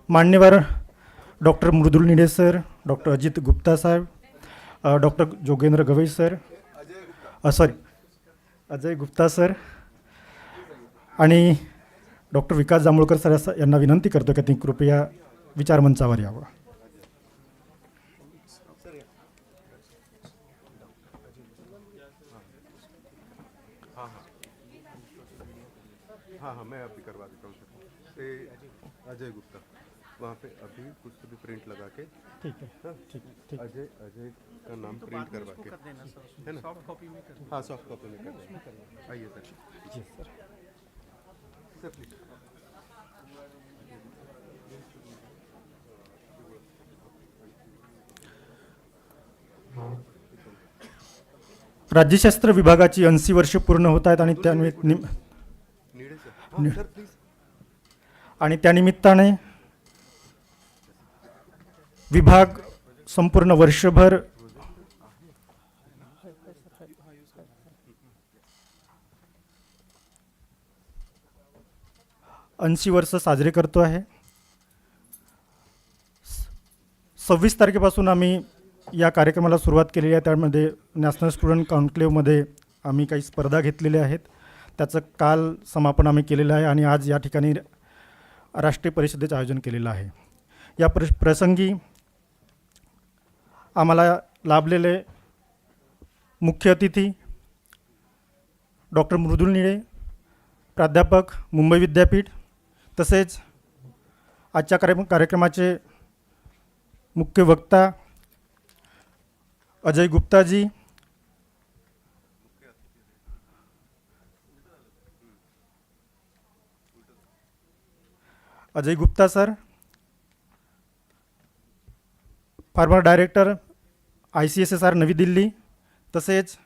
मान्यवर doctor Mridul Nide sir, doctor Ajit Gupta saheb, doctor Jogendra Gavai sir, sorry Ajay Gupta sir आणि doctor Vikas Jambhulkar sir यांना विनंती करतो की त्यांनी कृपया विचारमंचावर यावं. हाँ हाँ, मैं अभी करवा देता हूँ सर. अजय गुप्ता वहाँ पे अभी कुछ भी प्रिंट लगा के. ठीक है. हाँ ठीक ठीक. अजय अजय का नाम प्रिंट करवा के है ना. सॉफ्ट कॉपी में कर. हाँ सॉफ्ट कॉपी में कर. आइए सर. जी सर. Sir please. राज्यशास्त्र विभागाची 80 वर्ष पूर्ण होत आहेत आणि त्यानिमित्ताने विभाग संपूर्ण वर्षभर ऐंशी वर्ष साजरे करतो आहे. 26 तारखेपासून आम्ही या कार्यक्रमाला सुरुवात केलेली आहे. त्यामध्ये नॅशनल स्टुडंट कॉन्क्लेव्हमध्ये आम्ही काही स्पर्धा घेतलेल्या आहेत. त्याचं काल समापन आम्ही केलेलं आहे आणि आज या ठिकाणी राष्ट्रीय परिषदेचं आयोजन केलेलं आहे. या प्रसंगी आम्हाला लाभलेले मुख्य अतिथी डॉक्टर मृदुल निडे, प्राध्यापक मुंबई विद्यापीठ, तसेच आजच्या कार्यक्रमाचे मुख्य वक्ता Ajay Guptaji, Ajay Gupta sir, farmer director ICSSR नवी दिल्ली, तसेच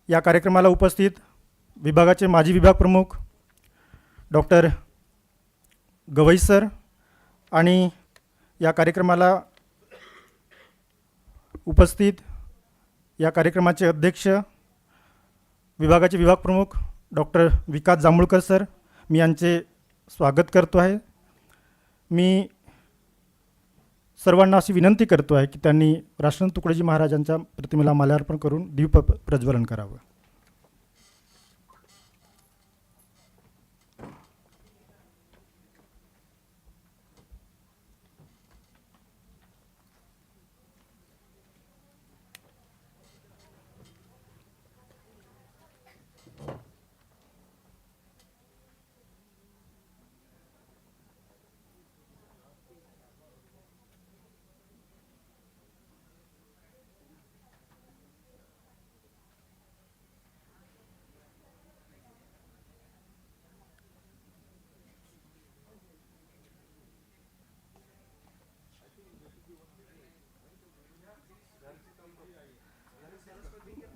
या कार्यक्रमाला उपस्थित विभागाचे माजी विभाग प्रमुख डॉक्टर गवई सर आणि या कार्यक्रमाला उपस्थित या कार्यक्रमाचे अध्यक्ष विभागाचे विभाग प्रमुख डॉक्टर विकास जांभूळकर सर, मी यांचे स्वागत करतो आहे. मी सर्वांना अशी विनंती करतो आहे की त्यांनी राष्ट्रसंत तुकडोजी महाराजांच्या प्रतिमेला माल्यार्पण करून दीप प्रज्वलन करावं.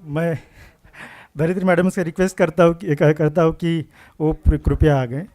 मैं धरित्री मैडम से रिक्वेस्ट करता हूँ कि वो कृपया आ गए.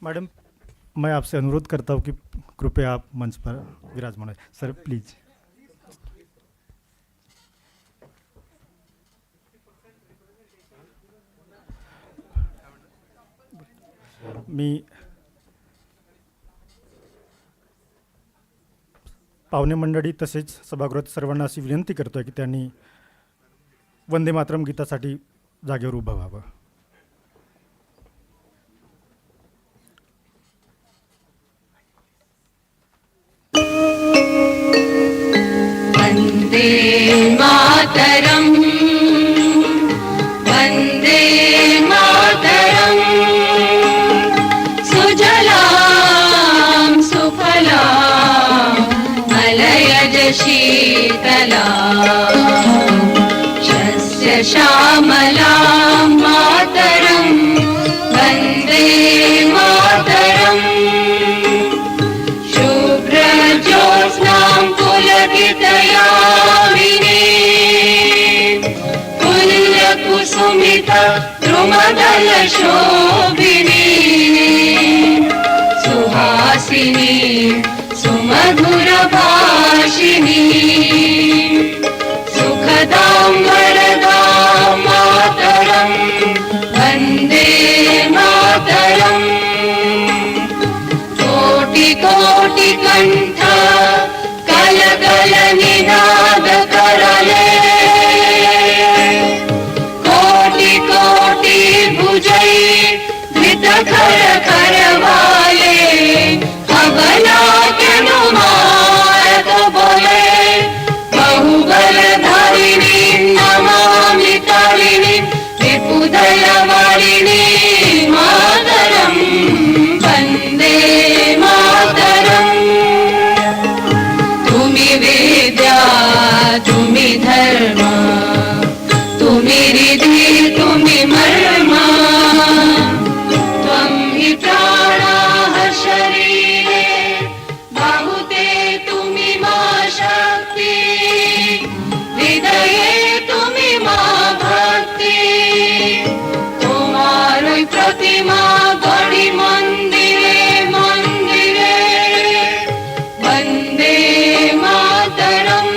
मैडम, मैं आपसे अनुरोध करता हूँ कि कृपया आप मंच पर विराजमान हो। Sir please. मी पाहुणे मंडळी तसेच सभागृहात सर्वांना अशी विनंती करतोय की त्यांनी वंदे मातरम गीतासाठी जागेवर उभं व्हावं. वन्दे मातरम् वन्दे मातरम् सुजलां सुफलां मलयज शीतलां शस्य श्यामलां मातरं वन्दे मातरम् शुभ्रज्योत्स्नां पुलकितयामिनी पुल्लकुसुमित द्रुमदलशोभिनी सुहासिनी सुमधुरभाषिणी सुखदां वरदां मातरं वन्दे मातरम् कोटि कोटि कंठ कल कल निनाद करले कोटि कोटि भुजै धृत खर खर वाले अबला केनु मारत बोले बहुबल धारिणी नमामि तारिणी विपुदल वारिणी मातरं वन्दे मातरम् तुम्ही विद्या तुम्ही धर्म तुम्ही रिधी तुम्ही मर्म त्वं हि प्राणाः शरीरे बाहुते तुम्ही मा शक्ती हृदये तुम्ही मा भक्ती तुम्हारी प्रतिमा गढ़ी मंदिरे मंदिरे वन्दे मातरम्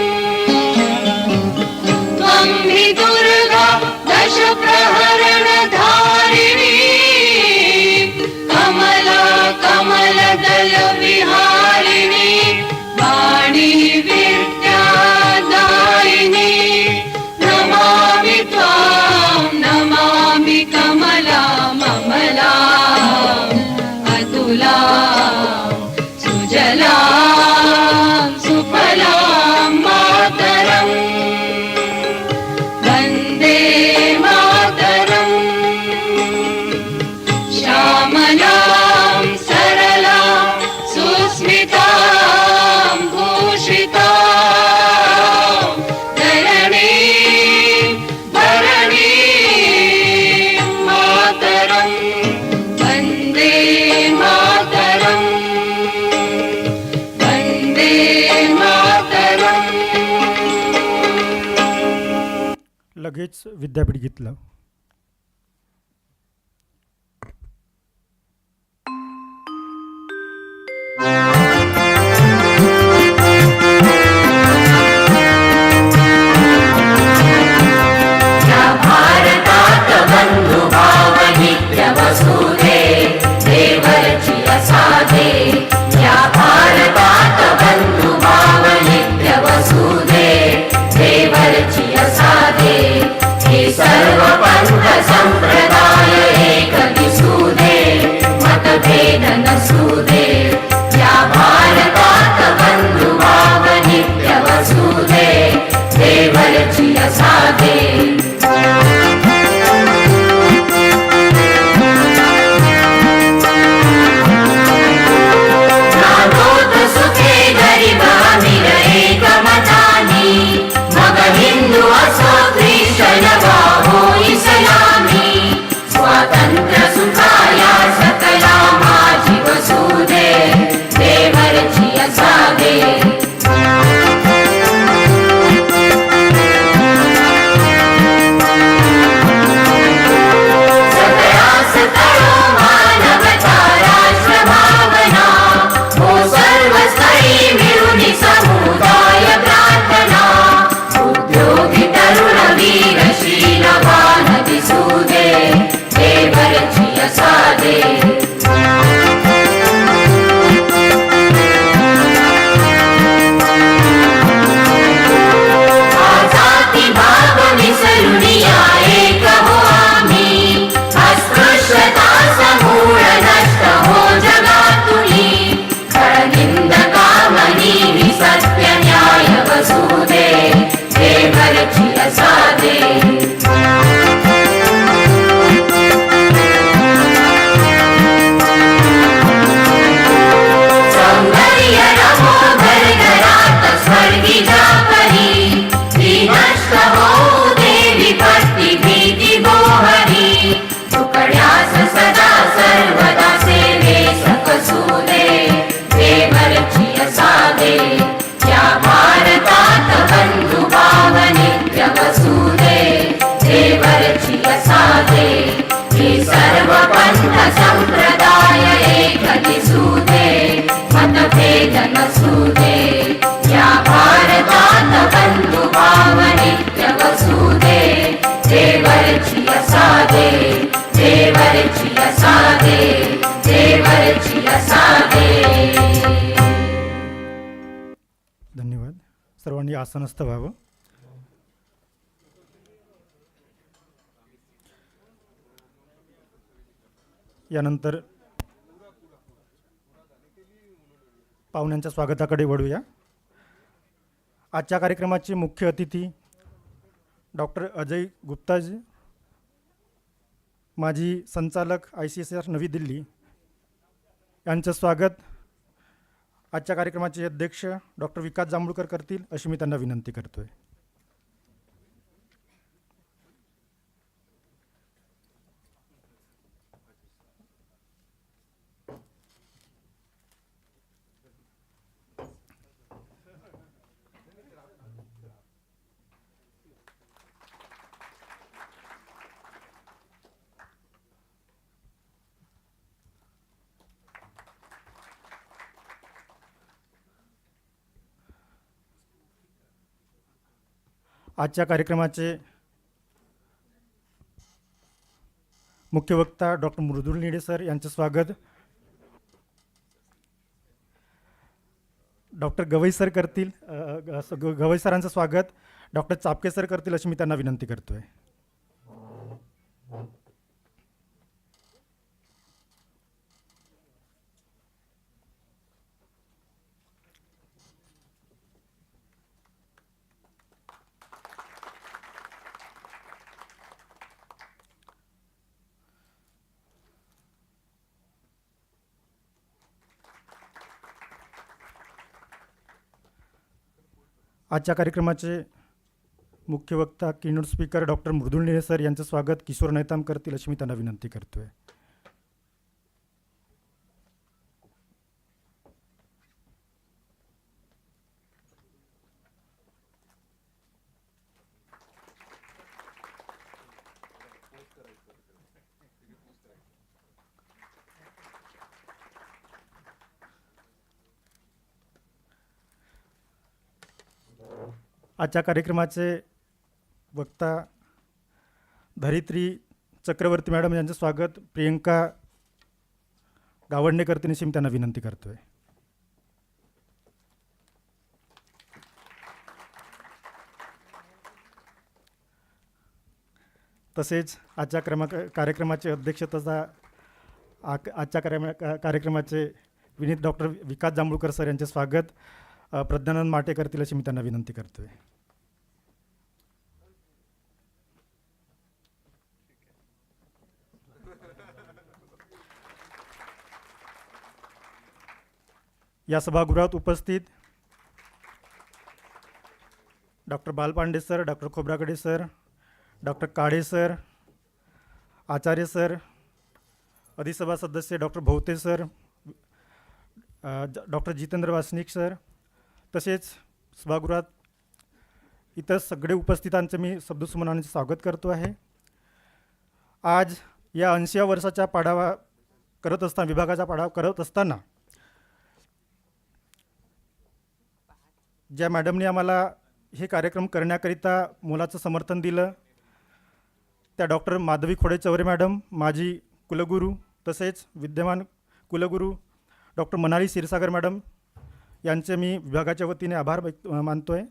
त्वं हि दुर्गा दश प्रहरण धारिणी कमला कमल दल विहारिणी वाणी विद्यादायिनी नमामि त्वां नमामि कमला ममला अतुला सुजला सुफला मातरम् वन्दे मातरम् श्यामलां सरलां सुस्मितां भूषितां धरणीं भरणीं मातरं वन्दे मातरम् वन्दे मातरम्. लगेच विद्यापीठ घेतलं. या भारतात बंधुभाव नित्य वसुदे देवरची असाधे या भारतात बंधुभाव नित्य वसुदे देवरची असाधे हे सर्व सर्वांनी आसनस्थ व्हावं. यानंतर पाहुण्यांच्या स्वागताकडे वळूया. आजच्या कार्यक्रमाचे मुख्य अतिथी डॉक्टर अजय गुप्ताजी, माजी संचालक ICSR नवी दिल्ली, यांचं स्वागत आजच्या कार्यक्रमाचे अध्यक्ष डॉक्टर विकास जांभूळकर करतील अशी मी त्यांना विनंती करतोय. आजच्या कार्यक्रमाचे मुख्य वक्ता डॉक्टर मृदुल निडे सर यांचं स्वागत डॉक्टर गवई सर करतील. गवई सरांचं स्वागत डॉक्टर चापके सर करतील अशी मी त्यांना विनंती करतोय. आजच्या कार्यक्रमाचे मुख्य वक्ता कीनोट स्पीकर डॉक्टर मृदुल निळे सर यांचं स्वागत किशोर नैताम करतील अशी मी त्यांना विनंती करतोय. आजच्या कार्यक्रमाचे वक्ता धरित्री चक्रवर्ती मॅडम यांचं स्वागत प्रियंका गावडणे करतील अशी मी त्यांना विनंती करतोय. तसेच आजच्या कार्यक्रमाचे अध्यक्ष तथा आजच्या कार्यक्रमाचे विनीत डॉक्टर विकास जांभूळकर सर यांचे स्वागत प्रज्ञानंद माटे करतील अशी मी त्यांना विनंती करतोय. या सभागृहात उपस्थित doctor Balpande sir, doctor Khobragade sir, doctor Kale sir, Acharya sir, अधिसभा सदस्य doctor Bhowte sir, doctor Jitendra Wasnik sir, तसेच सभागृहात इतर सगळे उपस्थितांचे मी शब्दसुमनाने स्वागत करतो आहे. आज या 80व्या वर्षाच्या पाडावा करत असताना, विभागाचा पाडावा करत असताना ज्या मॅडमने आम्हाला हे कार्यक्रम करण्याकरिता मोलाचं समर्थन दिलं त्या डॉक्टर माधवी खोडे चौरे मॅडम, माजी कुलगुरू, तसेच विद्यमान कुलगुरू डॉक्टर मनाली क्षीरसागर मॅडम यांचे मी विभागाच्या वतीने आभार मानतो आहे.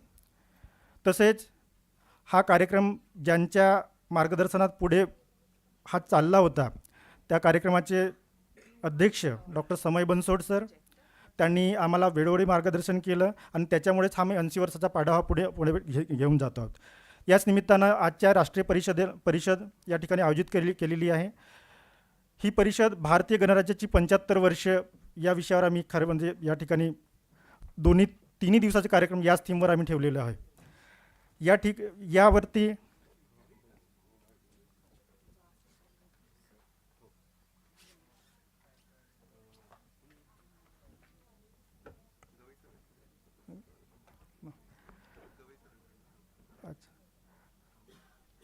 तसेच हा कार्यक्रम ज्यांच्या मार्गदर्शनात पुढे हा चालला होता त्या कार्यक्रमाचे अध्यक्ष डॉक्टर समय बनसोड सर, त्यांनी आम्हाला वेळोवेळी मार्गदर्शन केलं आणि त्याच्यामुळेच आम्ही 80 वर्षाचा पाढावा पुढे घेऊन जात आहोत. याच निमित्तानं आजच्या राष्ट्रीय परिषद या ठिकाणी आयोजित केलेली आहे. ही परिषद भारतीय गणराज्याची 75 वर्ष या विषयावर आम्ही खरं म्हणजे या ठिकाणी तिन्ही दिवसाचे कार्यक्रम याच थीमवर आम्ही ठेवलेलं आहे. यावरती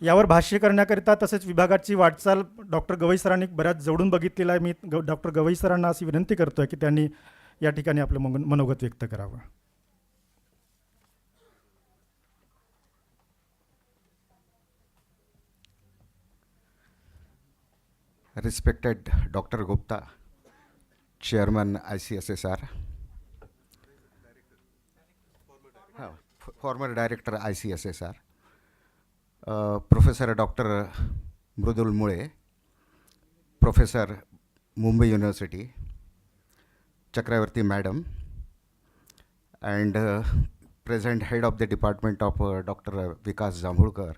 यावर भाष्य करण्याकरिता तसेच विभागाची वाटचाल डॉक्टर गवई सरांनी बऱ्याच जवळून बघितलेला आहे. मी डॉक्टर गवई सरांना अशी विनंती करतो आहे की त्यांनी या ठिकाणी आपलं मनोगत व्यक्त करावं. Respected Dr. Gupta, Chairman ICSSR, former director ICSSR, Professor Dr. Mrudul Mule, Professor Mumbai University, Chakravarti Madam, and present head of the department of Dr. Vikas Jambulkar,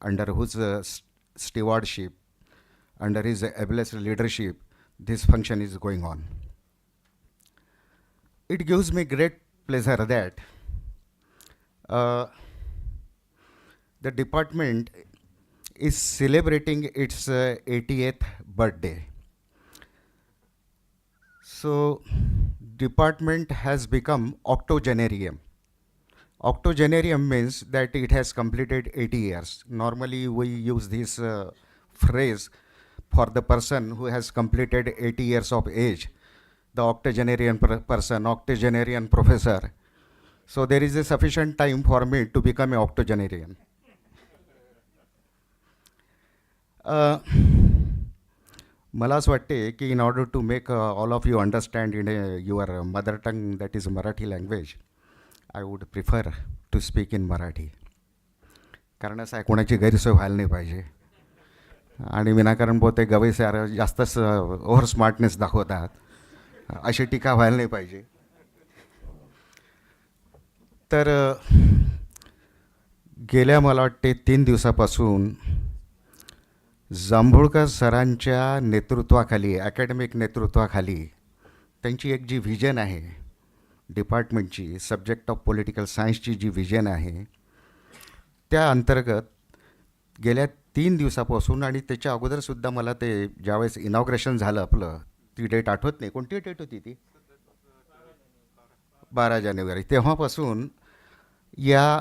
under whose stewardship, under his ability leadership, this function is going on. It gives me great pleasure that the department is celebrating its 80th birthday. So, department has become octogenarian. Octogenarian means that it has completed 80 years. Normally, we use this phrase for the person who has completed 80 years of age, the octogenarian person, octogenarian professor. So there is a sufficient time for me to become an octogenarian. मला असं वाटते की in order to make all of you understand in your mother tongue, that is Marathi language, I would prefer to speak in Marathi. कारण असं आहे, कोणाची गैरसोय व्हायला नाही पाहिजे. आणि विनाकारण बोलते गवई सर जास्तच ओव्हर स्मार्टनेस दाखवतात, अशी टीका व्हायला नाही पाहिजे. तर गेल्या मला वाटते 3 दिवसापासून जांभूळकर सरांच्या नेतृत्वाखाली, ॲकॅडमिक नेतृत्वाखाली त्यांची एक जी व्हिजन आहे डिपार्टमेंटची, सब्जेक्ट ऑफ पॉलिटिकल सायन्सची जी व्हिजन आहे, त्या अंतर्गत गेल्या 3 दिवसापासून, आणि त्याच्या अगोदरसुद्धा मला ते ज्यावेळेस इनॉग्रेशन झालं आपलं, ती डेट आठवत नाही, कोणती डेट होती ती, 12 जानेवारी, तेव्हापासून या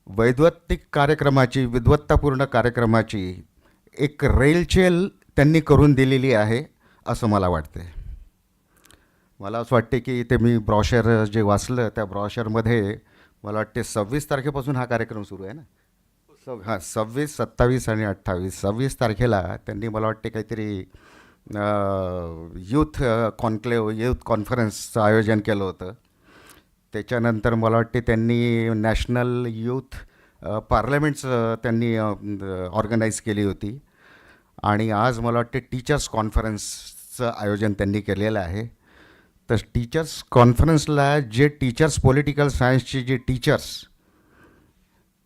वैद्वत्तिक कार्यक्रमाची, विद्वत्तापूर्ण कार्यक्रमाची एक रेलचेल त्यांनी करून दिलेली आहे असं मला वाटते. मला असं वाटते की ते मी ब्रॉशर जे वाचलं, त्या ब्रॉशरमध्ये मला वाटते 26 तारखेपासून हा कार्यक्रम सुरू आहे ना. हां, 26, 27 आणि 28, 26 तारखेला त्यांनी मला वाटते काहीतरी यूथ कॉन्क्लेव, यूथ कॉन्फरन्सचं आयोजन केलं होतं. त्याच्यानंतर मला वाटते त्यांनी नॅशनल यूथ पार्लमेंट्स त्यांनी ऑर्गनाईज केली होती. आणि आज मला वाटते टीचर्स कॉन्फरन्सचं आयोजन त्यांनी केलेलं आहे. तर टीचर्स कॉन्फरन्सला जे टीचर्स, पॉलिटिकल सायन्सचे जे टीचर्स,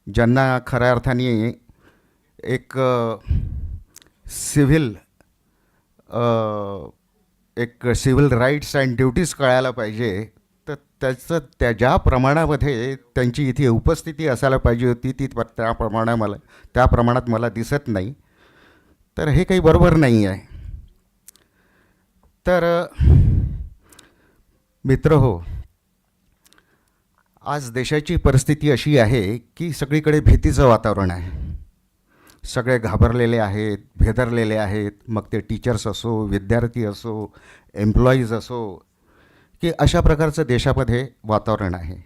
ज्यांना खऱ्या अर्थाने एक सिव्हिल राईट्स अँड ड्युटीज कळायला पाहिजे, तर ज्या प्रमाणामध्ये त्यांची इथे उपस्थिती असायला पाहिजे होती ती त्या प्रमाणात मला दिसत नाही. तर हे काही बरोबर नाही आहे. तर मित्रहो, आज देशाची परिस्थिती अशी आहे की सगळीकडे भीतीचं वातावरण आहे. सगळे घाबरलेले आहेत, भेदरलेले आहेत. मग ते टीचर्स असो, विद्यार्थी असो, एम्प्लॉईज असो, की अशा प्रकारचं देशामध्ये वातावरण आहे.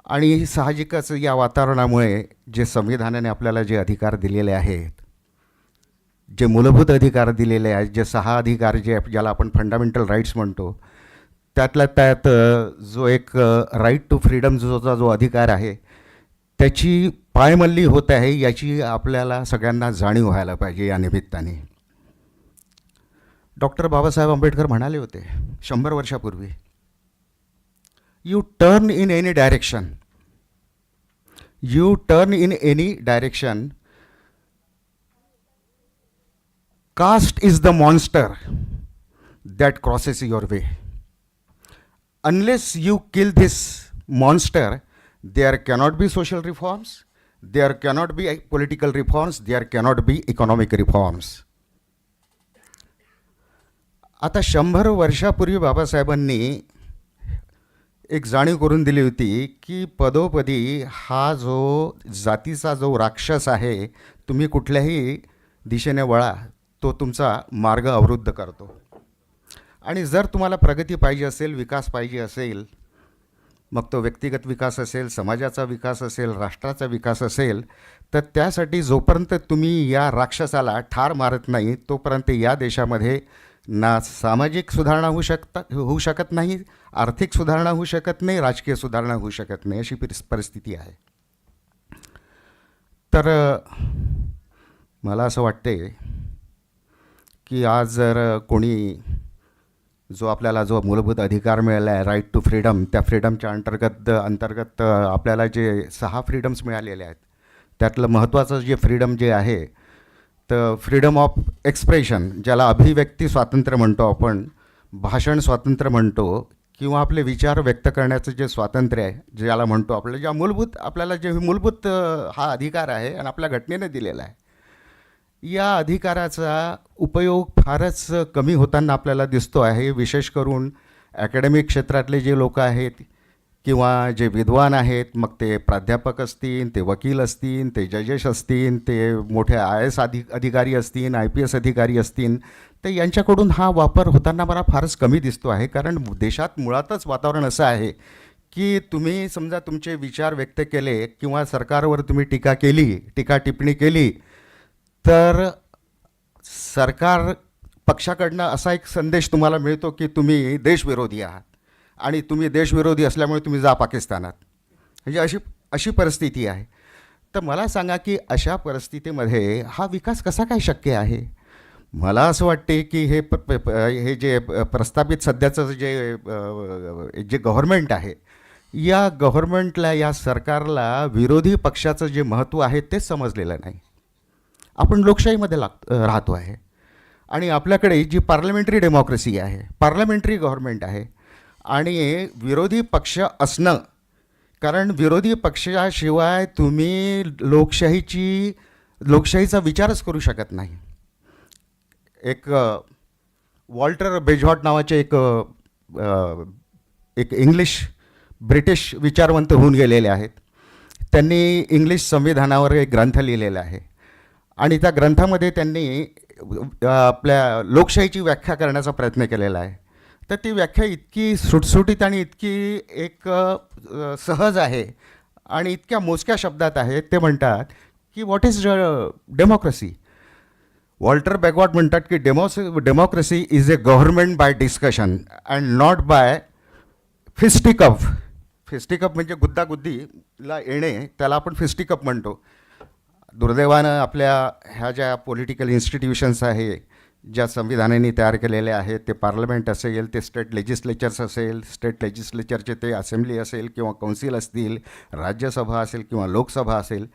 आणि साहजिकच या वातावरणामुळे जे संविधानाने आपल्याला जे अधिकार दिलेले आहेत, जे मूलभूत अधिकार दिलेले आहेत, जे 6 अधिकार ज्याला आपण फंडामेंटल राईट्स म्हणतो, त्यातल्या त्यात जो एक राईट टू फ्रीडमचा जो अधिकार आहे, त्याची पायमल्ली होत आहे, याची आपल्याला सगळ्यांना जाणीव व्हायला पाहिजे. या निमित्ताने डॉक्टर बाबासाहेब आंबेडकर म्हणाले होते 100 वर्षापूर्वी, U turn in any direction, caste is the monster that crosses your way. Unless you kill this monster, there cannot be social reforms, there cannot be political reforms, there cannot be economic reforms. आता 100 वर्षापूर्वी बाबासाहेबांनी एक जाणीव करून दिली होती की पदोपदी हा जो जातीचा जो राक्षस आहे, तुम्ही कुठल्याही दिशेने वळा, तो तुमचा मार्ग अवरुद्ध करतो. आणि जर तुम्हाला प्रगती पाहिजे असेल, विकास पाहिजे असेल, मग तो व्यक्तिगत विकास असेल, समाजाचा विकास असेल, राष्ट्राचा विकास असेल, तर त्यासाठी जोपर्यंत तुम्ही या राक्षसाला ठार मारत नाही, तोपर्यंत या देशामध्ये ना सामाजिक सुधारणा होऊ शकत नाही, आर्थिक सुधारणा होऊ शकत नाही, राजकीय सुधारणा होऊ शकत नाही, अशी परिस्थिती आहे. तर मला असं वाटते की आज जर कोणी आपल्याला मूलभूत अधिकार मिळाला आहे, राईट टू फ्रीडम, त्या फ्रीडमच्या अंतर्गत आपल्याला जे 6 फ्रीडम्स मिळालेले आहेत, त्यातलं महत्त्वाचं जे फ्रीडम जे आहे, तर फ्रीडम ऑफ एक्सप्रेशन, ज्याला अभिव्यक्ती स्वातंत्र्य म्हणतो आपण, भाषण स्वातंत्र्य म्हणतो, किंवा आपले विचार व्यक्त करण्याचं जे स्वातंत्र्य आहे, ज्याला म्हणतो आपल्याला जे मूलभूत हा अधिकार आहे आणि आपल्या घटनेने दिलेला आहे, या अधिकाराचा उपयोग फारच कमी होताना आपल्याला दिसतो आहे. विशेष करून ॲकॅडमिक क्षेत्रातले जे लोक आहेत किंवा जे विद्वान आहेत, मग ते प्राध्यापक असतील, ते वकील असतील, ते जजेस असतील, ते मोठे IAS अधिकारी असतील, IPS अधिकारी असतील, तर यांच्याकडून हा वापर होताना मला फारच कमी दिसतो आहे. कारण देशात मुळातच वातावरण असं आहे की तुम्ही समजा तुमचे विचार व्यक्त केले किंवा सरकारवर तुम्ही टीका टिप्पणी केली, तर सरकार पक्षाकडनं असा एक संदेश तुम्हाला मिळतो की तुम्ही देशविरोधी आहात आणि तुम्ही देशविरोधी असल्यामुळे तुम्ही जा पाकिस्तानात, म्हणजे अशी परिस्थिती आहे. तर मला सांगा की अशा परिस्थितीमध्ये हा विकास कसा काय शक्य आहे? मला असं वाटते की हे जे प्रस्थापित सध्याचं जे गव्हर्नमेंट आहे, या गव्हर्नमेंटला, या सरकारला विरोधी पक्षाचं जे महत्त्व आहे तेच समजलेलं नाही. आपण लोकशाहीमध्ये राहतो आहे आणि आपल्याकडे जी पार्लमेंटरी डेमोक्रेसी आहे, पार्लमेंटरी गव्हर्नमेंट आहे, आणि विरोधी पक्ष असणं, कारण विरोधी पक्षाशिवाय तुम्ही लोकशाहीचा विचारच करू शकत नाही. एक वॉल्टर बेजॉर्ट नावाचे एक ब्रिटिश विचारवंत होऊन गेलेले आहेत. त्यांनी इंग्लिश संविधानावर एक ग्रंथ लिहिलेला आहे आणि त्या ग्रंथामध्ये त्यांनी आपल्या लोकशाहीची व्याख्या करण्याचा प्रयत्न केलेला आहे. तर ती व्याख्या इतकी सुटसुटीत आणि इतकी एक सहज आहे आणि इतक्या मोजक्या शब्दात आहे. ते म्हणतात की what is democracy. Walter Bagehot म्हणतात की democracy is a government by discussion and not by fisticuffs. Fisticuffs म्हणजे गुद्दागुद्दीला येणे, त्याला आपण फिस्टिकअप म्हणतो. दुर्दैवानं आपल्या ह्या ज्या पॉलिटिकल इन्स्टिट्यूशन्स आहे, ज्या संविधानाने तयार केलेले आहेत, ते पार्लमेंट असेल, ते स्टेट लेजिस्लेचर्स असेल, स्टेट लेजिस्लेचरचे ते असेंब्ली असेल किंवा कौन्सिल असतील, राज्यसभा असेल किंवा लोकसभा असेल,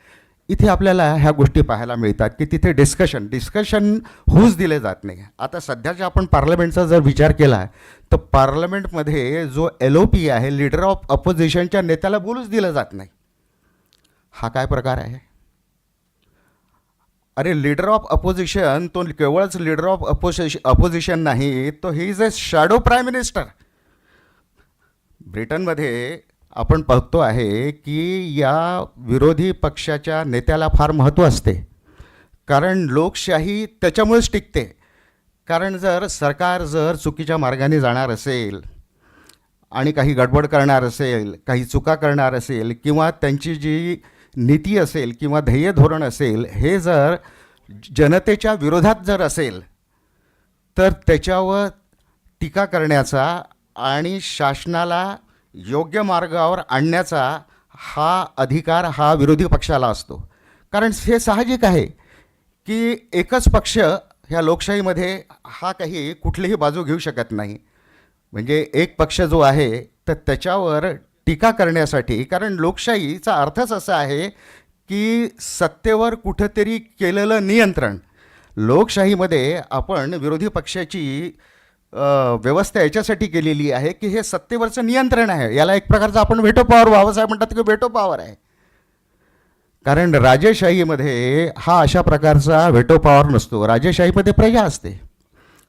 इथे आपल्याला ह्या गोष्टी पाहायला मिळतात की तिथे डिस्कशन होऊच दिले जात नाही. आता सध्याच्या आपण पार्लमेंटचा जर विचार केला तर पार्लमेंटमध्ये जो LOP आहे, लीडर ऑफ अपोजिशनच्या नेत्याला बोलूच दिलं जात नाही. हा काय प्रकार आहे? अरे, लीडर ऑफ अपोजिशन तो केवळच लीडर ऑफ अपोजिशन नाही, तो he is a shadow prime minister. ब्रिटनमध्ये आपण बघतो आहे की या विरोधी पक्षाच्या नेत्याला फार महत्त्व असते, कारण लोकशाही त्याच्यामुळेच टिकते. कारण सरकार जर चुकीच्या मार्गाने जाणार असेल आणि काही गडबड करणार असेल, काही चुका करणार असेल, किंवा त्यांची जी नीती असेल किंवा ध्येय धोरण असेल, हे जर जनतेच्या विरोधात जर असेल, तर त्याच्यावर टीका करण्याचा आणि शासनाला योग्य मार्गावर आणण्याचा हा अधिकार हा विरोधी पक्षाला असतो. कारण हे साहजिक आहे की एकच पक्ष ह्या लोकशाहीमध्ये हा काही कुठलीही बाजू घेऊ शकत नाही. म्हणजे एक पक्ष जो आहे तर त्याच्यावर टीका करण्यासाठी, कारण लोकशाहीचा अर्थच असा आहे की सत्तेवर कुठंतरी केलेलं नियंत्रण. लोकशाहीमध्ये आपण विरोधी पक्षाची व्यवस्था याच्यासाठी केलेली आहे की हे सत्तेवरचं नियंत्रण आहे. याला एक प्रकारचा आपण व्हेटो पॉवर, बाबासाहेब म्हणतात की व्हेटो पॉवर आहे. कारण राजेशाहीमध्ये हा अशा प्रकारचा व्हेटो पॉवर नसतो. राजेशाहीमध्ये प्रजा असते.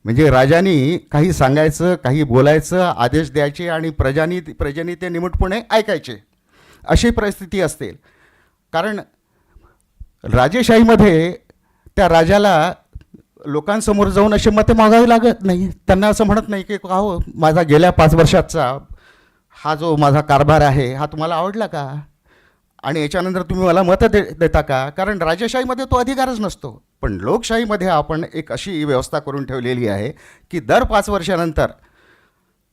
म्हणजे राजांनी काही सांगायचं, काही बोलायचं, आदेश द्यायचे आणि प्रजेने ते निमूटपणे ऐकायचे, अशी परिस्थिती असते. कारण राजेशाहीमध्ये त्या राजाला लोकांसमोर जाऊन अशी मते मागावी लागत नाही. त्यांना असं म्हणत नाही की हो, माझा गेल्या 5 वर्षाचा हा जो माझा कारभार आहे हा तुम्हाला आवडला का? आणि याच्यानंतर तुम्ही मला मतं देता का? कारण राजेशाहीमध्ये तो अधिकारच नसतो. पण लोकशाहीमध्ये आपण एक अशी व्यवस्था करून ठेवलेली आहे की दर 5 वर्षानंतर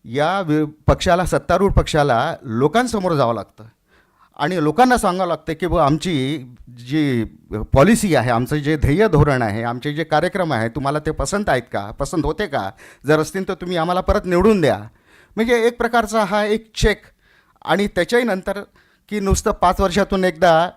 या पक्षाला, सत्तारूढ पक्षाला लोकांसमोर जावं लागतं आणि लोकांना सांगावं लागतं की बुवा आमची जी पॉलिसी आहे, आमचं जे ध्येय धोरण आहे, आमचे जे कार्यक्रम आहे, तुम्हाला ते पसंत आहेत का, पसंत होते का? जर असतील तर तुम्ही आम्हाला परत निवडून द्या. म्हणजे एक प्रकारचा हा एक चेक. आणि त्याच्याही नंतर की नुसतं 5 वर्षातून एकदा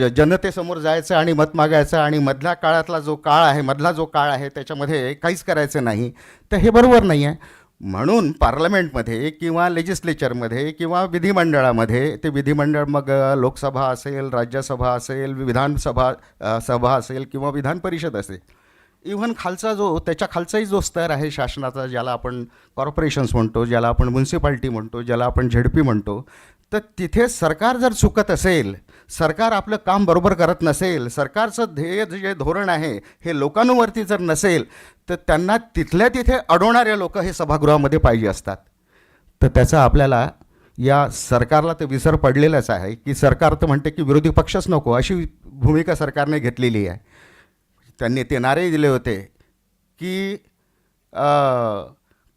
जनतेसमोर जायचं आणि मत मागायचं आणि मधल्या काळातला जो काळ आहे, मधला जो काळ आहे त्याच्यामध्ये काहीच करायचं नाही, तर हे बरोबर नाही आहे. म्हणून पार्लमेंटमध्ये किंवा लेजिस्लेचरमध्ये किंवा विधिमंडळामध्ये, ते विधिमंडळ मग लोकसभा असेल, राज्यसभा असेल, सभा असेल किंवा विधान परिषद असेल, इव्हन खालचा जो त्याच्या खालचाही जो स्तर आहे शासनाचा, ज्याला आपण कॉर्पोरेशन्स म्हणतो, ज्याला आपण म्युन्सिपाल्टी म्हणतो, ज्याला आपण झेडपी म्हणतो, तर तिथे सरकार जर चुकत असेल, सरकार आपलं काम बरोबर करत नसेल, सरकारचं ध्येय जे धोरण आहे हे लोकांवरती जर नसेल, तर त्यांना तिथल्या तिथे अडवणारे लोक हे सभागृहामध्ये पाहिजे असतात. तर त्याचा आपल्याला या सरकारला तर विसर पडलेलाच आहे की सरकार तर म्हणते की विरोधी पक्षच नको, अशी भूमिका सरकारने घेतलेली आहे. त्यांनी ते नारे दिले होते की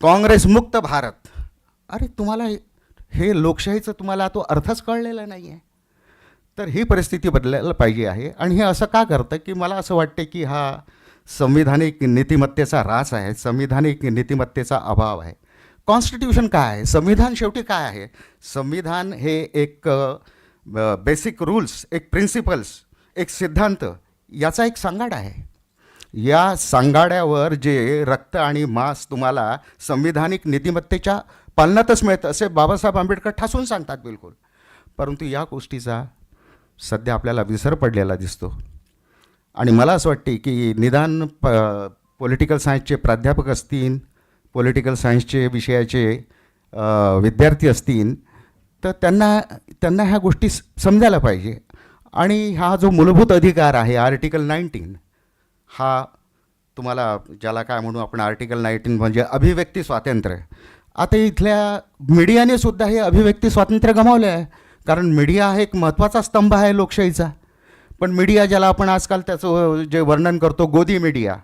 काँग्रेसमुक्त भारत. अरे तुम्हाला हे लोकशाहीचं तुम्हाला तो अर्थच कळलेला नाही आहे. तर ही परिस्थिती बदलायला पाहिजे आहे. आणि हे असं का करतं की मला असं वाटते की हा संविधानिक नीतिमत्तेचा ऱ्हास आहे, संविधानिक नीतिमत्तेचा अभाव आहे. कॉन्स्टिट्यूशन काय आहे, संविधान शेवटी काय आहे? संविधान हे एक बेसिक रूल्स, एक प्रिन्सिपल्स, एक सिद्धांत, याचा एक सांगाड आहे. या सांगाड्यावर जे रक्त आणि मांस तुम्हाला संविधानिक नीतिमत्तेच्या पालनातच मिळतं असे बाबासाहेब आंबेडकर ठासून सांगतात बिलकुल. परंतु या गोष्टीचा सध्या आपल्याला विसर पडलेला दिसतो. आणि मला असं वाटते की निदान पॉलिटिकल सायन्सचे प्राध्यापक असतील, पॉलिटिकल सायन्सचे विषयाचे विद्यार्थी असतील, तर त्यांना ह्या गोष्टी समजायला पाहिजे. आणि हा जो मूलभूत अधिकार आहे आर्टिकल 19, हा तुम्हाला ज्याला काय म्हणू आपण, आर्टिकल 19 म्हणजे अभिव्यक्ती स्वातंत्र्य. आता इथल्या मीडियाने सुद्धा हे अभिव्यक्ती स्वातंत्र्य गमावले आहे. कारण मीडिया हा एक महत्त्वाचा स्तंभ आहे लोकशाहीचा. पण मीडिया ज्याला आपण आजकाल त्याचं जे वर्णन करतो गोदी मीडिया,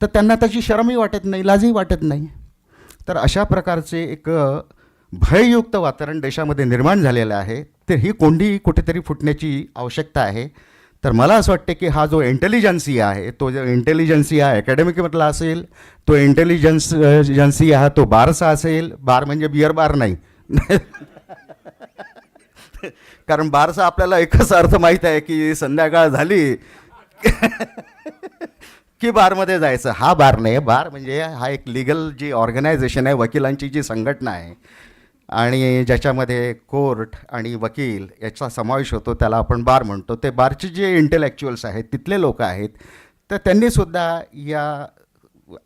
तर त्यांना त्याची शरमही वाटत नाही, लाजही वाटत नाही. तर अशा प्रकारचे एक भययुक्त वातावरण देशामध्ये निर्माण झालेलं आहे. तर ही कोंडी कुठेतरी फुटण्याची आवश्यकता आहे. तर मला असं वाटतं की हा जो इंटेलिजन्सिया आहे, तो जो इंटेलिजन्सिया अकॅडमिकमधला असेल, तो इंटेलिजन्सिया हा तो बारचा असेल. बार म्हणजे बिअर बार नाही कारण बारचा आपल्याला एकच अर्थ माहीत आहे की संध्याकाळ झाली की बारमध्ये जायचं. हा बार नाही. बार म्हणजे हा एक लिगल जी ऑर्गनायझेशन आहे, वकिलांची जी संघटना आहे आणि ज्याच्यामध्ये कोर्ट आणि वकील याचा समावेश होतो, त्याला आपण बार म्हणतो. ते बारचे जे इंटेलेक्च्युअल्स आहेत, तिथले लोक आहेत, तर त्यांनीसुद्धा या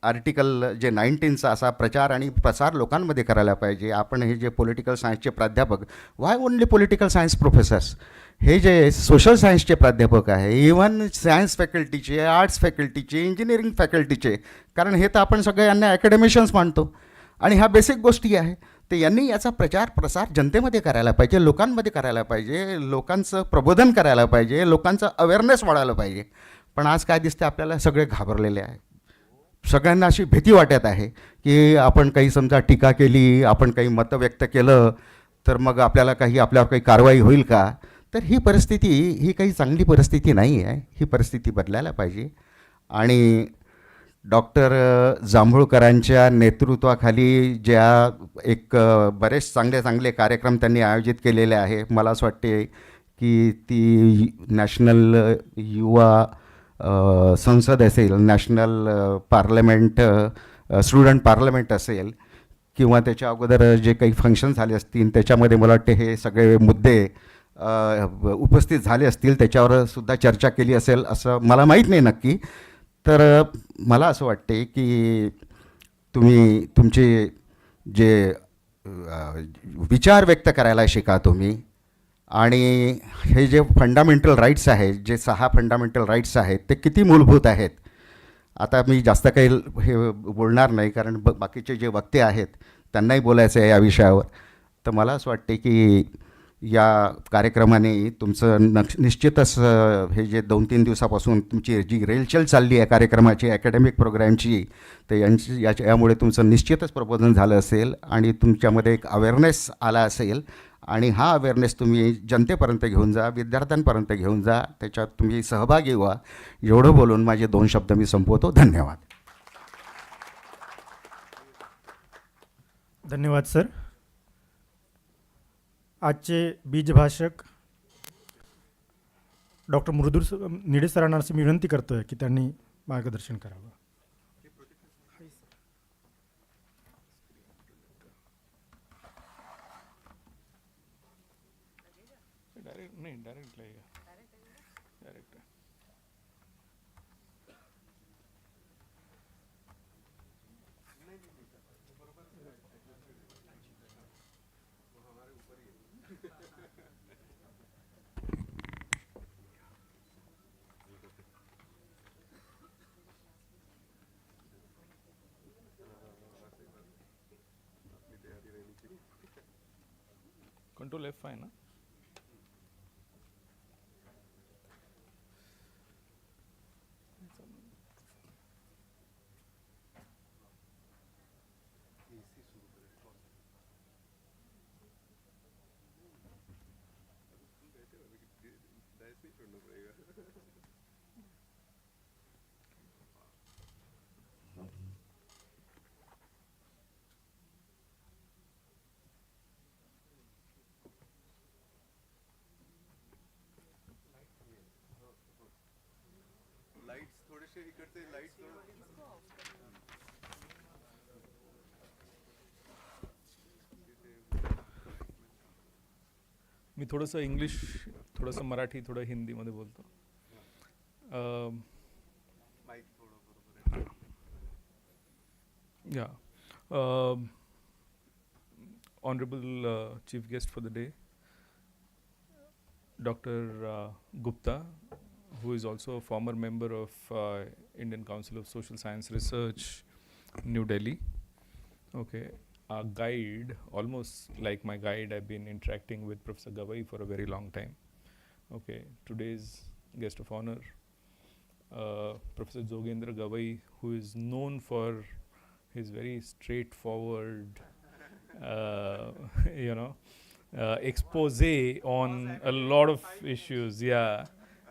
आर्टिकल जे 19चा असा प्रचार आणि प्रसार लोकांमध्ये करायला पाहिजे. आपण हे जे पॉलिटिकल सायन्सचे प्राध्यापक, वाय ओनली पॉलिटिकल सायन्स प्रोफेसर्स, हे जे सोशल सायन्सचे प्राध्यापक आहे, इव्हन सायन्स फॅकल्टीचे, आर्ट्स फॅकल्टीचे, इंजिनिअरिंग फॅकल्टीचे, कारण हे तर आपण सगळे यांना अकॅडमिशियन्स मानतो आणि ह्या बेसिक गोष्टी आहे. तर यांनी याचा प्रचार प्रसार जनतेमध्ये करायला पाहिजे, लोकांमध्ये करायला पाहिजे, लोकांचं प्रबोधन करायला पाहिजे, लोकांचं अवेअरनेस वाढायला पाहिजे. पण आज काय दिसते, आपल्याला सगळे घाबरलेले आहे. सगळ्यांना अशी भीती वाटत आहे की आपण काही समजा टीका केली, आपण काही मतं व्यक्त केलं, तर मग आपल्यावर काही कारवाई होईल का? तर ही परिस्थिती ही काही चांगली परिस्थिती नाही आहे. ही परिस्थिती बदलायला पाहिजे. आणि डॉक्टर जांभूळकरांच्या नेतृत्वाखाली ज्या एक बरेच चांगले कार्यक्रम त्यांनी आयोजित केलेले आहे, मला असं वाटते की ती नॅशनल युवा संसद असेल, नॅशनल पार्लमेंट, स्टुडंट पार्लमेंट असेल, किंवा त्याच्या अगोदर जे काही फंक्शन झाले असतील त्याच्यामध्ये मला वाटते हे सगळे मुद्दे उपस्थित झाले असतील, त्याच्यावर सुद्धा चर्चा केली असेल असं मला माहीत नाही नक्की. तर मला असं वाटते की तुम्ही तुमचे जे विचार व्यक्त करायला शिका तुम्ही. आणि हे जे फंडामेंटल राईट्स आहेत, जे 6 फंडामेंटल राईट्स आहेत, ते किती मूलभूत आहेत. आता मी जास्त काही हे बोलणार नाही कारण बाकीचे जे वक्ते आहेत त्यांनाही बोलायचं आहे या विषयावर. तर मला असं वाटते की या कार्यक्रमाने तुमचं निश्चितच हे जे 2-3 दिवसापासून तुमची जी रेलचल चालली आहे कार्यक्रमाची, अकॅडमिक प्रोग्रॅमची, तर यामुळे तुमचं निश्चितच प्रबोधन झालं असेल आणि तुमच्यामध्ये एक अवेअरनेस आला असेल आणि हा अवेअरनेस तुम्ही जनतेपर्यंत घेऊन जा, विद्यार्थ्यांपर्यंत घेऊन जा, त्याच्यात तुम्ही सहभागी व्हा. एवढं बोलून माझे 2 शब्द मी संपवतो. धन्यवाद. धन्यवाद सर. आजचे बीजभाषक डॉक्टर मृदुल निडे सरांना अशी मी विनंती करतोय की त्यांनी मार्गदर्शन करावं. कंट्रोल F5 ना. लाईट्स थोडेसे इकडचे लाईट्स मी थोडंसं इंग्लिश, थोडंसं मराठी, थोडं हिंदीमध्ये बोलतो. माईक थोडं बरोबर आहे. Yeah. Honorable Chief Guest for the day, Dr. Gupta, who is also a former member of Indian Council of Social Science Research, New Delhi. Okay. Our guide, almost like my guide, I've been interacting with Professor Gavai for a very long time. Okay. Today's guest of honor, Professor Jogendra Gavai, who is known for his very straightforward, expose on a lot of issues. Yeah.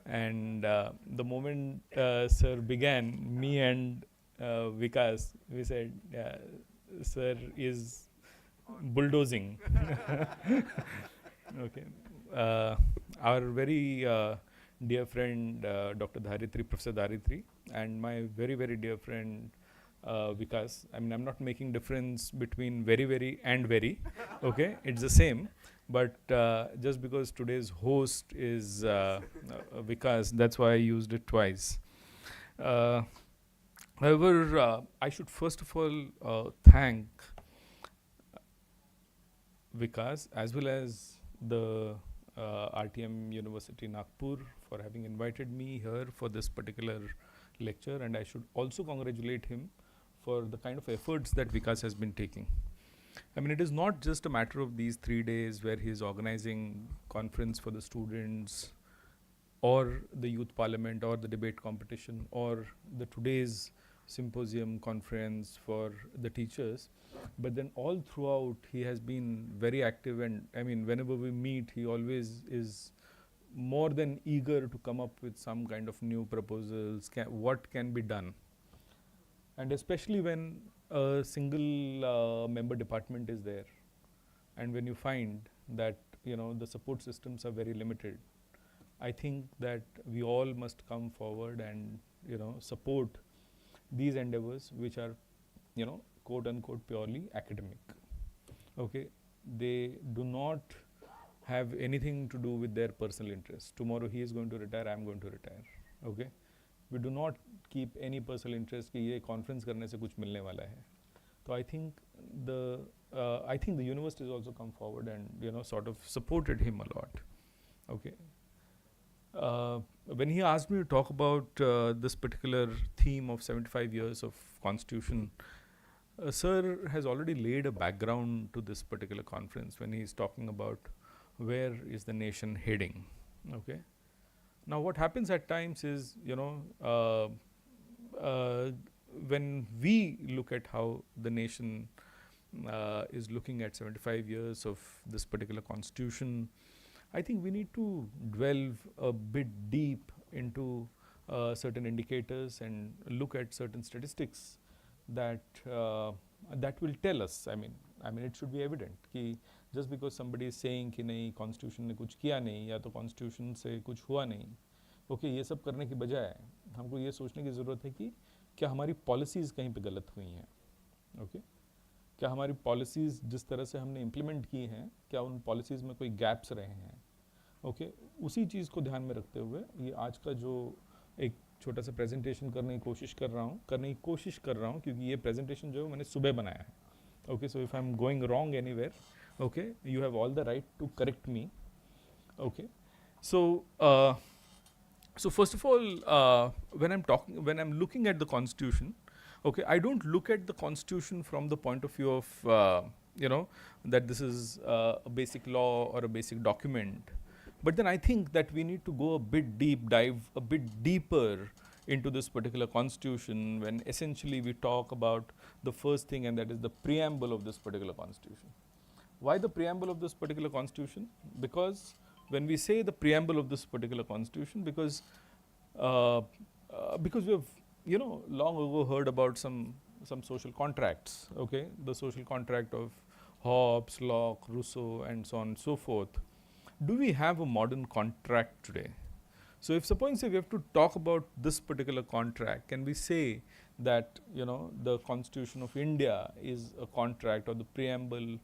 And the moment sir began, me and Vikas, we said, sir is bulldozing. Okay. Our very dear friend Dr. Dharitri, Professor Dharitri, and my very, very dear friend Vikas. I mean, I'm not making difference between very, very and very. Okay, it's the same. But just because today's host is Vikas, that's why I used it twice. However, I should first of all thank Vikas as well as the RTM University Nagpur for having invited me here for this particular lecture, and I should also congratulate him for the kind of efforts that Vikas has been taking. I mean, it is not just a matter of these 3 days where he is organizing conference for the students or the youth parliament or the debate competition or the today's symposium conference for the teachers, but then all throughout he has been very active, and I mean, whenever we meet, he always is more than eager to come up with some kind of new proposals, what can be done. And especially when a single member department is there, and when you find that the support systems are very limited, I think that we all must come forward and support these endeavors, which are quote unquote purely academic. Okay, they do not have anything to do with their personal interests. Tomorrow he is going to retire, I am going to retire. Okay, we do not keep any personal interest कि ये conference करने से कुछ मिलने वाला है. So I think the university has also come forward and sort of supported him a lot. Okay. When he asked me to talk about this particular theme of 75 years of Constitution, Sir has already laid a background to this particular conference when he is talking about where is the nation heading. Okay. Now, what happens at times is, when we look at how the nation is looking at 75 years of this particular constitution, I think we need to delve a bit deep into certain indicators and look at certain statistics that that will tell us. I mean, it should be evident कि just because somebody is saying कि नहीं constitution ने कुछ किया नहीं या तो constitution से कुछ हुआ नहीं, okay, ये सब करने की बजाय हमको ये सोचने की ज़रूरत है कि क्या हमारी policies कहीं पे गलत हुई हैं, okay? क्या हमारी policies जिस तरह से हमने implement की हैं, क्या उन policies में कोई gaps रहे हैं, okay? उसी चीज़ को ध्यान में रखते हुए ये आज का जो एक छोटा सा प्रेजेंटेशन करने की कोशिश कर रहा हूँ क्योंकि ये प्रेजेंटेशन जो है मैंने सुबह बनाया है. Okay, so if I'm going wrong anywhere, okay, you have all the right to correct me. Okay, so so first of all, when I'm looking at the constitution, okay, I don't look at the constitution from the point of view of that this is a basic law or a basic document. But then I think that we need to go dive a bit deeper into this particular constitution when essentially we talk about the first thing, and that is the preamble of this particular constitution. Why the preamble of this particular constitution? Because when we say the preamble of this particular constitution, because we have long ago heard about some social contracts, okay, the social contract of Hobbes, Locke, Rousseau, and so on and so forth. Do we have a modern contract today? So if suppose we have to talk about this particular contract, can we say that the Constitution of India is a contract, or the preamble,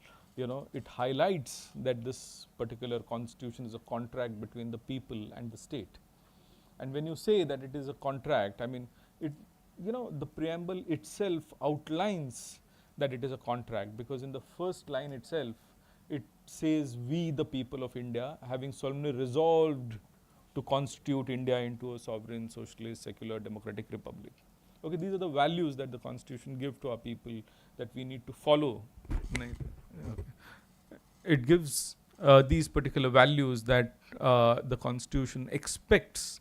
it highlights that this particular constitution is a contract between the people and the state? And when you say that it is a contract, I mean, the preamble itself outlines that it is a contract, because in the first line itself, it says, we the people of India, having solemnly resolved to constitute India into a sovereign, socialist, secular, democratic republic. Okay, these are the values that the constitution gives to our people that we need to follow. It gives these particular values that the constitution expects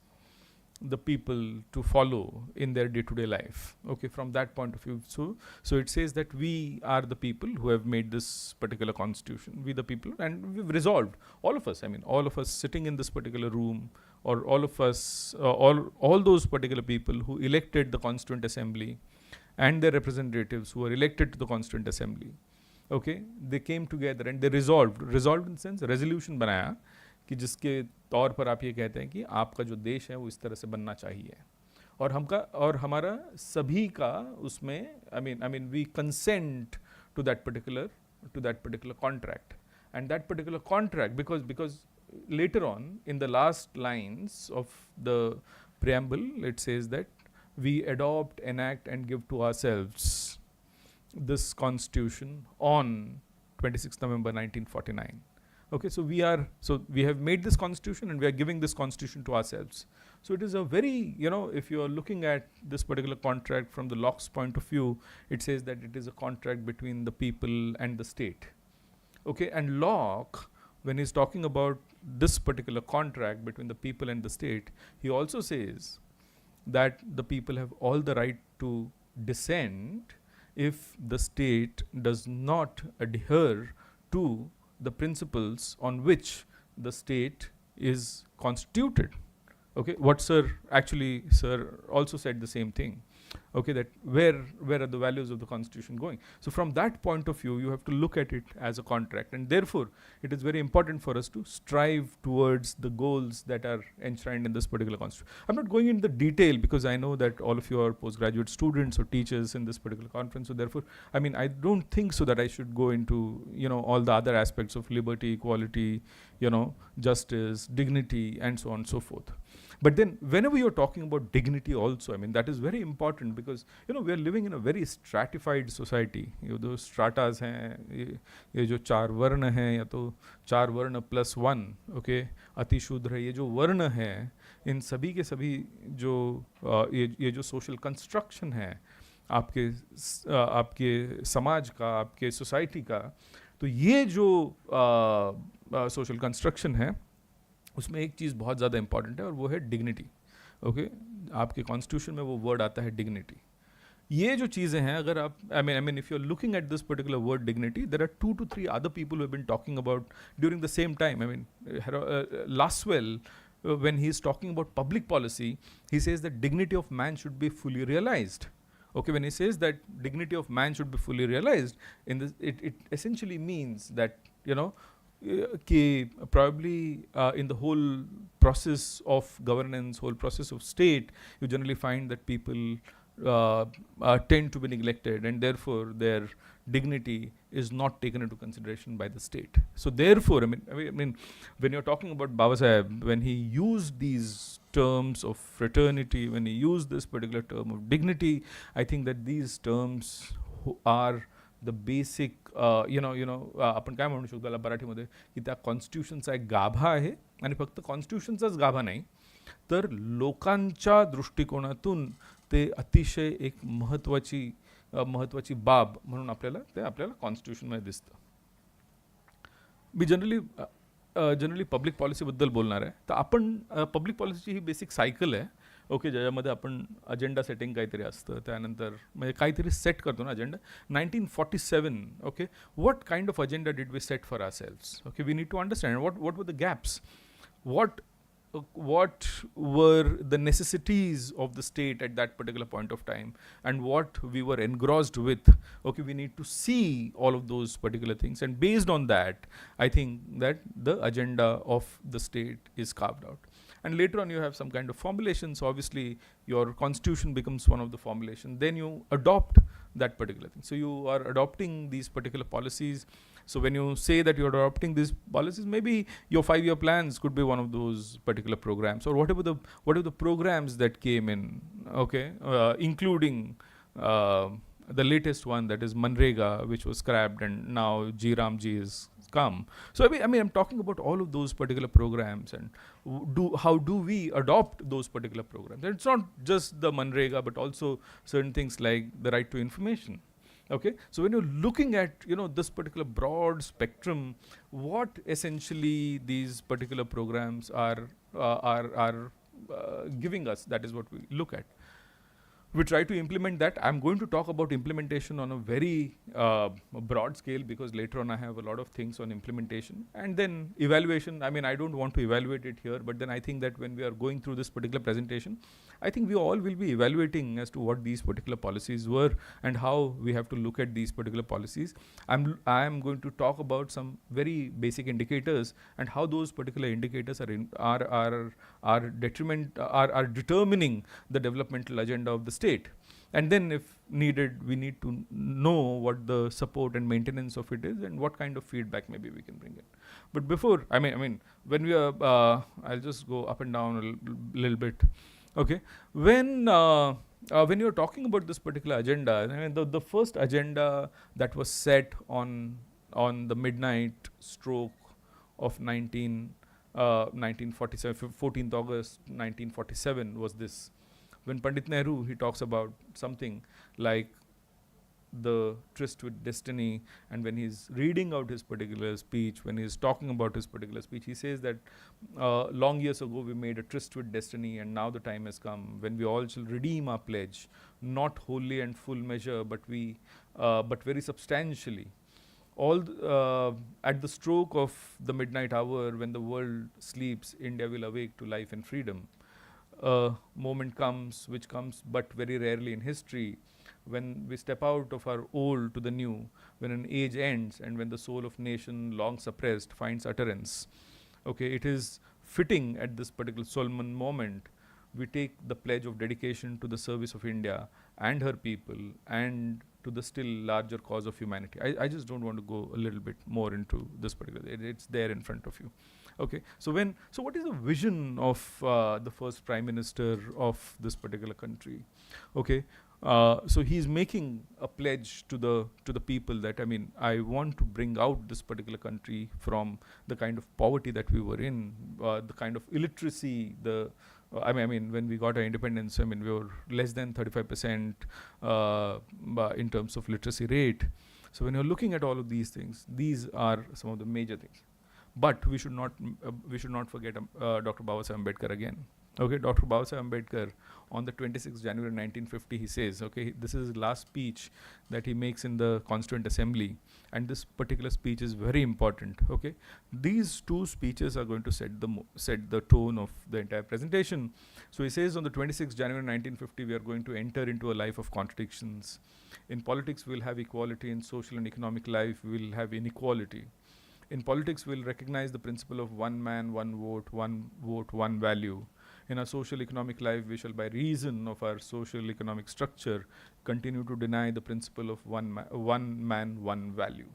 the people to follow in their day-to-day life. Okay, from that point of view, so it says that we are the people who have made this particular constitution. We the people, and we've resolved, all of us. I mean, all of us sitting in this particular room, or all of us, all those particular people who elected the Constituent Assembly, and their representatives who were elected to the Constituent Assembly. Okay, they came together and they resolved in the sense resolution बनाया कि जिसके तौर पर आप ये कहते हैं कि आपका जो देश है वो इस तरह से बनना चाहिए, और हमारा सभी का उसमें I mean we consent to that particular contract, and that particular contract, because later on in the last lines of the preamble it says that we adopt, enact, and give to ourselves this constitution on 26th November 1949. Okay, so we have made this constitution and we are giving this constitution to ourselves. So it is a very, if you are looking at this particular contract from the Locke's point of view, it says that it is a contract between the people and the state. Okay, and Locke, when he's talking about this particular contract between the people and the state, he also says that the people have all the right to dissent if the state does not adhere to the principles on which the state is constituted. Okay, what sir also said the same thing. Okay, that where are the values of the constitution going? So from that point of view, you have to look at it as a contract, and therefore it is very important for us to strive towards the goals that are enshrined in this particular constitution. I'm not going into the detail because I know that all of you are postgraduate students or teachers in this particular conference, so therefore I don't think so that I should go into all the other aspects of liberty, equality, justice, dignity, and so on and so forth. But then whenever you're talking about dignity also, that is very important, because we are living in a very stratified society. Those stratas हैं, ये जो चार वर्ण हैं, या तो चार वर्ण +1, okay, अतिशूद्र, ये जो वर्ण हैं, इन सभी के सभी जो ये जो social construction है आपके समाज का, आपके सोसाइटी का, तो ये जो सोशल कंस्ट्रक्शन है उसमें एक चीज़ बहुत ज़्यादा इंपॉर्टेंट है और वो है डिग्निटी. ओके, आपके कॉन्स्टिट्यूशन में वो वर्ड आता है डिग्निटी. ये जो चीज़ें हैं, अगर आप I mean if you are looking at this particular word dignity, there are 2 to 3 other people who have been talking about during the same time. I mean Lasswell, when he is talking about public policy, he says that dignity of man should be fully realized. Okay, when he says that dignity of man should be fully realized, in this, it essentially means that, you know, probably in the whole process of governance, whole process of state, you generally find that people tend to be neglected, and therefore their dignity is not taken into consideration by the state. So therefore, I mean, when you're talking about Baba Saheb, when he used these terms of fraternity, when he used this particular term of dignity, I think that these terms are the basic, आपण काय म्हणू शकतो त्याला मराठीमध्ये, की त्या कॉन्स्टिट्यूशनचा एक गाभा आहे. आणि फक्त कॉन्स्टिट्यूशनचाच गाभा नाही, तर लोकांच्या दृष्टिकोनातून ते अतिशय एक महत्त्वाची बाब म्हणून आपल्याला कॉन्स्टिट्यूशनमध्ये दिसतं. मी जनरली पब्लिक पॉलिसीबद्दल बोलणार आहे. तर आपण पब्लिक पॉलिसीची ही बेसिक सायकल आहे. ओके, ज्याच्यामध्ये आपण अजेंडा सेटिंग काहीतरी असतं, त्यानंतर म्हणजे काहीतरी सेट करतो ना agenda. 1947, okay, what kind of agenda did we set for ourselves? Okay, we need to understand what were the gaps, what were the necessities of the state at that particular point of time, and what we were engrossed with. Okay, we need to see all of those particular things, and based on that, I think that the agenda of the state is carved out. And later on you have some kind of formulation. So obviously your constitution becomes one of the formulation. Then you adopt that particular thing. So you are adopting these particular policies. So when you say that you are adopting these policies, maybe your 5-year plans could be one of those particular programs, or whatever the programs that came in, okay, including the latest one, that is Manrega, which was scrapped, and now G Ramji is come. So I mean I'm talking about all of those particular programs, and how do we adopt those particular programs. And it's not just the Manrega, but also certain things like the right to information. Okay, so when you're looking at, you know, this particular broad spectrum, what essentially these particular programs are giving us, that is what we look at. We try to implement that. I'm going to talk about implementation on a very broad scale, because later on I have a lot of things on implementation. And then evaluation, I mean, I don't want to evaluate it here, but then I think that when we are going through this particular presentation, I think we all will be evaluating as to what these particular policies were and how we have to look at these particular policies. I am going to talk about some very basic indicators and how those particular indicators are determining the developmental agenda of the state. And then if needed, we need to know what the support and maintenance of it is, and what kind of feedback maybe we can bring in. But before, I mean, when we are, I'll just go up and down a little bit. Okay, when you're talking about this particular agenda, I mean, the first agenda that was set on the midnight stroke of 1947, 14th August 1947 was this. When Pandit Nehru, he talks about something like the tryst with destiny, and when he's reading out his particular speech, when he's talking about his particular speech, he says that long years ago we made a tryst with destiny, and now the time has come when we all shall redeem our pledge, not wholly and full measure, but very substantially. At the stroke of the midnight hour, when the world sleeps, India will awake to life and freedom. A moment comes, which comes but very rarely in history, when we step out of our old to the new, when an age ends, and when the soul of nation long suppressed finds utterance. Okay, it is fitting at this particular solemn moment we take the pledge of dedication to the service of India and her people, and to the still larger cause of humanity. I just don't want to go a little bit more into this particular, it's there in front of you. Okay, so what is the vision of the first Prime Minister of this particular country? Okay, so he's making a pledge to the people that, I mean, I want to bring out this particular country from the kind of poverty that we were in, the kind of illiteracy, I mean, when we got our independence, I mean, we were less than 35% in terms of literacy rate. So when you're looking at all of these things, these are some of the major things. But we should not forget Dr. Babasaheb Ambedkar again. Okay, Dr. Babasaheb Ambedkar, on the 26th January 1950, he says, okay, this is his last speech that he makes in the Constituent Assembly, and this particular speech is very important. Okay, these two speeches are going to set the tone of the entire presentation. So he says, on the 26th January 1950, we are going to enter into a life of contradictions. In politics, we'll have equality. In social and economic life, we'll have inequality. In politics, we'll recognize the principle of one man, one vote, one value. In our social economic life, we shall, by reason of our social economic structure, continue to deny the principle of one man, one value.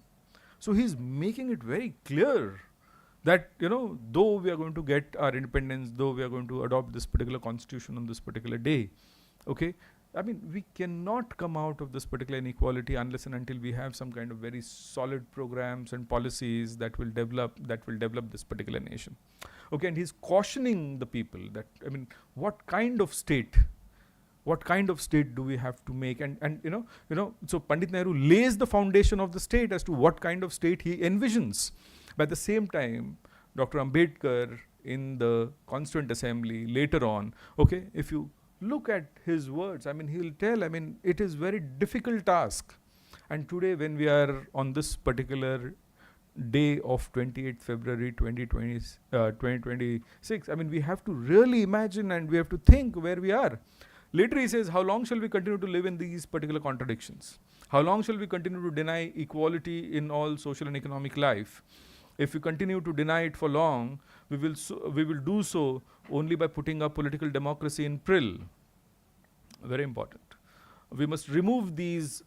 So he's making it very clear that, though we are going to get our independence, though we are going to adopt this particular constitution on this particular day, okay, I mean, we cannot come out of this particular inequality unless and until we have some kind of very solid programs and policies that will develop this particular nation. Okay, and he's cautioning the people that, I mean, what kind of state do we have to make? And so Pandit Nehru lays the foundation of the state as to what kind of state he envisions. But at the same time, Dr. Ambedkar in the Constituent Assembly later on, okay, if you look at his words, I mean, he'll tell, I mean, it is very difficult task. And today, when we are on this particular day of 28th February 2026, I mean, we have to really imagine and we have to think where we are. Later he says, how long shall we continue to live in these particular contradictions? How long shall we continue to deny equality in all social and economic life? If we continue to deny it for long, we will do so only by putting our political democracy in peril. Very important. We must remove these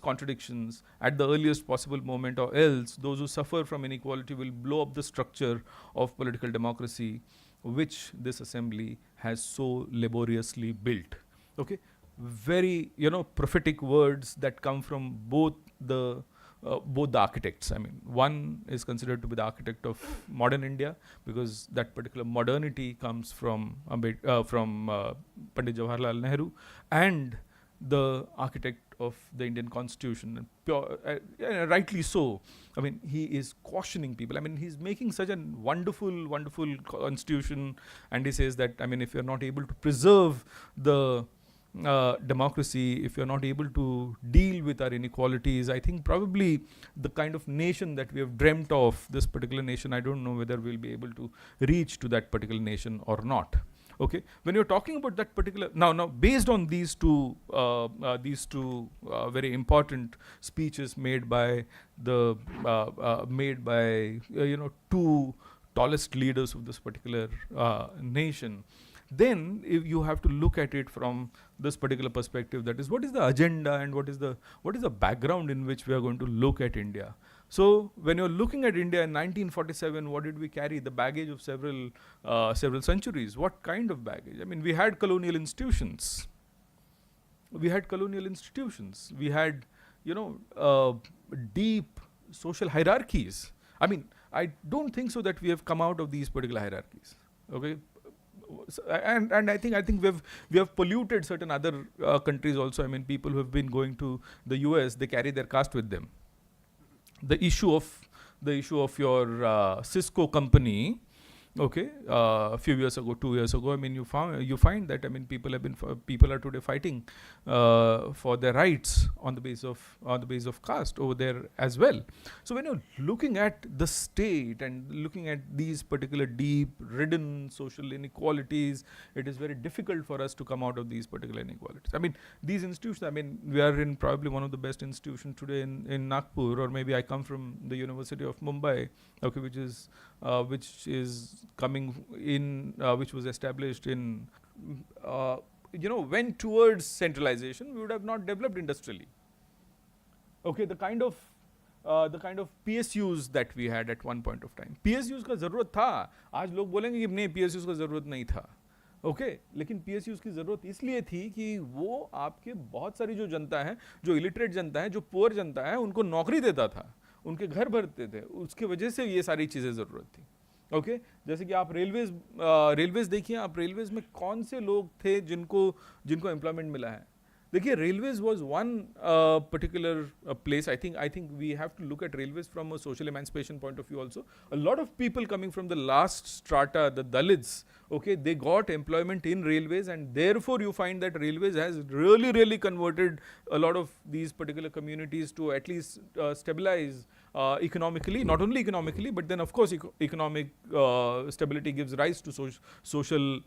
contradictions at the earliest possible moment, or else those who suffer from inequality will blow up the structure of political democracy, which this assembly has so laboriously built. Okay, very prophetic words that come from both the architects. I mean, one is considered to be the architect of modern India, because that particular modernity comes from Pandit Jawaharlal Nehru, and the architect of the Indian Constitution, and rightly so. I mean, he is cautioning people. I mean, he's making such a wonderful, wonderful constitution, and he says that, I mean, if you're not able to preserve the democracy, if you're not able to deal with our inequalities, I think probably the kind of nation that we have dreamt of, this particular nation, I don't know whether we'll be able to reach to that particular nation or not. Okay, when you're talking about that particular now based on these two very important speeches made by the two tallest leaders of this particular nation, then if you have to look at it from this particular perspective, that is, what is the agenda and what is the background in which we are going to look at India. So when you're looking at India in 1947, what did we carry? The baggage of several centuries. What kind of baggage? I mean, we had colonial institutions. We had deep social hierarchies. I mean, I don't think so that we have come out of these particular hierarchies. Okay. And I think we have polluted certain other countries also. I mean, people who have been going to the US, they carry their caste with them. The issue of your Cisco company, okay, a few years ago, 2 years ago, I mean, you find that, I mean, people are today fighting for their rights on the base of caste over there as well. So when you're looking at the state and looking at these particular deep ridden social inequalities, it is very difficult for us to come out of these particular inequalities. I mean, these institutions, I mean, we are in probably one of the best institutions today in Nagpur, or maybe I come from the University of Mumbai, okay, which is coming in, which was established in, went towards centralization. We would have not developed industrially. Okay, the kind of PSUs that we had at one point of time. PSUs का ज़रूरत था. आज लोग बोलेंगे कि नहीं, PSUs का ज़रूरत नहीं था. ओके, लेकिन PSUs की ज़रूरत इसलिए थी कि वो आपके बहुत सारी जो जनता है, जो इलिटरेट जनता है, जो पुअर जनता है, उनको नौकरी देता था, उनके घर भरते थे. उसके वजह से ये सारी चीज़ें ज़रूरत थी. ओके, जैसे कि आप रेलवेज देखिए, आप रेलवेज में कौन से लोग थे जिनको एम्प्लॉयमेंट मिला है. देखिए railways was one particular place. I think we have to look at railways from a social emancipation point of view also. A lot of people coming from the last strata, the Dalits, okay, they got employment in railways, and therefore you find that railways has really converted a lot of these particular communities to at least stabilize economically, not only economically, but then of course economic stability gives rise to social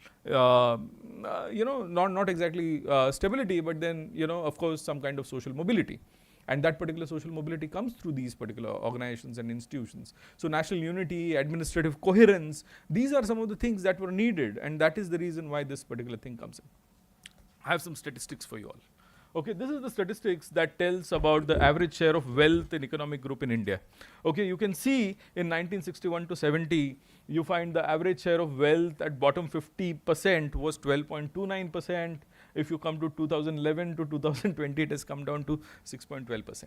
not exactly stability, but then of course some kind of social mobility, and that particular social mobility comes through these particular organizations and institutions. So national unity, administrative coherence, these are some of the things that were needed, and that is the reason why this particular thing comes in. I have some statistics for you all. Okay, this is the statistics that tells about the average share of wealth in economic group in India. Okay, you can see in 1961 to 70, you find the average share of wealth at bottom 50% was 12.29%. If you come to 2011 to 2020, it has come down to 6.12%.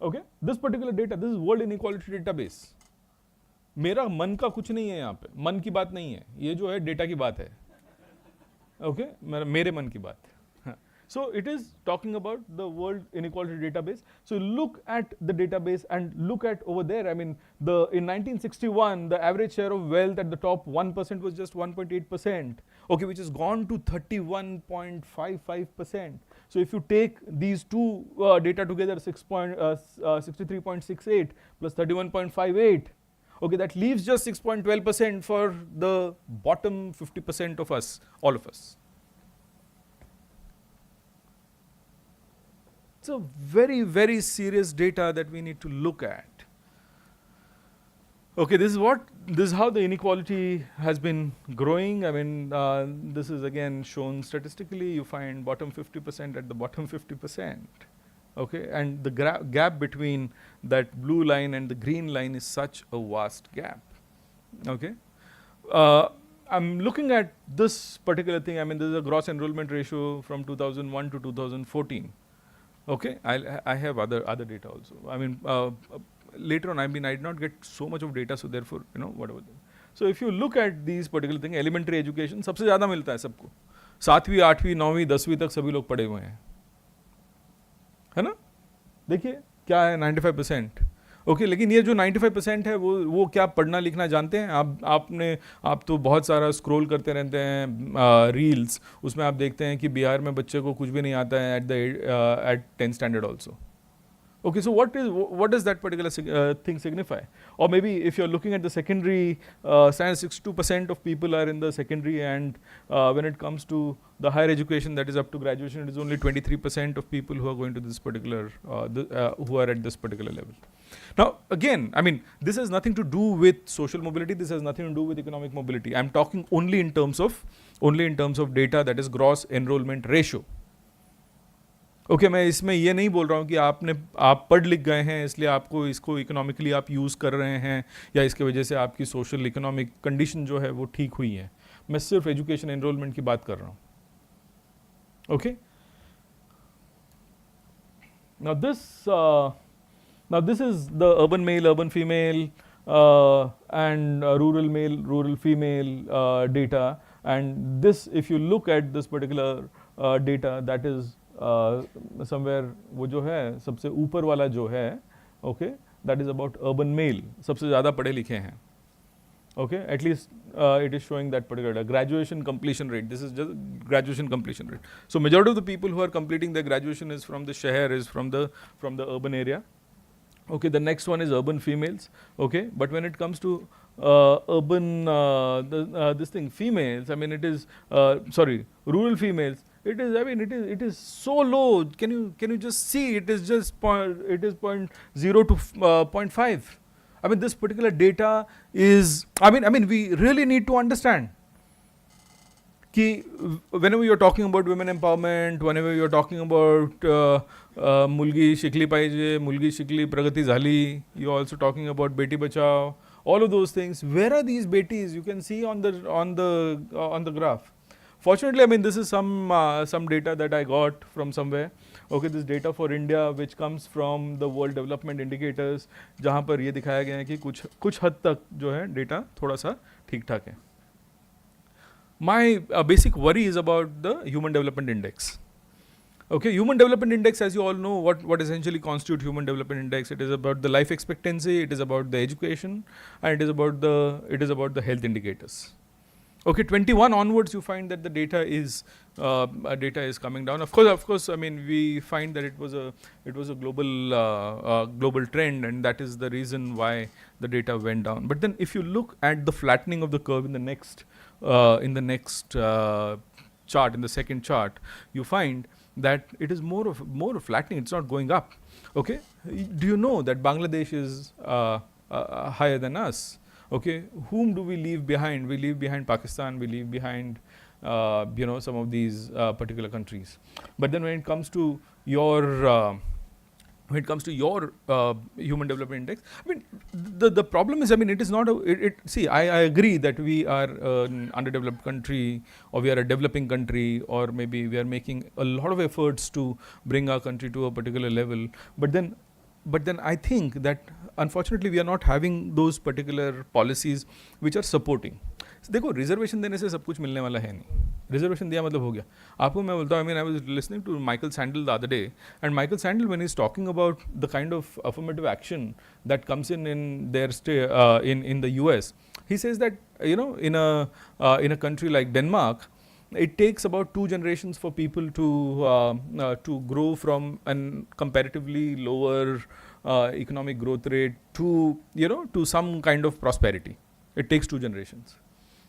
Okay, this particular data, this is World Inequality Database. मेरा मन का कुछ नहीं है यहाँ पे, मन की बात नहीं है, ये जो है डेटा की बात है. ओके, मेरे मन की बात. So it is talking about the World Inequality Database. So look at the database and look at over there. I mean, in 1961, the average share of wealth at the top 1% was just 1.8%. Okay, which has gone to 31.55%. So if you take these two data together, 63.68 plus 31.58. Okay, that leaves just 6.12% for the bottom 50% of us, all of us. It's a very serious data that we need to look at. Okay, this is how the inequality has been growing. I mean, this is again shown statistically. You find bottom 50% at the bottom 50%. Okay, and the gap between that blue line and the green line is such a vast gap. Okay, I'm looking at this particular thing. I mean, this is a gross enrollment ratio from 2001 to 2014. Okay, I have other data also. I mean, later on, I mean, I did not get so much of data, so therefore, whatever. So if you look at these particular things, elementary education सबसे ज़्यादा मिलता है सबको. 7वीं, 8वीं, 9वीं, 10वीं तक सभी लोग पढ़े हुए हैं, है ना? देखिए क्या है 95%. ओके, लेकिन ये जो 95% है वो क्या पढ़ना लिखना जानते हैं? आप तो बहुत सारा स्क्रॉल करते रहते हैं रील्स, उसमें आप देखते हैं कि बिहार में बच्चे को कुछ भी नहीं आता है at 10th standard also. Okay, so what does that particular thing signify? Or maybe if you're looking at the secondary, 62% of people are in the secondary, and when it comes to the higher education, that is up to graduation, it is only 23% of people who are going to this particular, who are at this particular level. Now, again, I mean, this has nothing to do with social mobility. This has nothing to do with economic mobility. I'm talking only in terms of data, that is gross enrollment ratio. Okay, मैं इसमें ये नहीं बोल रहा हूँ कि आप पढ़ लिख गए हैं इसलिए आपको इसको इकोनॉमिकली आप यूज़ कर रहे हैं या इसके वजह से आपकी सोशल इकोनॉमिक कंडीशन जो है वो ठीक हुई है. मैं सिर्फ एजुकेशन एनरोलमेंट की बात कर रहा हूँ. Okay, now this is the urban male, urban female, and rural male, rural female data, and this, if you look at this particular data, that is somewhere वो जो है सबसे ऊपर वाला जो है, okay, that is about urban male, सबसे ज़्यादा पढ़े लिखे हैं. Okay, at least it is showing that particular graduation completion rate. This is just graduation completion rate. So majority of the people who are completing their graduation is from the shahar, is from the urban area. Okay, the next one is urban females. Okay, but when it comes to urban this thing females, I mean it is rural females. It is, I mean, it is so low. Can you just see? It is just 0.0 to 0.5. I mean, this particular data is. I mean, we really need to understand. कि whenever you are talking about women empowerment, whenever you are talking about मुलगी शिकली पाहिजे, मुलगी शिकली प्रगती झाली, you are also talking about Beti Bachao, all of those things. Where are these betis? You can see on the graph. Fortunately, I mean, this is some data that I got from somewhere. Okay, this data for India, which comes from the World Development Indicators, जहाँ पर ये दिखाया गया है कि कुछ हद तक जो है डेटा थोड़ा सा ठीक ठाक है. my basic worry is about the Human Development Index. Okay, Human Development Index, as you all know, what essentially constitutes Human Development Index. It is about the life expectancy, it is about the education, and it is about the health indicators. Okay, 21 onwards, you find that the data is coming down. Of course. I mean, we find that it was a global trend, and that is the reason why the data went down. But then, if you look at the flattening of the curve in the next chart, in the second chart, you find that it is more of flattening. It's not going up. Okay, do you know that Bangladesh is higher than us? Okay, whom do we leave behind? We leave behind Pakistan. We leave behind some of these particular countries. But then when it comes to your Human Development Index, I mean, the problem is, I mean, it is not see, I agree that we are an underdeveloped country, or we are a developing country, or maybe we are making a lot of efforts to bring our country to a particular level. But then I think that unfortunately we are not having those particular policies which are supporting. So, देखो, reservation देने से सब कुछ मिलने वाला है नहीं. Reservation दिया मतलब हो गया. आपको मैं बोलता हूँ, I mean, I was listening to Michael Sandel the other day, and Michael Sandel, when he's talking about the kind of affirmative action that comes in their in the US, he says that in a country like Denmark, it takes about 2 generations for people to grow from an comparatively lower economic growth rate to some kind of prosperity. It takes 2 generations.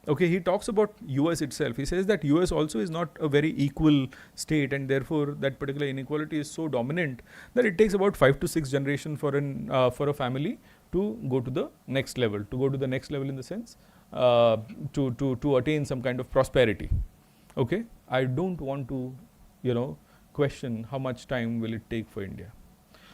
Okay, he talks about US itself. He says that US also is not a very equal state, and therefore that particular inequality is so dominant that it takes about 5 to 6 generations for a family to go to the next level. To go to the next level in the sense to attain some kind of prosperity. Okay, I don't want to question how much time will it take for India.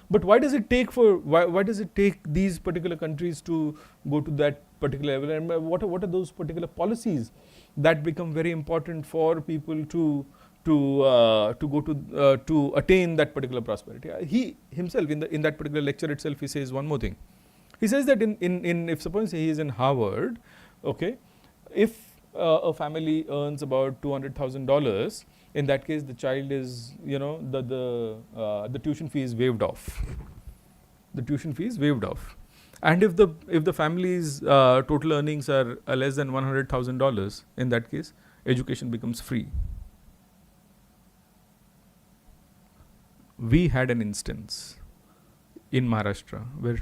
But why does it take why does it take these particular countries to go to that particular level, and what are those particular policies that become very important for people to go to attain that particular prosperity? He himself in that particular lecture itself, he says one more thing. He says that in if suppose he is in Harvard, okay, if a family earns about $200,000, in that case the child is the tuition fee is waived off. The tuition fee is waived off. And if the family's total earnings are less than $100,000, in that case education becomes free. We had an instance in Maharashtra where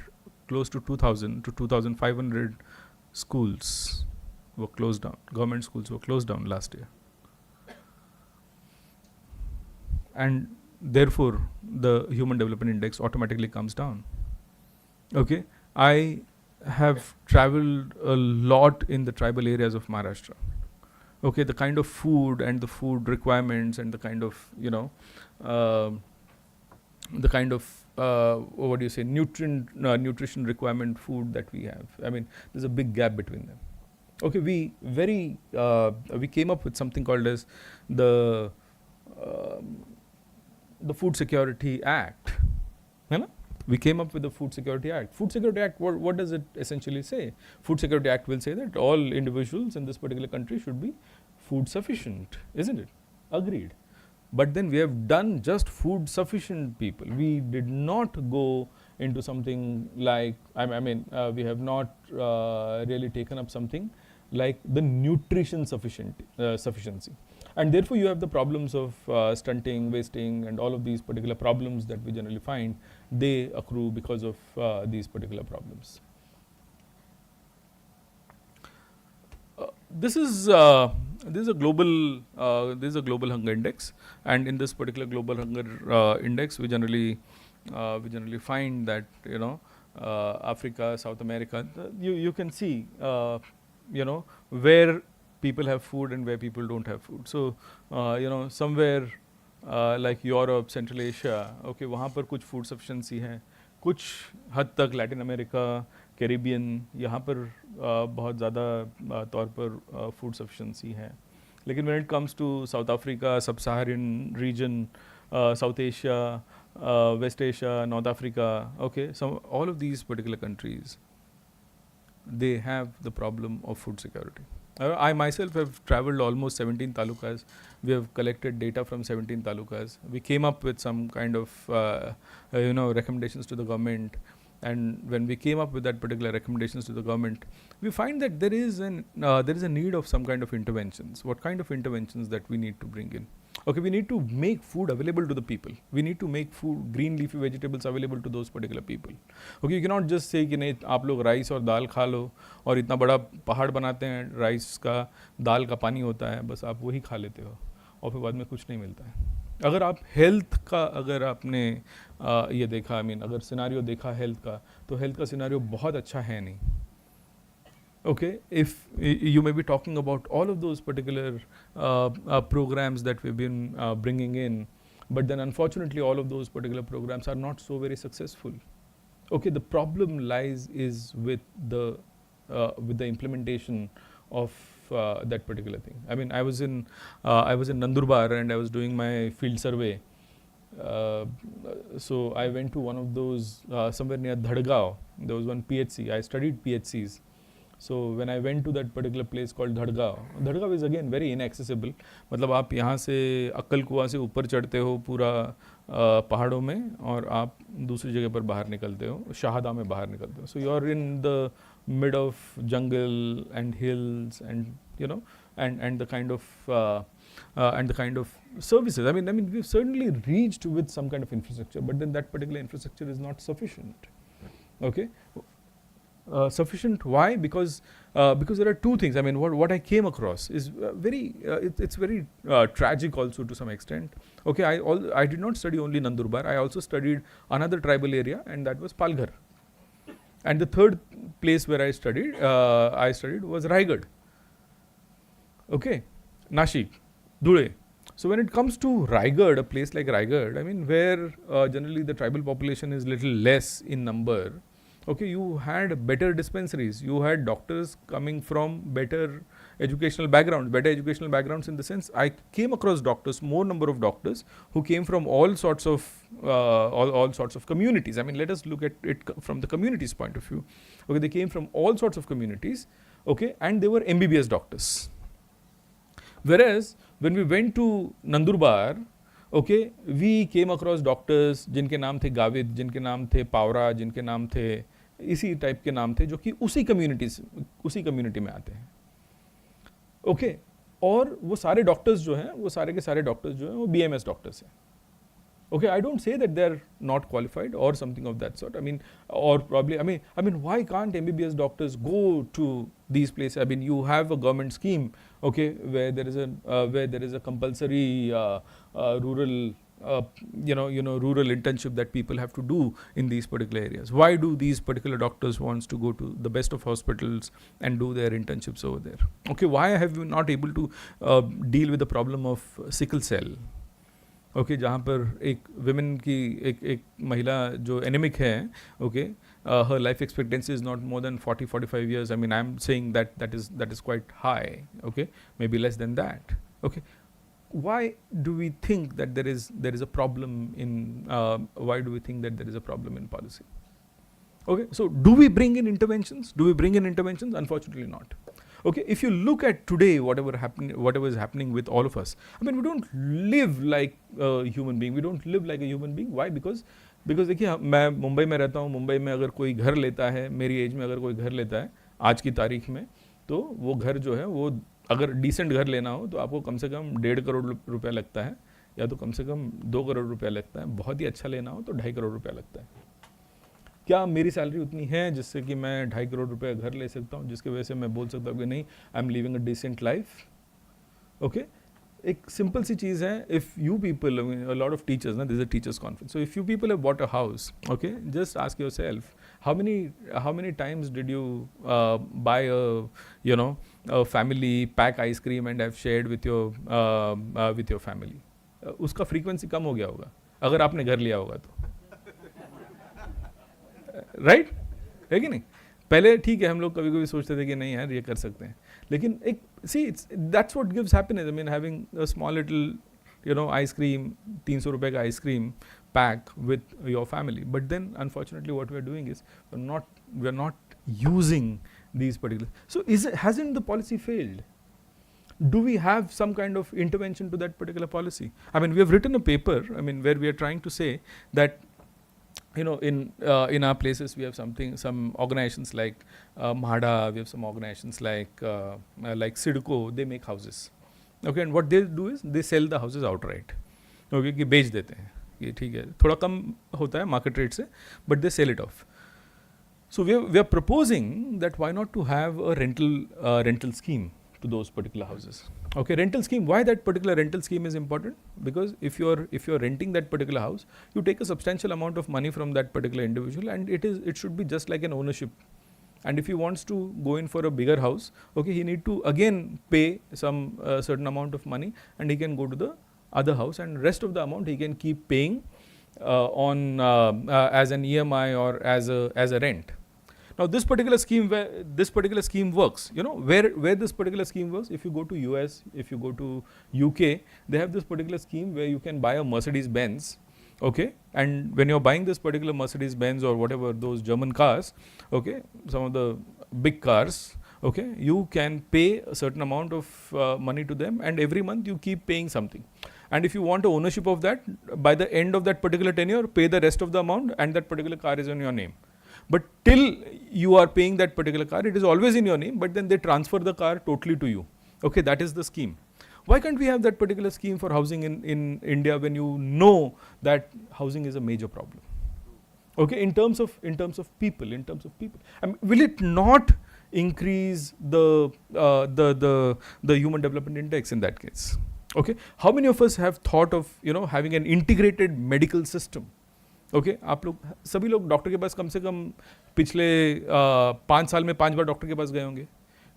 close to 2,000 to 2,500 schools were closed down. Government schools were closed down last year. And therefore the Human Development Index automatically comes down. Okay, I have traveled a lot in the tribal areas of Maharashtra. Okay, the kind of food and the food requirements and the kind of nutrition requirement food that we have. I mean, there's a big gap between them. Okay, we came up with something called as the Food Security Act. We came up with the Food Security Act. Food Security Act, what does it essentially say? Food Security Act will say that all individuals in this particular country should be food sufficient, isn't it? Agreed. But then we have done just food sufficient people. We did not go into something like, we have not really taken up something like the nutrition sufficiency. And therefore you have the problems of stunting, wasting, and all of these particular problems that we generally find, they accrue because of these particular problems. This is a global hunger index, and in this particular global hunger index, we generally find that Africa, South America, you can see where people have food and where people don't have food. So somewhere like Europe, Central Asia, okay, वहाँ पर कुछ food sufficiency है, कुछ हद तक Latin America, Caribbean, यहाँ पर बहुत ज़्यादा तौर पर food sufficiency है. लेकिन when it comes to South Africa, Sub-Saharan region, South Asia, West Asia, North Africa, okay, so all of these particular countries, they have the problem of food security. I myself have traveled almost 17 talukas. We have collected data from 17 talukas. We came up with some kind of recommendations to the government. And when we came up with that particular recommendations to the government, we find that there is a need of some kind of interventions. What kind of interventions that we need to bring in? Okay, we need to make food available to the people. We need to make food, green leafy vegetables available to those particular people. Okay, you cannot just say कि नहीं आप लोग rice और दाल खा लो और इतना बड़ा पहाड़ बनाते हैं राइस का दाल का पानी होता है बस आप वही खा लेते हो और फिर बाद में कुछ नहीं मिलता है. अगर आप हेल्थ का अगर आपने ये देखा अगर सिनारियो देखा हेल्थ का तो हेल्थ का सिनारियो बहुत अच्छा है नहीं. Okay, if you may be talking about all of those particular programs that we've been bringing in, but then unfortunately all of those particular programs are not so very successful. Okay, the problem lies is with the implementation of that particular thing. I was in Nandurbar and I was doing my field survey. So I went to one of those somewhere near Dhadgaon. There was one PHC. I studied PHCs. So when I went to that particular place called Dhadgaon is again very inaccessible. मतलब आप यहाँ से अक्कल कुआं से ऊपर चढ़ते हो पूरा पहाड़ों में और आप दूसरी जगह पर बाहर निकलते हो शाहदा में बाहर निकलते हो. So you are in the mid of jungle and hills and and the kind of services. I mean we've certainly reached with some kind of infrastructure, but then that particular infrastructure is not sufficient. Okay. Sufficient. Why? Because there are two things. What I came across is it's very tragic also to some extent. Okay, I did not study only Nandurbar. I also studied another tribal area, and that was Palghar. And the third place where I studied was Raigad. Okay, Nashik, Dhule. So when it comes to Raigad, a place like Raigad, where generally the tribal population is little less in number. Okay, you had better dispensaries, you had doctors coming from better educational backgrounds in the sense I came across doctors, more number of doctors who came from all sorts of communities. Let us look at it from the community's point of view. Okay, they came from all sorts of communities, okay, and they were MBBS doctors. Whereas when we went to Nandurbar, okay, we came across doctors जिनके नाम थे गाविद, जिनके नाम थे पावरा, जिनके नाम थे इसी टाइप के नाम थे जो कि उसी कम्युनिटी में आते हैं. ओके, और वो सारे डॉक्टर्स जो हैं वो सारे के सारे डॉक्टर्स जो हैं वो BMS डॉक्टर्स हैं. Okay, I don't say that they're not qualified or something of that sort. Or probably, why can't MBBS doctors go to these places? You have a government scheme, okay, where there is a compulsory rural internship that people have to do in these particular areas. Why do these particular doctors wants to go to the best of hospitals and do their internships over there? Okay, why have we not able to deal with the problem of sickle cell? Okay, जहाँ पर एक women की एक महिला जो anemic है, okay, her life expectancy is not more than 40-45 years. I'm saying that is quite high. Okay, maybe less than that. Okay, why do we think that there is a problem in why do we think that there is a problem in policy? Okay, so do we bring in interventions? Unfortunately not. Okay, if you look at today, whatever is happening with all of us, we don't live like a human being. Why? Because देखिए मैं मुंबई में रहता हूँ. मुंबई में अगर कोई घर लेता है, मेरी एज में अगर कोई घर लेता है आज की तारीख में, तो वो घर जो है वो अगर डिसेंट घर लेना हो तो आपको कम से कम 1.5 करोड़ रुपया लगता है, या तो कम से कम 2 करोड़ रुपया लगता है. बहुत ही अच्छा लेना हो तो 2.5 करोड़ रुपया लगता है. क्या मेरी सैलरी उतनी है जिससे कि मैं 2.5 करोड़ रुपए घर ले सकता हूँ, जिसकी वजह से मैं बोल सकता हूँ कि नहीं, I am living a decent life? Okay, एक सिंपल सी चीज़ है. If you people, a lot of teachers ना, this is a teachers conference, so if you people have bought a house, okay, just ask yourself how many times did you buy a family pack ice cream and have shared with your family? उसका frequency कम हो गया होगा अगर आपने घर लिया होगा तो. राइट है कि नहीं? पहले ठीक है हम लोग कभी कभी सोचते थे कि नहीं यार ये कर सकते हैं, लेकिन एक that's what gives happiness. Having a small little ice cream, 300 रुपए का ice cream pack with your family. But then unfortunately what we are doing is we are not using these particular. So hasn't the policy failed? Do we have some kind of intervention to that particular policy? I mean, we have written a paper, I mean, where we are trying to say that, in our places we have some organizations like MHADA, we have some organizations like SIDCO, they make houses. Okay, and what they do is they sell the houses outright. Okay, कि बेच देते हैं, ये ठीक है, थोड़ा कम होता है market rate से, but they sell it off. So we are proposing that why not to have a rental scheme to those particular houses. Okay, rental scheme. Why that particular rental scheme is important? Because if you're renting that particular house, you take a substantial amount of money from that particular individual, and it should be just like an ownership. And if he wants to go in for a bigger house, okay, he need to again pay some certain amount of money, and he can go to the other house, and rest of the amount he can keep paying as an EMI or as a rent. Now this particular scheme works, where this particular scheme works, if you go to US, if you go to UK, they have this particular scheme where you can buy a Mercedes Benz, okay, and when you're buying this particular Mercedes Benz or whatever those German cars, okay, some of the big cars, okay, you can pay a certain amount of money to them, and every month you keep paying something. And if you want a ownership of that, by the end of that particular tenure, pay the rest of the amount, and that particular car is on your name. But till you are paying that particular car, it is always in your name, but then they transfer the car totally to you. Okay, that is the scheme. Why can't we have that particular scheme for housing in India when you know that housing is a major problem? Okay, in terms of people, I mean, will it not increase the human development index in that case? Okay, how many of us have thought of having an integrated medical system? Okay आप लोग सभी लोग doctor के पास कम से कम पिछले 5 साल में 5 बार doctor के पास गए होंगे.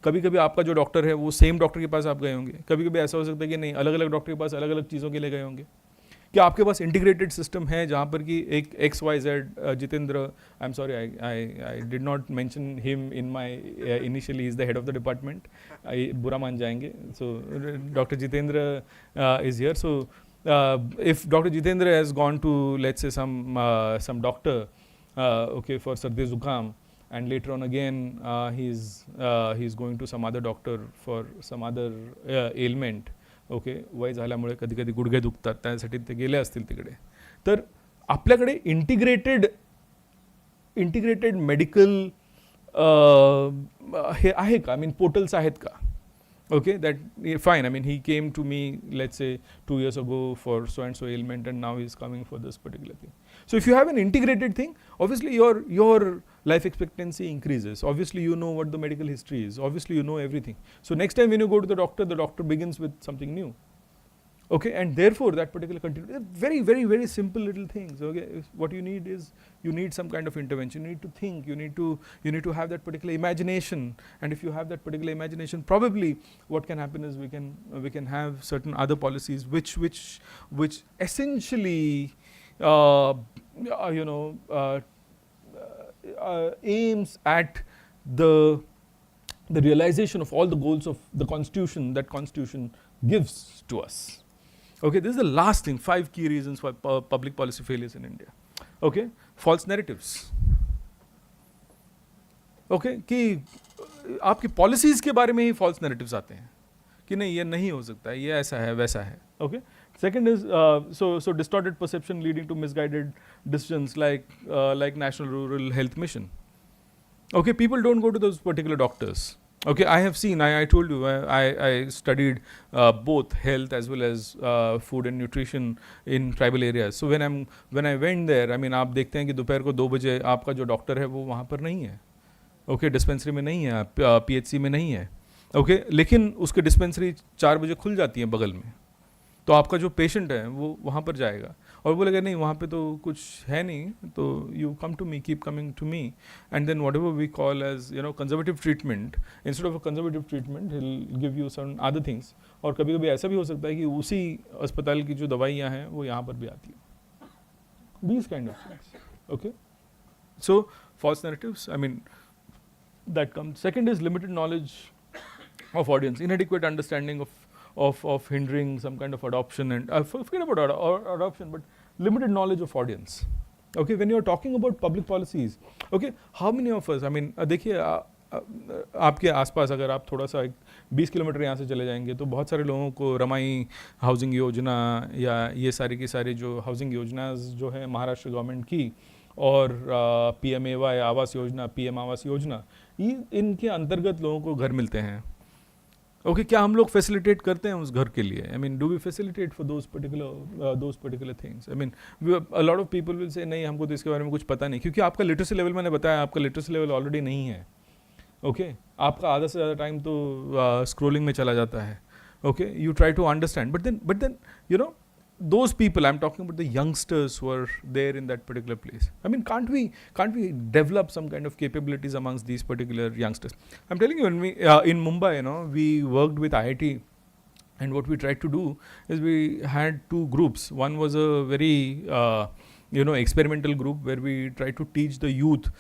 कभी कभी आपका जो डॉक्टर है वो सेम डॉक्टर के पास आप गए होंगे. कभी कभी ऐसा हो सकता है कि नहीं, अलग अलग डॉक्टर के पास अलग अलग चीज़ों के लिए गए होंगे. क्या आपके पास इंटीग्रेटेड सिस्टम है जहाँ पर कि एक XYZ Jitendra, I am sorry I did not mention him in my initially, is the head of the department, बुरा मान जाएंगे. So doctor Jitendra is here. So if Dr. Jitendra has gone to, let's say, some doctor, okay, for sardi zukam, and later on again he's going to some other doctor for some other ailment, okay, वय झाल्यामुळे कधी कधी गुडघे दुखतात, त्यासाठी ते गेले असतील तिकडे. तर आपल्याकडे इंटिग्रेटेड मेडिकल हे आहे का? I mean पोर्टल्स आहेत का? Okay, that fine. I mean, he came to me, let's say, 2 years ago for so and so ailment, and now he's coming for this particular thing. So if you have an integrated thing, obviously your life expectancy increases. Obviously you know what the medical history is. Obviously you know everything. So next time when you go to the doctor begins with something new. Okay, and therefore that particular continuity, very, very, very simple little things. Okay, what you need is you need some kind of intervention. You need to think. You need to have that particular imagination. And if you have that particular imagination, probably what can happen is we can have certain other policies which essentially aims at the realization of all the goals of the Constitution that Constitution gives to us. Okay, this is the last thing, 5 key reasons for public policy failures in India. Okay, false narratives. Okay, कि आपकी policies के बारे में ही false narratives आते हैं कि नहीं ये नहीं हो सकता है, ये ऐसा है वैसा है. Okay, second is so distorted perception leading to misguided decisions like National Rural Health Mission. Okay, people don't go to those particular doctors. Okay, I have seen, I told you, I studied both health as well as food and nutrition in tribal areas. So when I went there, I mean, आप देखते हैं कि दोपहर को 2 बजे आपका जो doctor है वो वहाँ पर नहीं है. Okay, डिस्पेंसरी में नहीं है, PHC में नहीं है. Okay, लेकिन उसके डिस्पेंसरी 4 बजे खुल जाती है बगल में. तो आपका जो पेशेंट है वो वहाँ पर जाएगा और बोलेगा नहीं वहाँ पे तो कुछ है नहीं, तो you come to me, keep coming to me, and then whatever we call as conservative treatment, instead of a conservative treatment he will give you some other things. और कभी कभी ऐसा भी हो सकता है कि उसी अस्पताल की जो दवाइयाँ हैं वो यहाँ पर भी आती हैं. These kind of things. Okay, so false narratives, I mean that comes. Second is limited knowledge of audience, inadequate understanding of hindering some kind of adoption, and forget about adoption, but limited knowledge of audience. Okay, when you are talking about public policies, okay, how many of us, I mean, देखिए आपके आसपास अगर आप थोड़ा सा 20 kilometre यहाँ से चले जाएंगे तो बहुत सारे लोगों को रमाई हाउसिंग योजना या ये सारी की सारी जो हाउसिंग योजना जो है महाराष्ट्र गवर्नमेंट की और PMAY आवास योजना, PM आवास योजना, ये इनके अंतर्गत लोगों को घर मिलते हैं. ओके क्या हम लोग फैसिलिटेट करते हैं उस घर के लिए? I mean do we facilitate for those particular things? I mean a lot of people will say नहीं हमको तो इसके बारे में कुछ पता नहीं, क्योंकि आपका लिटरेसी लेवल, मैंने बताया आपका लिटरेसी लेवल ऑलरेडी नहीं है. ओके आपका आधा से ज़्यादा टाइम तो स्क्रोलिंग में चला जाता है. Okay you try to understand but then you know those people, I'm talking about the youngsters who are there in that particular place. I mean, can't we develop some kind of capabilities amongst these particular youngsters? I'm telling you, when we in Mumbai, we worked with IIT, and what we tried to do is we had two groups. One was a very experimental group where we tried to teach the youth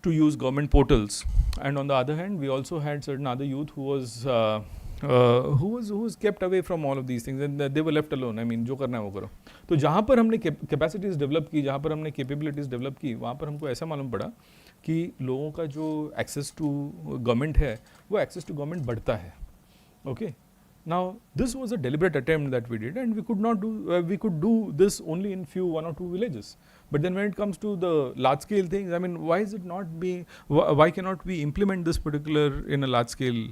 to use government portals, and on the other hand, we also had certain other youth who was kept away from all of these things, and they were left alone. I mean, जो करना है वो करो. तो जहाँ पर हमने capacities develop की, जहाँ पर हमने कैपेबिलिटीज़ डेवलप की, वहाँ पर हमको ऐसा मालूम पड़ा कि लोगों का जो एक्सेस टू गवर्नमेंट है वो एक्सेस टू गवर्नमेंट बढ़ता है. Okay Now, this was a deliberate attempt that we did, and we could do this only in one or two villages. But then when it comes to the large scale things, I mean, why cannot we implement this particular in a large scale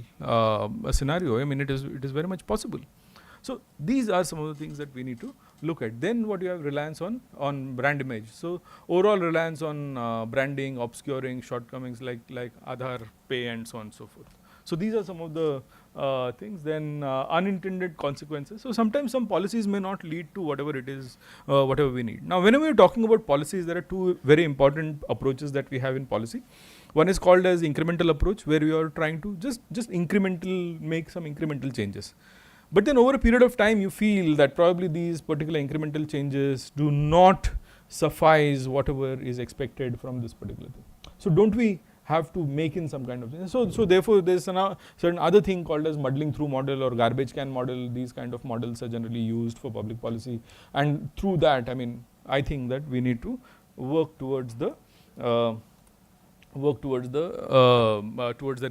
scenario? I mean, it is very much possible. So these are some of the things that we need to look at. Then what you have reliance on brand image. So overall reliance on branding, obscuring shortcomings like Aadhaar, Pay, and so on and so forth. So these are some of the things. Then unintended consequences. So sometimes some policies may not lead to whatever it is, whatever we need. Now, whenever we're talking about policies, there are two very important approaches that we have in policy. One is called as incremental approach, where we are trying to just make some incremental changes. But then over a period of time, you feel that probably these particular incremental changes do not suffice whatever is expected from this particular thing. So don't we have to make in some kind of thing? So therefore, there's a certain other thing called as muddling through model or garbage can model. These kind of models are generally used for public policy, and through that, I mean, I think that we need to work towards the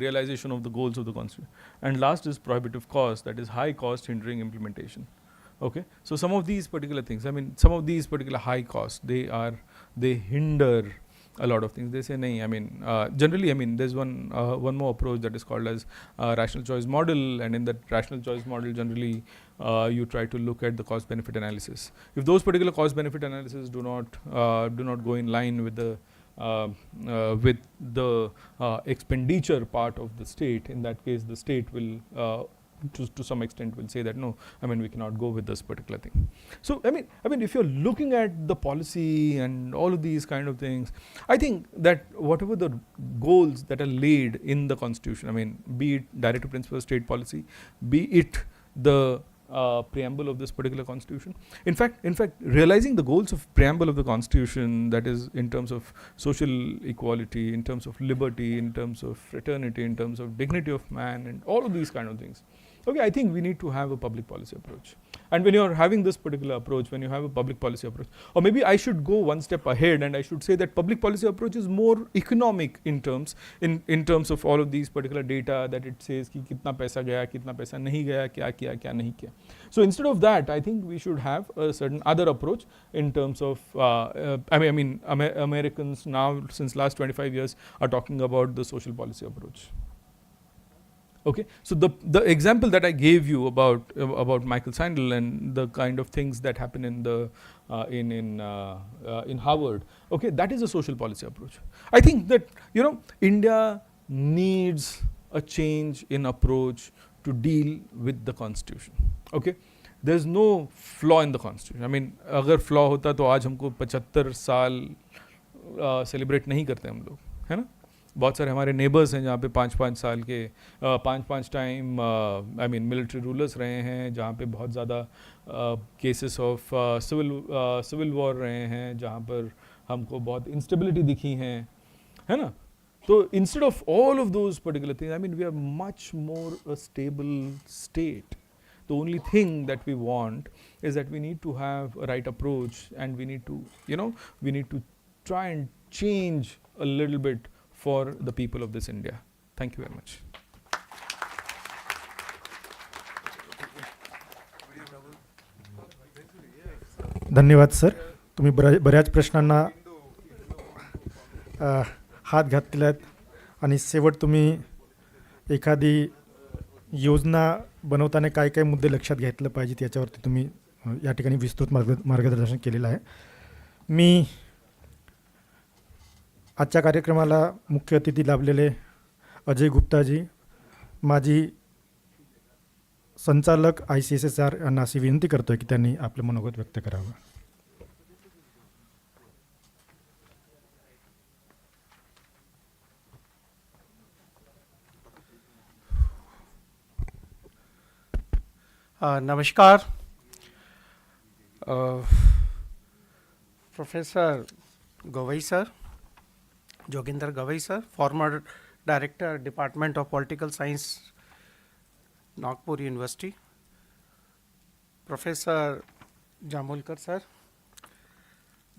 realization of the goals of the constitution. And last is prohibitive cost, that is high cost hindering implementation. Okay, so some of these particular things, I mean, some of these particular high costs, they hinder a lot of things. They say, nahi, I mean, generally, I mean, there's one more approach that is called as rational choice model, and in that rational choice model, generally, you try to look at the cost benefit analysis. If those particular cost benefit analysis do not go in line with the expenditure part of the state, in that case, the state will to some extent will say that no, I mean, we cannot go with this particular thing. So I mean, if you're looking at the policy and all of these kind of things, I think that whatever the goals that are laid in the constitution, I mean, be it directive principle of state policy, be it the preamble of this particular constitution. In fact, realizing the goals of preamble of the constitution, that is in terms of social equality, in terms of liberty, in terms of fraternity, in terms of dignity of man, and all of these kind of things. Okay, I think we need to have a public policy approach. And when you're having this particular approach, when you have a public policy approach, or maybe I should go one step ahead and I should say that public policy approach is more economic in terms of all of these particular data that it says ki kitna paisa gaya, kitna paisa nahi gaya, kya kiya, kya nahi kiya. So instead of that, I think we should have a certain other approach in terms of, Americans now since last 25 years are talking about the social policy approach. Okay, so the example that I gave you about Michael Sandel and the kind of things that happen in the in Harvard, okay, that is a social policy approach. I think that India needs a change in approach to deal with the constitution. Okay, there's no flaw in the constitution. I mean, अगर flaw होता तो आज हमको 75 साल celebrate नहीं करते हम लोग, है ना? बहुत सारे हमारे नेबर्स हैं जहाँ पे 5-5 साल के 5-5 टाइम मिलिट्री रूलर्स रहे हैं, जहाँ पे बहुत ज़्यादा केसेस ऑफ सिविल वॉर रहे हैं, जहाँ पर हमको बहुत इंस्टेबिलिटी दिखी हैं, है ना? तो instead of all of those particular things, I mean, we are much more a stable state. The only thing that we want is that we need to have a right approach, and we need to try and change a little bit for the people of this India. Thank you very much. धन्यवाद sir. तुम्ही बऱ्याच प्रश्नांना हात घातलेला आहेत आणि शेवट तुम्ही एखादी योजना बनवताना काय काय मुद्दे लक्षात घेतलं पाहिजेत याच्यावरती तुम्ही या ठिकाणी विस्तृत मार्गदर्शन केलेलं आहे. मी आजच्या कार्यक्रमाला मुख्य अतिथी लाभलेले अजय गुप्ताजी, माजी संचालक ICSSR यांना अशी विनंती करतो की त्यांनी आपलं मनोगत व्यक्त करावं. नमस्कार. Professor Gavai sir, Jogendra Gavai sir, former Director, Department of Political Science, Nagpur University. Professor Jamolkar sir,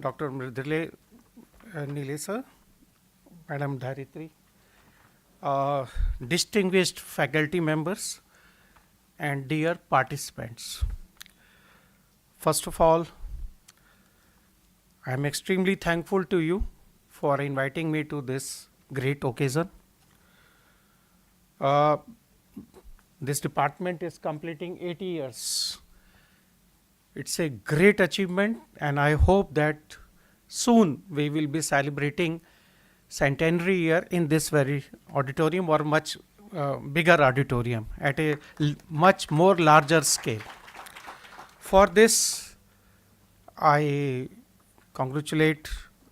Dr. Mridule Nile sir, Madam Dharitri, distinguished faculty members, and dear participants. First of all, I am extremely thankful to you for inviting me to this great occasion. This department is completing 80 years. It's a great achievement, and I hope that soon we will be celebrating centenary year in this very auditorium, or much bigger auditorium at a much more larger scale. For this, I congratulate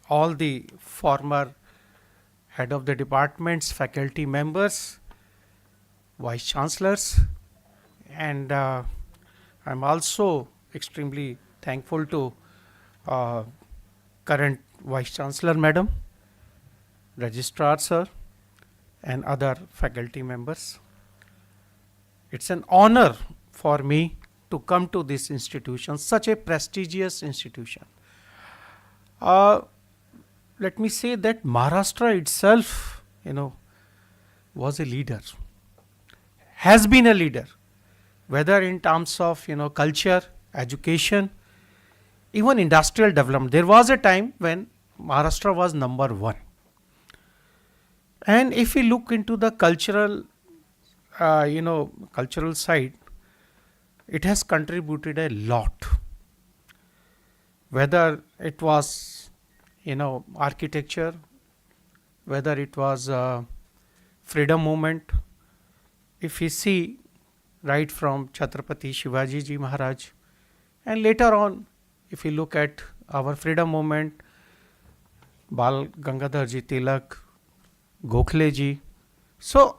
all the former head of the departments, faculty members, vice chancellors, and I'm also extremely thankful to current vice chancellor madam, registrar sir, and other faculty members. It's an honor for me to come to this institution, such a prestigious institution. Let me say that Maharashtra itself, was a leader, has been a leader, whether in terms of, culture, education, even industrial development. There was a time when Maharashtra was number one. And if we look into the cultural, cultural side, it has contributed a lot. Whether it was, architecture, whether it was freedom movement. If we see right from Chhatrapati Shivaji Ji Maharaj, and later on, if we look at our freedom movement, Bal Gangadhar Ji Tilak, Gokhale ji. So,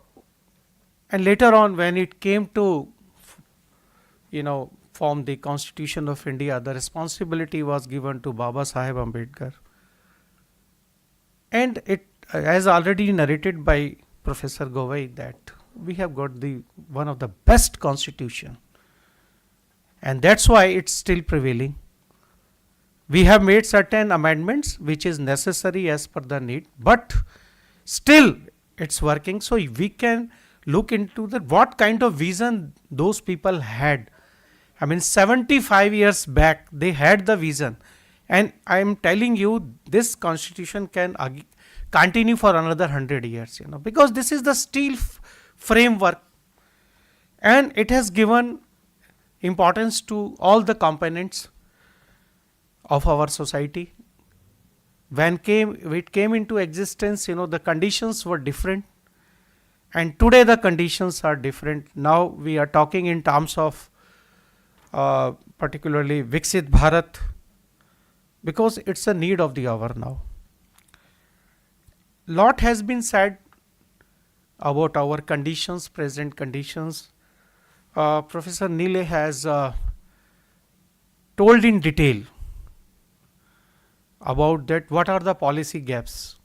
and later on when it came to, form the Constitution of India, the responsibility was given to Baba Saheb Ambedkar. And it, as already narrated by Professor Gavai, that we have got one of the best constitution. And that's why it's still prevailing. We have made certain amendments which is necessary as per the need, but still it's working. So we can look into what kind of vision those people had. 75 years back they had the vision, and I am telling you this constitution can continue for another 100 years, because this is the steel framework, and it has given importance to all the components of our society. When it came into existence, the conditions were different, and today the conditions are different. Now we are talking in terms of particularly Viksit Bharat, because it's a need of the hour now. Lot has been said about our conditions, present conditions. Professor Nile has told in detail about that, what are the policy gaps.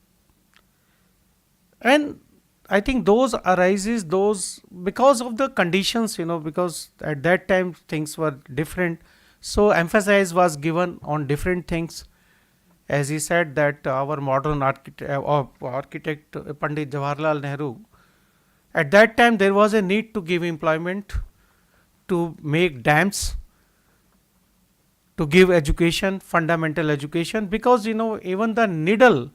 And I think those arises because of the conditions, because at that time things were different. So emphasis was given on different things. As he said that our modern architect Pandit Jawaharlal Nehru At that time, there was a need to give employment, to make dams, to give education, fundamental education, because even the needle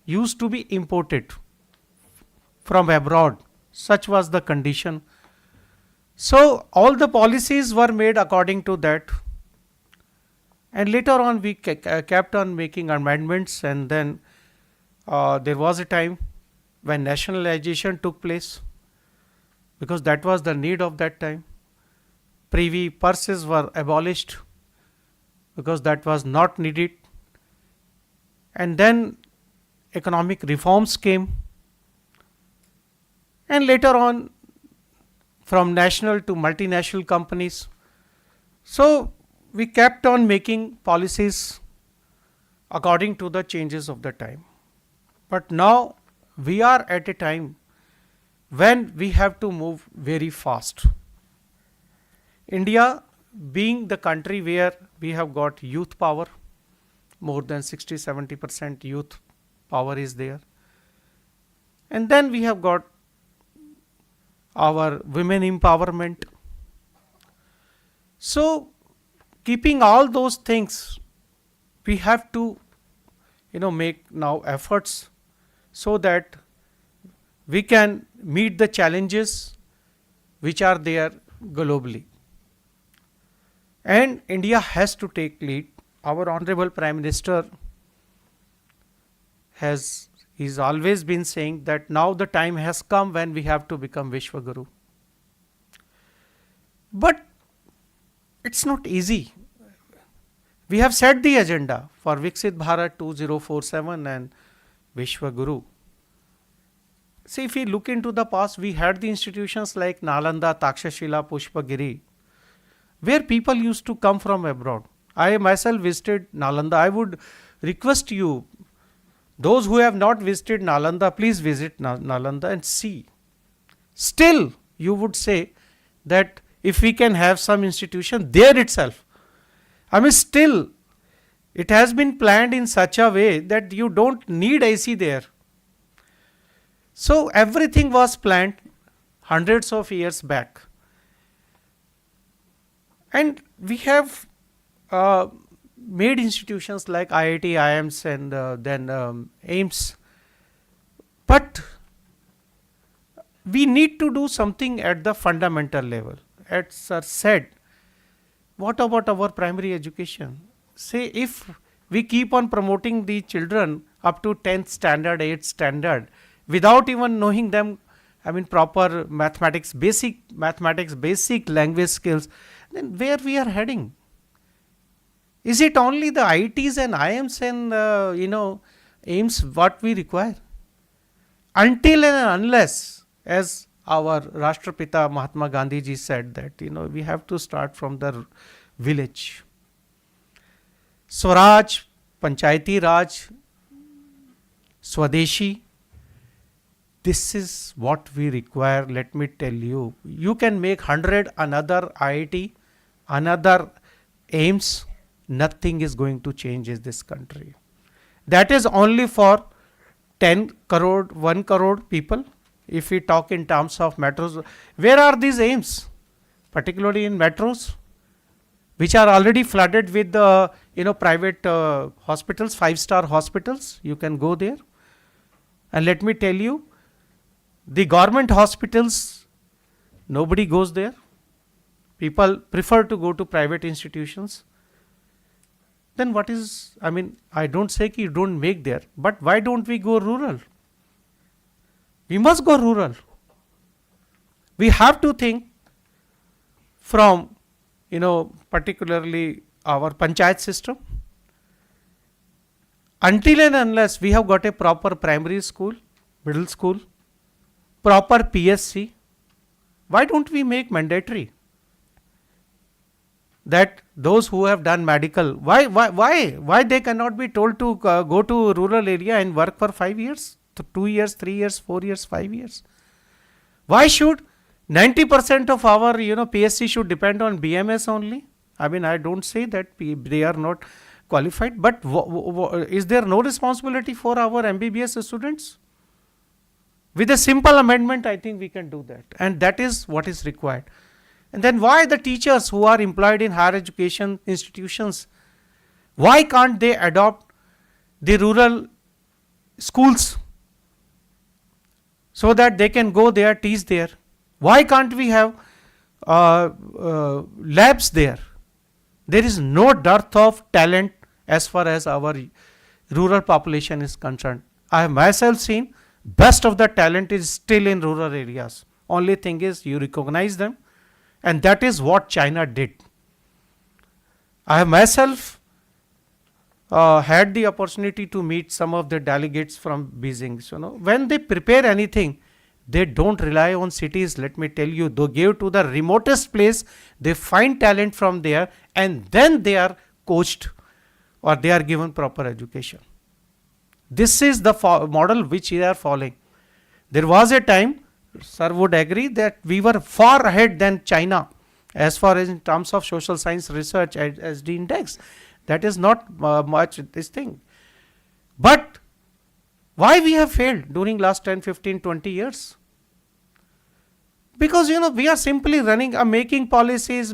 used to be imported from abroad. Such was the condition. So all the policies were made according to that, and later on we kept on making amendments, and then there was a time when nationalization took place, because that was the need of that time. Privy purses were abolished because that was not needed, and then economic reforms came, and later on from national to multinational companies. So we kept on making policies according to the changes of the time. But now we are at a time when we have to move very fast. India being the country where we have got youth power, more than 60-70% youth power is there, and then we have got our women empowerment. So keeping all those things, we have to make now efforts so that we can meet the challenges which are there globally. And India has to take lead. Our Honorable Prime Minister he's always been saying that now the time has come when we have to become Vishwaguru. But it's not easy. We have set the agenda for Viksit Bharat 2047 and Vishwaguru. See, if we look into the past, we had the institutions like Nalanda, Takshashila, Pushpagiri, where people used to come from abroad. I myself visited Nalanda. I would request you, those who have not visited Nalanda, please visit Nalanda and see. Still, you would say that if we can have some institution there itself, still it has been planned in such a way that you don't need AC there. So everything was planned hundreds of years back. And we have made institutions like IIT, IIMs, and then AIMS. But we need to do something at the fundamental level. As Sir said, what about our primary education? Say, if we keep on promoting the children up to 10th standard, 8th standard, without even knowing them, proper mathematics, basic language skills, then where we are heading? Is it only the IITs and IIMs and AIMS what we require? Until and unless, as our Rashtrapita Mahatma Gandhi ji said, that we have to start from the village. Swaraj, Panchayati Raj, Swadeshi, this is what we require. Let me tell you, you can make 100 another IIT, another AIMS, nothing is going to change in this country. That is only for 10 crore, 1 crore people. If we talk in terms of metros, where are these AIMS? Particularly in metros, which are already flooded with private hospitals, 5-star hospitals. You can go there. And let me tell you, the government hospitals, nobody goes there. People prefer to go to private institutions. Then what is, I don't say you don't make there, but why don't we go rural? We must go rural. We have to think from, particularly our panchayat system. Until and unless we have got a proper primary school, middle school, proper PSC, why don't we make mandatory that those who have done medical, why they cannot be told to go to rural area and work for 5 years, 2 years, 3 years, 4 years, 5 years? Why should 90% of our PSC should depend on BMS only? I don't say that they are not qualified, but is there no responsibility for our MBBS students? With a simple amendment, I think we can do that. And that is what is required. And then why the teachers who are employed in higher education institutions, why can't they adopt the rural schools so that they can go there, teach there? Why can't we have labs there? There is no dearth of talent as far as our rural population is concerned. I have myself seen best of the talent is still in rural areas. Only thing is you recognize them, and that is what China did. I have myself had the opportunity to meet some of the delegates from Beijing. So, when they prepare anything, they don't rely on cities. Let me tell you, they give to the remotest place, they find talent from there, and then they are coached or they are given proper education. This is the model which we are following. There was a time, sir would agree, that we were far ahead than China as far as in terms of social science research as the index. That is not much this thing. But why we have failed during last 10, 15, 20 years? Because we are simply running, making policies,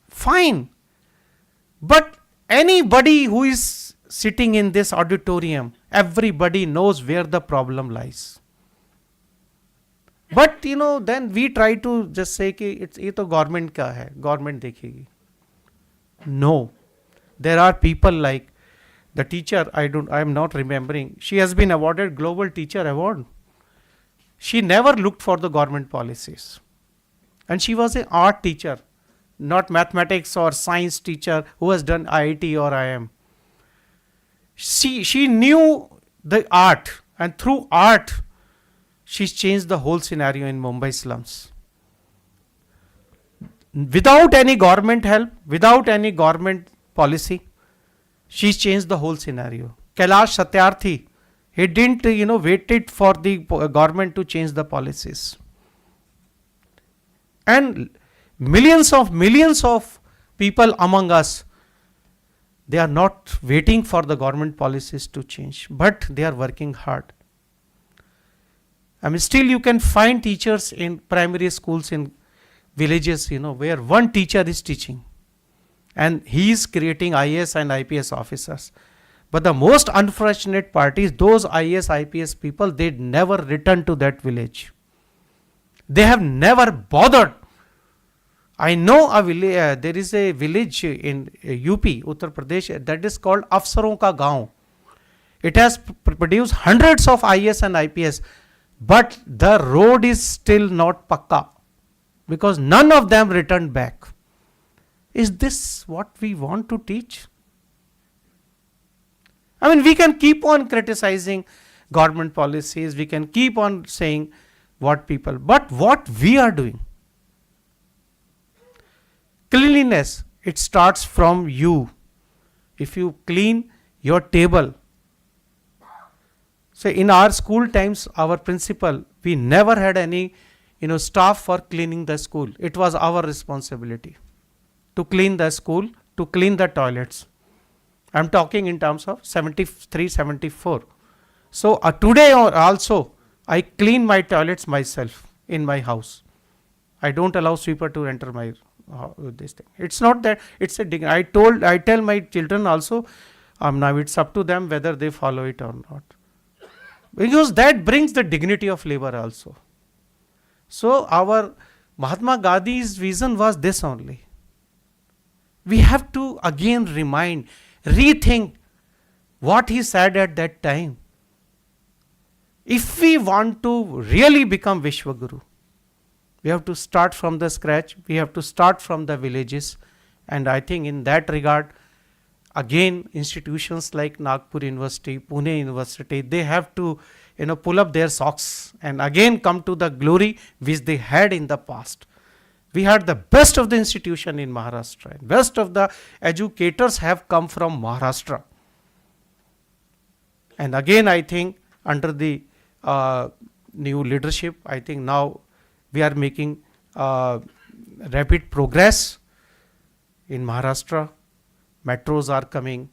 fine. But anybody who is sitting in this auditorium, everybody knows where the problem lies. But then we try to just say कि it's ये तो government का है, government देखेगी. No, there are people like the teacher. I am not remembering. She has been awarded Global Teacher Award. She never looked for the government policies, and she was an art teacher, not mathematics or science teacher who has done IIT or IIM. She knew the art, and through art, she's changed the whole scenario in Mumbai slums. Without any government help, without any government policy, she's changed the whole scenario. Kailash Satyarthi, he didn't, waited for the government to change the policies. And millions of people among us, they are not waiting for the government policies to change, but they are working hard. Still you can find teachers in primary schools in villages, where one teacher is teaching and he is creating IAS and IPS officers. But the most unfortunate part is those IAS, IPS people, they never return to that village. They have never bothered. I know a village, there is a village in UP, Uttar Pradesh, that is called Afsaron Ka Gaon. It has produced hundreds of IAS and IPS, but the road is still not pakka because none of them returned back. Is this what we want to teach? We can keep on criticizing government policies, we can keep on saying what people, but what we are doing. Cleanliness, it starts from you. If you clean your table. So in our school times, our principal, we never had any staff for cleaning the school. It was our responsibility to clean the school, to clean the toilets. I am talking in terms of 73, 74. So today also, I clean my toilets myself in my house. I don't allow sweeper to enter my this thing. It's not that, it's a dignity. I tell my children also, now it's up to them whether they follow it or not. Because that brings the dignity of labor also. So our Mahatma Gandhi's vision was this only. We have to again rethink what he said at that time. If we want to really become Vishwaguru, we have to start from the scratch, we have to start from the villages, and I think in that regard, again institutions like Nagpur University, Pune University, they have to pull up their socks and again come to the glory which they had in the past. We had the best of the institution in Maharashtra. Best of the educators have come from Maharashtra. And again, I think under the new leadership, I think now we are making rapid progress in Maharashtra. Metros are coming.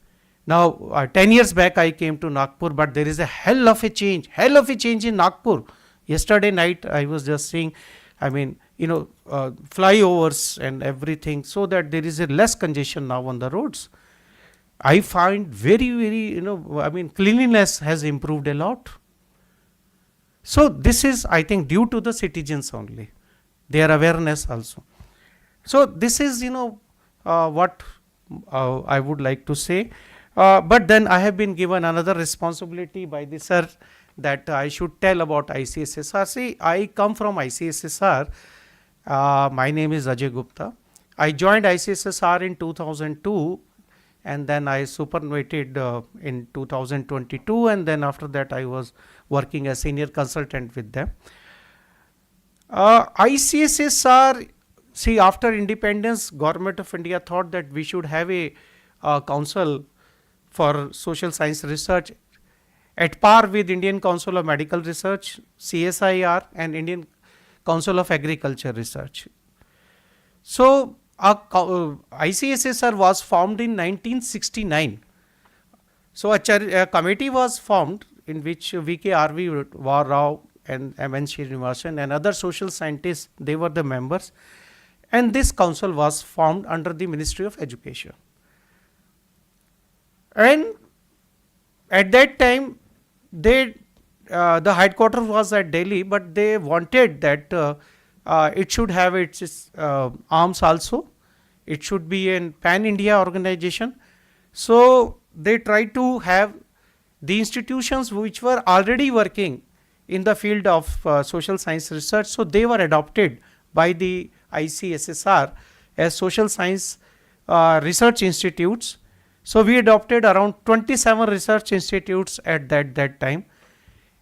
Now, 10 years back I came to Nagpur, but there is a hell of a change in Nagpur. Yesterday night I was just seeing, flyovers and everything, so that there is a less congestion now on the roads. I find very, cleanliness has improved a lot. So this is, I think, due to the citizens only, their awareness also. So this is, what I would like to say. But then I have been given another responsibility by the sir that I should tell about ICSSR. See, I come from ICSSR. My name is Ajay Gupta. I joined ICSSR in 2002, and then I superannuated in 2022, and then after that I was working as senior consultant with them. ICSSR, see, after independence, Government of India thought that we should have a council for social science research at par with Indian Council of Medical Research, CSIR, and Indian Council of Agriculture Research. So ICSSR was formed in 1969. So a committee was formed in which V.K.R.V. Rao and M.N. Srinivasan and other social scientists, they were the members, and this council was formed under the Ministry of Education. And at that time, the headquarters was at Delhi, but they wanted that it should have its arms also. It should be a pan-India organization. So they tried to have the institutions which were already working in the field of social science research. So they were adopted by the ICSSR as social science research institutes. So we adopted around 27 research institutes at that time,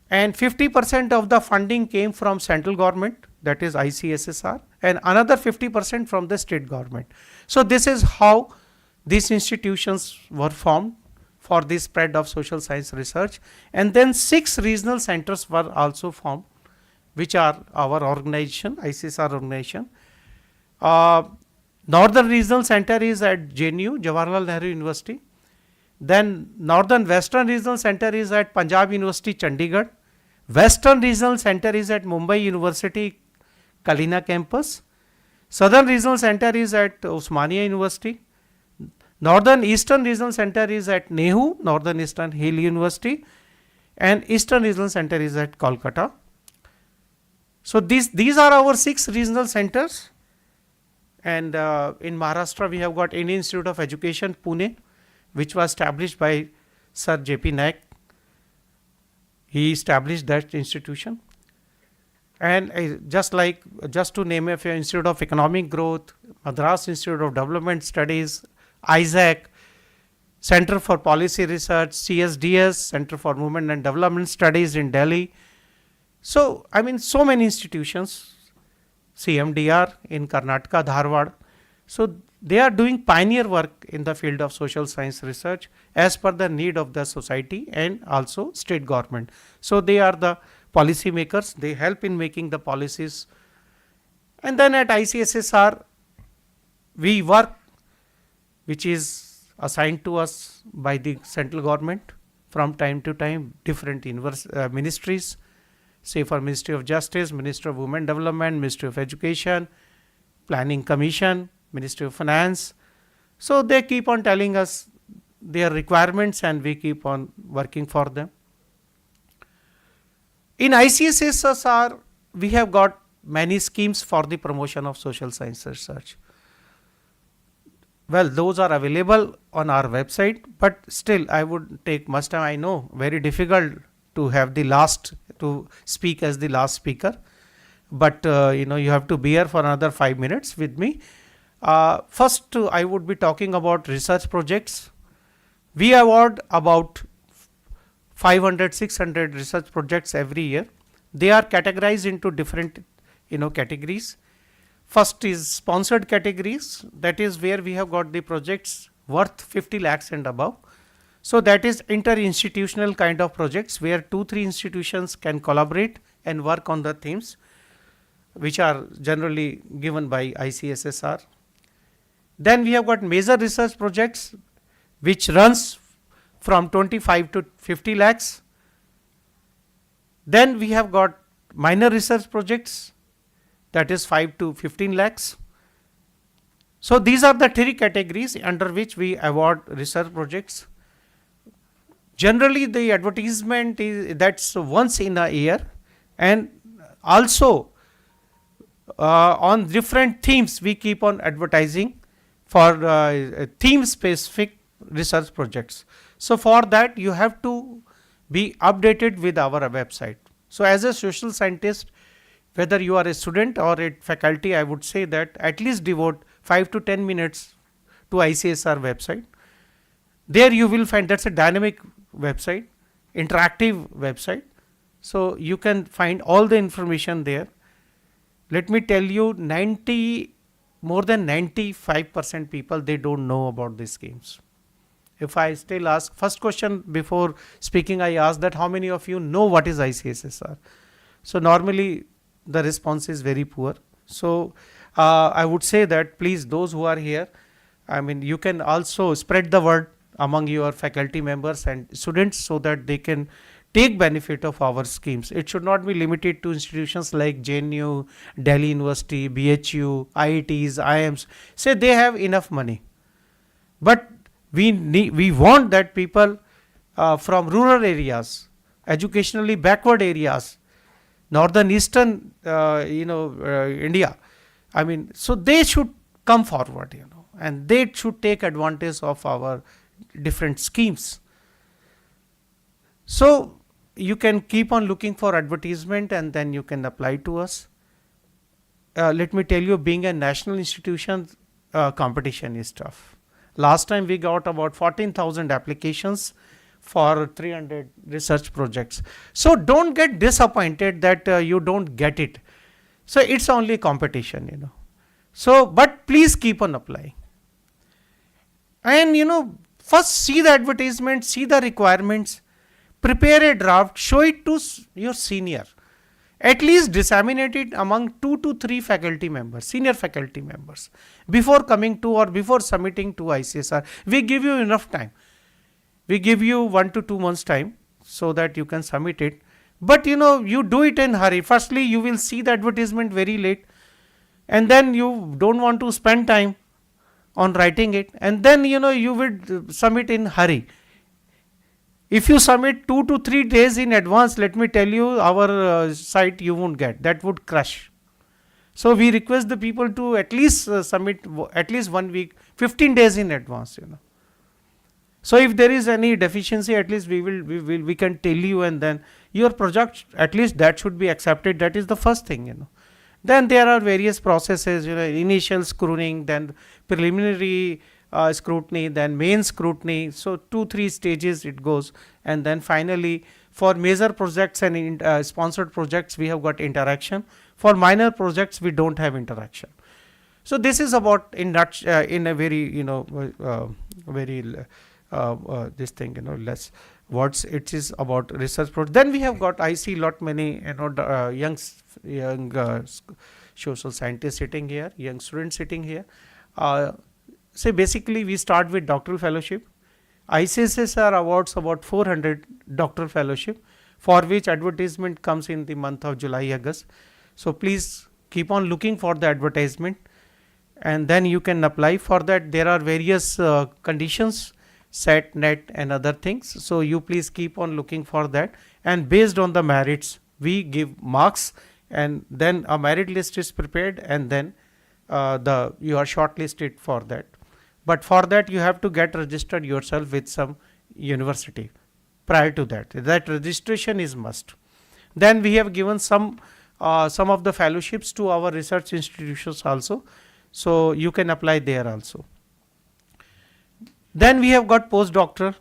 and 50% of the funding came from central government, that is ICSSR, and another 50% from the state government. So this is how these institutions were formed for the spread of social science research. And then 6 regional centers were also formed, which are our organization, ICSR organization. Northern Regional Center is at JNU, Jawaharlal Nehru University. Then Northern Western Regional Center is at Punjab University, Chandigarh. Western Regional Center is at Mumbai University, Kalina campus. Southern Regional Center is at Osmania University. Northern Eastern Regional Center is at Nehu, Northern Eastern Hill University. And Eastern Regional Center is at Kolkata. So these are our 6 regional centers. And in Maharashtra, we have got Indian Institute of Education, Pune, which was established by Sir J.P. Naik. He established that institution. And just to name a few, Institute of Economic Growth, Madras Institute of Development Studies, ISAC, Center for Policy Research, CSDS, Center for Movement and Development Studies in Delhi. So, so many institutions, CMDR in Karnataka, Dharwad. So they are doing pioneer work in the field of social science research as per the need of the society and also state government. So they are the policy makers, they help in making the policies. And then at ICSSR, we work, which is assigned to us by the central government from time to time, different ministries, say for Ministry of Justice, Ministry of Women Development, Ministry of Education, Planning Commission, Ministry of Finance. So they keep on telling us their requirements and we keep on working for them. In ICSSR, we have got many schemes for the promotion of social science research. Well, those are available on our website, but still I would take much time. I know very difficult to have to speak as the last speaker, but you have to bear for another 5 minutes with me. First, I would be talking about research projects. We award about 500, 600 research projects every year. They are categorized into different categories. First is sponsored categories, that is where we have got the projects worth 50 lakhs and above. So that is inter-institutional kind of projects where 2-3 institutions can collaborate and work on the themes which are generally given by ICSSR. Then we have got major research projects which runs from 25 to 50 lakhs. Then we have got minor research projects, that is 5 to 15 lakhs. So these are the three categories under which we award research projects. Generally the advertisement is that's once in a year, and also on different themes we keep on advertising for theme specific research projects. So for that you have to be updated with our website. So as a social scientist, whether you are a student or a faculty, I would say that at least devote 5 to 10 minutes to ICSR website. There you will find that's a dynamic website, interactive website. So you can find all the information there. Let me tell you, more than 95% people, they don't know about these schemes. If I still ask, first question before speaking, I ask that how many of you know what is ICSSR? So normally the response is very poor. So I would say that please, those who are here, I mean, you can also spread the word among your faculty members and students so that they can take benefit of our schemes. It should not be limited to institutions like JNU, Delhi University, BHU, IITs, IIMs. Say they have enough money. But we want that people from rural areas, educationally backward areas, northern eastern India, I mean, so they should come forward, and they should take advantage of our different schemes. So you can keep on looking for advertisement and then you can apply to us. Let me tell you, being a national institution, competition is tough. Last time we got about 14,000 applications for 300 research projects. So don't get disappointed that you don't get it. So it's only competition, So, but please keep on applying. And first see the advertisement, see the requirements, prepare a draft, show it to your senior. At least disseminate it among 2 to 3 faculty members, senior faculty members, before coming to or before submitting to ICSR. We give you enough time. We give you 1 to 2 months time so that you can submit it. But you do it in hurry. Firstly, you will see the advertisement very late, and then you don't want to spend time on writing it, and then you will submit in hurry. If you submit 2 to 3 days in advance, let me tell you, our site you won't get. That would crush. So we request the people to at least submit at least 1 week, 15 days in advance. So if there is any deficiency, at least we can tell you, and then your project, at least that should be accepted. That is the first thing. Then there are various processes, initial screening, then preliminary scrutiny, then main scrutiny. So 2-3 stages it goes, and then finally for major projects and sponsored projects we have got interaction. For minor projects we don't have interaction. So this is about in a very this thing, less words. It is about research project. Then we have got, I see lot many young social scientists sitting here, young students sitting here. Say basically we start with doctoral fellowship. ICSSR awards about 400 doctoral fellowship, for which advertisement comes in the month of July, August. So please keep on looking for the advertisement, and then you can apply for that. There are various conditions, set, net and other things. So you please keep on looking for that, and based on the merits we give marks, and then a merit list is prepared, and then you are shortlisted for that. But for that you have to get registered yourself with some university prior to that. That registration is must. Then we have given some of the fellowships to our research institutions also. So you can apply there also. Then we have got postdoctoral.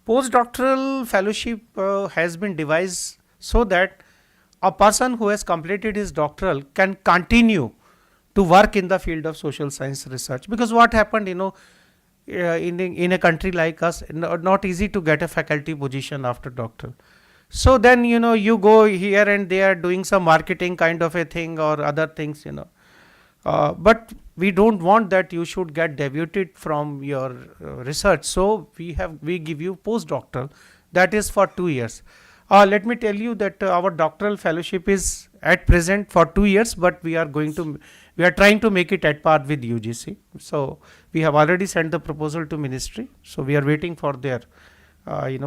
Postdoctoral fellowship has been devised so that a person who has completed his doctoral can continue to work in the field of social science research. Because what happened, in a country like us, not easy to get a faculty position after doctoral. So then, you go here and there doing some marketing kind of a thing or other things, but we don't want that you should get debuted from your research. So we give you postdoctoral, that is for 2 years. Let me tell you that our doctoral fellowship is at present for 2 years, but we are trying to make it at par with UGC. So we have already sent the proposal to ministry. So we are waiting for their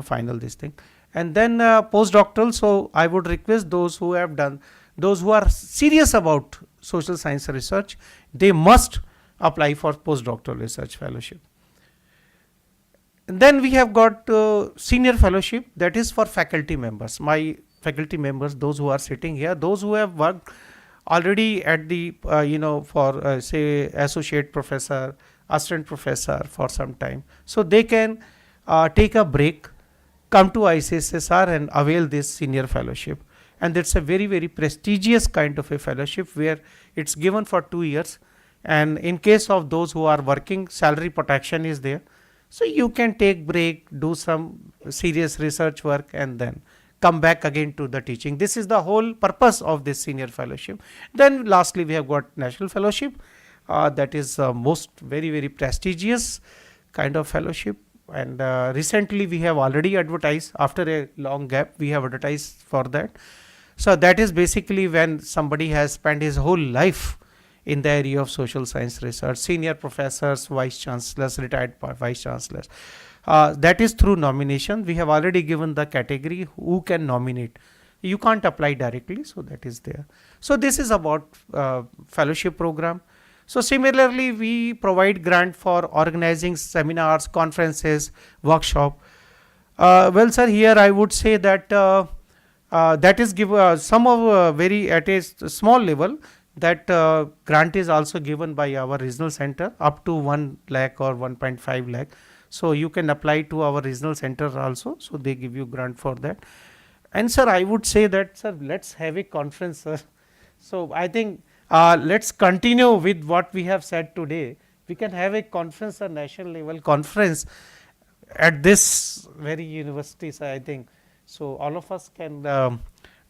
final this thing. And then postdoctoral. So I would request those who are serious about social science research, they must apply for postdoctoral research fellowship. And then we have got senior fellowship, that is for faculty members. My faculty members, those who are sitting here, those who have worked already at the for say associate professor, assistant professor for some time, so they can take a break, come to ICSSR and avail this senior fellowship. And that's a very, very prestigious kind of a fellowship where it's given for 2 years. And in case of those who are working, salary protection is there. So you can take break, do some serious research work, and then come back again to the teaching. This is the whole purpose of this senior fellowship. Then lastly, we have got national fellowship. That is most very, very prestigious kind of fellowship. And recently we have already advertised, after a long gap, we have advertised for that. So that is basically when somebody has spent his whole life in the area of social science research, senior professors, vice chancellors, retired vice chancellors. That is through nomination. We have already given the category who can nominate. You can't apply directly, so that is there. So this is about fellowship program. So similarly, we provide grant for organizing seminars, conferences, workshop. Well, sir, here I would say that that is give some of very at a small level. That grant is also given by our regional center up to 1 lakh or 1.5 lakh. So you can apply to our regional center also. So they give you grant for that. And sir, I would say that, sir, let's have a conference, sir. So I think let's continue with what we have said today. We can have a conference, a national level conference at this very university, sir, I think. So all of us can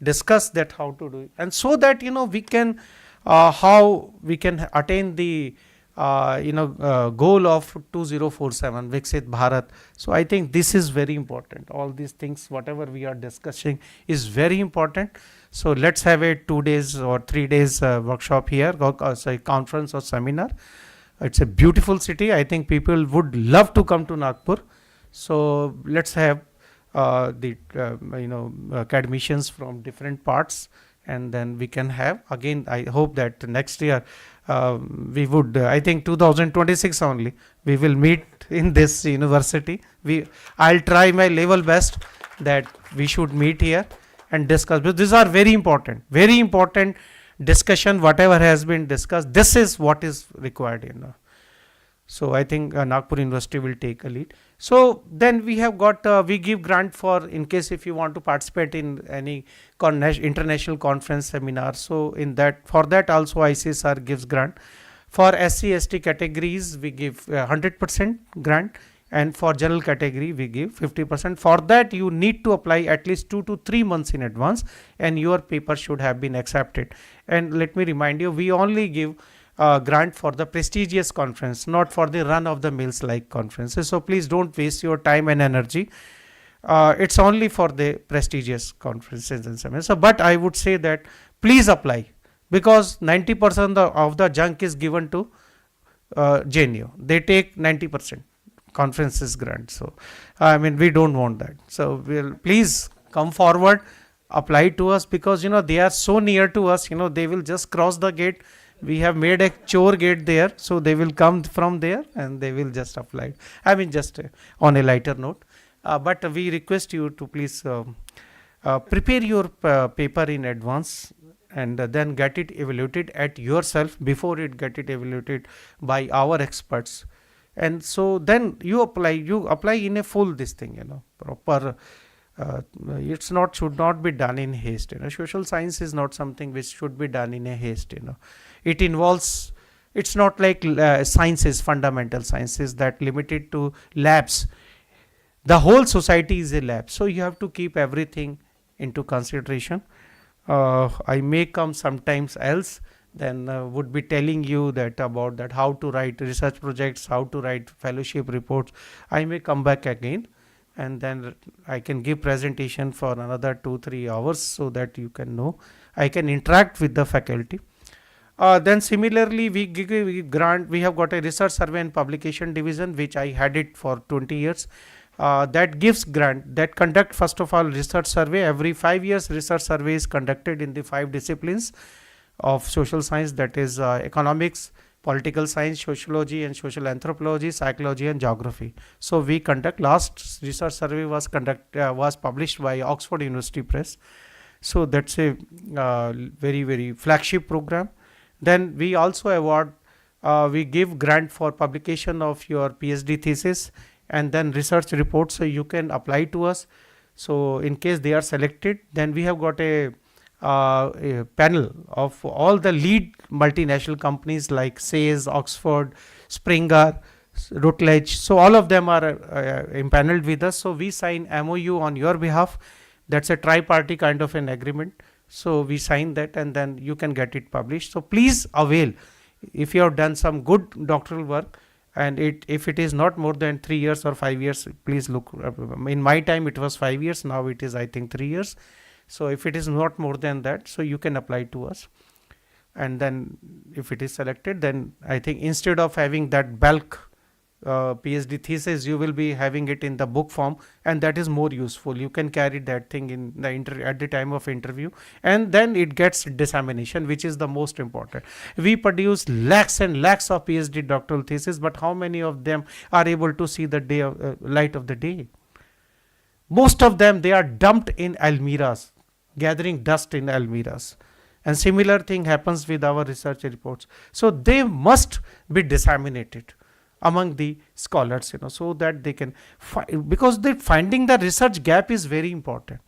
discuss that how to do it. And so that, we can how we can attain the goal of 2047 Viksit Bharat. So I think this is very important. All these things, whatever we are discussing, is very important. So let's have a 2 days or 3 days workshop here, conference or seminar. It's a beautiful city. I think people would love to come to Nagpur. So let's have the academicians from different parts, and then we can have again. I hope that next year we would. I think 2026 only we will meet in this university. I'll try my level best that we should meet here and discuss. But these are very important discussion. Whatever has been discussed, this is what is required. So I think Nagpur University will take a lead. So then we have got, we give grant for, in case if you want to participate in any international conference seminar. So for that also ICSR gives grant. For SC/ST categories, we give 100% grant. And for general category, we give 50%. For that, you need to apply at least 2 to 3 months in advance, and your paper should have been accepted. And let me remind you, we only give grant for the prestigious conference, not for the run-of-the-mills like conferences. So please don't waste your time and energy. It's only for the prestigious conferences and seminars. So, but I would say that please apply, because 90% of the junk is given to JNU. They take 90% conferences grant. So I mean, we don't want that. So please come forward, apply to us, because they are so near to us. They will just cross the gate. We have made a chore gate there, so they will come from there and they will just apply. I mean, just on a lighter note. But we request you to please prepare your paper in advance, and then get it evaluated at yourself before it get it evaluated by our experts. And so then you apply in a full this thing, proper. Should not be done in haste. Social science is not something which should be done in a haste. It involves. It's not like sciences, fundamental sciences that limited to labs. The whole society is a lab, so you have to keep everything into consideration. I may come sometimes else then would be telling you that about that how to write research projects, how to write fellowship reports. I may come back again, and then I can give presentation for another 2-3 hours so that you can know. I can interact with the faculty. Then similarly, we grant. We have got a research survey and publication division, which I had it for 20 years. That gives grant that conduct first of all research survey every 5 years. Research survey is conducted in the 5 disciplines of social science, that is economics, political science, sociology and social anthropology, psychology and geography. So we conduct. Last research survey was published by Oxford University Press. So that's a very flagship program. Then we also award, we give grant for publication of your PhD thesis and then research reports, so you can apply to us. So in case they are selected, then we have got a panel of all the lead multinational companies like SAYS, Oxford, Springer, Routledge. So all of them are impaneled with us. So we sign MOU on your behalf. That's a tri-party kind of an agreement. So we sign that, and then you can get it published. So please avail if you have done some good doctoral work, and if it is not more than 3 years or 5 years, please look. In my time it was 5 years, now it is I think 3 years. So if it is not more than that, so you can apply to us. And then if it is selected, then I think instead of having that bulk PhD thesis, you will be having it in the book form, and that is more useful. You can carry that thing in the at the time of interview, and then it gets dissemination, which is the most important. We produce lakhs and lakhs of PhD doctoral thesis, but how many of them are able to see the day of, light of the day? Most of them, they are dumped in almiras, gathering dust in almiras. And similar thing happens with our research reports. So they must be disseminated among the scholars, so that they can because finding the research gap is very important.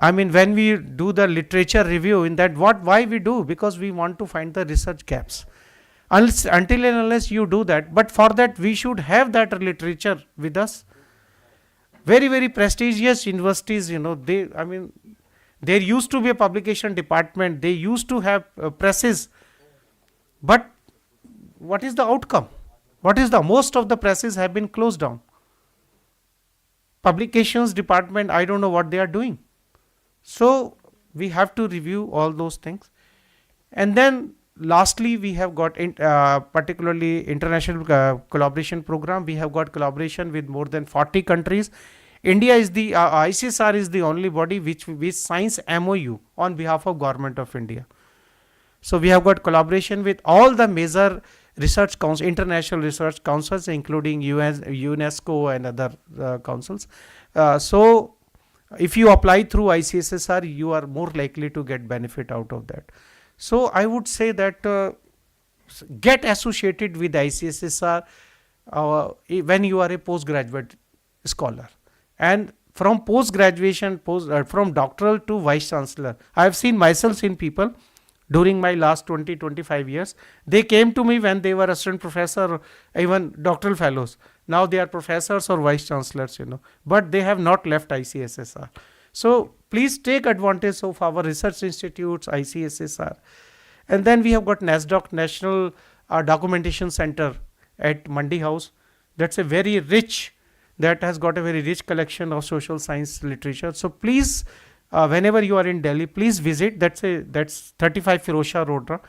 I mean, when we do the literature review, in that why we do, because we want to find the research gaps. Until and unless you do that, but for that we should have that literature with us. Very prestigious universities, there used to be a publication department, they used to have presses, but what is the outcome? Most of the presses have been closed down. Publications department, I don't know what they are doing. So we have to review all those things. And then lastly, we have got particularly international collaboration program. We have got collaboration with more than 40 countries. India is the ICSR is the only body which signs MOU on behalf of Government of India. So we have got collaboration with all the major research councils, international research councils, including UNESCO and other councils. So if you apply through ICSSR, you are more likely to get benefit out of that. So I would say that get associated with ICSSR when you are a postgraduate scholar. And from post-graduation, from doctoral to vice chancellor, I have seen myself in people during my last 20-25 years. They came to me when they were assistant professor, even doctoral fellows. Now they are professors or vice chancellors, but they have not left ICSSR. So please take advantage of our research institutes, ICSSR. And then we have got NASDOC, National Documentation Center at Mandi House. That's a very rich, that has got a very rich collection of social science literature. So please, whenever you are in Delhi, please visit. That's 35 Firozshah Road.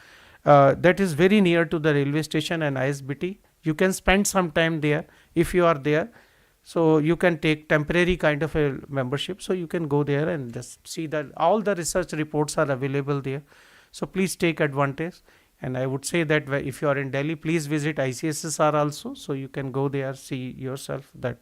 That is very near to the railway station and ISBT. You can spend some time there if you are there. So you can take temporary kind of a membership. So you can go there and just see that all the research reports are available there. So please take advantage. And I would say that if you are in Delhi, please visit ICSSR also. So you can go there, see yourself that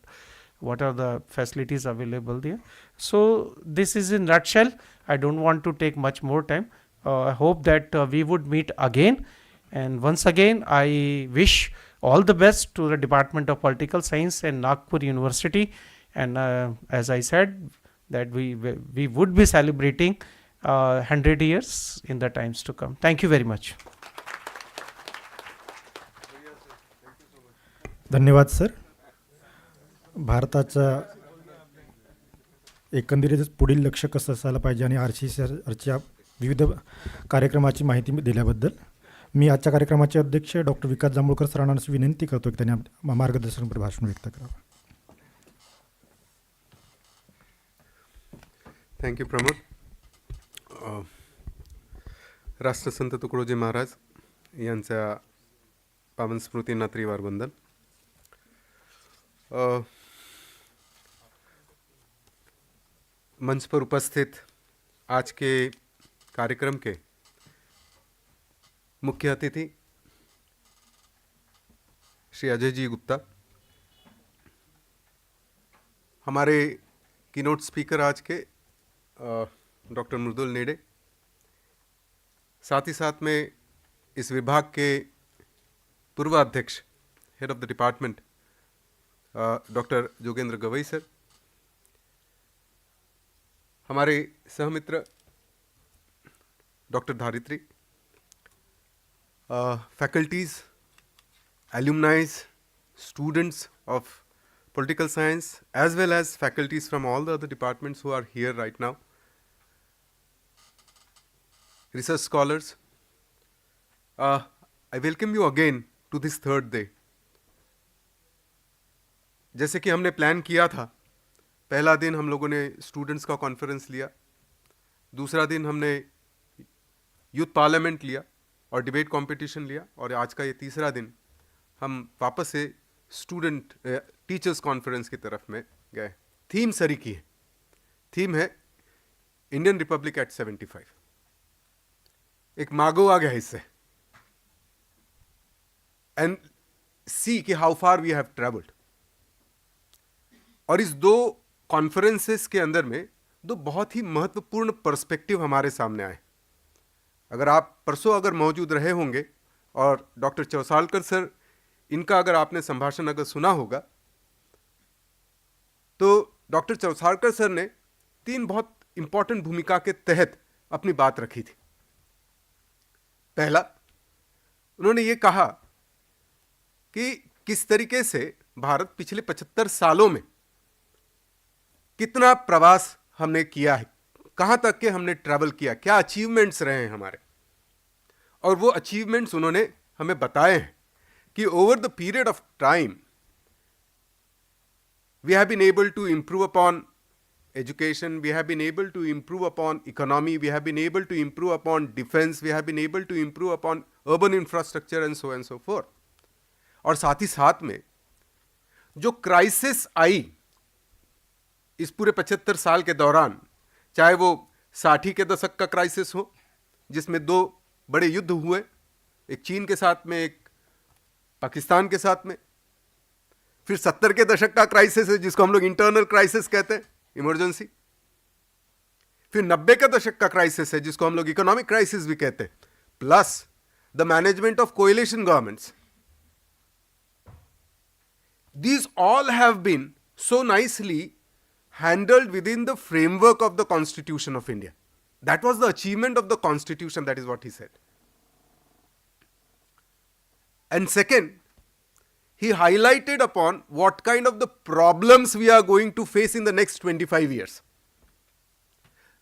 what are the facilities available there. So this is in nutshell. I don't want to take much more time. I hope that we would meet again. And once again, I wish all the best to the Department of Political Science and Nagpur University. And as I said, that we would be celebrating 100 years in the times to come. Thank you very much. धन्यवाद sir. भारताचा एकंदरीत पुढील लक्ष कसं असायला पाहिजे आणि RTMNUच्या विविध कार्यक्रमाची माहिती दिल्याबद्दल. मी आजच्या कार्यक्रमाचे अध्यक्ष डॉक्टर विकास जांभूळकर सरांना अशी विनंती करतो की त्यांनी मार्गदर्शनपर भाषण व्यक्त करावं. थँक्यू प्रमोद. राष्ट्रसंत तुकडोजी महाराज यांच्या पावन स्मृतींना त्रिवार वंदन. मंच पर उपस्थित आज के कार्यक्रम के मुख्य अतिथि श्री अजय जी गुप्ता, हमारे कीनोट स्पीकर आज के डॉक्टर मृदुल नेडे, साथ ही साथ में इस विभाग के पूर्व अध्यक्ष head of the department doctor Jogendra Gavai sir, हमारे सहमित्र doctor Dharitri, faculties, alumni, students of political science, as well as faculties from all the other departments who are here right now, research scholars, I welcome you again to this third day. जैसे कि हमने plan किया था, पहला दिन हम लोगों ने स्टूडेंट्स का कॉन्फ्रेंस लिया, दूसरा दिन हमने यूथ पार्लियामेंट लिया और डिबेट कंपटीशन लिया, और आज का ये तीसरा दिन हम वापस से स्टूडेंट टीचर्स कॉन्फ्रेंस की तरफ में गए. थीम सरी की है, थीम है इंडियन रिपब्लिक एट 75. एक मागो आ गया इससे, एंड सी कि how far we have travelled. और इस दो कॉन्फ्रेंसेस के अंदर में दो बहुत ही महत्वपूर्ण पर्सपेक्टिव हमारे सामने आए. अगर आप परसों अगर मौजूद रहे होंगे और डॉक्टर चौसालकर सर, इनका अगर आपने संभाषण अगर सुना होगा, तो डॉक्टर चौसालकर सर ने 3 बहुत इंपॉर्टेंट भूमिका के तहत अपनी बात रखी थी. पहला, उन्होंने ये कहा कि किस तरीके से भारत पिछले 75 सालों में कितना प्रवास हमने किया है, कहां तक के हमने ट्रैवल किया, क्या अचीवमेंट्स रहे हैं हमारे. और वो अचीवमेंट्स उन्होंने हमें बताए हैं कि over the period of time we have been able to improve upon education, we have been able to improve upon economy, we have been able to improve upon defense, we have been able to improve upon urban infrastructure and so forth. और साथ ही साथ में जो crisis आई इस पूरे 75 साल के दौरान, चाहे वो 60 के दशक का क्राइसिस हो जिसमें 2 बड़े युद्ध हुए, एक चीन के साथ में, एक पाकिस्तान के साथ में, फिर 70 के दशक का क्राइसिस है जिसको हम लोग इंटरनल क्राइसिस कहते हैं, इमरजेंसी, फिर 90 के दशक का क्राइसिस है जिसको हम लोग इकोनॉमिक क्राइसिस भी कहते हैं, plus the management of coalition governments. These all have been so nicely handled within the framework of the Constitution of India. That was the achievement of the Constitution, that is what he said. And second, he highlighted upon what kind of the problems we are going to face in the next 25 years.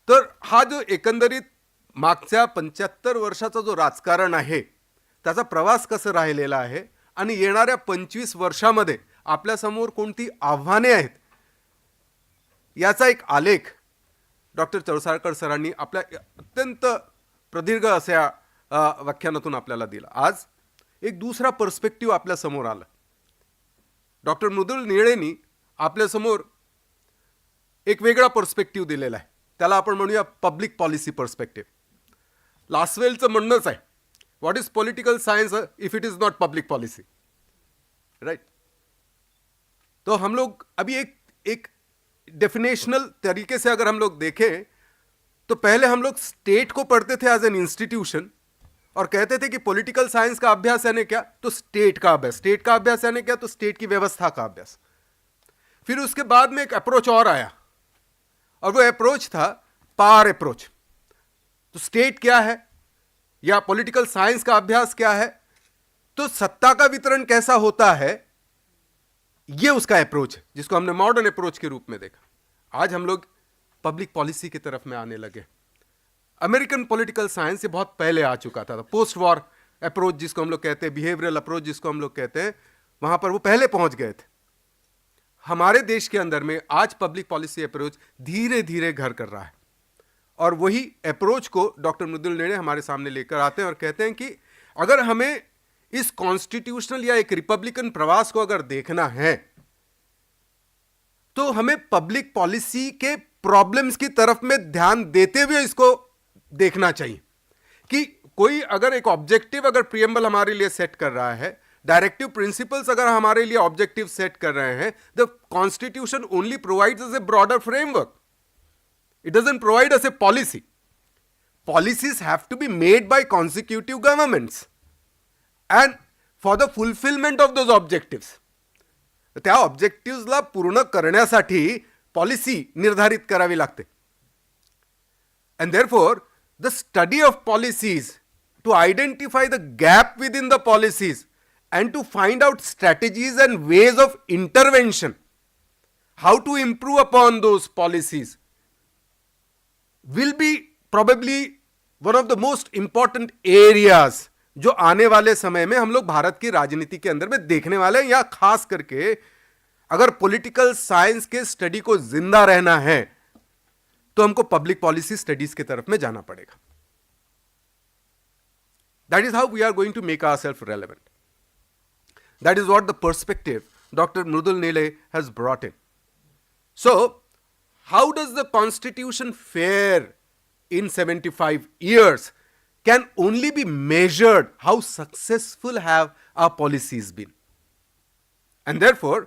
तर हा जो एकंदरीत मागच्या 75 वर्षाचा जो राजकारण आहे त्याचा प्रवास कसा राहिलेला आहे आणि येणाऱ्या 25 वर्षामध्ये आपल्या समोर कोणती आव्हाने आहेत याचा एक आलेख डॉक्टर चौसाळकर सरांनी आपल्या अत्यंत प्रदीर्घ अशा व्याख्यानातून आपल्याला दिला. आज एक दुसरा पर्स्पेक्टिव्ह आपल्या समोर आला. डॉक्टर मृदुल निळेंनी आपल्या समोर एक वेगळा पर्स्पेक्टिव्ह दिलेला आहे, त्याला आपण म्हणूया पब्लिक पॉलिसी पर्स्पेक्टिव्ह. लासवेलचं म्हणणंच आहे, what is political science if it is not public policy, right. तो हम लोग अभी एक डेफिनेशनल तरीके से अगर हम लोग देखें तो पहले हम लोग स्टेट को पढ़ते थे एज एन इंस्टीट्यूशन और कहते थे कि पॉलिटिकल साइंस का अभ्यास यानी क्या, तो स्टेट का अभ्यास, स्टेट का अभ्यास यानी क्या, तो स्टेट की व्यवस्था का अभ्यास. फिर उसके बाद में एक अप्रोच और आया और वो अप्रोच था पावर अप्रोच. तो स्टेट क्या है या पॉलिटिकल साइंस का अभ्यास क्या है, तो सत्ता का वितरण कैसा होता है, ये उसका अप्रोच है जिसको हमने मॉडर्न अप्रोच के रूप में देखा. आज हम लोग पब्लिक पॉलिसी की तरफ में आने लगे. अमेरिकन पॉलिटिकल साइंस ये बहुत पहले आ चुका था, पोस्ट वॉर अप्रोच जिसको हम लोग कहते हैं, बिहेवियरल अप्रोच जिसको हम लोग कहते हैं, वहां पर वो पहले पहुंच गए थे। हमारे देश के अंदर में आज पब्लिक पॉलिसी अप्रोच धीरे धीरे घर कर रहा है, और वही अप्रोच को डॉक्टर मृदुल नेड़े हमारे सामने लेकर आते हैं और कहते हैं कि अगर हमें इस कॉन्स्टिट्यूशनल या एक रिपब्लिकन प्रवास को अगर देखना है तो हमें पब्लिक पॉलिसी के प्रॉब्लम्स की तरफ में ध्यान देते हुए इसको देखना चाहिए कि कोई अगर एक ऑब्जेक्टिव अगर प्रियम्बल हमारे लिए सेट कर रहा है, डायरेक्टिव प्रिंसिपल्स अगर हमारे लिए ऑब्जेक्टिव सेट कर रहे हैं, the constitution only provides us A broader framework, it doesn't provide us A policy. Policies have to be made by consecutive governments and for the fulfillment of those objectives. त्या ऑब्जेक्टिव्हला पूर्ण करण्यासाठी policy निर्धारित करावी लागते. And therefore, the study of policies to identify the gap within the policies and to find out strategies and ways of intervention, how to improve upon those policies, will be probably one of the most important areas जो आने वाले समय में हम लोग भारत की राजनीति के अंदर में देखने वाले हैं. या खास करके अगर पॉलिटिकल साइंस के स्टडी को जिंदा रहना है तो हमको पब्लिक पॉलिसी स्टडीज की तरफ में जाना पड़ेगा. That is how we are going to make ourself relevant. That is what the perspective doctor Mridul Nele has brought in. So how does the constitution fare in 75 years can only be measured how successful have our policies been. And therefore,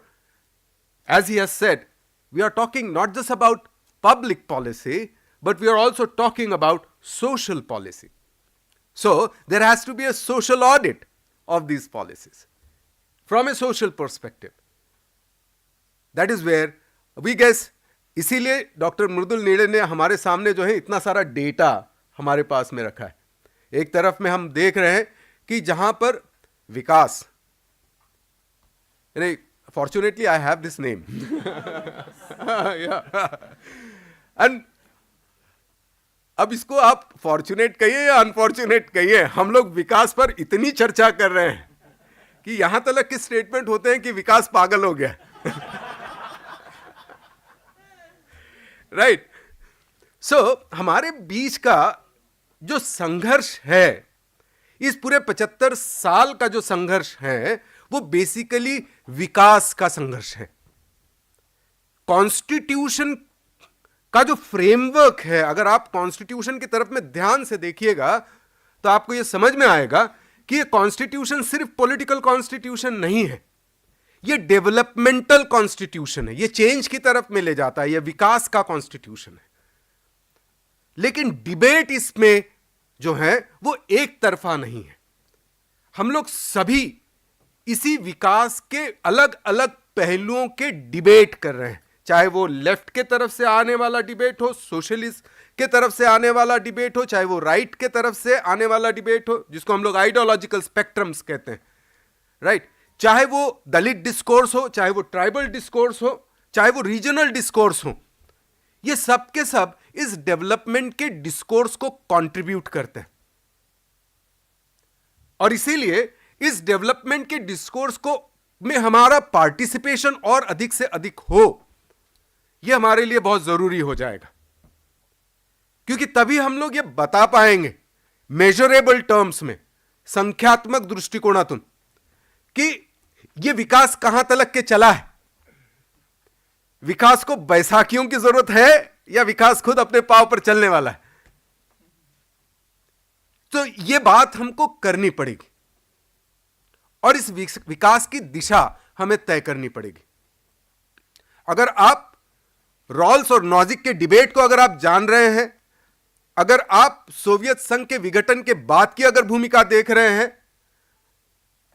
as he has said, we are talking not just about public policy, but we are also talking about social policy. So there has to be a social audit of these policies from a social perspective. That is where we guess, इसीलिए doctor मृदुल नेड़े ने हमारे सामने जो है इतना सारा data हमारे पास में रखा है. एक तरफ में हम देख रहे हैं कि जहां पर Vikas, fortunately I have this name and अब इसको आप फॉर्चुनेट कहिए या अनफॉर्चुनेट कहिए, हम लोग विकास पर इतनी चर्चा कर रहे हैं कि यहां तक के स्टेटमेंट होते हैं कि विकास पागल हो गया. राइट. सो हमारे बीच का जो संघर्ष है, इस पूरे 75 साल का जो संघर्ष है, वो बेसिकली विकास का संघर्ष है. कॉन्स्टिट्यूशन का जो फ्रेमवर्क है, अगर आप कॉन्स्टिट्यूशन की तरफ में ध्यान से देखिएगा तो आपको यह समझ में आएगा कि ये कॉन्स्टिट्यूशन सिर्फ पॉलिटिकल कॉन्स्टिट्यूशन नहीं है, ये डेवलपमेंटल कॉन्स्टिट्यूशन है, ये चेंज की तरफ में ले जाता है, ये विकास का कॉन्स्टिट्यूशन है. लेकिन डिबेट इसमें जो है वो एक तरफा नहीं है. हम लोग सभी इसी विकास के अलग अलग पहलुओं के डिबेट कर रहे हैं, चाहे वो लेफ्ट के तरफ से आने वाला डिबेट हो, सोशलिस्ट के तरफ से आने वाला डिबेट हो, चाहे वो राइट के तरफ से आने वाला डिबेट हो, जिसको हम लोग आइडियोलॉजिकल स्पेक्ट्रम्स कहते हैं. राइट. चाहे वो दलित डिस्कोर्स हो, चाहे वो ट्राइबल डिस्कोर्स हो, चाहे वो रीजनल डिस्कोर्स हो, ये सब के सब इस डेवलपमेंट के डिस्कोर्स को कंट्रीब्यूट करते हैं. और इसीलिए इस डेवलपमेंट के डिस्कोर्स को में हमारा पार्टिसिपेशन और अधिक से अधिक हो, यह हमारे लिए बहुत जरूरी हो जाएगा. क्योंकि तभी हम लोग ये बता पाएंगे मेजरेबल टर्म्स में, संख्यात्मक दृष्टिकोणातून, कि ये विकास कहां तक के चला है. विकास को बैसाखियों की जरूरत है या विकास खुद अपने पांव पर चलने वाला है. तो यह बात हमको करनी पड़ेगी और इस विकास की दिशा हमें तय करनी पड़ेगी. अगर आप रॉल्स और नॉजिक के डिबेट को अगर आप जान रहे हैं, अगर आप सोवियत संघ के विघटन के बाद की अगर भूमिका देख रहे हैं,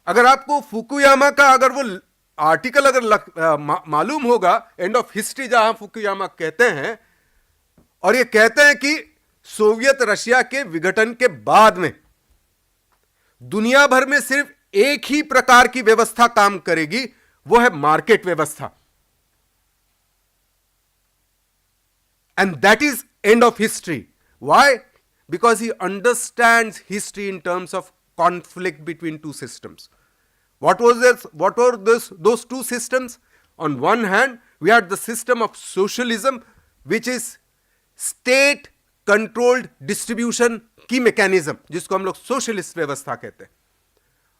अगर आपको फुकुयामा का अगर वो आर्टिकल अगर मालूम होगा, एंड ऑफ हिस्ट्री, जहां फुकुयामा कहते हैं और ये कहते हैं कि सोवियत रशिया के विघटन के बाद में दुनिया भर में सिर्फ एक ही प्रकार की व्यवस्था काम करेगी, वो है मार्केट व्यवस्था. And that is end of history. Why? because he understands history in terms of conflict between two systems. What were those two systems? On one hand, we had the system of socialism, which is state controlled distribution की mechanism, जिसको हम लोग socialist व्यवस्था कहते हैं,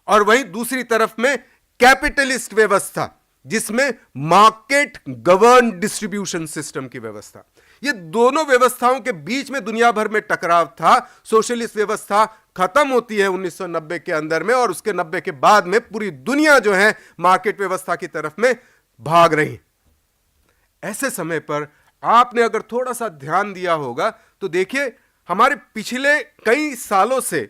और वहीं दूसरी तरफ में कैपिटलिस्ट व्यवस्था, जिसमें मार्केट गवर्न डिस्ट्रीब्यूशन सिस्टम की व्यवस्था. ये दोनों व्यवस्थाओं के बीच में दुनिया भर में टकराव था. सोशलिस्ट व्यवस्था खत्म होती है 1990 के अंदर में, और उसके 90 के बाद में पूरी दुनिया जो है मार्केट व्यवस्था की तरफ में भाग रही. ऐसे समय पर आपने अगर थोड़ा सा ध्यान दिया होगा तो देखिए हमारे पिछले कई सालों से,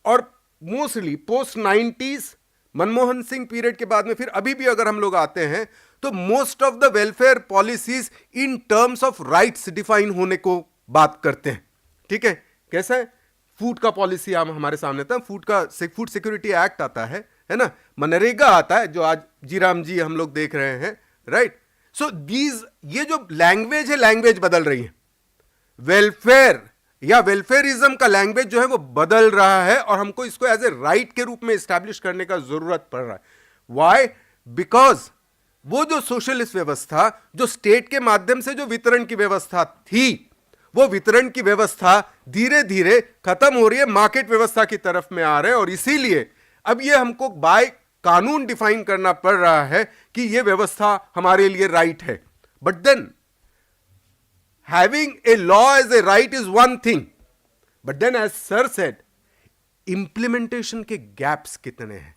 और mostly post 90s Manmohan Singh period के बाद में, फिर अभी भी अगर हम लोग आते हैं तो most of the welfare policies in terms of rights define होने को बात करते हैं. ठीक है, कैसा है? फूड का पॉलिसी हमारे सामने था, फूड सिक्योरिटी एक्ट आता है ना, मनरेगा आता है जो आज जीराम जी हम लोग देख रहे हैं, राइट. सो ये जो लैंग्वेज है, लैंग्वेज बदल रही है. वेलफेयर या वेलफेयरिज्म का लैंग्वेज जो है वो बदल रहा है, और हमको इसको एज ए राइट के रूप में एस्टैब्लिश करने का जरूरत पड़ रहा है. व्हाई? बिकॉज वो जो सोशलिस्ट व्यवस्था, जो स्टेट के माध्यम से जो वितरण की व्यवस्था थी, वो वितरण की व्यवस्था धीरे धीरे खत्म हो रही है, मार्केट व्यवस्था की तरफ में आ रहे हैं. और इसीलिए अब ये हमको बाय कानून डिफाइन करना पड़ रहा है कि ये व्यवस्था हमारे लिए राइट है. But then having a law as a right is one thing, but then as sir said, implementation के gaps कितने हैं,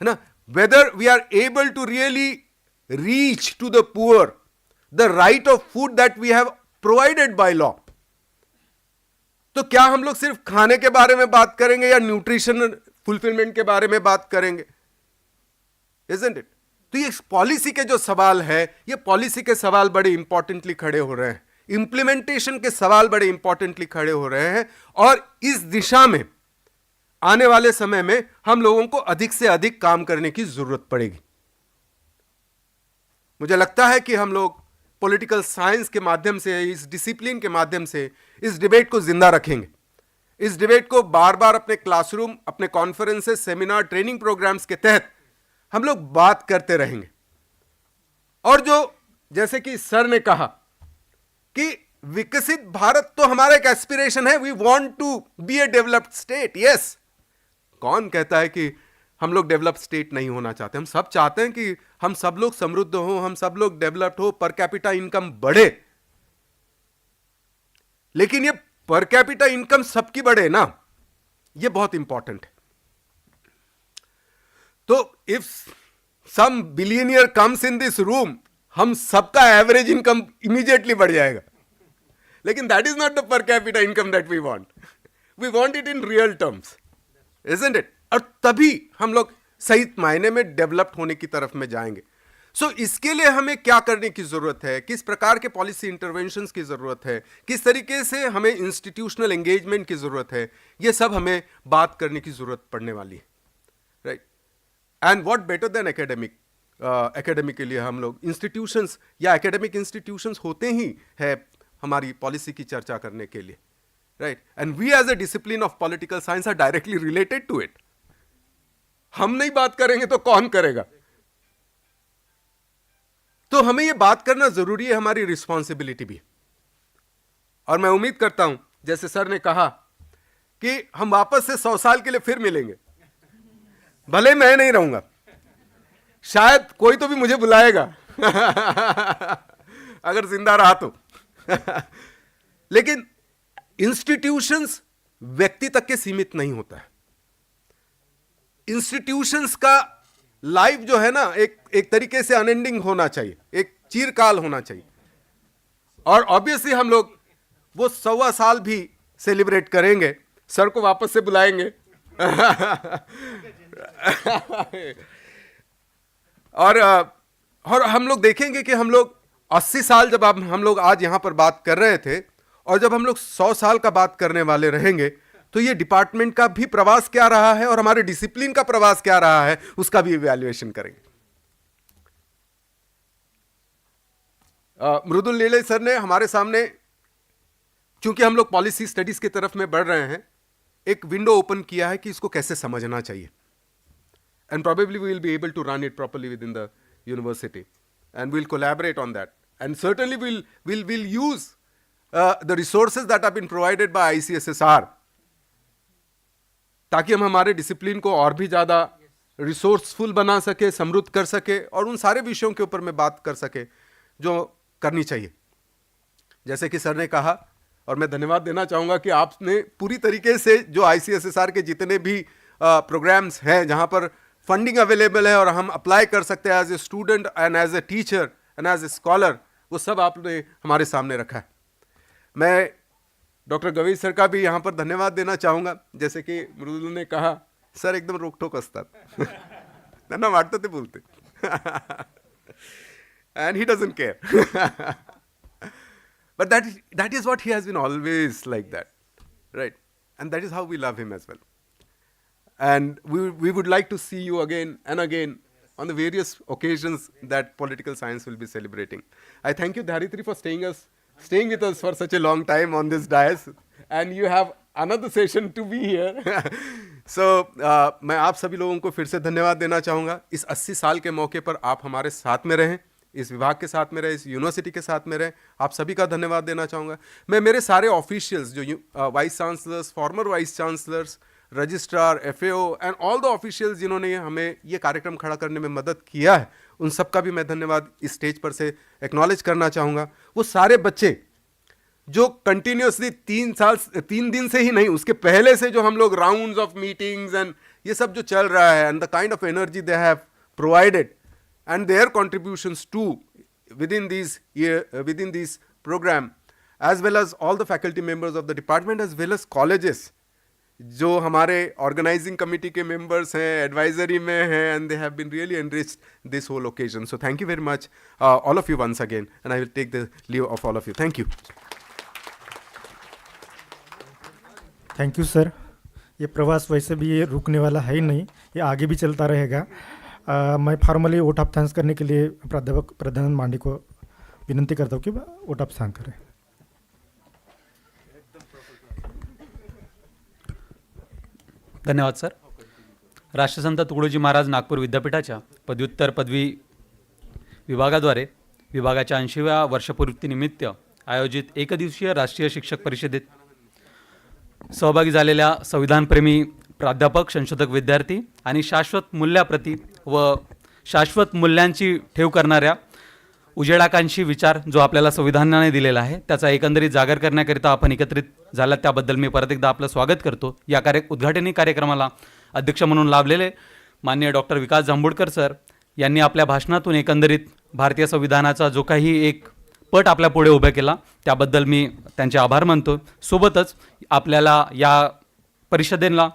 है ना? Whether we are able to really reach to the poor the right of food that we have provided by law. तो क्या हम लोग सिर्फ खाने के बारे में बात करेंगे या न्यूट्रिशन फुलफिलमेंट के बारे में बात करेंगे? Isn't it? तो ये पॉलिसी के जो सवाल है, ये पॉलिसी के सवाल बड़े इंपॉर्टेंटली खड़े हो रहे हैं, इंप्लीमेंटेशन के सवाल बड़े इंपॉर्टेंटली खड़े हो रहे हैं. और इस दिशा में आने वाले समय में हम लोगों को अधिक से अधिक काम करने की जरूरत पड़ेगी. मुझे लगता है कि हम लोग पॉलिटिकल साइंस के माध्यम से, इस डिसिप्लिन के माध्यम से इस डिबेट को जिंदा रखेंगे. इस डिबेट को बार बार अपने क्लासरूम, अपने कॉन्फ्रेंसेस, सेमिनार, ट्रेनिंग प्रोग्राम्स के तहत हम लोग बात करते रहेंगे. और जो जैसे कि सर ने कहा कि विकसित भारत तो हमारा एक एस्पिरेशन है, we want to be a developed state. Yes, कौन कहता है कि हम लोग डेवलप्ड स्टेट नहीं होना चाहते? हम सब चाहते हैं कि हम सब लोग समृद्ध हो, हम सब लोग डेवलप्ड हो, पर कैपिटा इनकम बढ़े. लेकिन ये पर कैपिटा इनकम सबकी बढ़े ना, ये बहुत इंपॉर्टेंट है. तो if some billionaire comes in this room, हम सबका एवरेज इनकम इमीडिएटली बढ़ जाएगा. लेकिन that is not the per capita income that we want. We want it in real terms, isn't it? और तभी हम लोग सही मायने में डेवलप्ड होने की तरफ में जाएंगे. सो इसके लिए हमें क्या करने की जरूरत है, किस प्रकार के पॉलिसी इंटरवेंशंस की जरूरत है, किस तरीके से हमें इंस्टीट्यूशनल एंगेजमेंट की जरूरत है, ये सब हमें बात करने की जरूरत पड़ने वाली है, right. And what better than academic के लिए हम लोग इंस्टीट्यूशंस या एकेडमिक इंस्टीट्यूशंस होते ही है हमारी पॉलिसी की चर्चा करने के लिए, right. And we as a discipline of political science are directly related to it. हम नहीं बात करेंगे तो कौन करेगा? तो हमें यह बात करना जरूरी है, हमारी रिस्पॉन्सिबिलिटी भी. और मैं उम्मीद करता हूं, जैसे सर ने कहा, कि हम वापस से 100 साल के लिए फिर मिलेंगे. भले मैं नहीं रहूंगा, शायद कोई तो भी मुझे बुलाएगा अगर जिंदा रहा तो लेकिन इंस्टीट्यूशंस व्यक्ति तक के सीमित नहीं होता है. इंस्टीट्यूशंस का लाइफ जो है ना, एक तरीके से अनएंडिंग होना चाहिए, एक चिरकाल होना चाहिए. और ऑब्वियसली हम लोग वो 100वां साल भी सेलिब्रेट करेंगे, सर को वापस से बुलाएंगे और हम लोग देखेंगे कि हम लोग 80 साल जब हम लोग आज यहां पर बात कर रहे थे, और जब हम लोग 100 साल का बात करने वाले रहेंगे, तो ये डिपार्टमेंट का भी प्रवास क्या रहा है और हमारे डिसिप्लिन का प्रवास क्या रहा है, उसका भी इवैल्यूएशन करेंगे. मृदुल नीले सर ने हमारे सामने क्योंकि हम लोग पॉलिसी स्टडीज़ की तरफ में बढ़ रहे हैं, एक विंडो ओपन किया है कि इसको कैसे समझना चाहिए. And probably we will be able to run it properly within the university, and we'll collaborate on that. And certainly we'll use the resources that have been provided by ICSSR, ताकि हम हमारे डिसिप्लिन को और भी ज़्यादा resourceful बना सके, समृद्ध कर सके, और उन सारे विषयों के ऊपर में बात कर सके जो करनी चाहिए. जैसे कि सर ने कहा, और मैं धन्यवाद देना चाहूँगा कि आपने पूरी तरीके से जो ICSSR के जितने भी प्रोग्राम्स हैं जहाँ पर फंडिंग अवेलेबल है और हम अप्लाई कर सकते हैं as a student and as a teacher and as a scholar, वो सब आपने हमारे सामने रखा है. मैं डॉक्टर गवई सर का भी यहाँ पर धन्यवाद देना चाहूँगा. जैसे कि मृदुल ने कहा, सर एकदम रोकटोक असतात, त्यांना वाटतं ते बोलते, and he doesn't care. But that is what he has been always like that, right? And that is how we love him as well. And we would like to see you again and again on the various occasions that political science will be celebrating. I thank you, Dharitri, for staying with us for such a long time on this dais, and you have another session to be here. So मैं आप सभी लोगों को फिर से धन्यवाद देना चाहूँगा. इस 80 साल के मौके पर आप हमारे साथ में रहें, इस विभाग के साथ में रहे, इस यूनिवर्सिटी के साथ में रहे, आप सभी का धन्यवाद देना चाहूँगा. मैं मेरे सारे ऑफिशियल्स जो vice chancellors, former vice chancellors, registrar, FAO and all the officials जिन्होंने हमें ये कार्यक्रम खड़ा करने में मदद किया है, उन सब का भी मैं धन्यवाद इस स्टेज पर से एक्नॉलेज करना चाहूँगा. वो सारे बच्चे जो कंटिन्यूसली 3 दिन से ही नहीं, उसके पहले से जो हम लोग राउंड्स ऑफ मीटिंग्स एंड ये सब जो चल रहा है, and the kind of energy they have provided and their contributions too within these program, as well as all the faculty members of the department as well as colleges जो हमारे organizing committee के members हैं, advisory में हैं, and they have been really enriched this whole occasion. So thank you very much, all of you once again, and I will take the leave of all of you. Thank you. Thank you sir. ये प्रवास वैसे भी ये रुकने वाला है ही नहीं, ये आगे भी चलता रहेगा. मैं फॉर्मली वोट ऑफ थैंक्स करने के लिए प्राध्यापक प्रधान मांडी को विनंती करता हूँ कि वोट ऑफ थैंक्स करें. धन्यवाद सर. राष्ट्रसंत तुकडोजी महाराज नागपूर विद्यापीठाच्या पदव्युत्तर पदवी विभागाद्वारे विभागाच्या 80व्या वर्षपूर्तीनिमित्त आयोजित एकदिवसीय राष्ट्रीय शिक्षक परिषदेत सहभागी झालेल्या संविधानप्रेमी प्राध्यापक, संशोधक, विद्यार्थी आणि शाश्वत मूल्याप्रती व शाश्वत मूल्यांची ठेव करणाऱ्या उजेडाकांशी विचार जो आपल्याला संविधानाने दिलेला आहे, त्याचा एकंदरीत जागर करण्याकरिता आपण एकत्रित झालात, त्याबद्दल मी परत एकदा आपलं स्वागत करतो. या उद्घाटनी कार्यक्रमाला अध्यक्ष म्हणून लाभलेले माननीय डॉक्टर विकास जांभूळकर सर यांनी आपल्या भाषणातून एकंदरीत भारतीय संविधानाचा जो काही एक पट आपल्या पुढे उभा केला, त्याबद्दल मी त्यांचे आभार मानतो. सोबतच आपल्याला या परिषदेला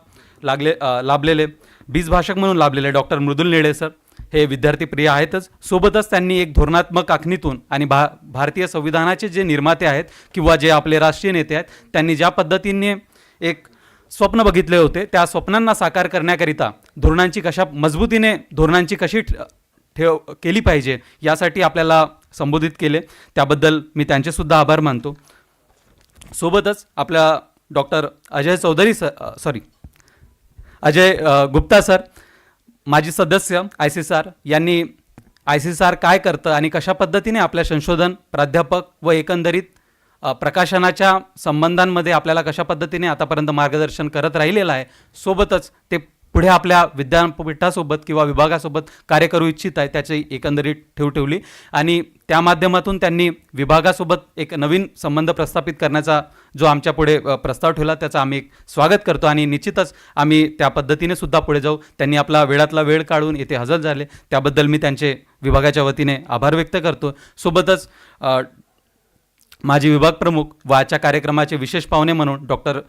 लाभलेले बीजभाषक म्हणून लाभलेले डॉक्टर मृदुल नेडे सर हे विद्यार्थी प्रिय आहेतच. सोबतच त्यांनी एक धोरणात्मक आखणीतून आणि भारतीय संविधानाचे जे निर्माते आहेत किंवा जे आपले राष्ट्रीय नेते आहेत, त्यांनी ज्या पद्धतीने एक स्वप्न बघितले होते, त्या स्वप्नांना साकार करण्याकरिता धोरणांची कशी ठेव केली पाहिजे यासाठी आपल्याला संबोधित केले, त्याबद्दल मी त्यांचेसुद्धा आभार मानतो. सोबतच आपल्या डॉक्टर अजय गुप्ता सर, माजी सदस्य ICSR, यांनी ICSR काय करतं आणि कशा पद्धतीने आपल्या संशोधन, प्राध्यापक व एकंदरीत प्रकाशनाच्या संबंधांमध्ये आपल्याला कशा पद्धतीने आतापर्यंत मार्गदर्शन करत राहिलेलं आहे. सोबतच ते पुढे आपल्या विद्यापीठासोबत किंवा विभागासोबत कार्य करू इच्छित आहे, त्याची एकंदरीत ठेवली आणि त्या माध्यमातून त्यांनी विभागासोबत एक नवीन संबंध प्रस्थापित करण्याचा जो आमच्या पुढे प्रस्ताव ठेवला, त्याचा आम्ही स्वागत करतो आणि निश्चितच आम्ही त्या पद्धतीने सुद्धा पुढे जाऊ. त्यांनी आपला वेळातला वेळ काढून येथे हजर झाले, त्याबद्दल मी त्यांचे विभागाच्या वतीने आभार व्यक्त करतो. सोबतच माजी विभाग प्रमुख व आजच्या कार्यक्रमाचे विशेष पाहुणे म्हणून डॉक्टर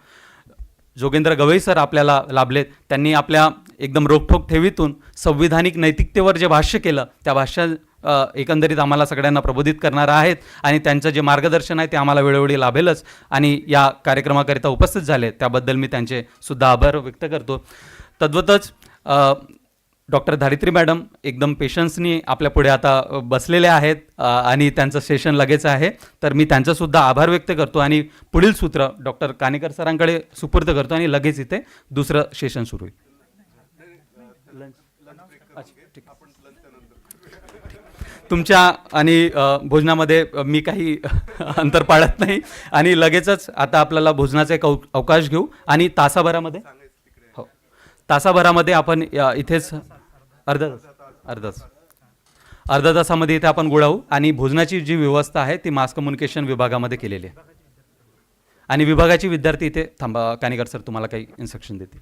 जोगेंद्र गवई सर आपल्याला लाभलेत. त्यांनी आपल्या एकदम रोखठोक ठेवीतून संविधानिक नैतिकतेवर जे भाष्य केलं, त्या भाष्य एकंदरीत आम्हाला सगळ्यांना प्रबोधित करणारं आहेत आणि त्यांचं जे मार्गदर्शन आहे ते आम्हाला वेळोवेळी लाभेलच आणि या कार्यक्रमाकरिता उपस्थित झाले, त्याबद्दल मी त्यांचे सुद्धा आभार व्यक्त करतो. तद्वतच डॉक्टर धारित्री मॅडम एकदम पेशन्सनी आपल्या पुढे आता बसलेल्या आहेत आणि त्यांचं सेशन लगेच आहे. तर मी त्यांचंसुद्धा आभार व्यक्त करतो आणि पुढील सूत्र डॉक्टर कानेकर सरांकडे सुपूर्द करतो आणि लगेच इथे दुसरं सेशन सुरू होईल. तुमच्या आणि भोजनामध्ये मी काही अंतर पाळत नाही आणि लगेचच आता आपल्याला भोजनाचा एक अवकाश घेऊ आणि तासाभरामध्ये हो तासाभरामध्ये आपण इथेच अर्धा तासामध्ये इथे आपण गोळावू आणि भोजनाची जी व्यवस्था आहे ती मास कम्युनिकेशन विभागामध्ये केलेली आहे आणि विभागाची विद्यार्थी इथे थांबा. कानेकर सर तुम्हाला काही इन्स्ट्रक्शन देतील.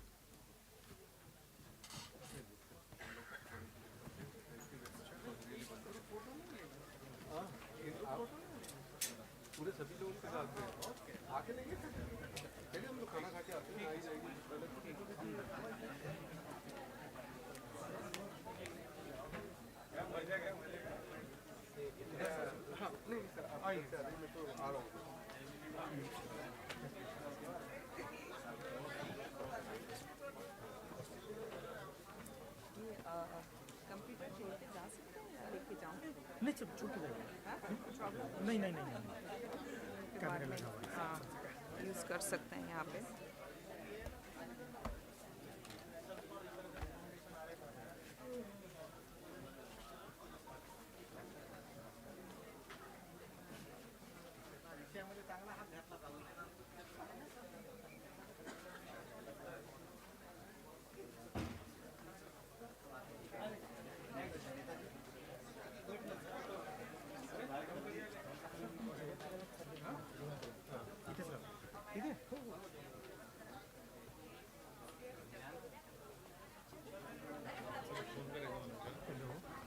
यूज़ कर सकते हैं यहाँ पे.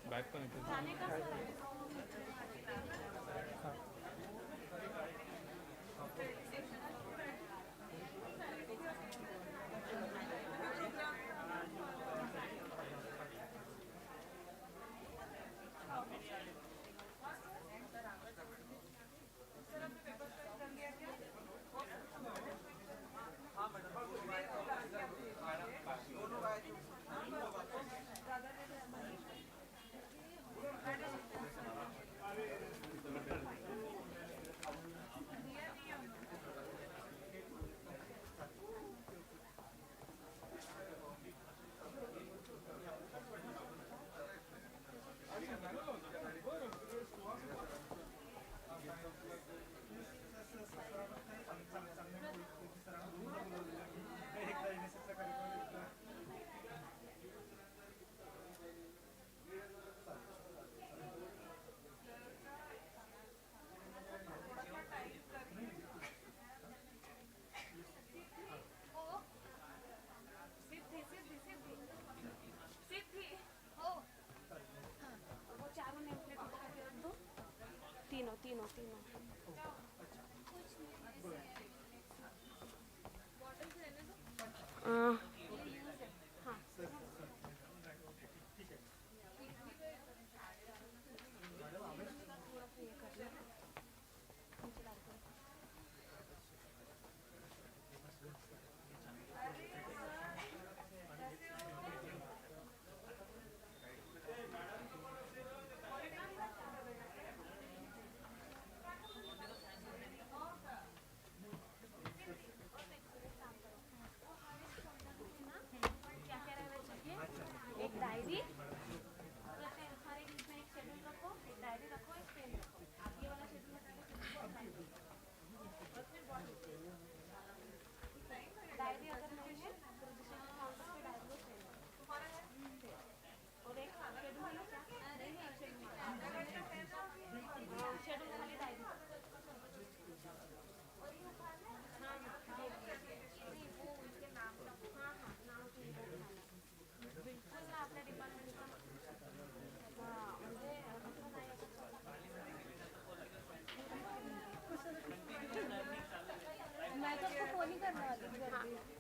बॅग पण इथे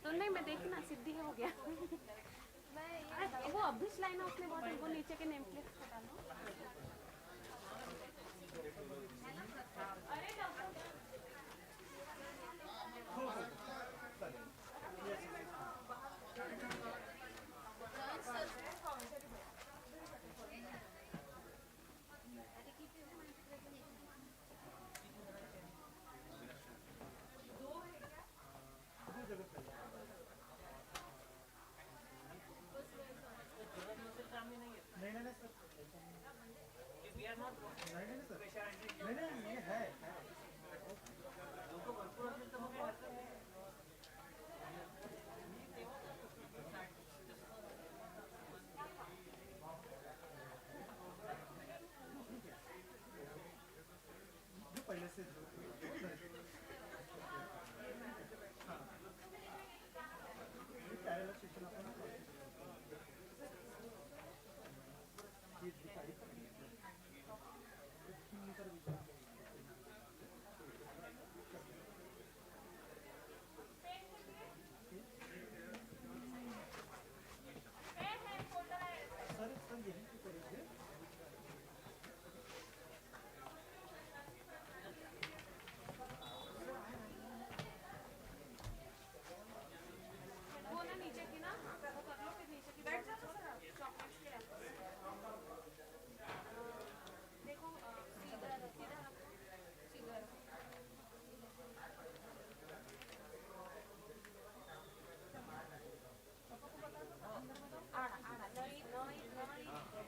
तो नहीं मैं देखी ना सिद्धि हो गया. वो अभिष लाइन है उसने बहुत वो नीचे के नेम प्लेट हटा लो. अरे वो ना नीचे की ना वो कर लो फिर नीचे की बैठ जाओ चॉकलेट्स के रैपर देखो सीधा सीधा रखो सीधा रखो आड़ा आड़ा नहीं नहीं नहीं हाँ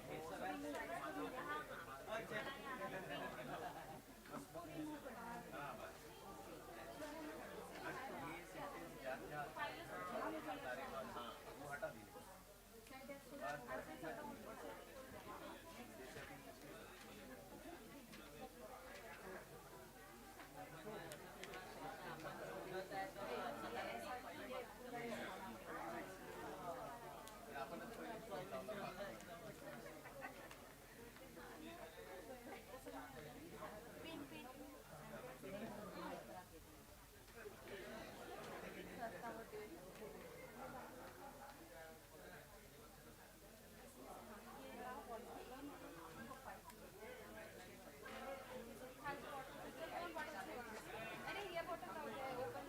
अरे ये बॉटल का हो जाए ओपन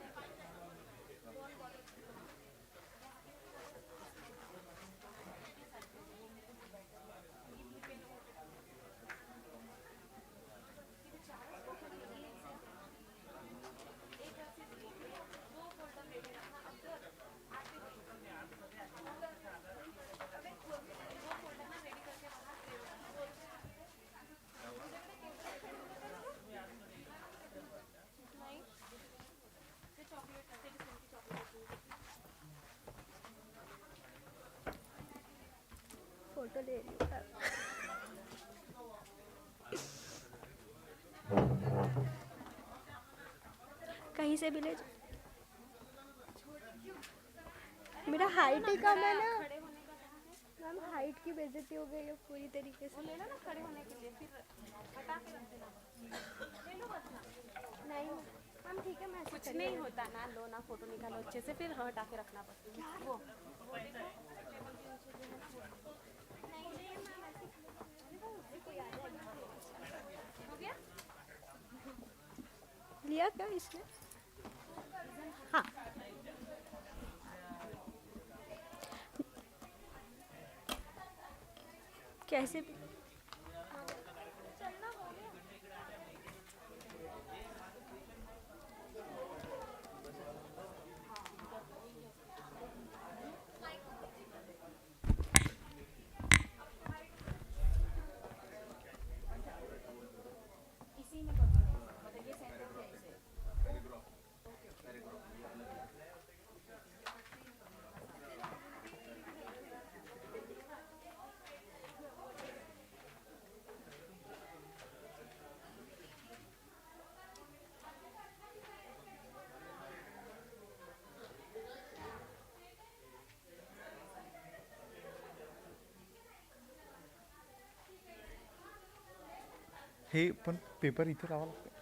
नहीं ये चॉकलेट ऐसे किस्म की चॉकलेट फोटो ले रही हूँ कहीं से भी ले जाओ मेरा हाइट ही कम है ना मैम हाइट की बेइज्जती हो गई है पूरी तरीके से ले लो ना खड़े होने के लिए फिर हटा के रख देना ले लो बस ना नहीं मैम ठीक है मैं कुछ नहीं होता ना लो ना फोटो निकालो अच्छे से फिर हटा के रखना पड़ता है वो हो गया लिया क्या इसने हाँ कैसे भी चलना हो गया इसी में बताइए सेंटर कैसे हे पण पेपर इथे लावा लागतो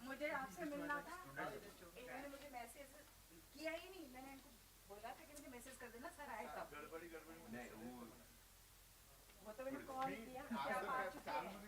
मुझे आपसे मिलना था, इन्होंने मुझे मैसेज किया ही नहीं, मैंने इनको बोला था कि मुझे मैसेज कर देना, सर आए तब। गड़बड़ी मतलब मैंने कॉल किया कि आप आ चुके हैं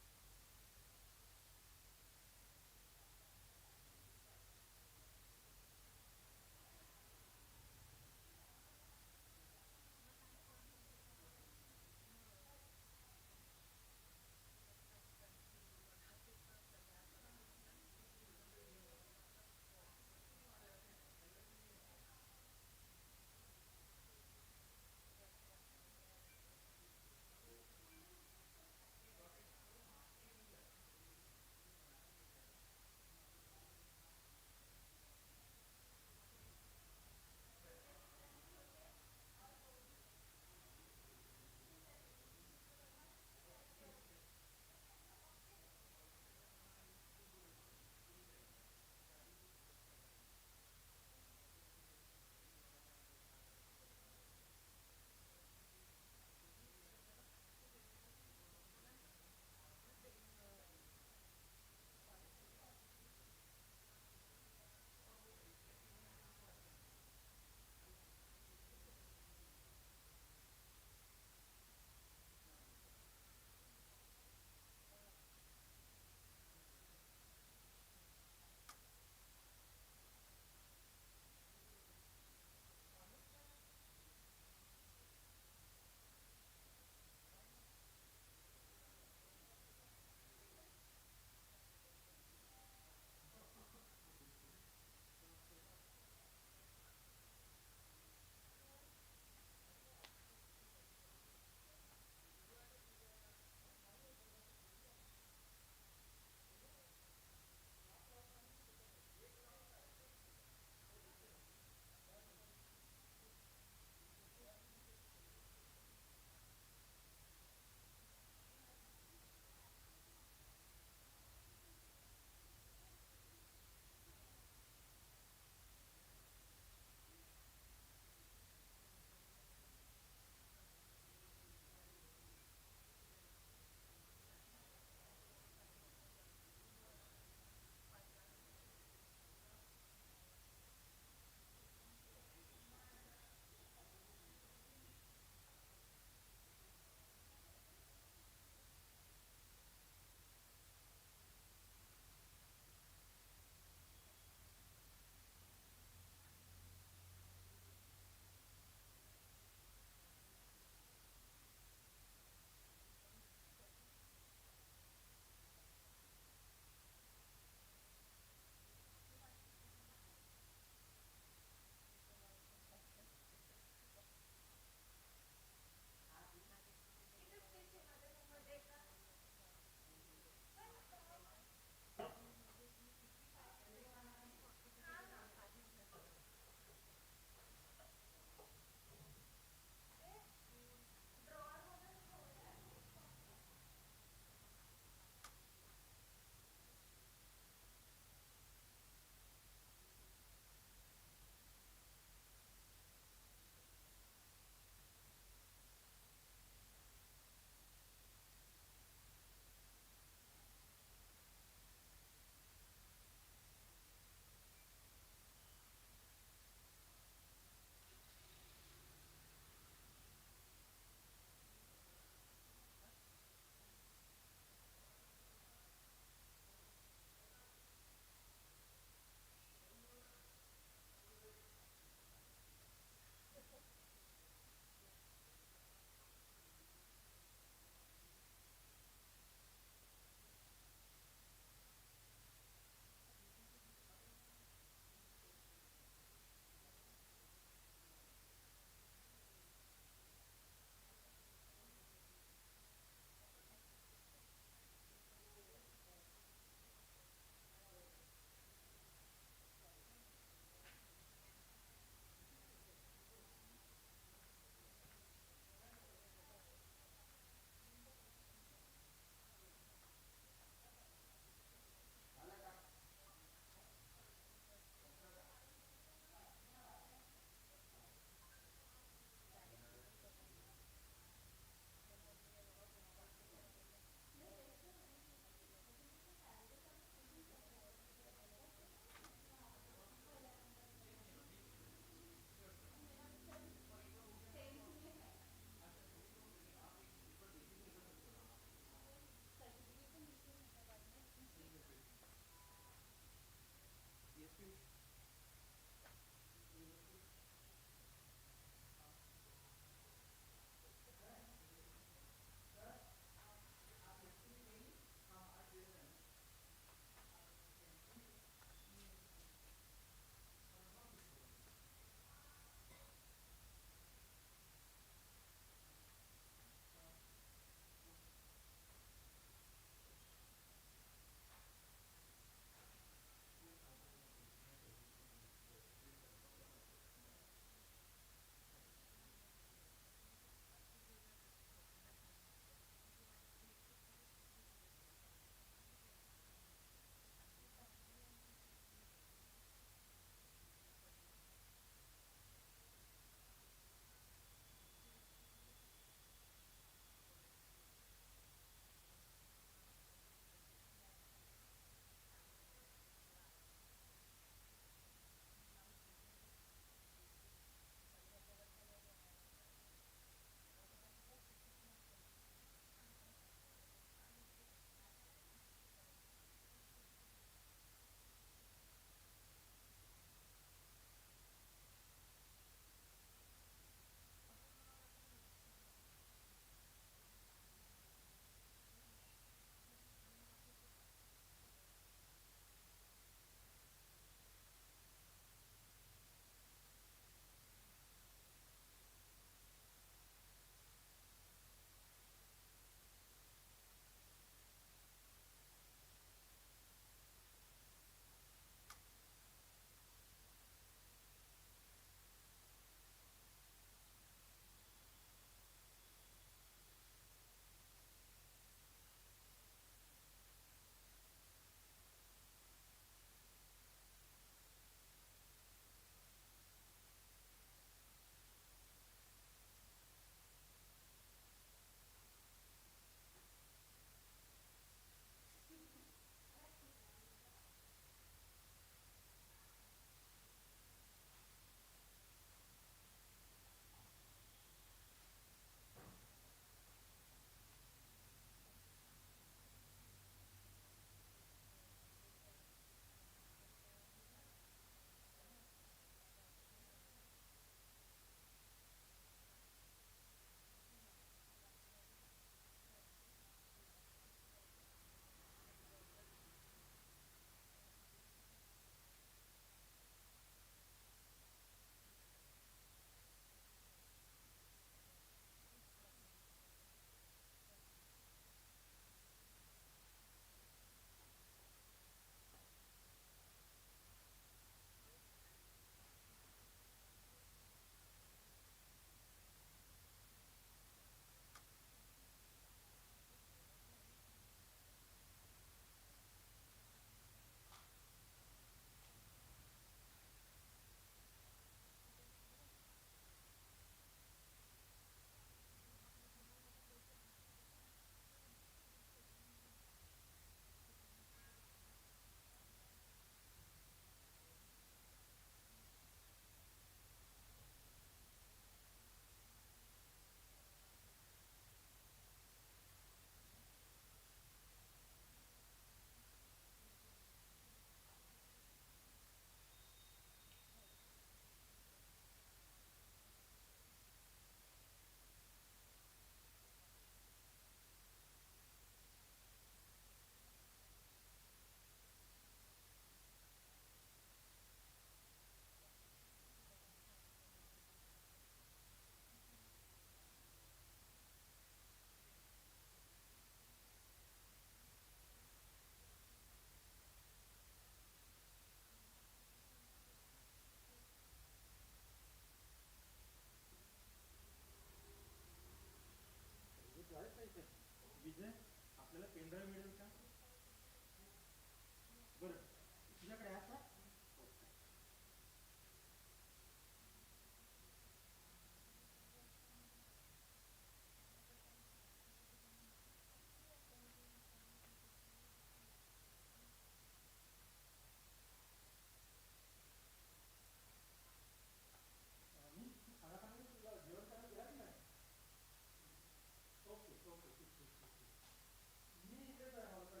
मी इथेच आहे, मला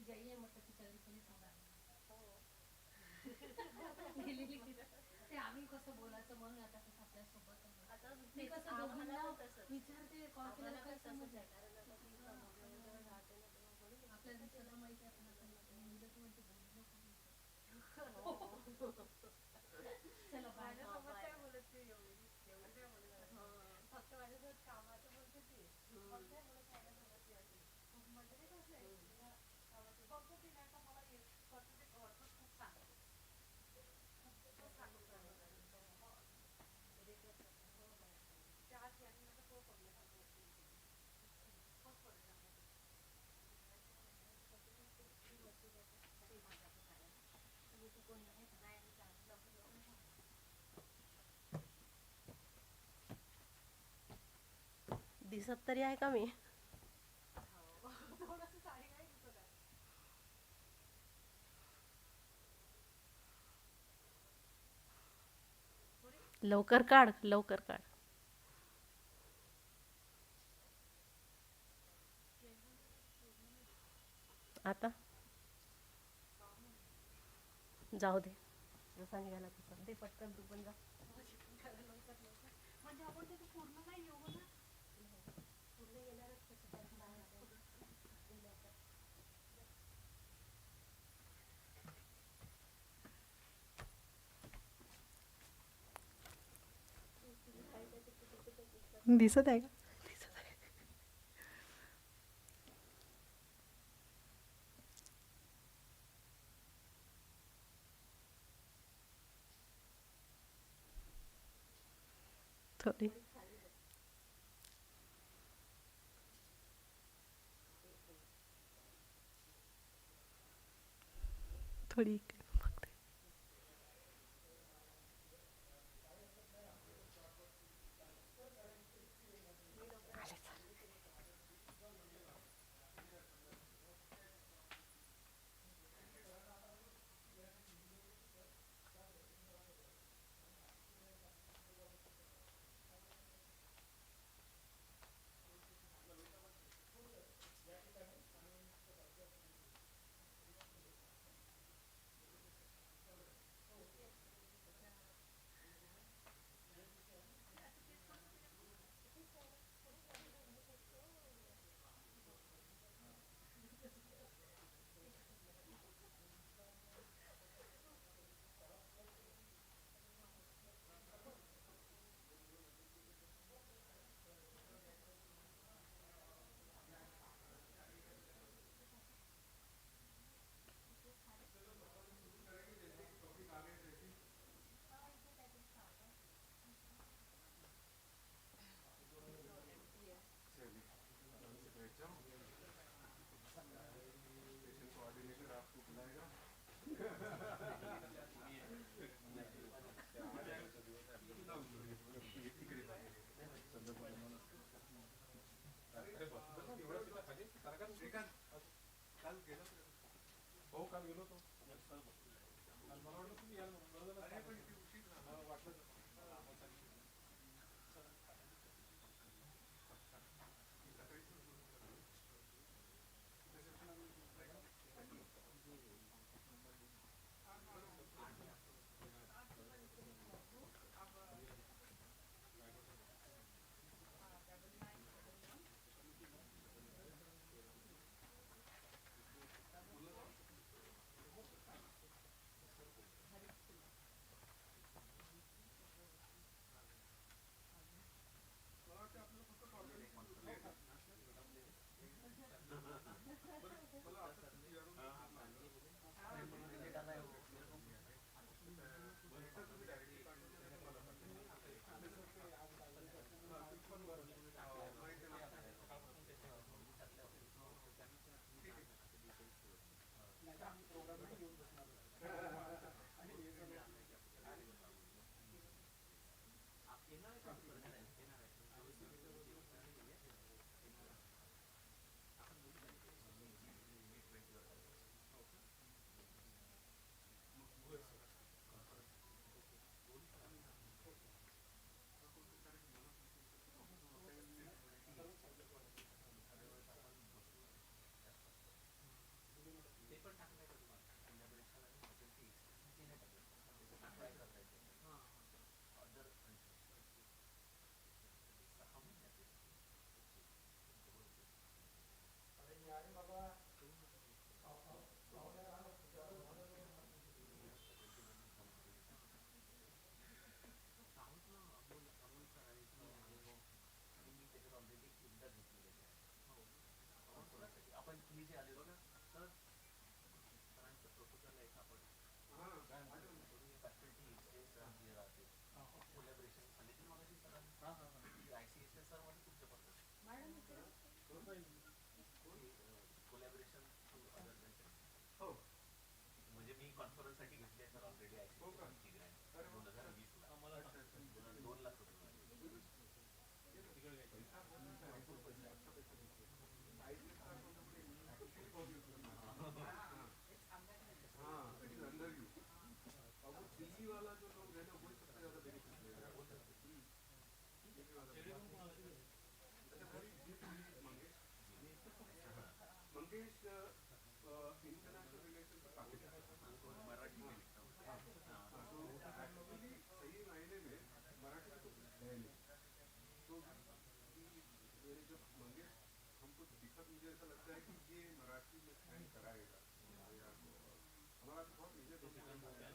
जाइए मतलब दिसत तरी आहे का मी? लवकर काढ, लवकर काढ. आता जाऊ दे, जसा निघाला तसा ते पटकन तू पण जा. दिसत आहे का? दिसत आहे. थोडी थोडी इकडे बघते. हो म्हणजे मी कॉन्फरन्ससाठी घेतले सर ऑलरेडी ग्रँट 2020ला. अच्छा अच्छा 2 लाख रुपये. हाँ इट इज अंडर यू. अब वो दिल्ली वाला जो लोग है ना वही सबसे ज्यादा बेनिफिट ले रहा है. दिल्ली वाला अच्छा मंगेश मंगेश इंटरनेशनल रिलेशन से काफी मराठी में लिखता हूँ. हाँ तो एक्चुअली सही मायने में मराठी में तो कुछ है नहीं. तो मेरे जब मंगेश हमको दिक्कत, मुझे ऐसा लगता है कि ये मराठी में स्टैंड कराएगा या हमारा तो बहुत मेजर डिसीजन है.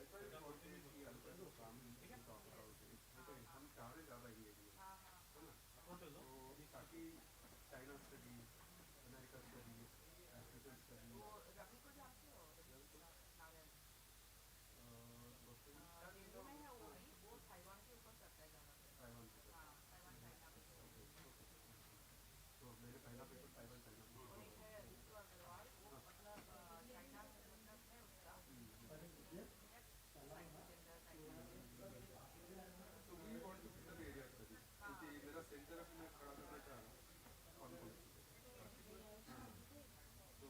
ऐसा ही बोलते हैं कि हल्का जो काम हम चाह रहे ज़्यादा इंगेजमेंट है ना. तो ताकि China studies, America studies, African studies. Taiwan पे तो मैंने पहला पेपर ताइवान चाइना तो we want to fill the area studies क्योंकि मेरा सेंटर अभी मैं खड़ा करना चाह रहा हूँ कॉन्फ्रेंस. तो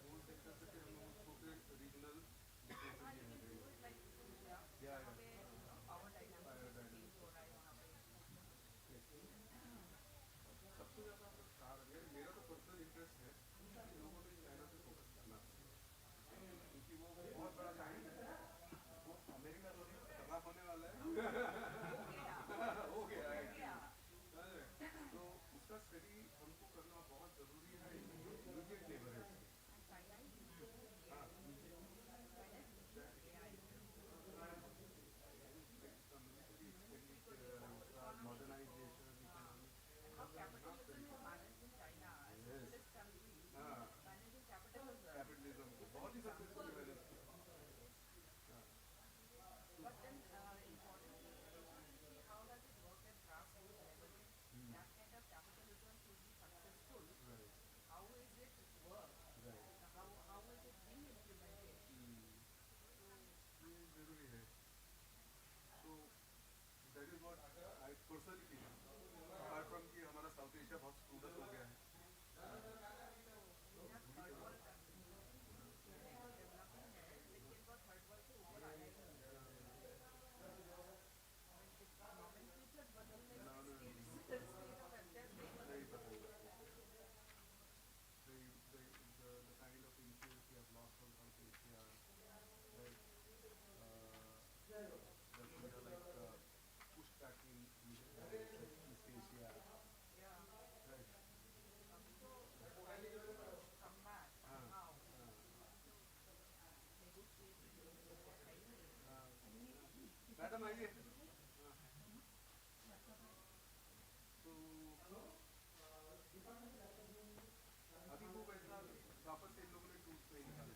वो सेंटर से फिर हम लोग उसको फिर रीजनल या सबसे ज़्यादा अपना स्टार मेरा तो पर्सनल इंटरेस्ट है कि लोगों ने चाइना पे फोकस करना क्योंकि वो बहुत बड़ा टाइम है. वो अमेरिका तो नहीं खराब होने वाला है. हो गया तो उसका स्टडी हमको करना बहुत ज़रूरी है. इमीडिएट नेबर है. हाँ मॉडर्नाइजेशन कैपिटलिज्म को बहुत ही सक्सेसफुली मैनेज किया. ये जरूरी है. तो that is what I personally feel. Apart from कि हमारा साउथ एशिया बहुत स्क्रूड हो गया है. नहीं पता the kind of influence we have lost on South Asia, right? That we are like pushed back in East Asia, right? Madam आइए. तो अभी वो वैसा वापस से इन लोगों ने टूल्स नहीं निकाले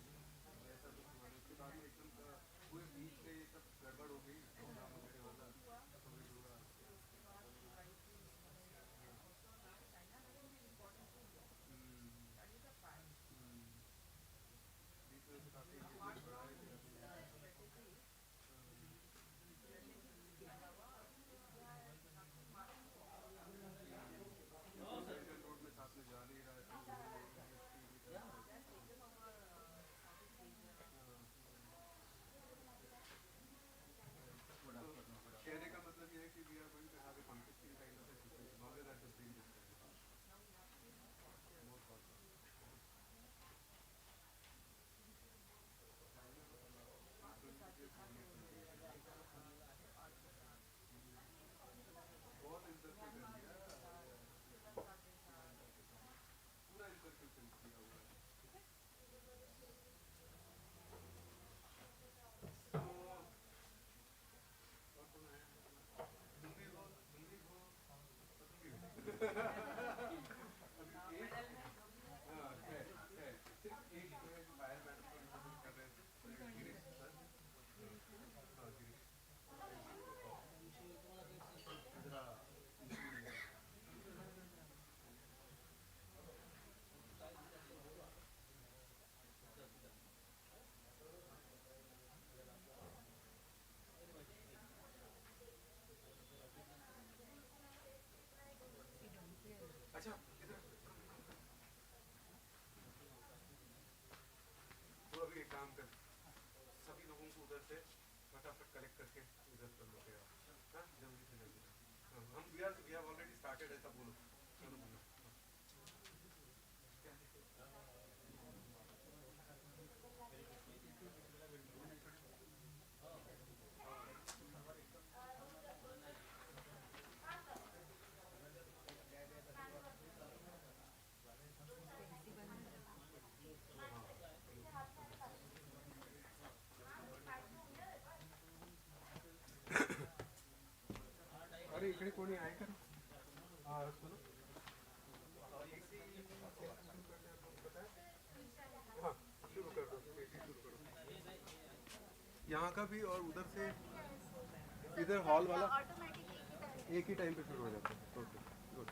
वैसा कुछ हुआ नहीं. उसके बाद में एकदम पूरे बीच में ये सब गड़बड़ हो गई. प्रोग्राम वगैरह वाला कोविड हुआ. बीच में से काफ़ी इंगेजमेंट बढ़ाए थे. रोड में साथ में जा नहीं रहा है. कहने का मतलब ये है कि we are going to have a conflicting kind of a situation longer that is being discussed. More possible. बहुत इंटरफेयर कर दिया. पूरा इंटरफेयर कर दिया हुआ है. और कौन है? हिंदी हो अभी एक है सिर्फ एक है जो बाहर मैडम को इंटरव्यू कर रहे थे. गिरीश सर. हाँ गिरीश. इधर फटाफट कलेक्ट करके इधर कर लो क्या? हाँ, जल्दी से जल्दी। हाँ, हम we have already started ऐसा बोलो, चलो बोलो। अरे इकडे कोणी आहे का? हाँ सुनो, हाँ शुरू कर दो, शुरू करो। यहाँ का भी और उधर से इधर हॉल वाला एक ही टाइम पे शुरू हो जाता है। Okay good.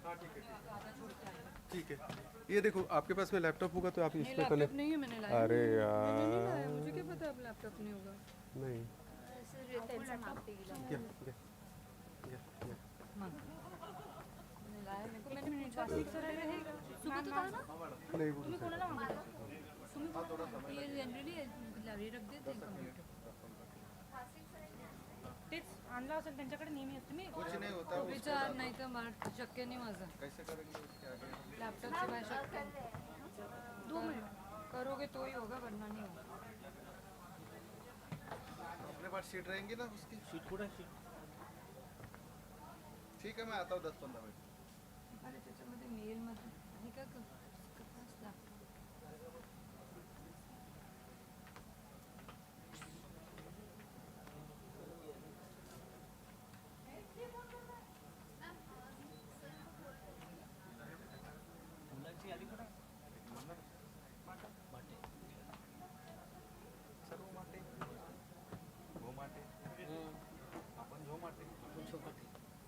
हाँ ठीक है। ये देखो आपके पास में लैपटॉप होगा तो आप इसमें कनेक्ट नहीं है, मैंने लाया अरे नहीं है। यार मैंने नहीं लाया, मुझे क्या पता अब लैपटॉप नहीं होगा। नहीं क्या मैंने लाया, मेरे को मैंने प्लास्टिक सर रहेगा सुबह तो था ना, नहीं वो तुम्ही कोणाला मागितलं? तुम्ही ये जनरली लावली रख देते कम्प्युटर तेच आणला असेल त्यांच्याकडे नेहमी असते मी कुछ नहीं होता विचार नाही तर मला शक्य नाही माझं कैसे करेंगे उसके आगे लैपटॉप से मैं शक्य 2 मिनट करोगे तो ही होगा वरना नहीं होगा। अपने पास सीट रहेंगी ना उसकी सीट पूरा सीट ठीक है मैं आता हूँ 10-15 मिनट अरे त्याच्यामध्ये मेलमध्ये आणि का लॅपटॉप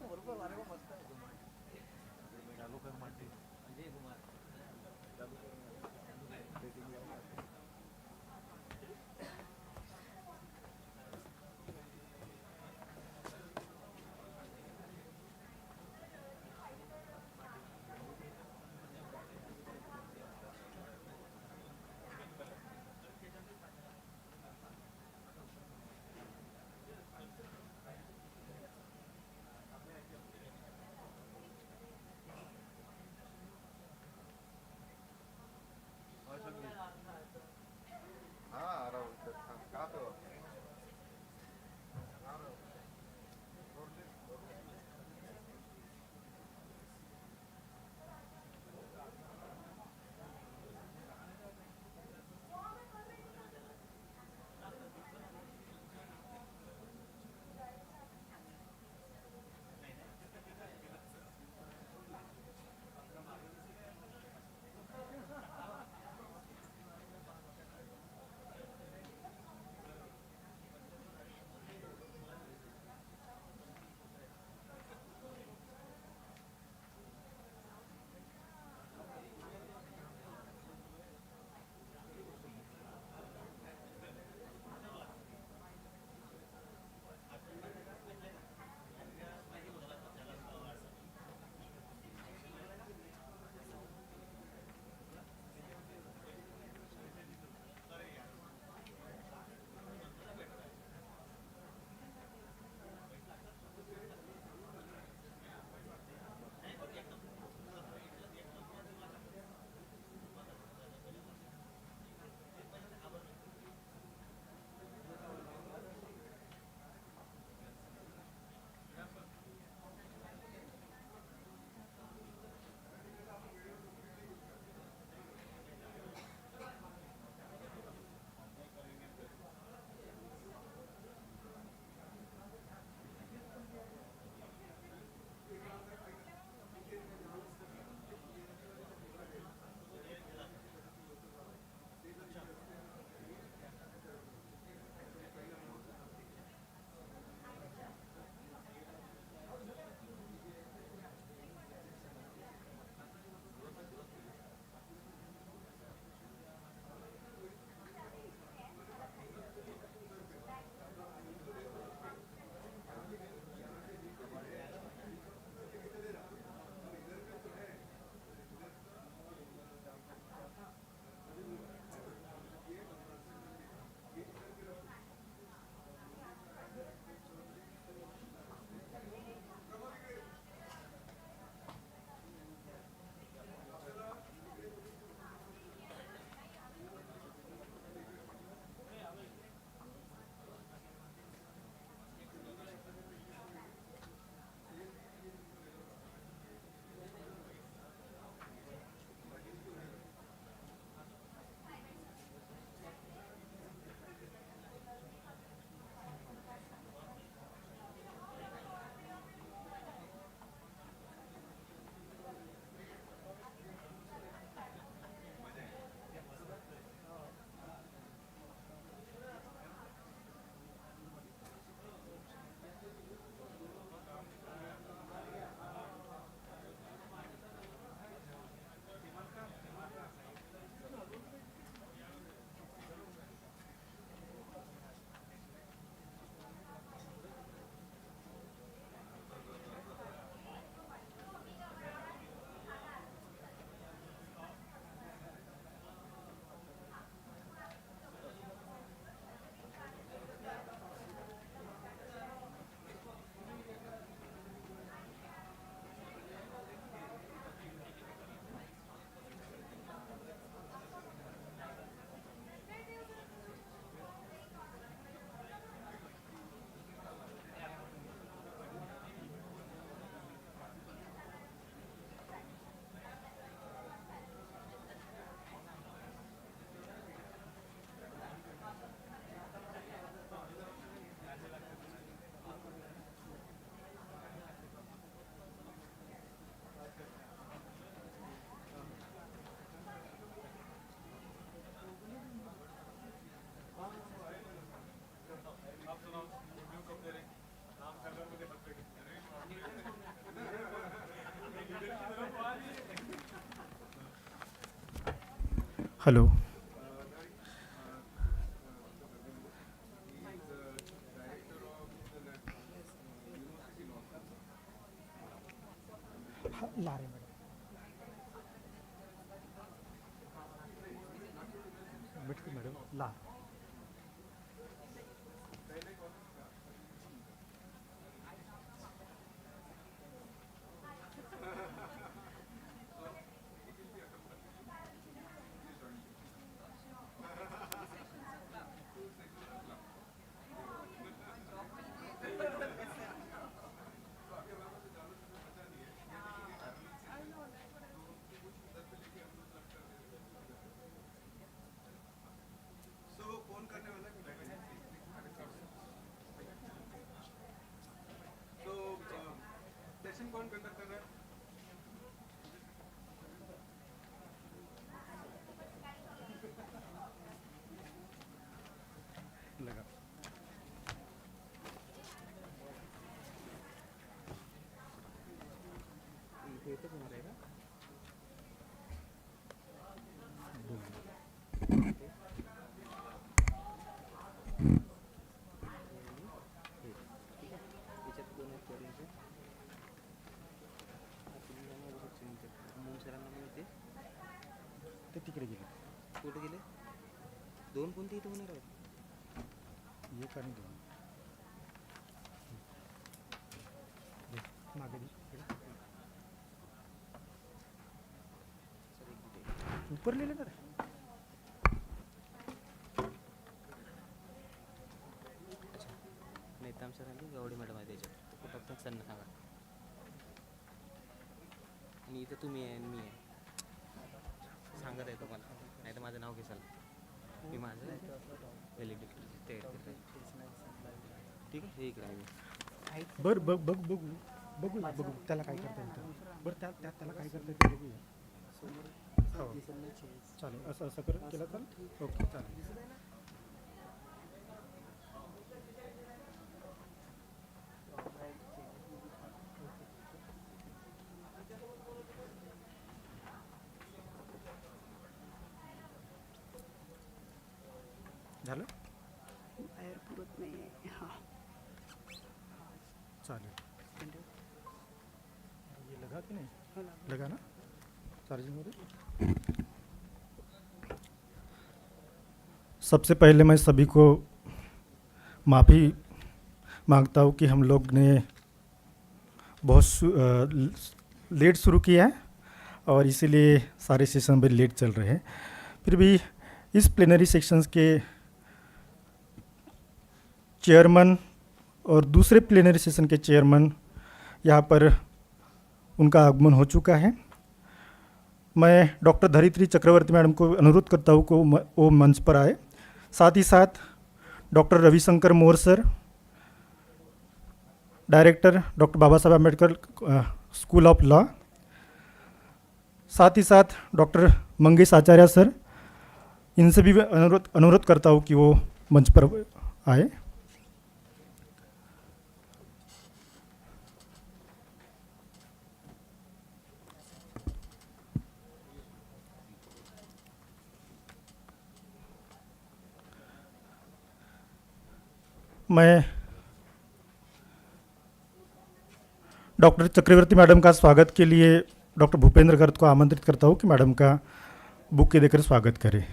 बरोबर अरे वा मस्त आहे चालू कर माटे हॅलो. लारे मॅडम. भेटते मॅडम. ला. ते तिकडे गेले. कुठे गेले? दोन कोणते इथे होणार आहेत? एक आणि दोन. मागे ऊपर लिहिले ना रे. नेताम सर आणि गवडी मॅडम आहे त्याच्यात. कुठं पण सर सांगा. आणि इथं तुम्ही आहे आणि मी आहे. सांगत आहे तुम्हाला, नाही तर माझं नाव घेसाल. मी माझं एलईडी ते ठीक आहे. हे इकडे आहे. बरं बघू त्याला काय करता येतं. बरं त्याला काय करता येतं बघूया. हो चालेल. असं केलं चालेल. ओके चालेल. झालं. बाहेर पुरत नाही आहे. हां चालेल. ये लगा की नहीं? लगा ना चार्जिंग में. सबसे पहले मैं सभी को माफ़ी मांगता हूँ कि हम लोग ने बहुत लेट शुरू किया है और इसीलिए सारे सेशन भी लेट चल रहे हैं. फिर भी इस प्लेनरी सेक्शंस के चेयरमैन और दूसरे प्लेनरी सेशन के चेयरमैन यहाँ पर उनका आगमन हो चुका है. मैं डॉक्टर धरित्री चक्रवर्ती मैडम को अनुरोध करता हूँ को वो मंच पर आए. साथ ही साथ doctor Ravishankar More sir, director doctor Baba Saheb Ambedkar school of law, साथ ही साथ डॉक्टर मंगेश आचार्य सर, इनसे भी अनुरोध करता हूँ कि वो मंच पर आए. मैं डॉक्टर चक्रवर्ती मैडम का स्वागत के लिए डॉक्टर भूपेंद्र गर्ग को आमंत्रित करता हूँ कि मैडम का बुके देकर स्वागत करें.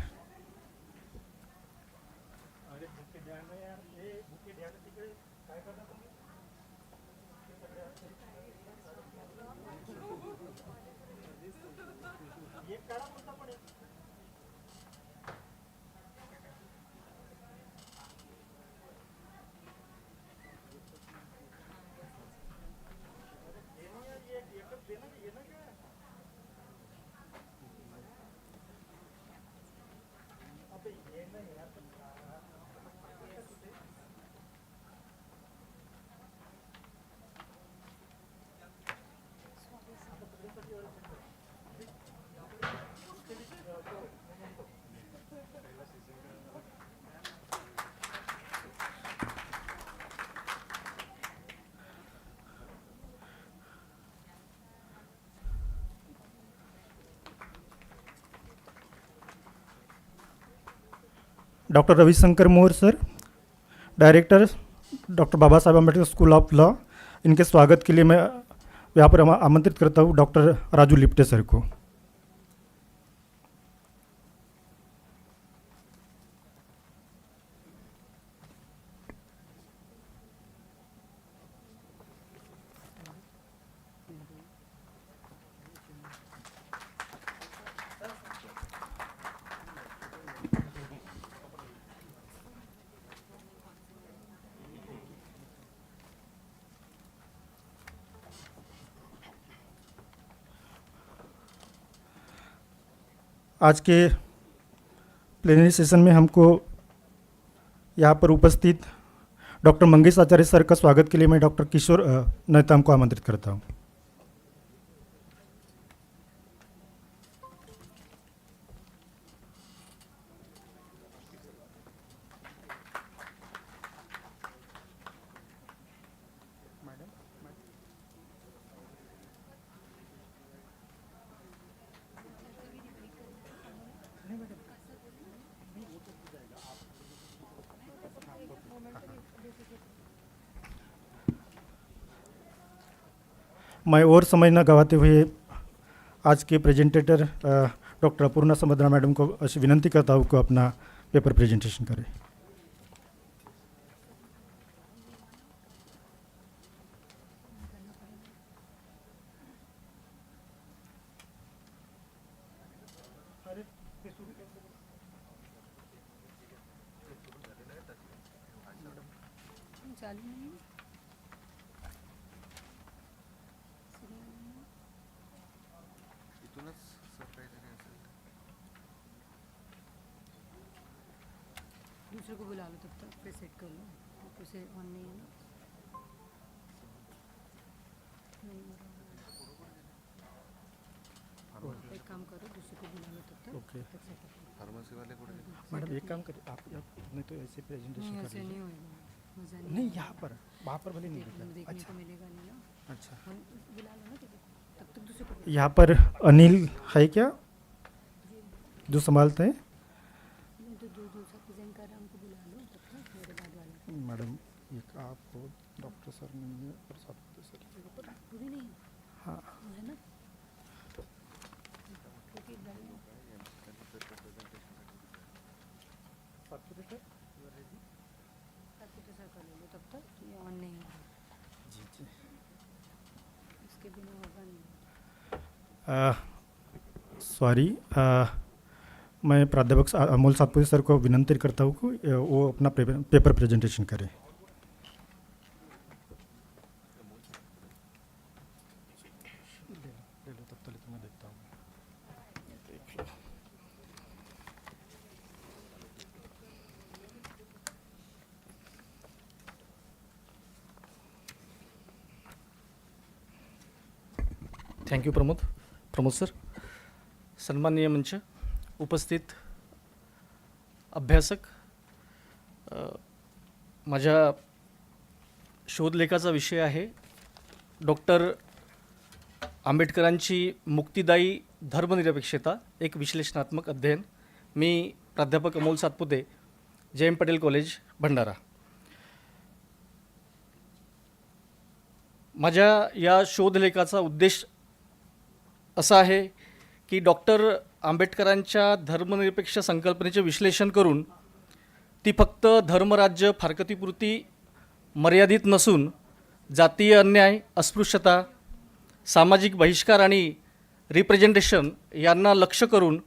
Doctor Ravishankar More sir, director doctor Baba Saheb Ambedkar school of law, इनके स्वागत के लिए मैं यहाँ पर आमंत्रित करता हूँ डॉक्टर राजू लिप्टे सर को। आज के प्लेनरी सेशन में हमको यहाँ पर उपस्थित डॉक्टर मंगेश आचार्य सर का स्वागत के लिए मैं डॉक्टर किशोर नेताम को आमंत्रित करता हूँ। मैं और समय न गवाते हुए आज के प्रेजेंटेटर डॉक्टर अपूर्णा समद्रा मैडम को विनंती करता हूँ कि अपना पेपर प्रेजेंटेशन करें। दूसरे को बुला लो तब तक, फिर सेट कर लो, उसे ऑन नहीं है ना, नहीं हो रहा। एक काम करो, दूसरे को बुला लो तब तक, ओके। तब सेट कर लो। मैडम एक काम करिए, आप नहीं तो ऐसे प्रेजेंटेशन नहीं, ऐसे करिए। नहीं होएगा, मज़ा नहीं नहीं आएगा। यहाँ पर, वहाँ पर भले नहीं देखने दिखा। देखने अच्छा को मिलेगा नहीं ना, अच्छा। बुला लो ना, ठीक है, तब तक दूसरे को यहाँ पर अनिल है क्या जो संभालते हैं? नहीं तो जो दूसरा प्रेजेंट कर रहा है उनको बुला लो तब तक, मेरे बाद वाले मैडम एक आप हो, डॉक्टर सर नहीं है और साथ सर वो भी नहीं हाँ है ना, क्योंकि सर कर लो तब तक, ये ऑन नहीं है, जी जी। इसके बिना होगा नहीं। सॉरी, मैं प्राध्यापक अमोल सातपुते सर को विनंती करता हूँ कि वो अपना पेपर प्रेजेंटेशन करें। ले लो तब तक मैं देखता हूँ। देख लो। Thank you Pramod sir. सन्माननीय मंच, उपस्थित अभ्यासक, माझ्या शोधलेखाचा विषय आहे डॉक्टर आंबेडकरांची मुक्तिदायी धर्मनिरपेक्षता, एक विश्लेषणात्मक अध्ययन. मी प्राध्यापक अमोल सातपुते, JM पटेल कॉलेज, भंडारा. माझ्या या शोधलेखाचा उद्देश असा आहे की डॉक्टर आंबेडकरांच्या धर्मनिरपेक्ष संकल्पनेचे विश्लेषण करून ती फक्त धर्मराज्य फारकतीपुरती मर्यादित नसून जातीय अन्याय, अस्पृश्यता, सामाजिक बहिष्कार आणि रिप्रेझेंटेशन यांना लक्ष्य करून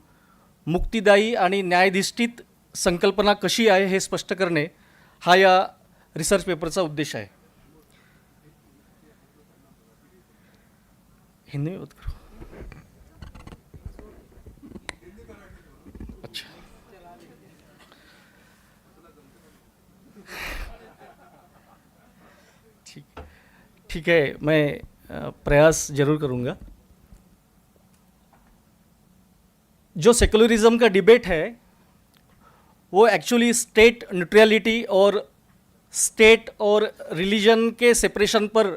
मुक्तिदायी आणि न्यायाधिष्ठित संकल्पना कशी आहे हे स्पष्ट करणे हा या रिसर्च पेपरचा उद्देश आहे. हिंदी में बात करो. अच्छा, ठीक है, मैं प्रयास जरूर करूँगा. जो सेकुलरिज्म का डिबेट है वो एक्चुअली स्टेट न्यूट्रलिटी और स्टेट और रिलीजन के सेपरेशन पर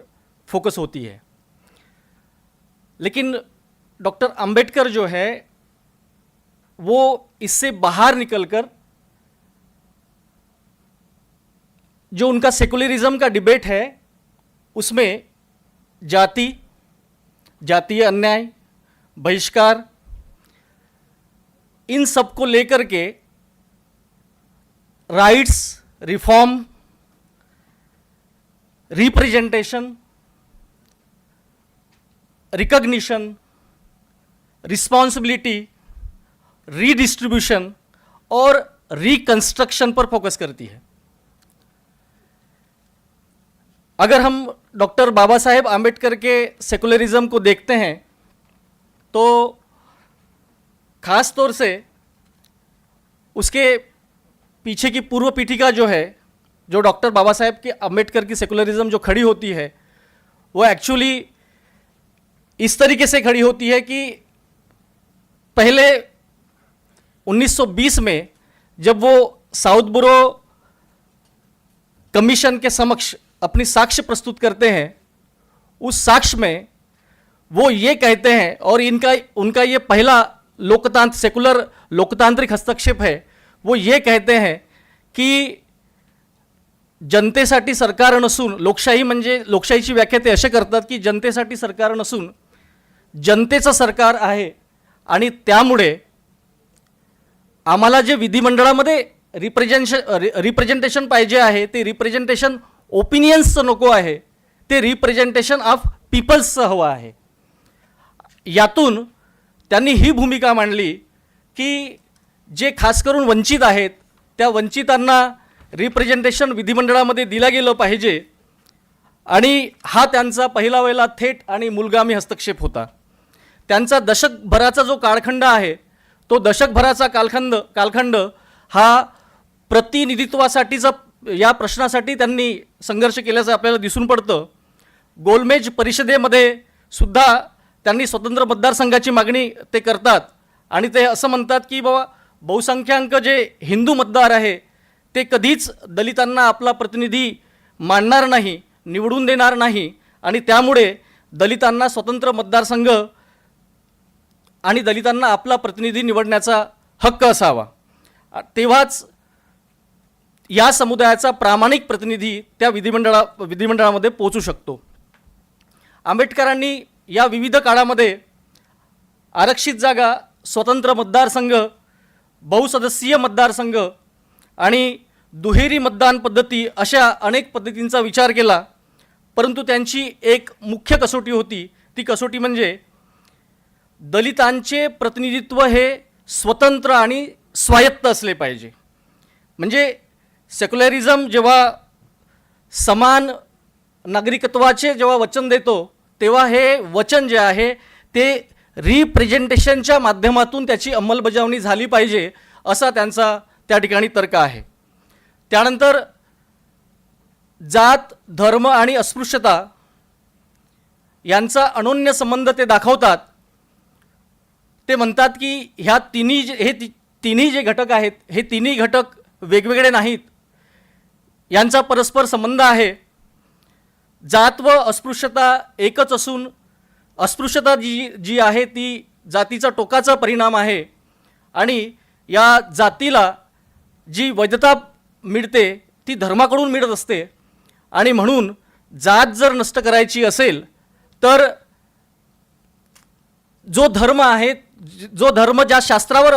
फोकस होती है. लेकिन डॉक्टर अंबेडकर जो है वो इससे बाहर निकलकर जो उनका सेकुलरिज्म का डिबेट है उसमें जाति, जातीय अन्याय, बहिष्कार, इन सब को लेकर के rights, reform, representation, recognition, responsibility, redistribution और रिकंस्ट्रक्शन पर फोकस करती है। अगर हम डॉक्टर बाबा साहेब आम्बेडकर के सेकुलरिज्म को देखते हैं तो ख़ास तौर से उसके पीछे की पूर्व पीठिका जो है, जो डॉक्टर बाबा साहेब के आम्बेडकर की सेकुलरिज्म जो खड़ी होती है, वो एक्चुअली इस तरीके से खड़ी होती है कि पहले 1920 में जब वो साउथ बोरो कमीशन के समक्ष अपनी साक्ष्य प्रस्तुत करते हैं, उस साक्ष्य में वो ये कहते हैं, और उनका ये पहला सेकुलर लोकतांत्रिक हस्तक्षेप है, वो ये कहते हैं की जनतेसाठी सरकार नसून, लोकशाही म्हणजे लोकशाहीची व्याख्या ते असे करतात की जनतेसाठी सरकार नसून जनतेचं सरकार आहे आणि त्यामुळे आम्हाला जे विधिमंडळामध्ये रिप्रेझेंटेशन पाहिजे आहे ते रिप्रेझेंटेशन ओपिनियन्सचं नको आहे, ते रिप्रेझेंटेशन ऑफ पीपल्सचं हवं आहे। यातून त्यांनी ही भूमिका मांडली की जे खास करून वंचित आहेत त्या वंचितांना रिप्रेझेंटेशन विधिमंडळामध्ये दिलं गेलं पाहिजे, आणि हा त्यांचा पहिला थेट आणि मूलगामी हस्तक्षेप होता। त्यांचा दशकभराचा जो कालखंड आहे तो दशकभराचा कालखंड हा प्रतिनिधित्वासाठीचा या प्रश्नासाठी त्यांनी संघर्ष केल्याचं आपल्याला दिसून पडतं। गोलमेज परिषदेमध्ये सुद्धा त्यांनी स्वतंत्र मतदारसंघाची मागणी ते करतात आणि ते असं म्हणतात की बाबा बहुसंख्याक जे हिंदू मतदार आहे ते कधीच दलितांना आपला प्रतिनिधी मानणार नाही, निवडून देणार नाही, आणि त्यामुळे दलितांना स्वतंत्र मतदारसंघ आणि दलितांना आपला प्रतिनिधी निवडण्याचा हक्क असावा, तेव्हाच या समुदायाचा प्रामाणिक प्रतिनिधी त्या विधिमंडळामध्ये पोहोचू शकतो। आंबेडकरांनी या विविध काळामध्ये आरक्षित जागा, स्वतंत्र मतदारसंघ, बहुसदस्यीय मतदारसंघ आणि दुहेरी मतदान पद्धती अशा अनेक पद्धतींचा विचार केला, परंतु त्यांची एक मुख्य कसोटी होती, ती कसोटी म्हणजे दलितांचे प्रतिनिधित्व हे स्वतंत्र आणि स्वायत्त असले पाहिजे। म्हणजे सेक्युलरिझम जेव्हा समान नागरिकत्वाचे जेव्हा वचन देतो तेव्हा हे वचन जे आहे ते रिप्रेझेंटेशनच्या माध्यमातून त्याची अंमलबजावणी झाली पाहिजे असा त्यांचा त्या ठिकाणी तर्क आहे। त्यानंतर जात, धर्म आणि अस्पृश्यता यांचा अनोन्य संबंध ते दाखवतात। ते म्हणतात की ह्या तिन्ही जे घटक आहेत हे तिन्ही घटक वेगवेगळे नाहीत, यांचा परस्पर संबंध आहे। जात व अस्पृश्यता एकच असून अस्पृश्यता जी आहे ती जातीचा टोकाचा परिणाम आहे, आणि या जातीला जी वैधता मिळते ती धर्माकडून मिळत असते, आणि म्हणून जात जर नष्ट करायची असेल तर जो धर्म आहे, जो धर्म ज्या शास्त्रावर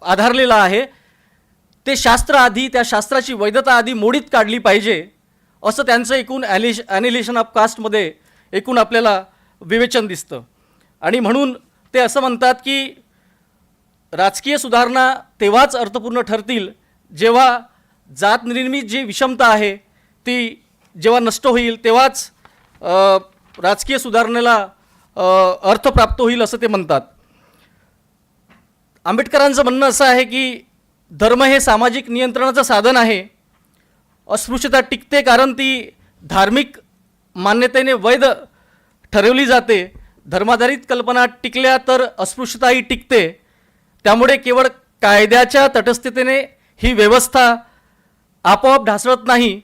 आधारलेला आहे ते शास्त्र आधी, त्या शास्त्राची वैधता आधी मोडीत काढली पाहिजे असं त्यांचं एकूण ॲनिलेशन ऑफ कास्टमध्ये एकूण आपल्याला विवेचन दिसतं। आणि म्हणून ते असं म्हणतात की राजकीय सुधारणा तेव्हाच अर्थपूर्ण ठरतील जेव्हा जात निर्मित जी विषमता आहे ती जेव्हा नष्ट होईल तेव्हाच राजकीय सुधारणेला अर्थ प्राप्त होईल असं ते म्हणतात। आंबेडकरांचं म्हणणं असं आहे की धर्म हे सामाजिक नियंत्रणाचं साधन आहे। अस्पृश्यता टिकते कारण ती धार्मिक मान्यतेने वैध ठरवली जाते। धर्माधारित कल्पना टिकल्या तर अस्पृश्यताही टिकते। त्यामुळे केवळ कायद्याच्या तटस्थतेने ही व्यवस्था आपोआप ढासळत नाही,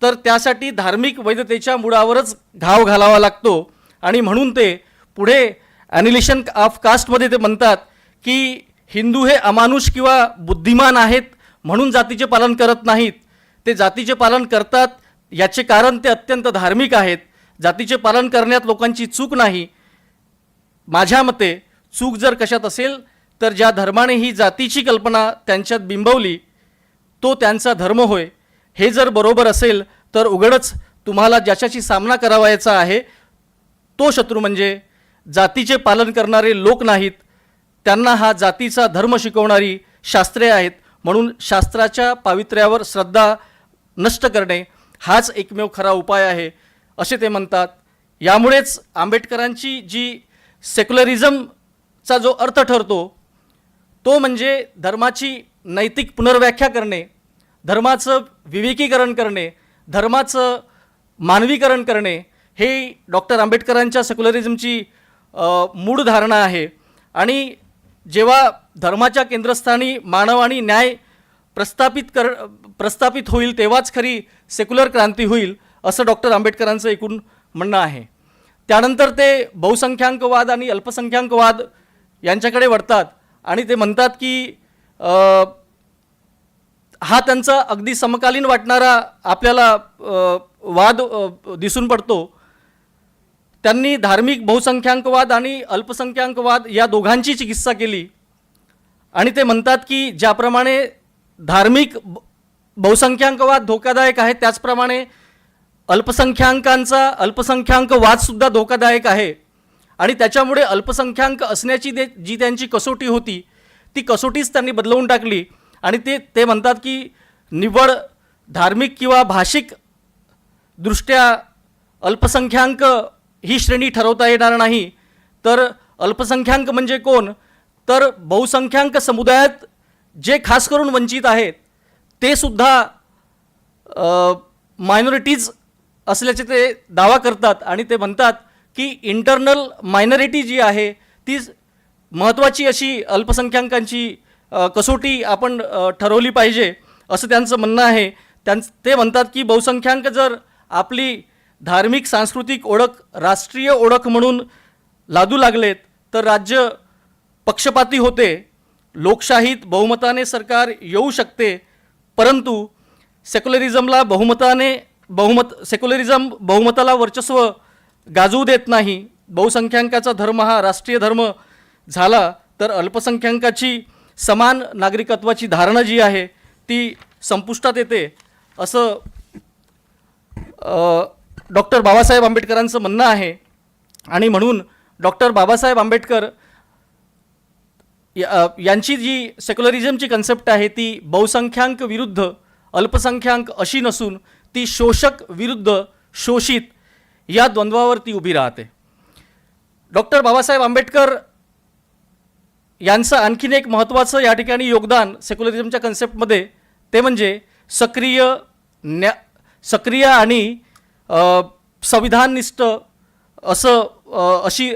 तर त्यासाठी धार्मिक वैधतेच्या मुळावरच घाव घालावा लागतो। आणि म्हणून ते पुढे ॲनिलेशन ऑफ कास्टमध्ये ते म्हणतात की हिंदू हे अमानुष किंवा बुद्धिमान आहेत म्हणून जातीचे पालन करत नाहीत, ते जातीचे पालन करतात, याचे कारण ते अत्यंत धार्मिक आहेत. जातीचे पालन करण्यात लोकांची चूक नाही. माझ्या मते चूक जर कशात असेल तर ज्या धर्माने ही जातीची कल्पना त्यांच्यात बिंबवली तो त्यांचा धर्म होय. हे जर बरोबर असेल तर उघडच तुम्हाला ज्याच्याशी सामना करावायचा आहे तो शत्रू म्हणजे जातीचे पालन करणारे लोक नाहीत, त्यांना हा जातीचा धर्म शिकवणारी शास्त्रे आहेत. म्हणून शास्त्राच्या पावित्र्यावर श्रद्धा नष्ट करणे हाच एकमेव खरा उपाय आहे असे ते म्हणतात. यामुळेच आंबेडकरांची जी सेक्युलरिझमचा जो अर्थ ठरतो तो म्हणजे धर्माची नैतिक पुनर्व्याख्या करणे, धर्माचं विवेकीकरण करणे, धर्माचं मानवीकरण करणे, हे डॉक्टर आंबेडकरांच्या सेक्युलरिझमची मूळ धारणा आहे. आणि जेव्हा धर्माच्या केंद्रस्थानी मानव आणि न्याय प्रस्थापित होईल तेव्हाच खरी सेक्युलर क्रांती होईल असं डॉक्टर आंबेडकरांचं एकूण म्हणणं आहे. त्यानंतर ते बहुसंख्याकवाद आणि अल्पसंख्याकवाद यांच्याकडे वळतात आणि ते म्हणतात की हा त्यांचा अगदी समकालीन वाटणारा आपल्याला वाद दिसून पडतो. त्यांनी धार्मिक बहुसंख्याकवाद आणि अल्पसंख्याकवाद या दोघांची चिकित्सा केली आणि ते म्हणतात की ज्याप्रमाणे धार्मिक बहुसंख्याकवाद धोकादायक आहे त्याचप्रमाणे अल्पसंख्याकवादसुद्धा धोकादायक आहे. आणि त्याच्यामुळे अल्पसंख्याक असण्याची जी त्यांची कसोटी होती ती कसोटीच त्यांनी बदलवून टाकली आणि ते म्हणतात की निव्वळ धार्मिक किंवा भाषिक दृष्ट्या अल्पसंख्याक ही श्रेणी ठरवता येणार नाही. तर अल्पसंख्याक म्हणजे कोण, तर बहुसंख्याक समुदायात जे खास करून वंचित आहेत ते सुद्धा मायनॉरिटीज असल्याचे ते दावा करतात आणि ते म्हणतात की इंटरनल मायनॉरिटी जी आहे ती महत्त्वाची अशी अल्पसंख्याकांची कसोटी आपण ठरवली पाहिजे असं त्यांचं म्हणणं आहे. ते म्हणतात की बहुसंख्याक जर आपली धार्मिक सांस्कृतिक ओळख राष्ट्रीय ओळख म्हणून लादू लागलेत तर राज्य पक्षपाती होते. लोकशाहीत बहुमताने सरकार येऊ शकते परंतु सेक्युलरिझम बहुमताला वर्चस्व गाजवू देत नाही. बहुसंख्याकाचा धर्म हा राष्ट्रीय धर्म झाला तर अल्पसंख्याकाची समान नागरिकत्वाची धारणा जी आहे ती संपुष्टात येते असं डॉक्टर बाबासाहेब आंबेडकरांचं म्हणणं आहे. आणि म्हणून डॉक्टर बाबासाहेब आंबेडकर यांची जी सेक्युलरिझमची कन्सेप्ट आहे ती बहुसंख्याक विरुद्ध अल्पसंख्याक अशी नसून ती शोषक विरुद्ध शोषित या द्वंद्वावरती उभी राहते. डॉक्टर बाबासाहेब आंबेडकर यांचं आणखीन एक महत्त्वाचं या ठिकाणी योगदान सेक्युलरिझमच्या कन्सेप्टमध्ये ते म्हणजे सक्रिय आणि संविधाननिष्ठ अशी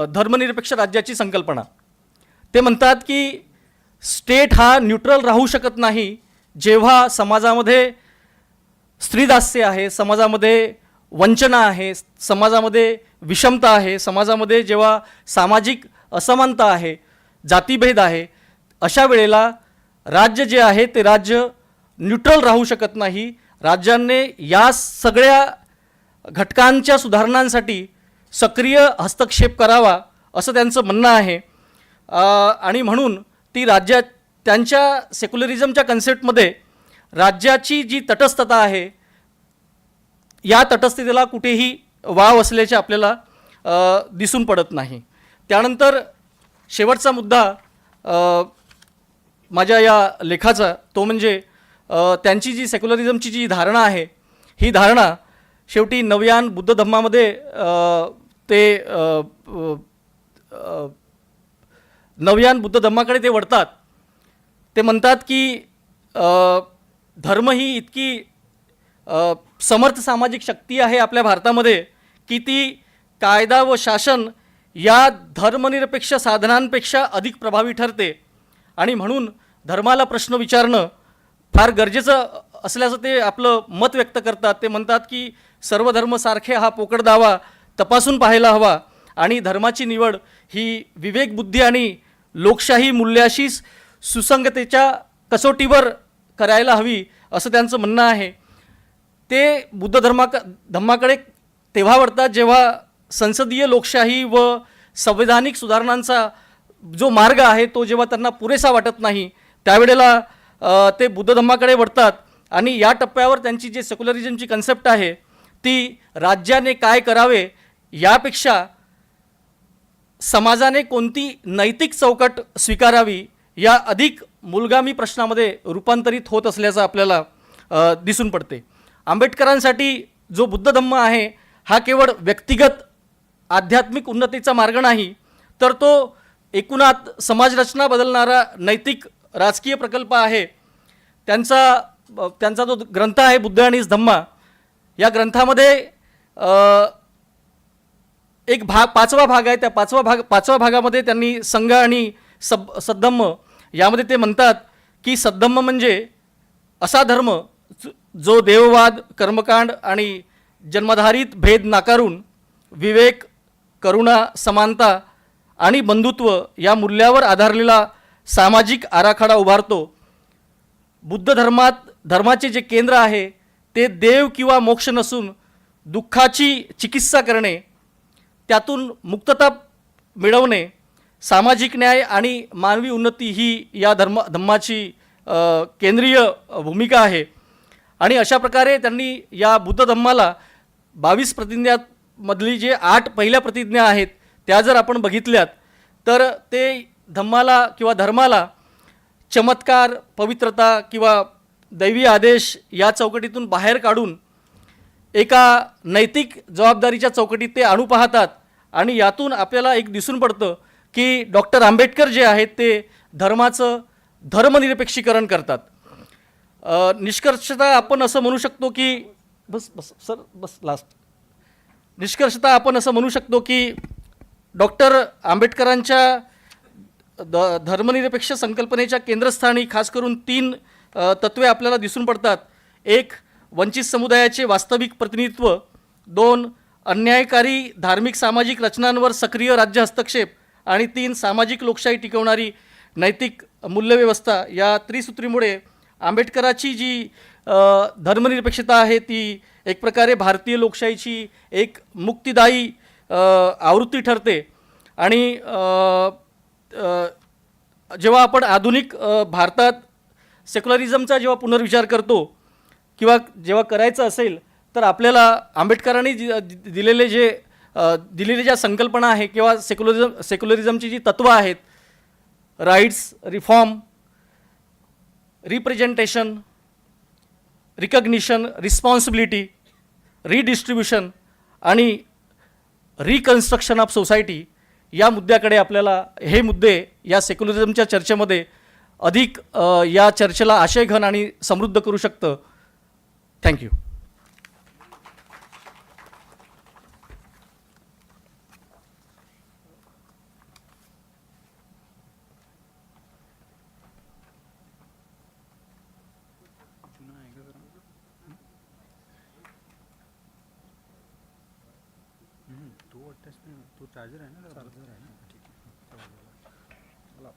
धर्मनिरपेक्ष राज्याची संकल्पना. ते म्हणतात की स्टेट हा न्यूट्रल राहू शकत नाही जेव्हा समाजामध्ये स्त्रीदास्य आहे, समाजामध्ये वंचना आहे, समाजामध्ये विषमता आहे, समाजामध्ये जेव्हा सामाजिक असमानता आहे, जातीभेद आहे, अशा वेळेला राज्य जे आहे ते राज्य न्यूट्रल राहू शकत नाही. राज्याने या सगळ्या घटकांच्या सुधारणांसाठी सक्रिय हस्तक्षेप करावा असं त्यांचं म्हणणं आहे. आणि म्हणून ती त्यांच्या सेक्युलरिझमच्या कन्सेप्टमध्ये राज्याची जी तटस्थता आहे या तटस्थतेला कुठेही वाव असल्याचे आपल्याला दिसून पडत नाही. त्यानंतर शेवटचा मुद्दा माझ्या या लेखाचा तो म्हणजे त्यांची जी सेक्युलरिझमची जी धारणा आहे ही धारणा शेवटी नवयान बुद्ध धम्मामध्ये ते नवयान बुद्ध धम्माकडे ते वळतात. ते म्हणतात की धर्म ही इतकी समर्थ सामाजिक शक्ती आहे आपल्या भारतामध्ये की ती कायदा व शासन या धर्मनिरपेक्ष साधनांपेक्षा अधिक प्रभावी ठरते आणि म्हणून धर्माला प्रश्न विचारणं फार गरजेचं असल्याचं ते आपलं मत व्यक्त करतात. ते म्हणतात की सर्व धर्म सारखे हा पोकळ दावा तपासून पाहायला हवा आणि धर्माची निवड ही विवेकबुद्धी आणि लोकशाही मूल्याशी सुसंगतेच्या कसोटीवर करायला हवी असं त्यांचं म्हणणं आहे. ते बुद्ध धम्माकडे तेव्हा वळतात जेव्हा संसदीय लोकशाही व संवैधानिक सुधारणांचा जो मार्ग आहे तो जेव्हा त्यांना पुरेसा वाटत नाही त्यावेळेला ते बुद्ध धम्माकडे वळतात. आणि या टप्प्यावर त्यांची जी सेक्युलरिझमची कन्सेप्ट आहे ती राज्याने काय करावे यापेक्षा समाजाने कोणती नैतिक चौकट स्वीकारावी या अधिक मूलगामी प्रश्नामध्ये रूपांतरित होत असल्याचं आपल्याला दिसून पडते. आंबेडकरांसाठी जो बुद्ध धम्म आहे हा केवळ व्यक्तिगत आध्यात्मिक उन्नतीचा मार्ग नाही तर तो एकूणात समाजरचना बदलणारा नैतिक राजकीय प्रकल्प आहे. त्यांचा जो ग्रंथ आहे बुद्ध आणि धम्मा या ग्रंथामध्ये एक पाचवा भाग आहे. त्या पाचव्या भागामध्ये त्यांनी संघ आणि सद्धम्म यामध्ये ते म्हणतात की सद्धम्म म्हणजे असा धर्म जो देववाद, कर्मकांड आणि जन्माधारित भेद नाकारून विवेक, करुणा, समानता आणि बंधुत्व या मूल्यावर आधारलेला सामाजिक आराखडा उभारतो. बुद्ध धर्माचे जे केंद्र आहे ते देव किंवा मोक्ष नसून दुःखाची चिकित्सा करणे, त्यातून मुक्तता मिळवणे, सामाजिक न्याय आणि मानवी उन्नती ही या धम्माची केंद्रीय भूमिका आहे. आणि अशा प्रकारे त्यांनी या बुद्ध धम्माला 22 प्रतिज्ञांमधली जे 8 पहिल्या प्रतिज्ञा आहेत त्या जर आपण बघितल्यात तर ते धम्माला किंवा धर्माला चमत्कार, पवित्रता किंवा दैवी आदेश या चौकटीतून बाहेर काढून एका नैतिक जबाबदारीच्या चौकटीत ते आणू पाहतात. आणि यातून आपल्याला एक दिसून पडतं की डॉक्टर आंबेडकर जे आहेत ते धर्माचं धर्मनिरपेक्षीकरण करतात. निष्कर्षतः आपण असं म्हणू शकतो की निष्कर्षतः आपण असं म्हणू शकतो की डॉक्टर आंबेडकरांच्या धर्मनिरपेक्ष संकल्पनेच्या केंद्रस्थानी खास करून 3 तत्वे आपल्याला दिसून पडतात. 1 वंचित समुदायाचे वास्तविक प्रतिनिधित्व, 2 अन्यायकारी धार्मिक सामाजिक रचनांवर सक्रिय राज्य हस्तक्षेप आणि 3 सामाजिक लोकशाही टिकवणारी नैतिक मूल्यव्यवस्था. या त्रिसूत्रीमुळे आंबेडकराची जी धर्मनिरपेक्षता आहे ती एक प्रकारे भारतीय लोकशाहीची एक मुक्तिदायी आवृत्ती ठरते. आणि जेव्हा आपण आधुनिक भारतात सेक्युलरिझमचा जेव्हा पुनर्विचार करतो किंवा जेव्हा करायचं असेल तर आपल्याला आंबेडकरांनी दिलेले ज्या संकल्पना आहे किंवा सेक्युलरिझमची जी तत्त्वं आहेत, rights, reform, representation, recognition, responsibility, redistribution आणि रिकन्स्ट्रक्शन ऑफ सोसायटी या मुद्द्याकडे आपल्याला हे मुद्दे या सेक्युलरिझमच्या चर्चेमध्ये अधिक या चर्चेला आशयघन आणि समृद्ध करू शकतं. थँक्यू. तो चार्जर आहे ना, चार्जर आहे ना, ठीक आहे. मला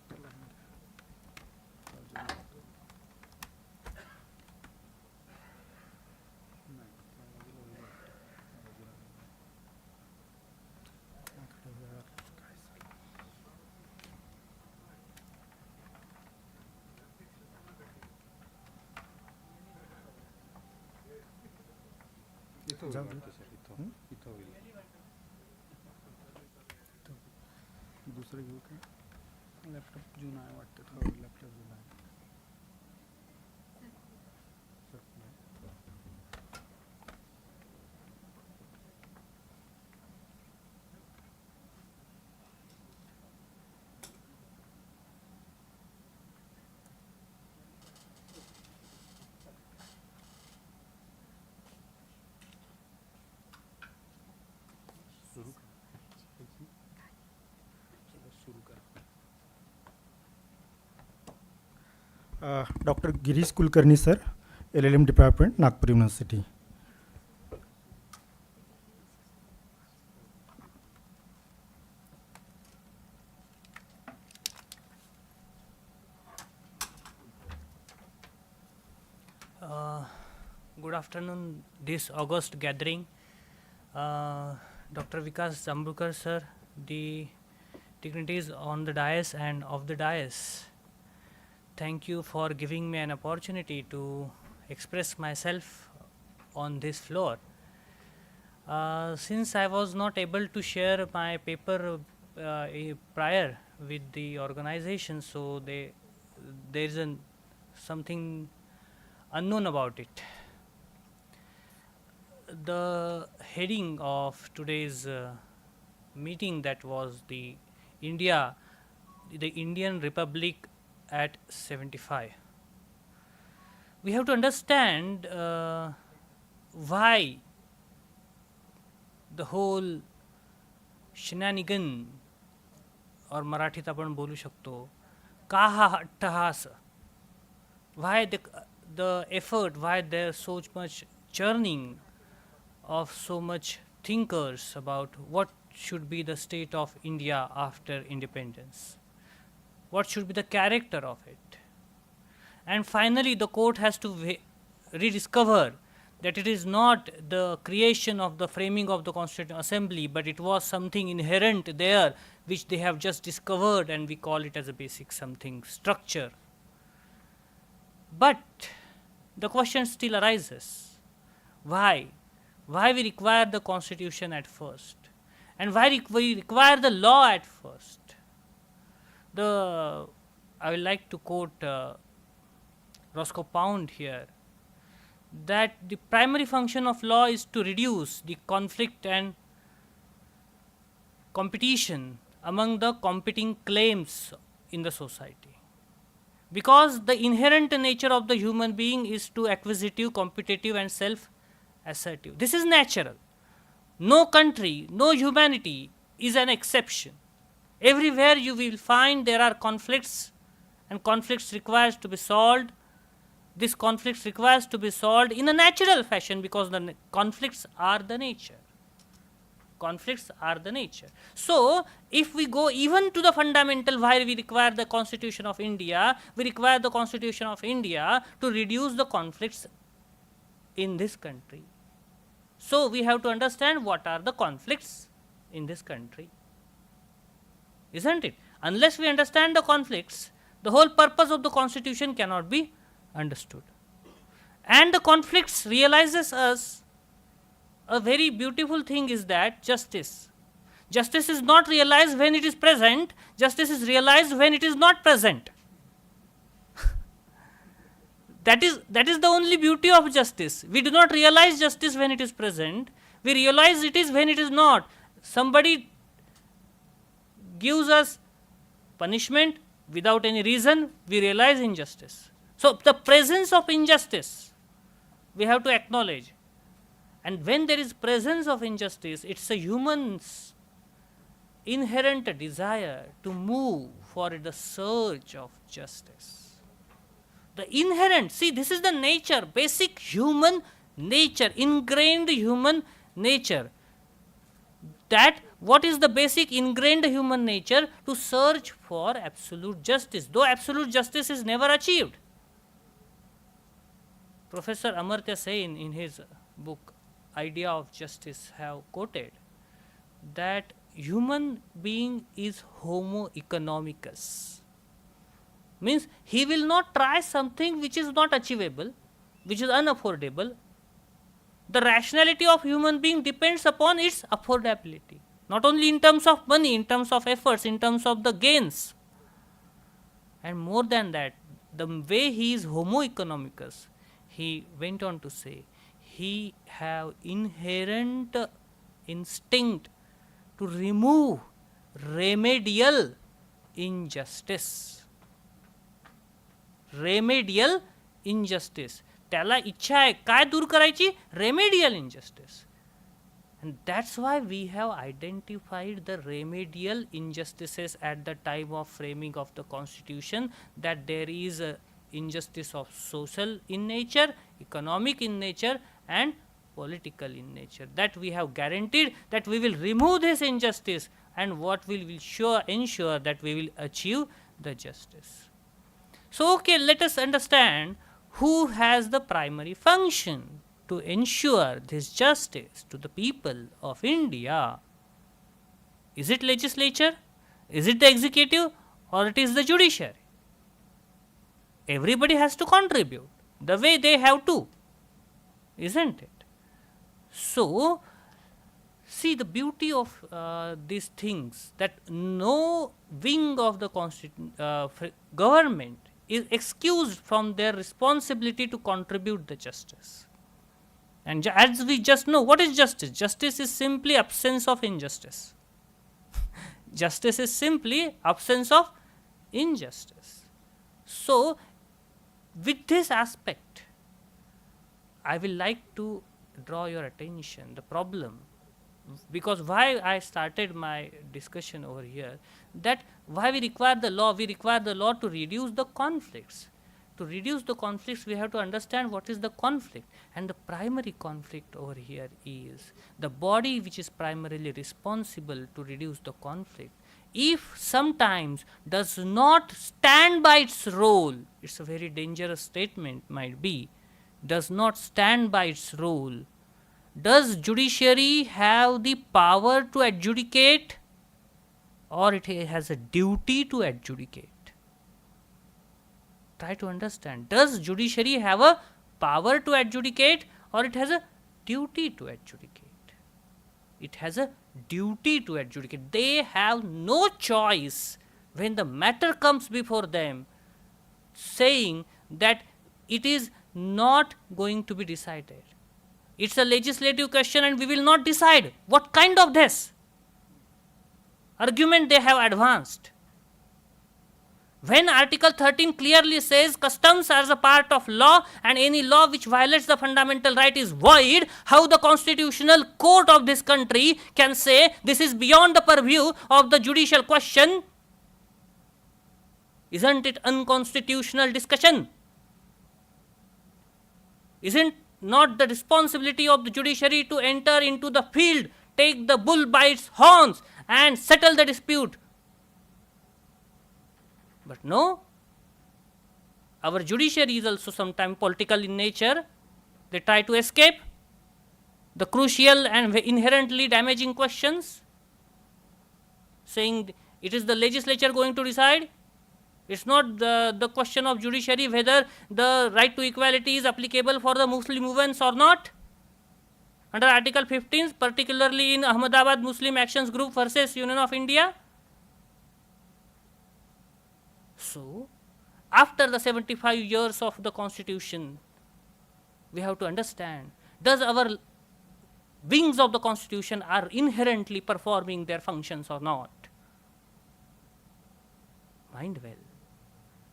इथं होईल. दुसरं घेऊ का? लॅपटॉप जुना आहे वाटतं. लॅपटॉप जुना आहे. Doctor Girish Kulkarni sir, LLM department, Nagpur university. good afternoon, this August gathering. Dr. Vikas Zambrukar sir, the dignitaries on the dais and off the dais, thank you for giving me an opportunity to express myself on this floor. Since I was not able to share my paper prior with the organization, so there is something unknown about it. The heading of today's meeting, that was the Indian Republic at 75. We have to understand why the whole shenanigan, or मराठीत आपण बोलू शकतो, का हा अट्टहास, why the effort, why there's so much churning of so much thinkers about what should be the state of India after independence, what should be the character of it. And finally the court has to rediscover that it is not the creation of the framing of the Constitutional Assembly, but it was something inherent there which they have just discovered, and we call it as a basic something structure. But the question still arises, why? Why we require the Constitution at first? And why we require the law at first? I would like to quote Roscoe Pound here, that the primary function of law is to reduce the conflict and competition among the competing claims in the society. Because the inherent nature of the human being is to acquisitive, competitive and self-assertive. This is natural. No country, no humanity is an exception. Everywhere you will find there are conflicts, and conflicts requires to be solved. This conflicts requires to be solved in a natural fashion, because the conflicts are the nature. Conflicts are the nature. So, if we go even to the fundamental why we require the Constitution of India, we require the Constitution of India to reduce the conflicts in this country. So, we have to understand what are the conflicts in this country. Isn't it? Unless we understand the conflicts, the whole purpose of the Constitution cannot be understood. And the conflicts realizes us a very beautiful thing, is that justice. Justice is not realized when it is present, justice is realized when it is not present. That is the only beauty of justice. We do not realize justice when it is present, we realize it is when it is not. Somebody gives us punishment without any reason, we realize injustice. So, the presence of injustice we have to acknowledge. And when there is presence of injustice, it's a human's inherent desire to move for the search of justice. The inherent, see, this is the nature, basic human nature, ingrained human nature. That what is the basic ingrained human nature? To search for absolute justice, though absolute justice is never achieved. Professor Amartya Sen in his book Idea of Justice have quoted that human being is homo economicus. Means he will not try something which is not achievable, which is unaffordable. The rationality of human being depends upon its affordability, not only in terms of money, in terms of efforts, in terms of the gains. And more than that, the way he is homo economicus, he went on to say, he have inherent instinct to remove remedial injustice. Remedial injustice. त्याला इच्छा आहे काय दूर करायची? Remedial injustice. And that's why we have identified the remedial injustices at the time of framing of the Constitution, that there is a injustice of social in nature, economic in nature and political in nature. That we have guaranteed that we will remove this injustice, and what will ensure that we will achieve the justice. So, okay, let us understand who has the primary function. to ensure this justice to the people of India? Is it legislature? Is it the executive? Or it is the judiciary? Everybody has to contribute the way they have to, isn't it? So, see the beauty of these things, that no wing of the government is excused from their responsibility to contribute the justice. And as we just know, what is justice? Justice is simply absence of injustice. Justice is simply absence of injustice. So, with this aspect, I will like to draw your attention the problem, because why I started my discussion over here, that why we require the law to reduce the conflicts. To reduce the conflicts, we have to understand what is the conflict, and the primary conflict over here is the body which is primarily responsible to reduce the conflict. If sometimes does not stand by its role, it's a very dangerous statement might be, does not stand by its role, does judiciary have the power to adjudicate, or it has a duty to adjudicate? Try to understand. Does judiciary have a power to adjudicate, or it has a duty to adjudicate? It has a duty to adjudicate. They have no choice when the matter comes before them, saying that it is not going to be decided. It's a legislative question and we will not decide. What kind of this argument they have advanced? When Article 13 clearly says customs as a part of law and any law which violates the fundamental right is void, how the constitutional court of this country can say this is beyond the purview of the judicial question? Isn't it unconstitutional discussion? Isn't not the responsibility of the judiciary to enter into the field, take the bull by its horns and settle the dispute? But no, our judiciary is also sometimes political in nature. They try to escape the crucial and inherently damaging questions, saying it is the legislature going to decide. It's not the question of judiciary whether the right to equality is applicable for the Muslim women or not. Under Article 15, particularly in Ahmedabad Muslim Actions Group versus Union of India. So, after the 75 years of the Constitution, we have to understand, does our wings of the Constitution are inherently performing their functions or not? Mind well.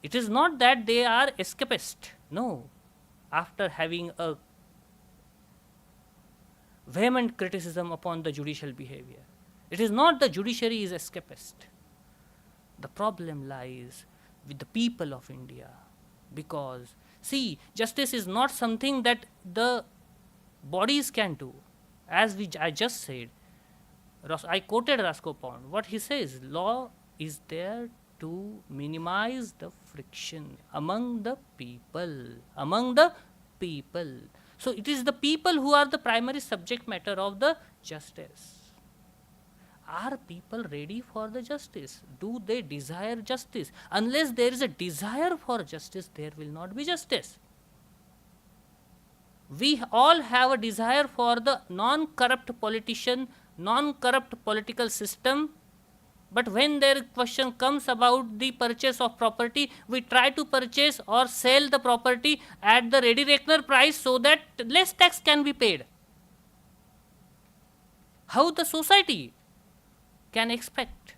It is not that they are escapist. No. After having a vehement criticism upon the judicial behavior, it is not the judiciary is escapist. The problem lies with the people of India, because see, justice is not something that the bodies can do. As I just said, I quoted Roscoe Pound. What he says, law is there to minimize the friction among the people. So it is the people who are the primary subject matter of the justice. Are people ready for the justice? Do they desire justice? Unless there is a desire for justice, there will not be justice. We all have a desire for the non-corrupt politician, non-corrupt political system. But when their question comes about the purchase of property, we try to purchase or sell the property at the ready reckoner price so that less tax can be paid. How the society can expect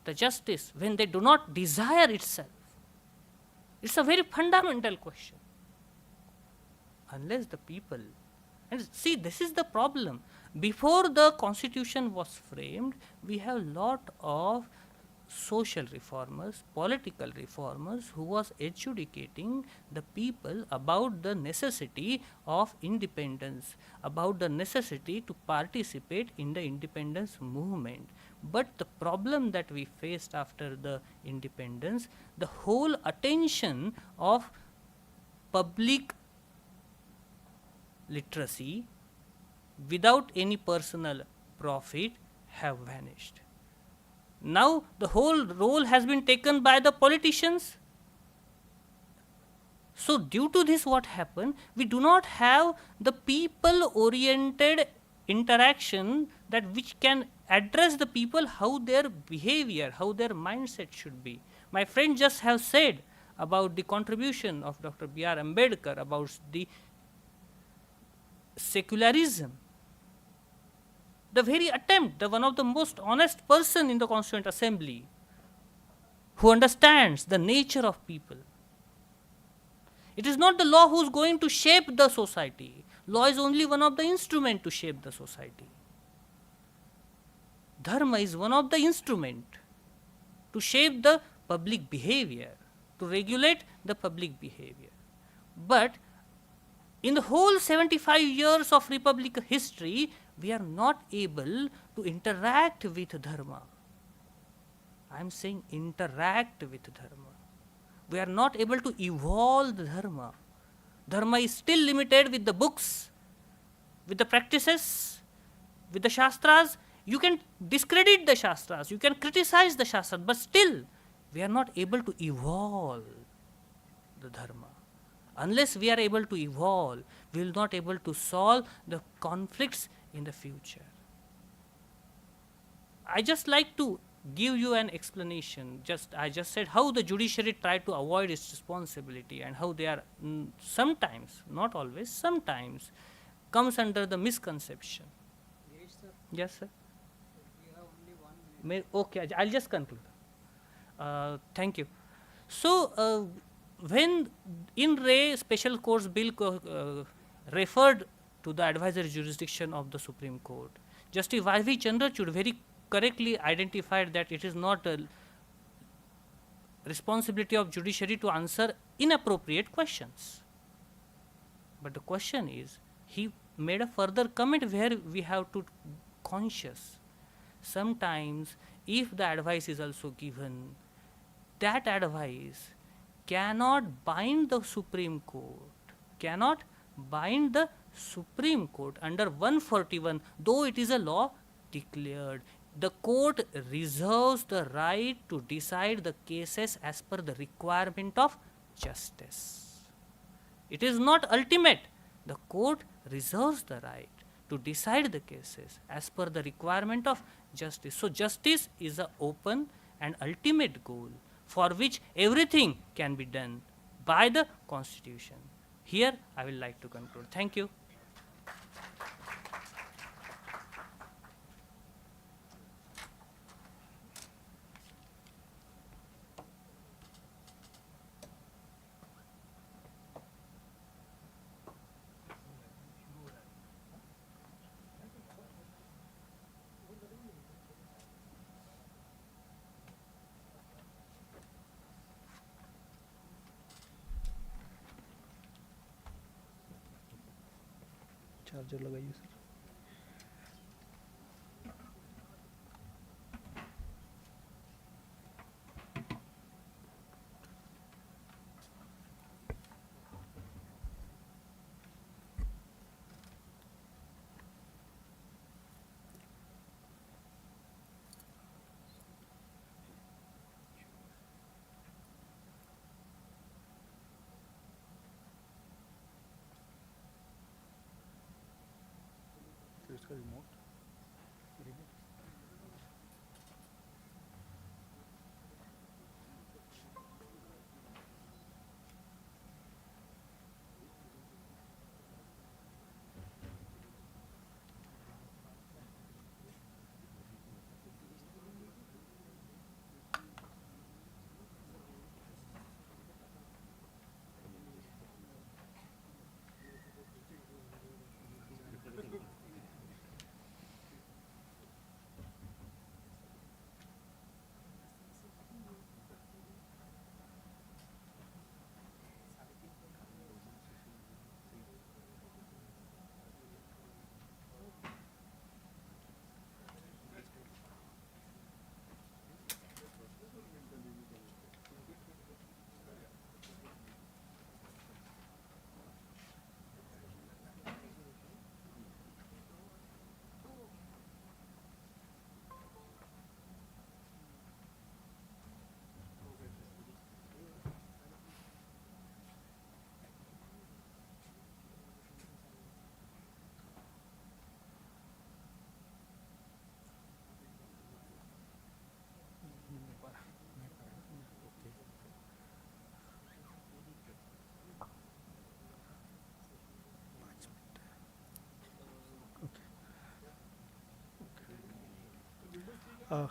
the justice when they do not desire itself? It's a very fundamental question. Unless the people, and see, this is the problem. Before the Constitution was framed, we have lot of social reformers, political reformers who was educating the people about the necessity of independence, about the necessity to participate in the independence movement. But the problem that we faced after the independence, the whole attention of public literacy without any personal profit have vanished. Now the whole role has been taken by the politicians. So due to this, what happened, we do not have the people oriented interaction that which can address the people how their behavior, how their mindset should be. My friend just have said about the contribution of Dr. B.R. Ambedkar, about the secularism, the very attempt, the one of the most honest person in the Constituent Assembly who understands the nature of people. It is not the law who is going to shape the society. Law is only one of the instruments to shape the society. Dharma is one of the instruments to shape the public behavior, to regulate the public behavior. But in the whole 75 years of Republic history, we are not able to interact with Dharma. I am saying interact with Dharma. We are not able to evolve the Dharma. Dharma is still limited with the books, with the practices, with the Shastras. You can discredit the Shastras, you can criticize the Shastras, but still we are not able to evolve the Dharma. Unless we are able to evolve, we will not able to solve the conflicts in the future. I just like to give you an explanation. I just said how the judiciary tried to avoid its responsibility and how they are sometimes, not always, sometimes comes under the misconception. Yes, sir. Okay, I'll just conclude. Thank you. So, when in Re Special Courts Bill referred to the advisory jurisdiction of the Supreme Court, Justice Y.V. Chandrachud very correctly identified that it is not a responsibility of judiciary to answer inappropriate questions. But the question is, he made a further comment where we have to conscious. Sometimes if the advice is also given, that advice cannot bind the Supreme Court, cannot bind the Supreme Court under 141, though it is a law declared. The court reserves the right to decide the cases as per the requirement of justice. It is not ultimate. The court reserves the right to decide the cases as per the requirement of justice. So justice is an open and ultimate goal for which everything can be done by the Constitution. Here I will like to conclude. Thank you. Charger लगाइए sir. Uh,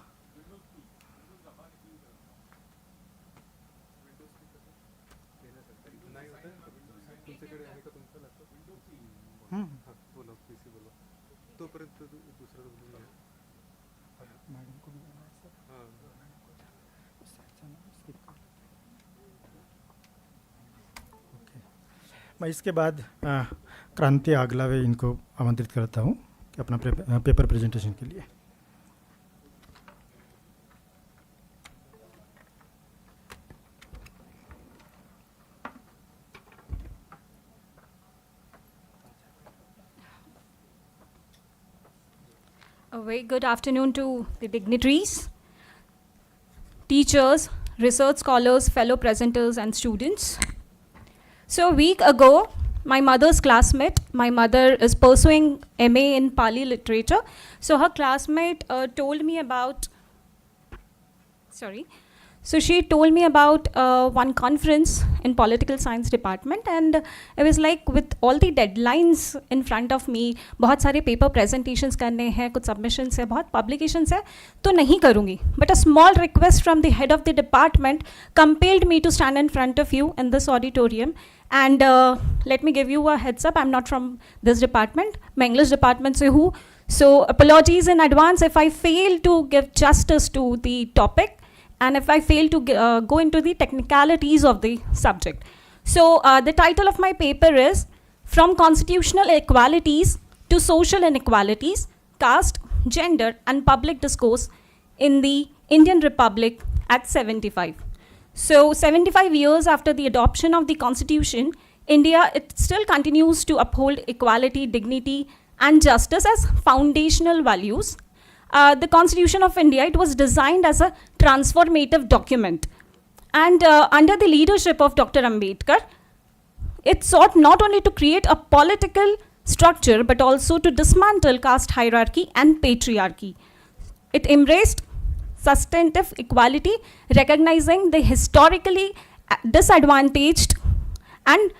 मैं इसके बाद क्रांति आगलावे इनको आमंत्रित करता हूँ कि अपना पेपर प्रेजेंटेशन के लिए. A very good afternoon to the dignitaries, teachers, research scholars, fellow presenters, and students. So, a week ago, my mother's classmate, my mother is pursuing MA in Pali literature. So, her classmate told me about, So she told me about one conference in political science department, and it was like with all the deadlines in front of me, बहुत सारे paper presentations करने हैं, कुछ submissions है, बहुत publications है, तो नहीं करूँगी. But a small request from the head of the department compelled me to stand in front of you in this auditorium. And let me give you a heads up, I'm not from this department, मैं English department से हूँ. So apologies in advance if I fail to give justice to the topic, and if I fail to go into the technicalities of the subject. So the title of my paper is From Constitutional Equalities to Social Inequalities, Caste, Gender and Public Discourse in the Indian Republic at 75. So 75 years after the adoption of the Constitution, India, it still continues to uphold equality, dignity and justice as foundational values. The Constitution of India, it was designed as a transformative document. And under the leadership of Dr. Ambedkar, it sought not only to create a political structure, but also to dismantle caste hierarchy and patriarchy. It embraced substantive equality, recognizing the historically disadvantaged and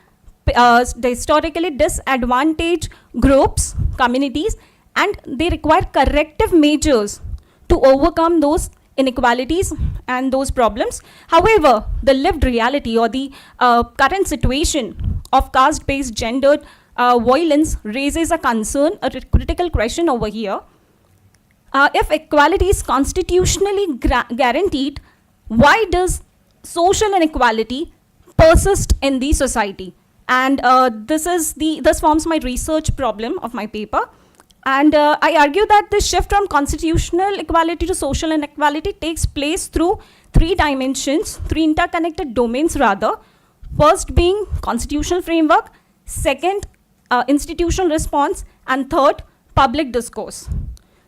the historically disadvantaged groups, communities, and they require corrective measures to overcome those inequalities and those problems. However, the lived reality or the current situation of caste-based gendered violence raises a concern, a critical question over here. If equality is constitutionally guaranteed, why does social inequality persist in the society? And this forms my research problem of my paper. And I argue that the shift from constitutional equality to social inequality takes place through three dimensions, three interconnected domains rather. First being constitutional framework, second, institutional response, and third, public discourse.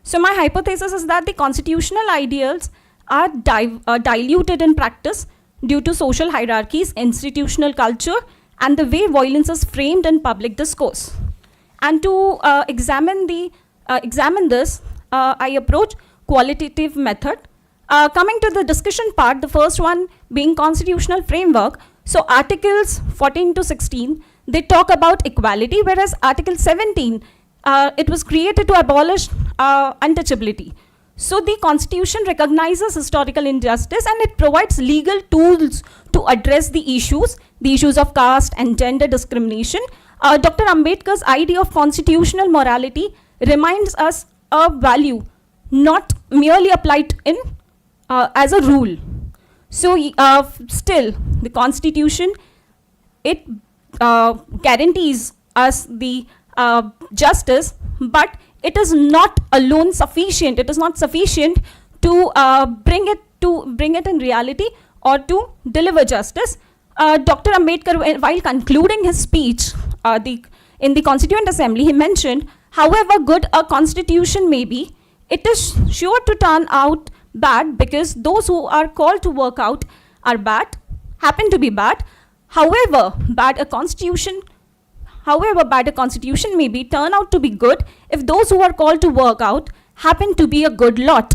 So my hypothesis is that the constitutional ideals are diluted in practice due to social hierarchies, institutional culture, and the way violence is framed in public discourse. And to examine this, I approach qualitative method. Coming to the discussion part, the first one being constitutional framework. So articles 14 to 16, they talk about equality, whereas article 17, it was created to abolish untouchability. So the constitution recognizes historical injustice and it provides legal tools to address the issues of caste and gender discrimination. Dr. Ambedkar's idea of constitutional morality reminds us a value not merely applied in as a rule. So still, the Constitution, it guarantees us the justice, but it is not alone sufficient. It is not sufficient to bring it in reality or to deliver justice. Dr. Ambedkar, while concluding his speech in the Constituent Assembly, he mentioned, however good a constitution may be, it is sure to turn out bad because those who are called to work out are bad, happen to be bad. However bad a constitution may be, turn out to be good if those who are called to work out happen to be a good lot.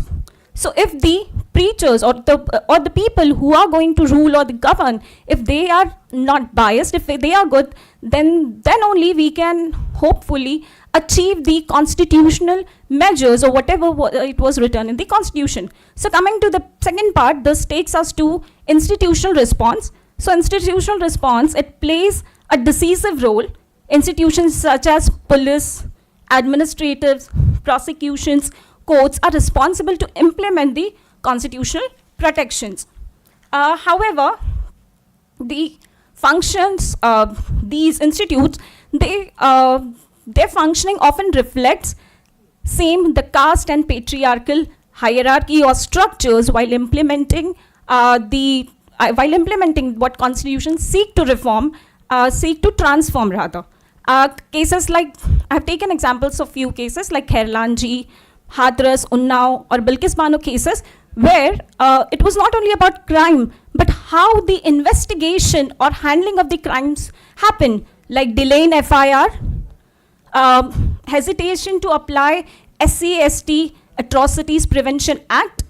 So if the preachers or the people who are going to rule or govern, if they are not biased, if they are good, then only we can hopefully achieve the constitutional measures or whatever it was written in the constitution. So coming to the second part, this takes us to institutional response. So institutional response, it plays a decisive role. Institutions such as police, administrative, prosecutions, courts are responsible to implement the constitutional protections. However, the functions, these institutes, their functioning often reflects the caste and patriarchal hierarchy or structures while implementing what constitutions seek to reform, seek to transform rather. Cases like, I have taken examples of few cases like Khairlanji, Hathras, Unnao or Bilkis Bano cases where it was not only about crime but how the investigation or handling of the crimes happened, like delay in FIR, hesitation to apply SC/ST Atrocities Prevention Act,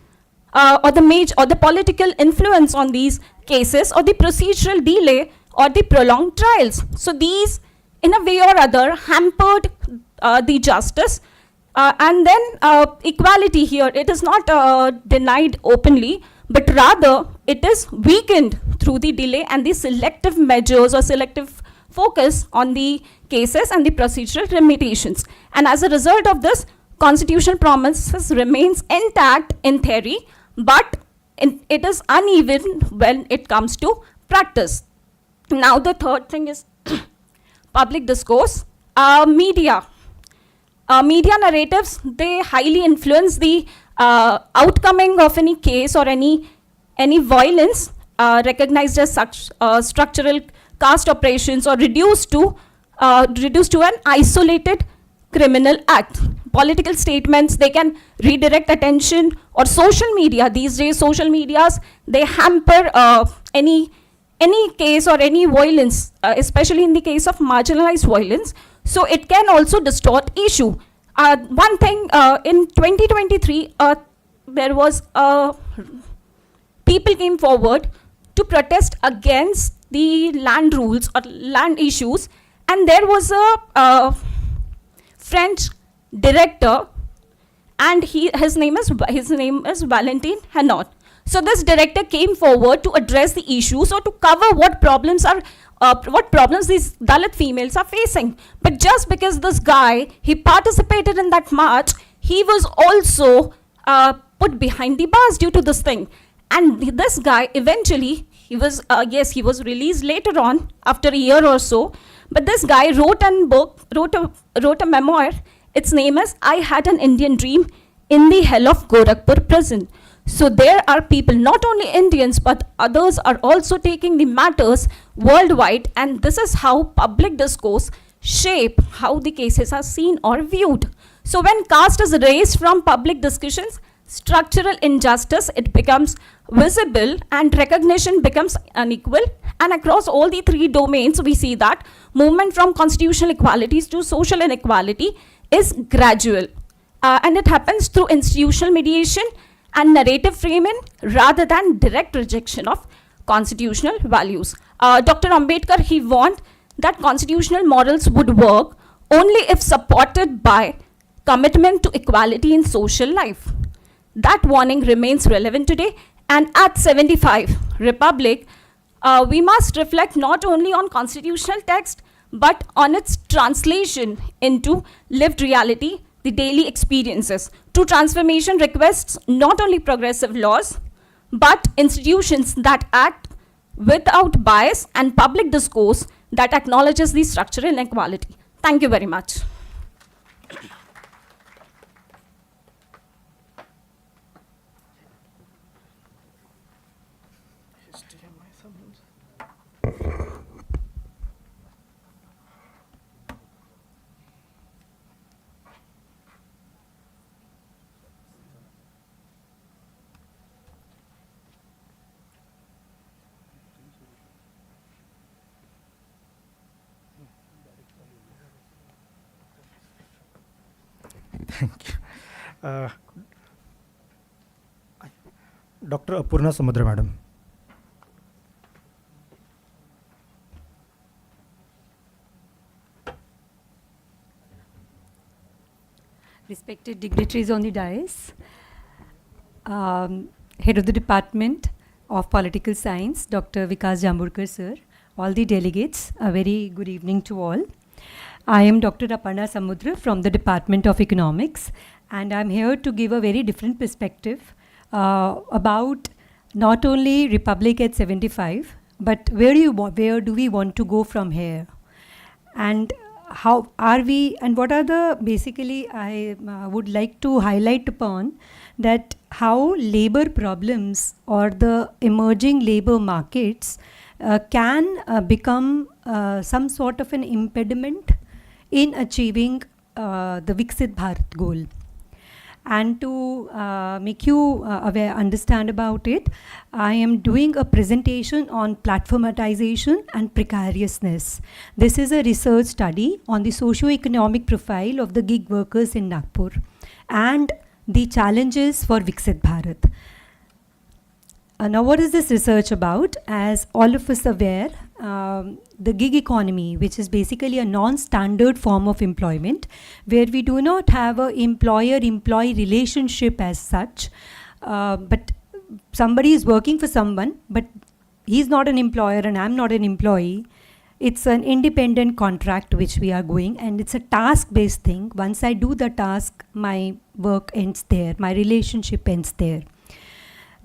or the political influence on these cases, or the procedural delay or the prolonged trials. So these, in a way or other, hampered the justice. And then equality here, it is not denied openly, but rather it is weakened through the delay and the selective measures or selective focus on the cases and the procedural limitations. And as a result of this, constitutional promises remains intact in theory, but it is uneven when it comes to practice. Now the third thing is public discourse. Media narratives, they highly influence the outcoming of any case or any violence recognized as such structural caste operations or reduced to an isolated criminal act. Political statements, they can redirect attention, or social media. These days, social medias, they hamper any case or any violence, especially in the case of marginalized violence. So it can also distort issue. One thing, in 2023, there was people came forward to protest against the land rules or land issues, and there was a French director, and his name is Valentin Hanot. So this director came forward to address the issues or to cover what problems these Dalit females are facing. But just because this guy, he participated in that march, he was also put behind the bars due to this thing. And this guy eventually, he was released later on after a year or so. But this guy wrote a memoir. Its name is I Had an Indian Dream in the Hell of Gorakhpur Prison. So there are people, not only Indians, but others are also taking the matters worldwide, and this is how public discourse shape how the cases are seen or viewed. So when caste is raised from public discussions, structural injustice, it becomes visible and recognition becomes unequal. And across all the three domains, we see that movement from constitutional equalities to social inequality is gradual. And it happens through institutional mediation and narrative framing rather than direct rejection of constitutional values. Dr. Ambedkar, he warned that constitutional morals would work only if supported by commitment to equality in social life. That warning remains relevant today, and at 75 Republic, we must reflect not only on constitutional text, but on its translation into lived reality, the daily experiences. True transformation requests not only progressive laws, but institutions that act without bias and public discourse that acknowledges the structural inequality. Thank you very much. Thank you. Dr. Apurna Samudra, madam. respected dignitaries on the dais, Head of the Department of Political Science, Dr. Vikas Jamburkar sir, all the delegates, a very good evening to all. I am Dr. Aparna Samudra from the Department of Economics, and I'm here to give a very different perspective about not only Republic at 75, but where do we want to go from here? And how are we, and what are the, basically I would like to highlight upon that how labor problems or the emerging labor markets can become some sort of an impediment in achieving the Viksit Bharat goal. And to make you understand about it, I am doing a presentation on platformatization and precariousness. This is a research study on the socio-economic profile of the gig workers in Nagpur and the challenges for Viksit Bharat. Now, what is this research about? As all of us are aware, the gig economy, which is basically a non-standard form of employment, where we do not have an employer-employee relationship as such, but somebody is working for someone, but he's not an employer and I'm not an employee. It's an independent contract which we are going, and it's a task-based thing. Once I do the task, my work ends there, my relationship ends there.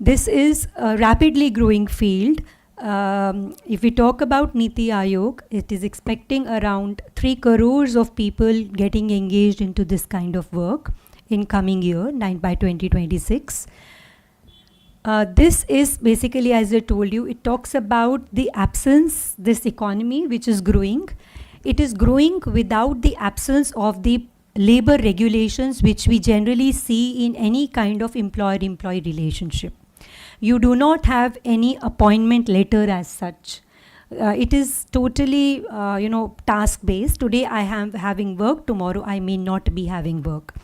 This is a rapidly growing field. If we talk about Niti Aayog, it is expecting around 3 crores of people getting engaged into this kind of work in coming year, by 2026. This is basically, as I told you, it talks about the absence, this economy which is growing. It is growing without the absence of the labor regulations which we generally see in any kind of employer-employee relationship. You do not have any appointment letter as such. It is totally, task-based. Today I am having work, tomorrow I may not be having work.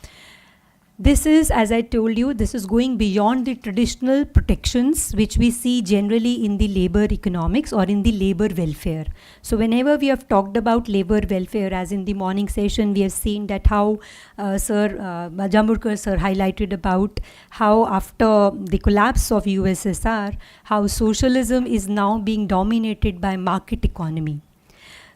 This is, as I told you, this is going beyond the traditional protections which we see generally in the labor economics or in the labor welfare. So whenever we have talked about labor welfare, as in the morning session, we have seen that how Jamburkar sir highlighted about how after the collapse of USSR, how socialism is now being dominated by market economy.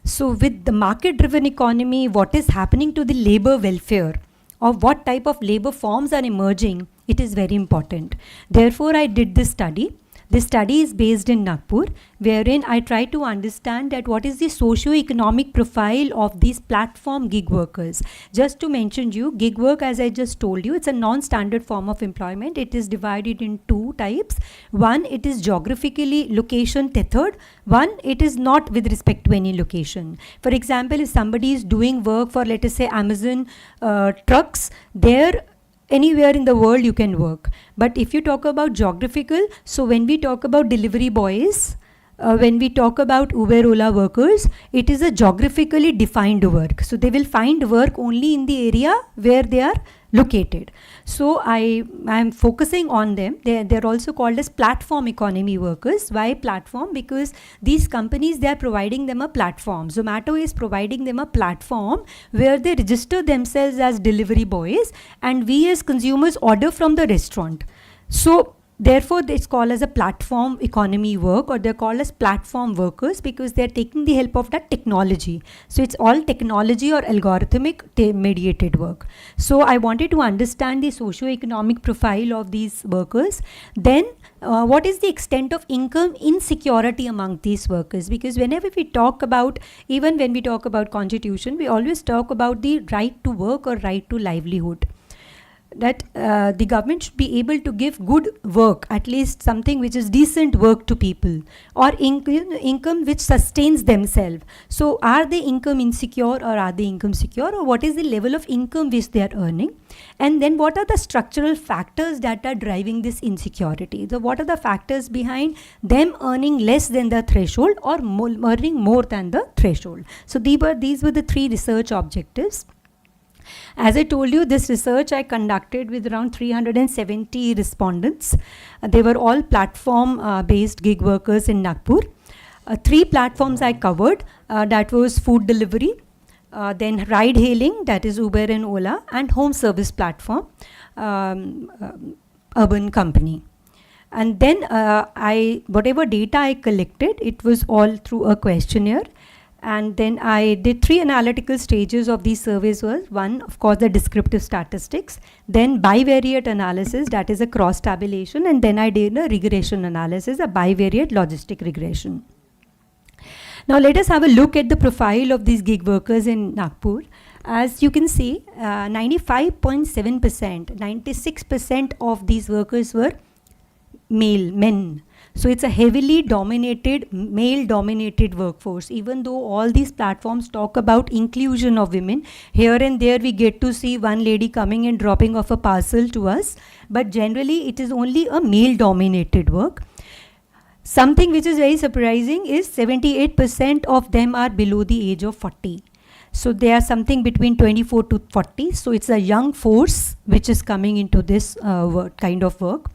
So with the market-driven economy, what is happening to the labor welfare? Of what type of labor forms are emerging, it is very important. Therefore, I did this study. This study is based in Nagpur, wherein I try to understand that what is the socio-economic profile of these platform gig workers. Just to mention you, gig work, as I just told you, it's a non-standard form of employment. It is divided in 2 types. One, it is geographically location tethered. One, it is not with respect to any location. For example, if somebody is doing work for, let us say, Amazon trucks, there anywhere in the world you can work. But if you talk about geographical, so when we talk about delivery boys, when we talk about Uber Ola workers, it is a geographically defined work. So they will find work only in the area where they are located. So I am focusing on them. They're also called as platform economy workers. Why platform? Because these companies, they are providing them a platform. Zomato is providing them a platform where they register themselves as delivery boys, and we as consumers order from the restaurant. So therefore, it's called as a platform economy work, or they're called as platform workers because they're taking the help of that technology. So it's all technology or algorithmic mediated work. So I wanted to understand the socio-economic profile of these workers. Then what is the extent of income insecurity among these workers? Because whenever we talk about, even when we talk about constitution, we always talk about the right to work or right to livelihood. That the government should be able to give good work, at least something which is decent work to people, or income which sustains themselves. So are they income insecure or are they income secure, or what is the level of income which they are earning? And then what are the structural factors that are driving this insecurity? So what are the factors behind them earning less than the threshold or earning more than the threshold? So these were the 3 research objectives. As I told you, this research I conducted with around 370 respondents. They were all platform-based gig workers in Nagpur. 3 platforms I covered. That was food delivery, then ride hailing, that is Uber and Ola, and home service platform, urban company. And then whatever data I collected, it was all through a questionnaire. And then I did 3 analytical stages of these surveys. Was one, of course, the descriptive statistics, then bivariate analysis, that is a cross tabulation, and then I did a regression analysis, a bivariate logistic regression. Now let us have a look at the profile of these gig workers in Nagpur. As you can see, 95.7%, 96% of these workers were men. So it's a heavily dominated, male-dominated workforce. Even though all these platforms talk about inclusion of women, here and there we get to see one lady coming and dropping off a parcel to us, but generally it is only a male-dominated work. Something which is very surprising is 78% of them are below the age of 40. So they are something between 24 to 40. So it's a young force which is coming into this kind of work.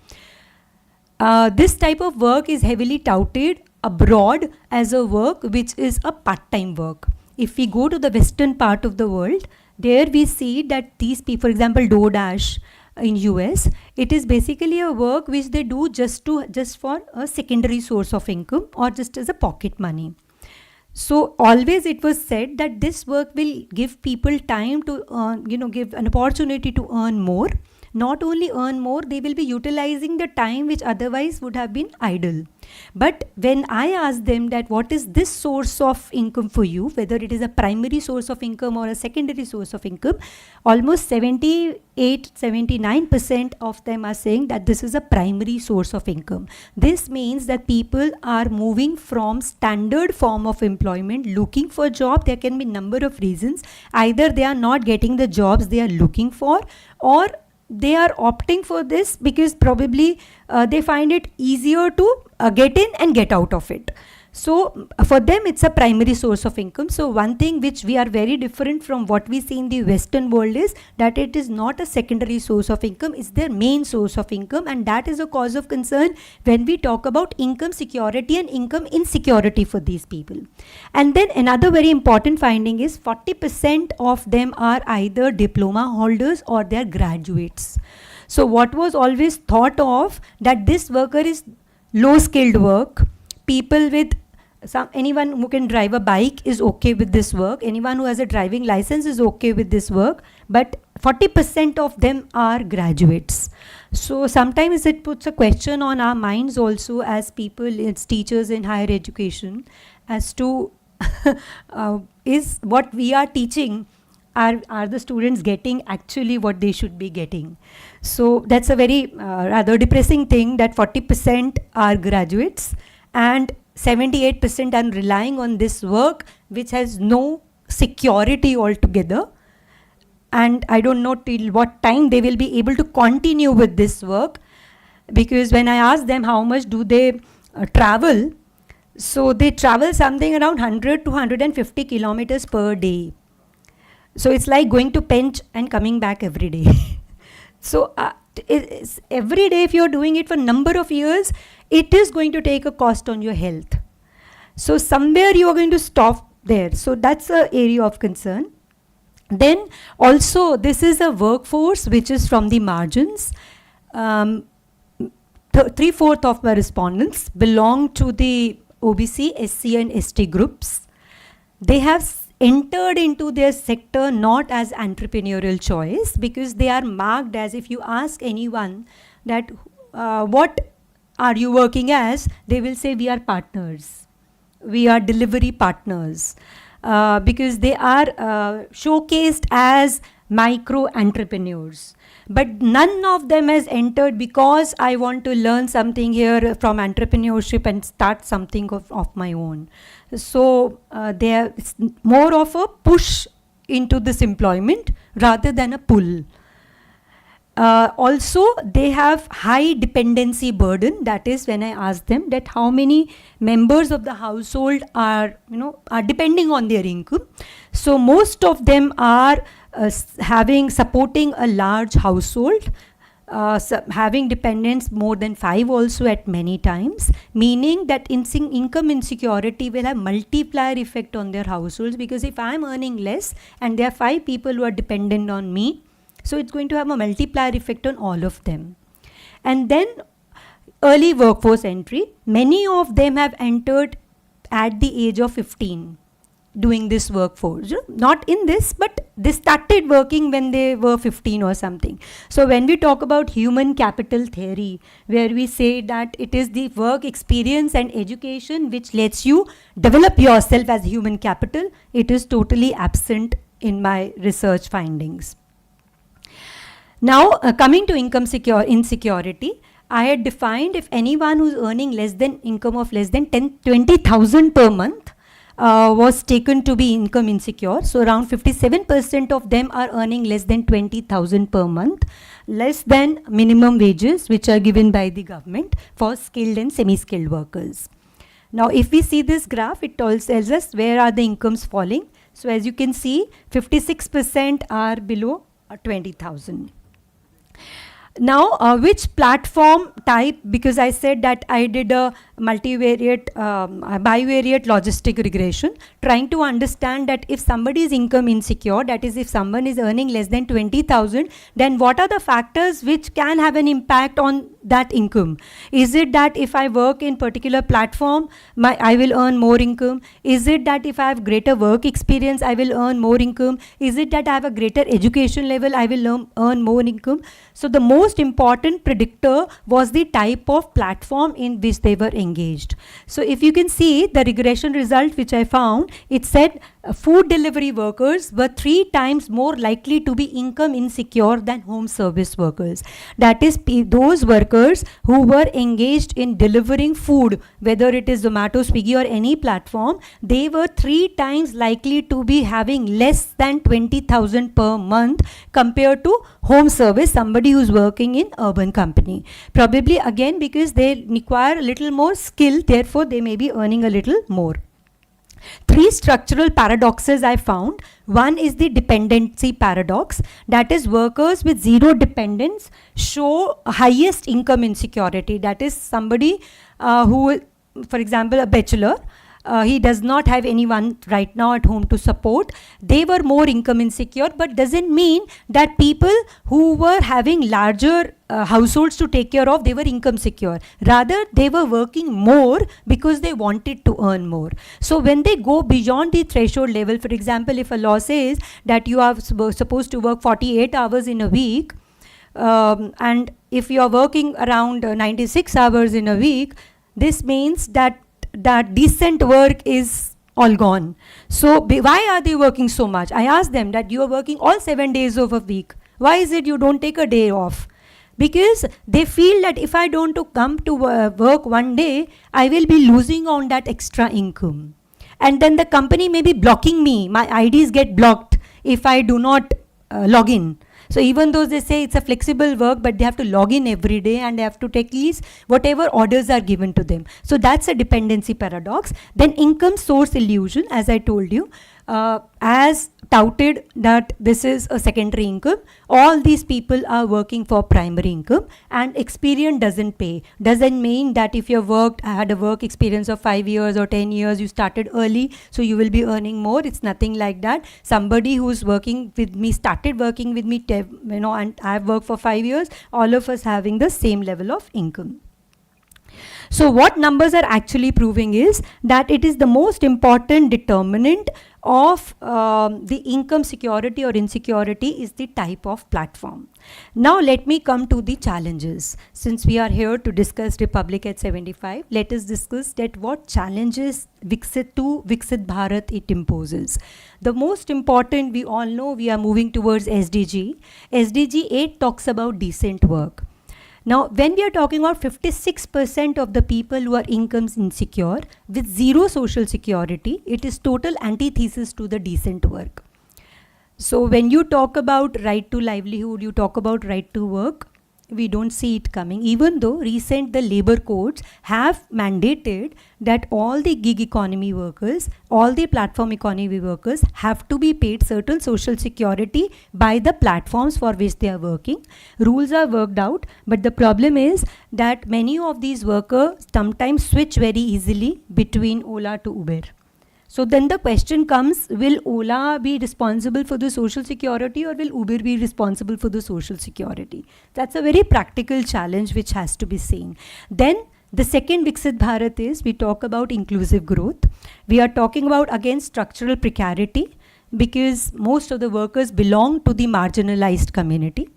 This type of work is heavily touted abroad as a work which is a part-time work. If we go to the western part of the world, there we see that these people, for example, DoorDash in US, it is basically a work which they do just for a secondary source of income or just as a pocket money. So always it was said that this work will give people time to give an opportunity to earn more. Not only earn more, they will be utilizing the time which otherwise would have been idle. But when I asked them that what is this source of income for you, whether it is a primary source of income or a secondary source of income, almost 78-79% of them are saying that this is a primary source of income. This means that people are moving from standard form of employment, looking for job. There can be number of reasons. Either they are not getting the jobs they are looking for, or they are opting for this because probably they find it easier to get in and get out of it. So for them it's a primary source of income. So one thing which we are very different from what we see in the Western world is that it is not a secondary source of income, it's their main source of income, and that is a cause of concern when we talk about income security and income insecurity for these people. And then another very important finding is 40% of them are either diploma holders or they are graduates. So what was always thought of that this worker is low skilled work, people with anyone who can drive a bike is okay with this work, anyone who has a driving license is okay with this work, but 40% of them are graduates. So sometimes it puts a question on our minds also as people, as teachers in higher education, as to is what we are teaching, are the students getting actually what they should be getting? So that's a very rather depressing thing that 40% are graduates and 78% are relying on this work which has no security altogether, and I don't know till what time they will be able to continue with this work, because when I ask them how much do they travel, so they travel something around 100 to 150 kilometers per day. So it's like going to Pench and coming back every day. So every day if you're doing it for a number of years, it is going to take a cost on your health. So somewhere you are going to stop there. So that's an area of concern. Then also this is a workforce which is from the margins. 3/4 of my respondents belong to the OBC, SC and ST groups. They have entered into their sector not as entrepreneurial choice, because they are marked as, if you ask anyone that what are you working as, they will say we are partners, we are delivery partners, because they are showcased as micro entrepreneurs. But none of them has entered because I want to learn something here from entrepreneurship and start something of my own. So it's more of a push into this employment rather than a pull. Also, they have high dependency burden. That is, when I ask them that how many members of the household are depending on their income. So most of them are supporting a large household. having dependents more than 5 also at many times, meaning that income insecurity will have multiplier effect on their households, because if I am earning less and there are 5 people who are dependent on me, so it's going to have a multiplier effect on all of them. And then early workforce entry, many of them have entered at the age of 15 doing this workforce. Not in this, but they started working when they were 15 or something. So when we talk about human capital theory, where we say that it is the work experience and education which lets you develop yourself as human capital, it is totally absent in my research findings. Now, coming to insecurity, I had defined if anyone who's earning income of less than 20,000 per month was taken to be income insecure. So around 57% of them are earning less than 20,000 per month, less than minimum wages which are given by the government for skilled and semi-skilled workers. Now, if we see this graph, it tells us where are the incomes falling. So as you can see, 56% are below 20,000. Now, which platform type, because I said that I did a multivariate, bivariate logistic regression, trying to understand that if somebody is income insecure, that is if someone is earning less than 20,000, then what are the factors which can have an impact on that income? Is it that if I work in particular platform, I will earn more income? Is it that if I have greater work experience, I will earn more income? Is it that I have a greater education level, I will earn more income? So the most important predictor was the type of platform in which they were engaged. So if you can see the regression result which I found, it said food delivery workers were 3 times more likely to be income insecure than home service workers. That is, those workers who were engaged in delivering food, whether it is Zomato, Swiggy or any platform, they were 3 times likely to be having less than 20,000 per month compared to home service, somebody who's working in urban company. Probably again because they require a little more skill, therefore they may be earning a little more. 3 structural paradoxes I found. One is the dependency paradox, that is workers with 0 dependents show highest income insecurity. That is somebody who, for example, a bachelor, he does not have anyone right now at home to support. They were more income insecure, but doesn't mean that people who were having larger households to take care of, they were income secure. Rather, they were working more because they wanted to earn more. So when they go beyond the threshold level, for example, if a law says that you are supposed to work 48 hours in a week, and if you are working around 96 hours in a week, this means that decent work is all gone. So why are they working so much? I asked them that you are working all 7 days of a week. Why is it you don't take a day off? Because they feel that if I don't come to work one day, I will be losing on that extra income. And then the company may be blocking me. My IDs get blocked if I do not log in. So even though they say it's a flexible work, but they have to log in every day and they have to take least whatever orders are given to them. So that's a dependency paradox. Then income source illusion, as I told you, as touted that this is a secondary income, all these people are working for primary income, and experience doesn't pay. Doesn't mean that if you had a work experience of 5 years or 10 years, you started early, so you will be earning more. It's nothing like that. Somebody who's working with me, started working with me, and I've worked for 5 years, all of us having the same level of income. So what numbers are actually proving is that it is the most important determinant of the income security or insecurity is the type of platform. Now let me come to the challenges. Since we are here to discuss Republic at 75, let us discuss that what challenges Viksit Bharat it imposes. The most important, we all know we are moving towards SDG. SDG 8 talks about decent work. Now, when we are talking about 56% of the people who are income insecure with 0 social security, it is total antithesis to the decent work. So when you talk about right to livelihood, you talk about right to work, We don't see it coming, even though recent the labor codes have mandated that all the gig economy workers, all the platform economy workers have to be paid certain social security by the platforms for which they are working. Rules are worked out, but the problem is that many of these workers sometimes switch very easily between Ola to Uber. So then the question comes, will Ola be responsible for the social security or will Uber be responsible for the social security? That's a very practical challenge which has to be seen. Then the second Viksit Bharat is, we talk about inclusive growth. We are talking about again structural precarity because most of the workers belong to the marginalized community.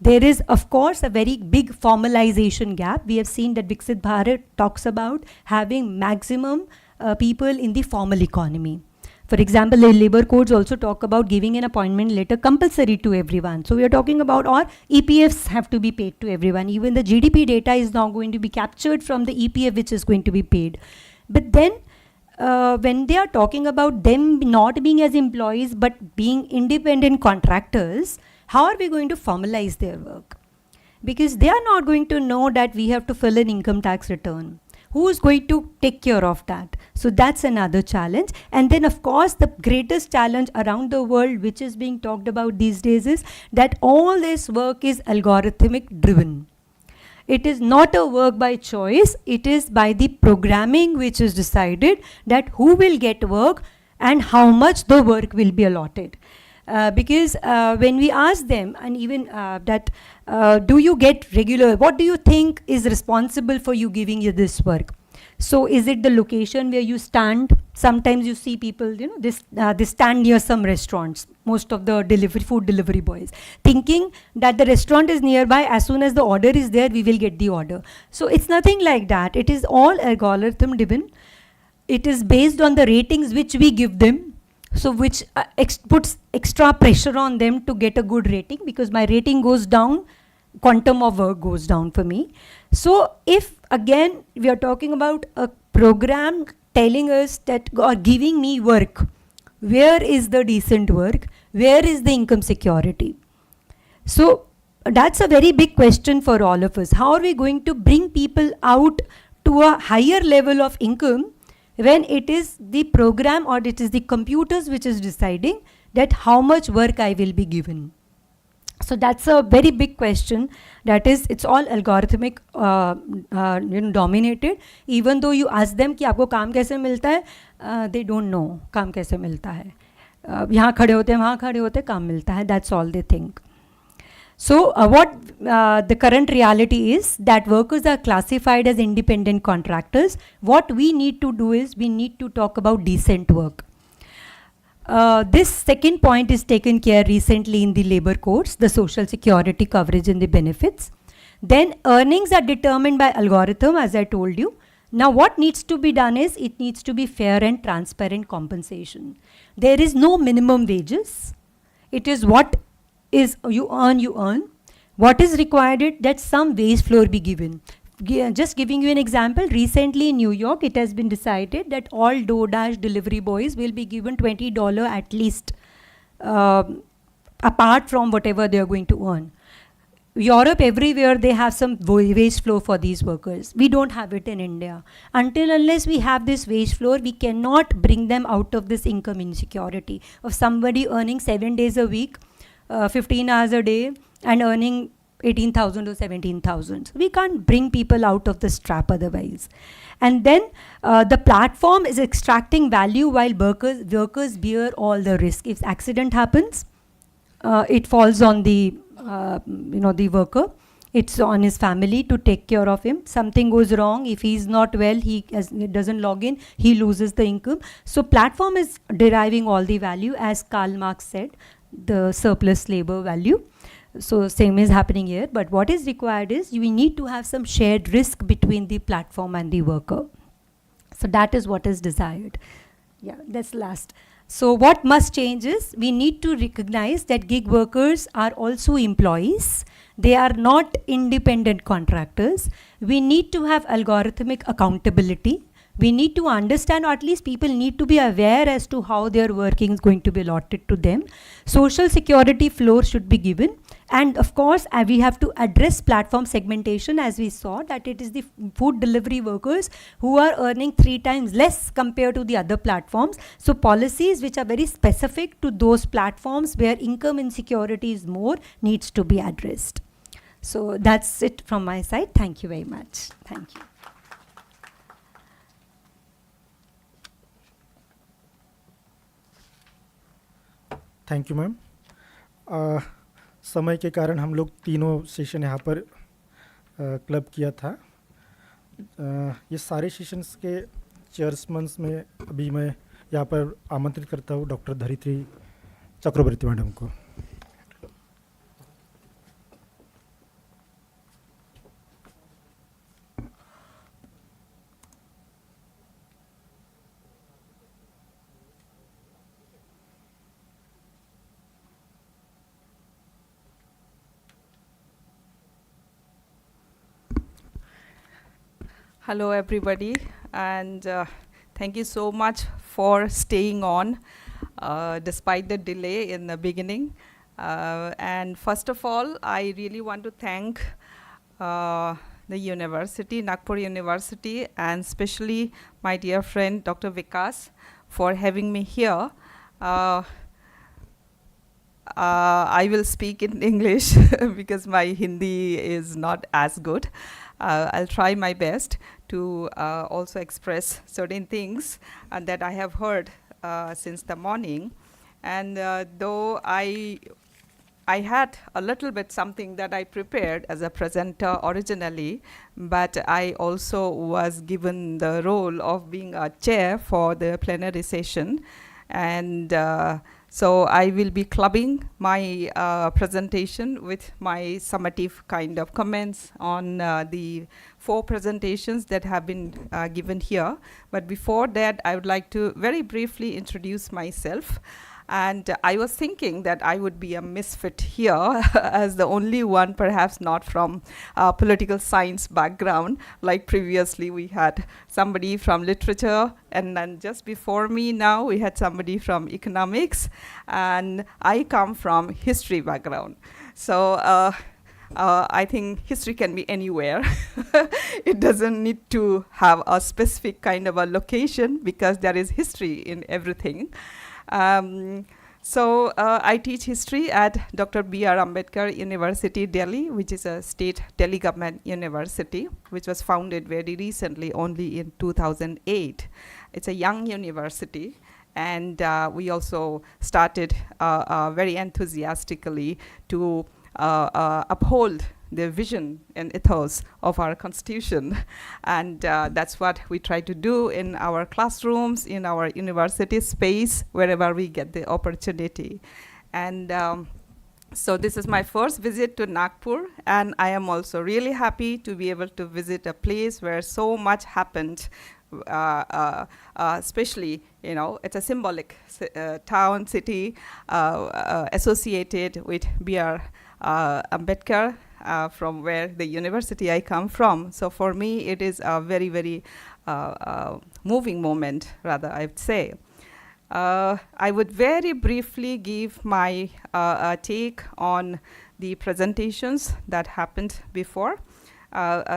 There is, of course, a very big formalization gap. We have seen that Viksit Bharat talks about having maximum people in the formal economy. For example, the labor codes also talk about giving an appointment letter compulsory to everyone. So we are talking about, or EPFs have to be paid to everyone. Even the GDP data is now going to be captured from the EPF, which is going to be paid. But then when they are talking about them not being as employees but being independent contractors, how are we going to formalize their work? Because they are not going to know that we have to fill an income tax return. Who is going to take care of that? So that's another challenge. And then of course the greatest challenge around the world which is being talked about these days is that all this work is algorithmic driven. It is not a work by choice, it is by the programming which is decided that who will get work and how much the work will be allotted. Because when we ask them, and even that do you get regular, what do you think is responsible for you giving you this work? So is it the location where you stand? Sometimes you see people, you know, they stand near some restaurants, most of the food delivery boys, thinking that the restaurant is nearby, as soon as the order is there, we will get the order. So it's nothing like that. It is all algorithm driven. It is based on the ratings which we give them. So which puts extra pressure on them to get a good rating, because my rating goes down, quantum of work goes down for me. So if again we are talking about a program telling us that, or giving me work, where is the decent work? Where is the income security? So that's a very big question for all of us. How are we going to bring people out to a higher level of income when it is the program or it is the computers which is deciding that how much work I will be given? So that's a very big question. That is, it's all algorithmic dominated. Even though you ask them कि आपको काम कैसे मिलता है, they don't know काम कैसे मिलता है. यहाँ खड़े होते हैं, वहाँ खड़े होते हैं, काम मिलता है. That's all they think. So what the current reality is that workers are classified as independent contractors. What we need to do is we need to talk about decent work. This second point is taken care recently in the labor codes, the social security coverage and the benefits. Then earnings are determined by algorithm, as I told you. Now what needs to be done is it needs to be fair and transparent compensation. There is no minimum wages. It is what is you earn. What is required is that some wage floor be given. Just giving you an example, recently in New York, it has been decided that all DoorDash delivery boys will be given $20 at least, apart from whatever they are going to earn. Europe, everywhere they have some wage floor for these workers. We don't have it in India. Until unless we have this wage floor, we cannot bring them out of this income insecurity of somebody earning 7 days a week, 15 hours a day, and earning 18,000 or 17,000. We can't bring people out of this trap otherwise. And then the platform is extracting value while workers bear all the risk. If accident happens, it falls on the the worker. It's on his family to take care of him. Something goes wrong. If he's not well, he doesn't log in, he loses the income. So platform is deriving all the value, as Karl Marx said, the surplus labor value. So same is happening here, but what is required is we need to have some shared risk between the platform and the worker. So that is what is desired. Yeah, that's last. So what must change is we need to recognize that gig workers are also employees. They are not independent contractors. We need to have algorithmic accountability. We need to understand, or at least people need to be aware as to how their working is going to be allotted to them. Social security floor should be given. And of course, we have to address platform segmentation, as we saw that it is the food delivery workers who are earning 3 times less compared to the other platforms. So policies which are very specific to those platforms where income insecurity is more needs to be addressed. So that's it from my side. Thank you very much. Thank you. Thank you ma'am. समय के कारण हम लोग तीनों session यहाँ पर club किया था। ये सारे सेशंस के चेयरमैन्स में अभी मैं यहाँ पर आमंत्रित करता हूँ डॉक्टर धरित्री चक्रवर्ती मैडम को। Hello, everybody, and thank you so much for staying on despite the delay in the beginning. And first of all, I really want to thank the university, Nagpur University, and especially my dear friend Dr. Vikas for having me here. I will speak in English because my Hindi is not as good. I'll try my best to also express certain things that I have heard since the morning. And though I had a little bit something that I prepared as a presenter originally, but I also was given the role of being a chair for the plenary session. And so I will be clubbing my presentation with my summative kind of comments on the 4 presentations that have been given here. But before that, I would like to very briefly introduce myself. And I was thinking that I would be a misfit here as the only one perhaps not from political science background, like previously we had somebody from literature, and then just before me now we had somebody from economics, and I come from history background. So I think history can be anywhere. It doesn't need to have a specific kind of a location because there is history in everything. So I teach history at Dr. B.R. Ambedkar University, Delhi, which is a state Delhi government university, which was founded very recently, only in 2008. It's a young university, and we also started very enthusiastically to uphold the vision and ethos of our constitution. And that's what we try to do in our classrooms, in our university space, wherever we get the opportunity. And so this is my first visit to Nagpur, and I am also really happy to be able to visit a place where so much happened. Especially, you know, it's a symbolic town, city associated with B.R. Ambedkar, from where the university I come from. So for me, it is a very, very moving moment, rather, I would say. I would very briefly give my take on the presentations that happened before,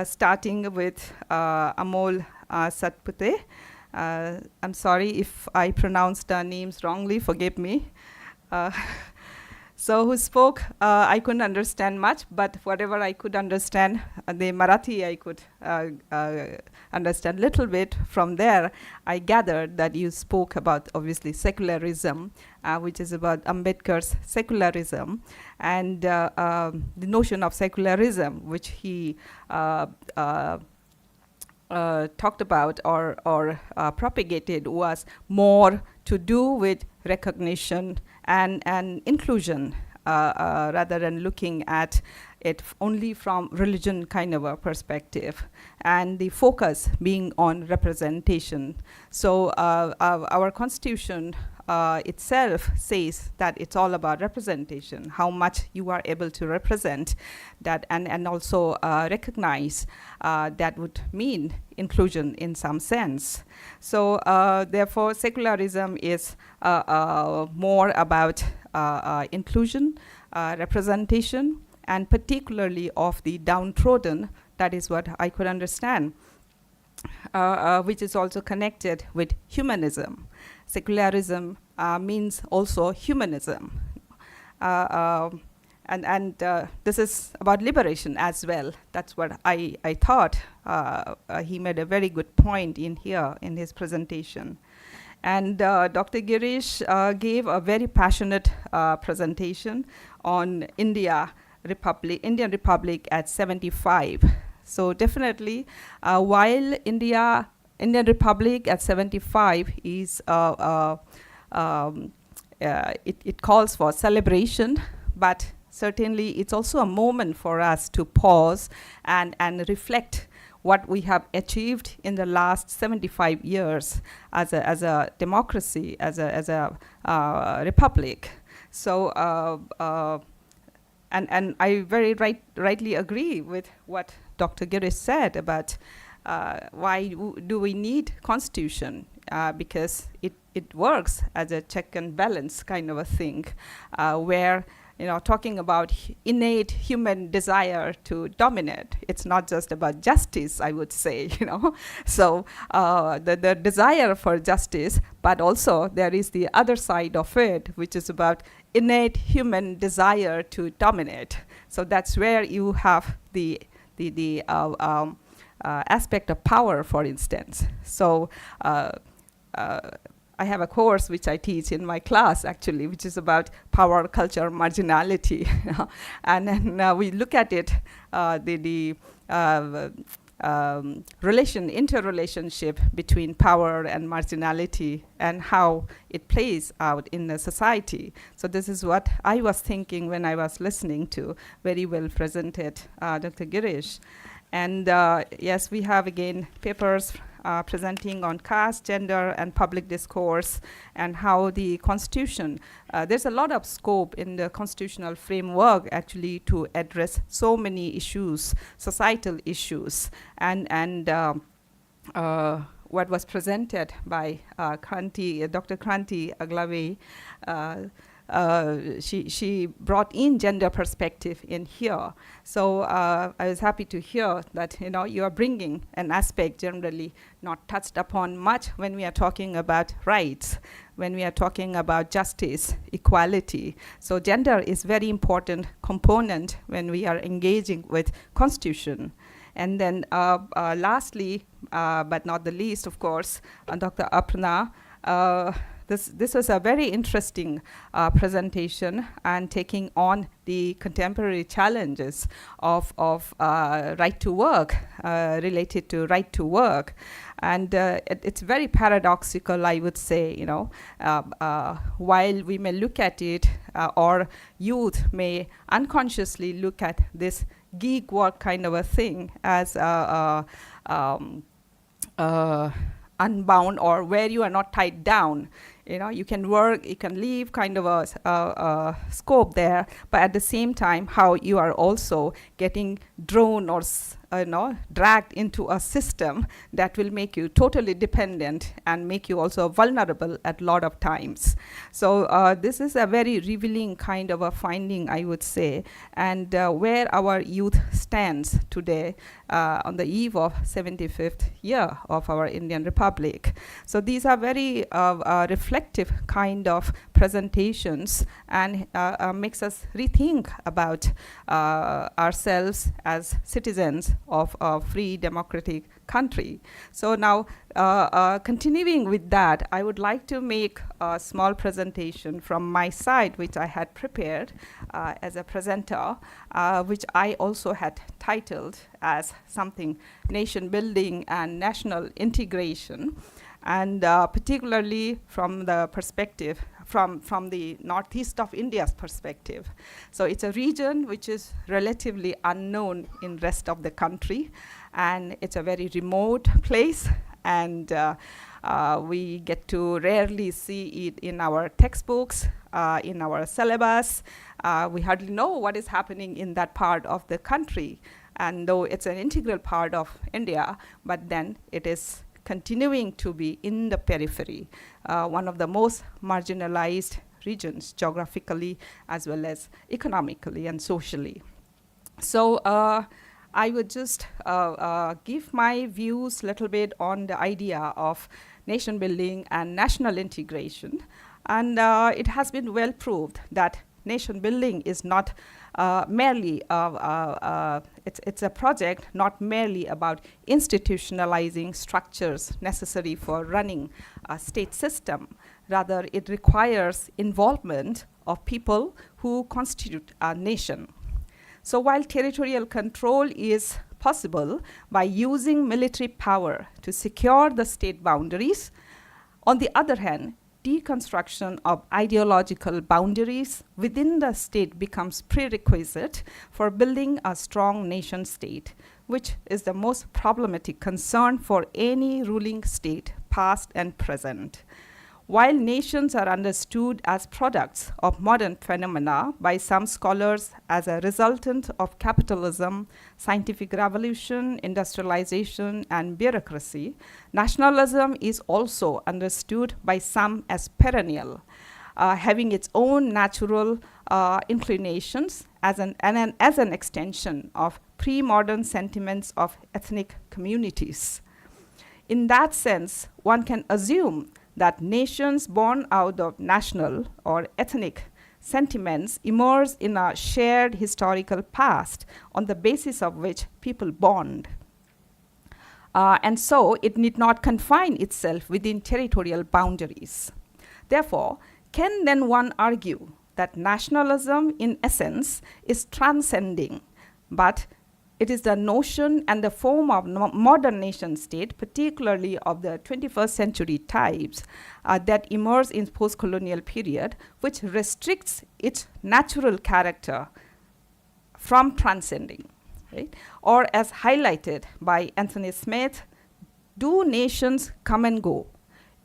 starting with Amol Satpute. I'm sorry if I pronounced the names wrongly, forgive me. So who spoke, I couldn't understand much, but whatever I could understand, the Marathi I could understand a little bit. From there, I gathered that you spoke about, obviously, secularism, which is about Ambedkar's secularism, and the notion of secularism, which he talked about or propagated, was more to do with recognition and inclusion, rather than looking at it only from religion kind of a perspective, and the focus being on representation. So our constitution itself says that it's all about representation, how much you are able to represent that, and also recognize that would mean inclusion in some sense. So therefore, secularism is more about inclusion, representation, and particularly of the downtrodden. That is what I could understand, which is also connected with humanism. Secularism means also humanism. And this is about liberation as well. That's what I thought. He made a very good point in here in his presentation. And Dr. Girish gave a very passionate presentation on Indian Republic at 75. So definitely, while Indian Republic at 75 is it calls for celebration, but certainly it's also a moment for us to pause and reflect what we have achieved in the last 75 years as a democracy, as a republic. So, and I very rightly agree with what Dr. Girish said about why do we need constitution? Because it works as a check and balance kind of a thing, where talking about innate human desire to dominate. It's not just about justice, I would say, So the desire for justice, but also there is the other side of it, which is about innate human desire to dominate. So that's where you have the aspect of power, for instance. So I have a course which I teach in my class, actually, which is about power, culture, marginality. And then we look at it, interrelationship between power and marginality and how it plays out in the society. So this is what I was thinking when I was listening to very well presented Dr. Girish. And yes, we have again papers presenting on caste, gender, and public discourse, and how the Constitution, there's a lot of scope in the constitutional framework actually to address so many issues, societal issues, and what was presented by Dr. Kranti Aglave, she brought in gender perspective in here. So I was happy to hear that you are bringing an aspect generally not touched upon much when we are talking about rights, when we are talking about justice, equality. So gender is very important component when we are engaging with Constitution. And then lastly, but not the least, of course, Dr. Aparna, this was a very interesting presentation and taking on the contemporary challenges of right to work, related to right to work. And it's very paradoxical, I would say, while we may look at it, or youth may unconsciously look at this gig work kind of a thing as unbound, or where you are not tied down. You can work, you can leave, kind of a scope there, but at the same time, how you are also getting drawn or dragged into a system that will make you totally dependent and make you also vulnerable at a lot of times. So this is a very revealing kind of a finding, I would say, and where our youth stands today on the eve of 75th year of our Indian Republic. So these are very reflective kind of presentations, and makes us rethink about ourselves as citizens of a free democratic country. So now, continuing with that, I would like to make a small presentation from my side, which I had prepared as a presenter, which I also had titled as something nation building and national integration, and particularly from the perspective from the northeast of India's perspective. So it's a region which is relatively unknown in rest of the country, and it's a very remote place, and we get to rarely see it in our textbooks, in our syllabus. We hardly know what is happening in that part of the country, and though it's an integral part of India, but then it is continuing to be in the periphery, one of the most marginalized regions, geographically as well as economically and socially. So I would just give my views a little bit on the idea of nation building and national integration. And it has been well proved that nation building is not merely, it's a project not merely about institutionalizing structures necessary for running a state system. Rather, it requires involvement of people who constitute a nation. So while territorial control is possible by using military power to secure the state boundaries, on the other hand, deconstruction of ideological boundaries within the state becomes prerequisite for building a strong nation state, which is the most problematic concern for any ruling state, past and present. While nations are understood as products of modern phenomena by some scholars as a resultant of capitalism, scientific revolution, industrialization, and bureaucracy, nationalism is also understood by some as perennial, having its own natural inclinations as an extension of pre-modern sentiments of ethnic communities. In that sense, one can assume that nations born out of national or ethnic sentiments emerge in a shared historical past on the basis of which people bond. And so it need not confine itself within territorial boundaries. Therefore, can then one argue that nationalism in essence is transcending, but it is the notion and the form of modern nation state, particularly of the 21st century types that emerge in post-colonial period, which restricts its natural character from transcending, right? Or as highlighted by Anthony Smith, do nations come and go,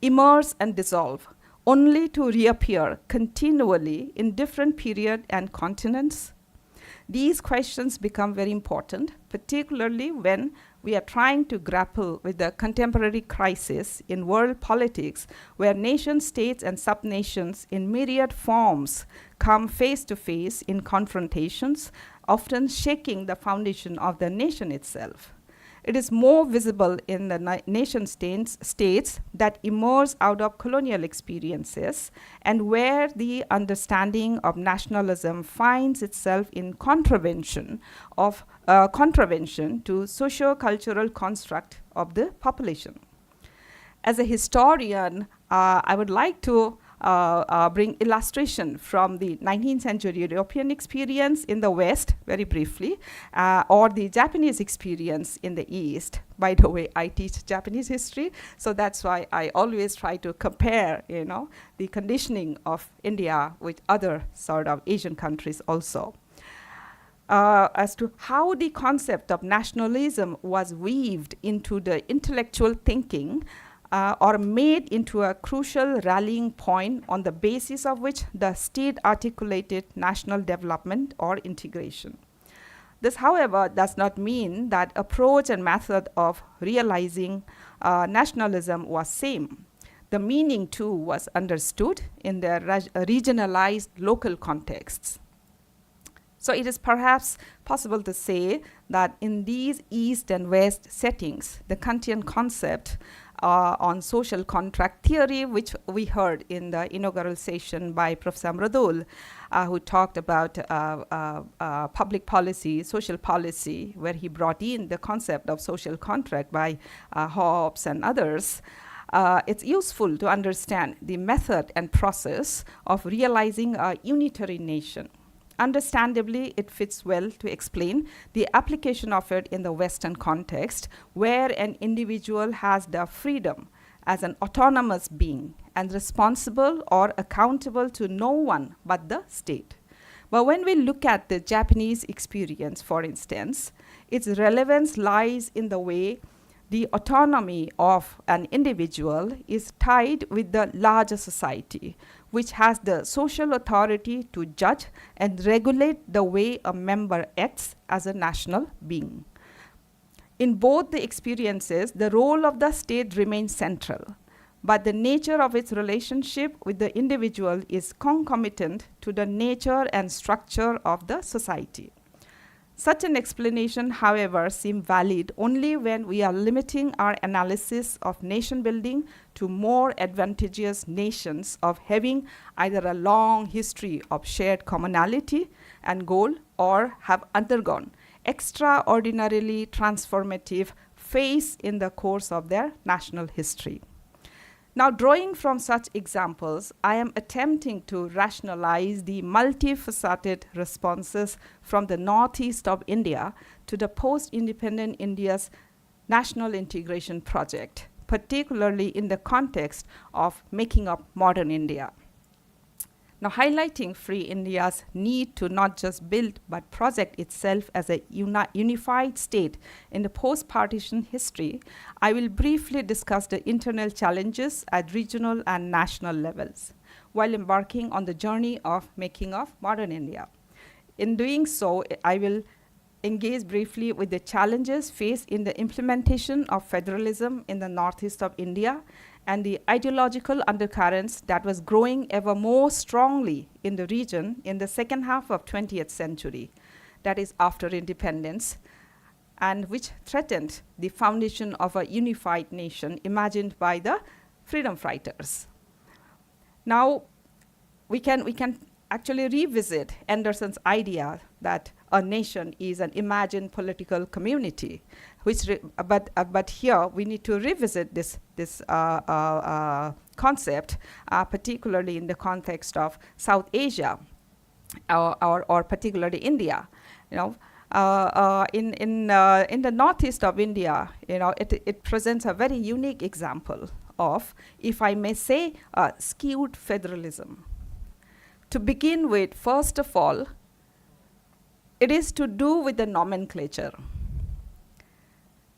emerge and dissolve, only to reappear continually in different period and continents? These questions become very important, particularly when we are trying to grapple with the contemporary crisis in world politics, where nation states and subnations in myriad forms come face to face in confrontations, often shaking the foundation of the nation itself. It is more visible in the nation states that emerge out of colonial experiences, and where the understanding of nationalism finds itself in contravention to socio-cultural construct of the population. As a historian, I would like to bring illustration from the 19th century European experience in the West, very briefly, or the Japanese experience in the East. By the way, I teach Japanese history, so that's why I always try to compare, the conditioning of India with other sort of Asian countries also. As to how the concept of nationalism was weaved into the intellectual thinking, or made into a crucial rallying point on the basis of which the state articulated national development or integration. This, however, does not mean that approach and method of realizing nationalism was same. The meaning too was understood in their regionalized local contexts. So it is perhaps possible to say that in these East and West settings, the Kantian concept on social contract theory, which we heard in the inaugural session by Professor Mrudul, who talked about public policy, social policy, where he brought in the concept of social contract by Hobbes and others. It's useful to understand the method and process of realizing a unitary nation. Understandably, it fits well to explain the application of it in the Western context, where an individual has the freedom as an autonomous being and responsible or accountable to no one but the state. But when we look at the Japanese experience, for instance, its relevance lies in the way the autonomy of an individual is tied with the larger society, which has the social authority to judge and regulate the way a member acts as a national being. In both the experiences, the role of the state remains central, but the nature of its relationship with the individual is concomitant to the nature and structure of the society. Such an explanation, however, seems valid only when we are limiting our analysis of nation building to more advantageous nations of having either a long history of shared commonality and goal or have undergone extraordinarily transformative phase in the course of their national history. Now, drawing from such examples, I am attempting to rationalize the multifaceted responses from the northeast of India to the post-independent India's national integration project, particularly in the context of making up modern India. Now, highlighting Free India's need to not just build but project itself as a unified state in the post-partition history, I will briefly discuss the internal challenges at regional and national levels while embarking on the journey of making of modern India. In doing so, I will engage briefly with the challenges faced in the implementation of federalism in the northeast of India and the ideological undercurrents that was growing ever more strongly in the region in the second half of 20th century, that is after independence, and which threatened the foundation of a unified nation imagined by the freedom fighters. Now, we can actually revisit Anderson's idea that a nation is an imagined political community, which but here we need to revisit this concept, particularly in the context of South Asia, or particularly India. You know, in the northeast of India, you know, it presents a very unique example of, if I may say, skewed federalism. To begin with, first of all, it is to do with the nomenclature.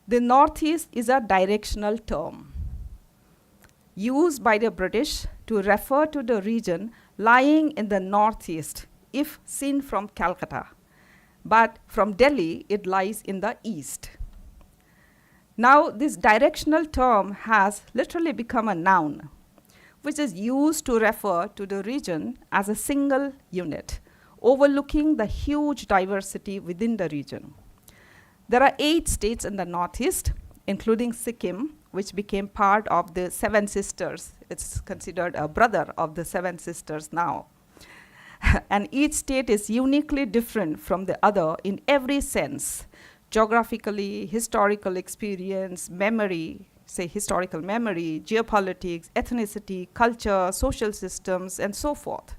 The Northeast is a directional term used by the British to refer to the region lying in the Northeast if seen from Calcutta, but from Delhi it lies in the east. Now, this directional term has literally become a noun, which is used to refer to the region as a single unit, overlooking the huge diversity within the region. There are 8 states in the Northeast, including Sikkim, which became part of the Seven Sisters. It's considered a brother of the Seven Sisters now. And each state is uniquely different from the other in every sense: geographically, historical experience, memory, say historical memory, geopolitics, ethnicity, culture, social systems, and so forth.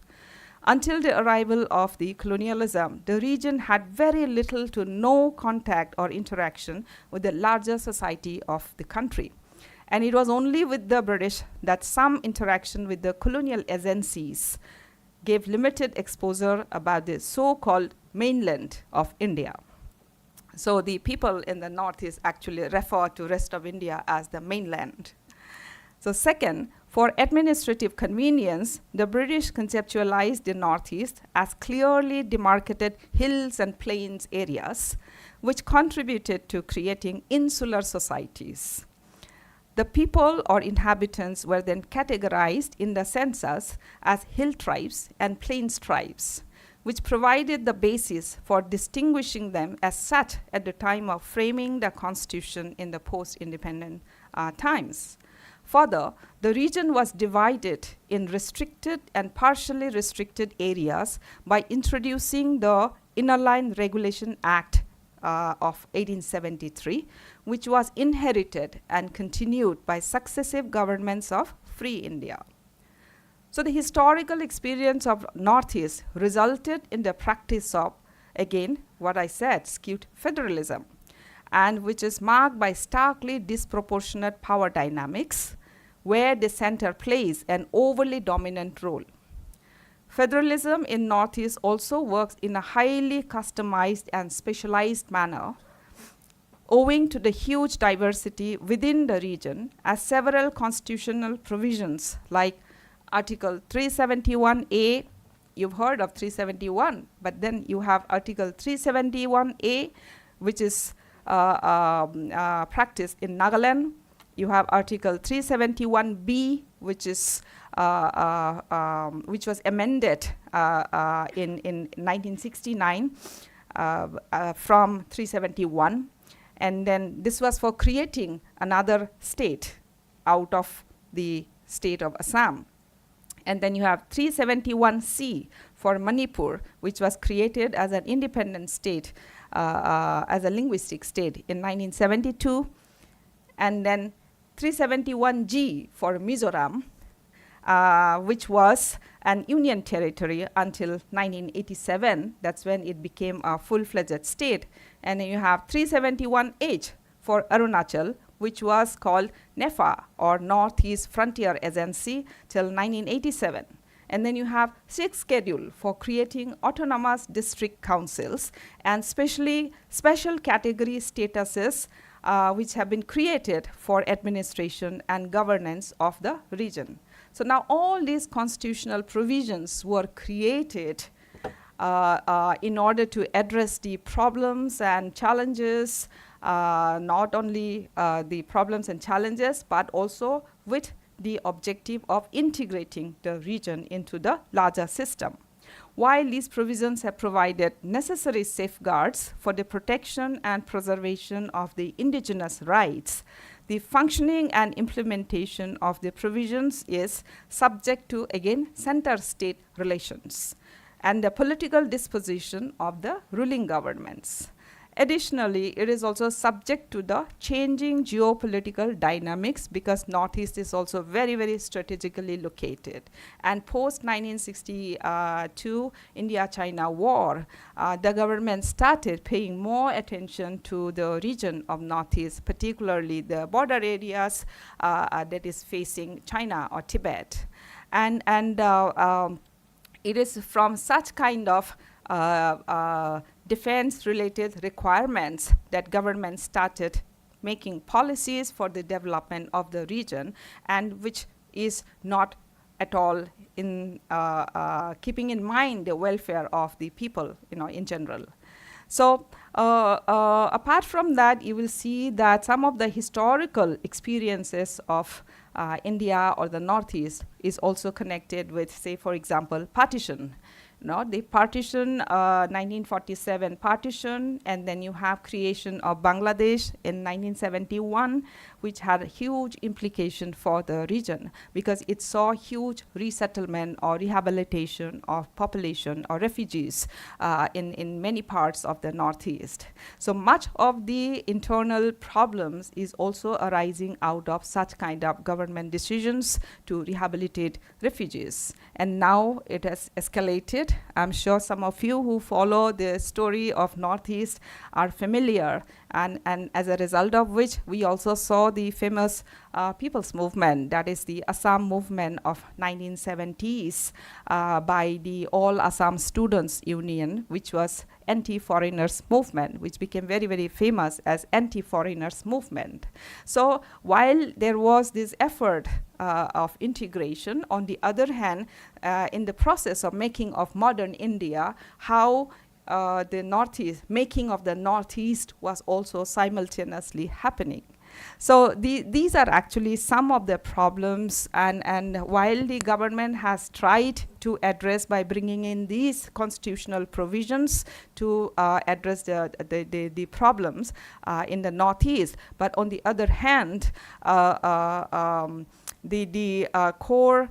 Until the arrival of the colonialism, the region had very little to no contact or interaction with the larger society of the country. And it was only with the British that some interaction with the colonial agencies gave limited exposure about the so-called mainland of India. So the people in the Northeast actually refer to rest of India as the mainland. So second, for administrative convenience, the British conceptualized the Northeast as clearly demarcated hills and plains areas, which contributed to creating insular societies. The people or inhabitants were then categorized in the census as hill tribes and plains tribes, which provided the basis for distinguishing them as such at the time of framing the constitution in the post-independent times. Further, the region was divided in restricted and partially restricted areas by introducing the Inner Line Regulation Act of 1873, which was inherited and continued by successive governments of Free India. So the historical experience of Northeast resulted in the practice of, again, what I said, skewed federalism, and which is marked by starkly disproportionate power dynamics, where the center plays an overly dominant role. Federalism in Northeast also works in a highly customized and specialized manner, owing to the huge diversity within the region, as several constitutional provisions like Article 371A, you've heard of 371, but then you have Article 371A, which is practiced in Nagaland, you have Article 371B, which is which was amended in 1969 from 371, and then this was for creating another state out of the state of Assam. And then you have 371C for Manipur, which was created as an independent state, as a linguistic state in 1972. And then 371G for Mizoram, which was an union territory until 1987. That's when it became a full-fledged state. And then you have 371H for Arunachal, which was called NEFA, or Northeast Frontier Agency, till 1987. And then you have 6th schedule for creating autonomous district councils and special category statuses which have been created for administration and governance of the region. So now all these constitutional provisions were created in order to address the problems and challenges, not only the problems and challenges, but also with the objective of integrating the region into the larger system. While these provisions have provided necessary safeguards for the protection and preservation of the indigenous rights, the functioning and implementation of the provisions is subject to, again, center-state relations and the political disposition of the ruling governments. Additionally, it is also subject to the changing geopolitical dynamics, because Northeast is also very, very strategically located. And post 1962 India-China war, the government started paying more attention to the region of Northeast, particularly the border areas that is facing China or Tibet. And it is from such kind of defense-related requirements that government started making policies for the development of the region, and which is not at all in keeping in mind the welfare of the people, in general. So apart from that, you will see that some of the historical experiences of India or the Northeast is also connected with, say, for example, partition. The partition, 1947 partition, and then you have creation of Bangladesh in 1971, which had a huge implication for the region, because it saw huge resettlement or rehabilitation of population or refugees in many parts of the Northeast. So much of the internal problems is also arising out of such kind of government decisions to rehabilitate refugees. And now it has escalated. I'm sure some of you who follow the story of Northeast are familiar, and as a result of which we also saw the famous people's movement, that is the Assam movement of 1970s by the All Assam Students Union, which was anti-foreigners movement, which became very, very famous as anti-foreigners movement. So while there was this effort of integration, on the other hand, in the process of making of modern India, how the Northeast, making of the Northeast was also simultaneously happening. So these are actually some of the problems, and while the government has tried to address by bringing in these constitutional provisions to address the problems in the Northeast, but on the other hand, the core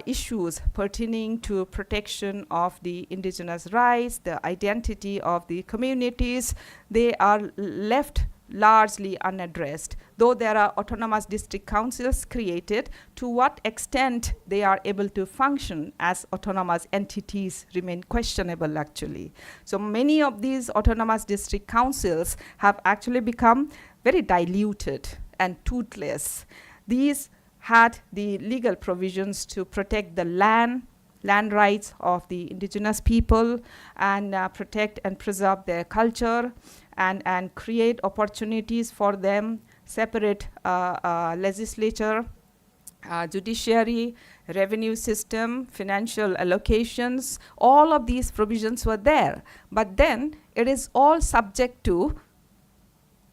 issues pertaining to protection of the indigenous rights, the identity of the communities, they are left largely unaddressed. Though there are autonomous district councils created, to what extent they are able to function as autonomous entities remain questionable, actually. So many of these autonomous district councils have actually become very diluted and toothless. These had the legal provisions to protect the land rights of the indigenous people, and protect and preserve their culture, and create opportunities for them, separate legislature, judiciary, revenue system, financial allocations. All of these provisions were there. But then it is all subject to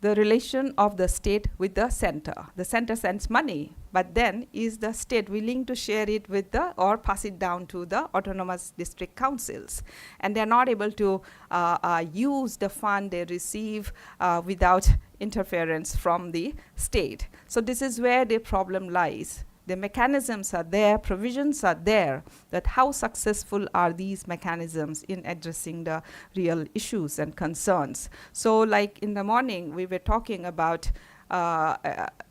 the relation of the state with the center. The center sends money, but then is the state willing to share it with the or pass it down to the autonomous district councils? And they're not able to use the fund they receive without interference from the state. So this is where the problem lies. The mechanisms are there, provisions are there, that how successful are these mechanisms in addressing the real issues and concerns. So like in the morning we were talking about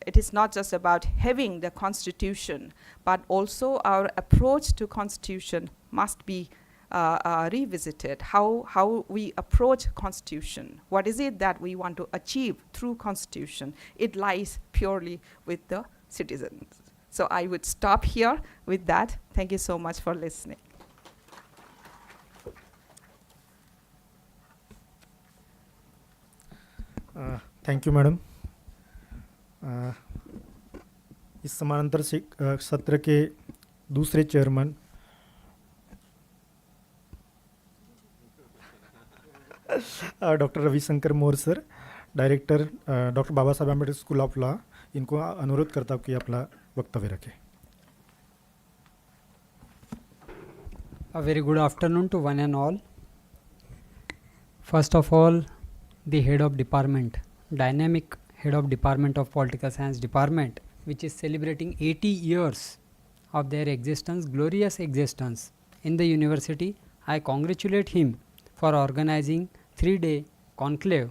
it is not just about having the constitution, but also our approach to constitution must be revisited. How we approach constitution. What is it that we want to achieve through constitution? It lies purely with the citizens. So I would stop here with that. Thank you so much for listening. Thank you madam. इस समानांतर सत्र के दूसरे chairman doctor Ravishankar More sir, director doctor Baba Saheb Ambedkar school of law, इनको अनुरोध करता हूँ कि अपना वक्तव्य रखें। A very good afternoon to one and all. First of all, the head of department, dynamic head of department of political science department, which is celebrating 80 years of their existence, glorious existence in the university. I congratulate him for organizing 3-day conclave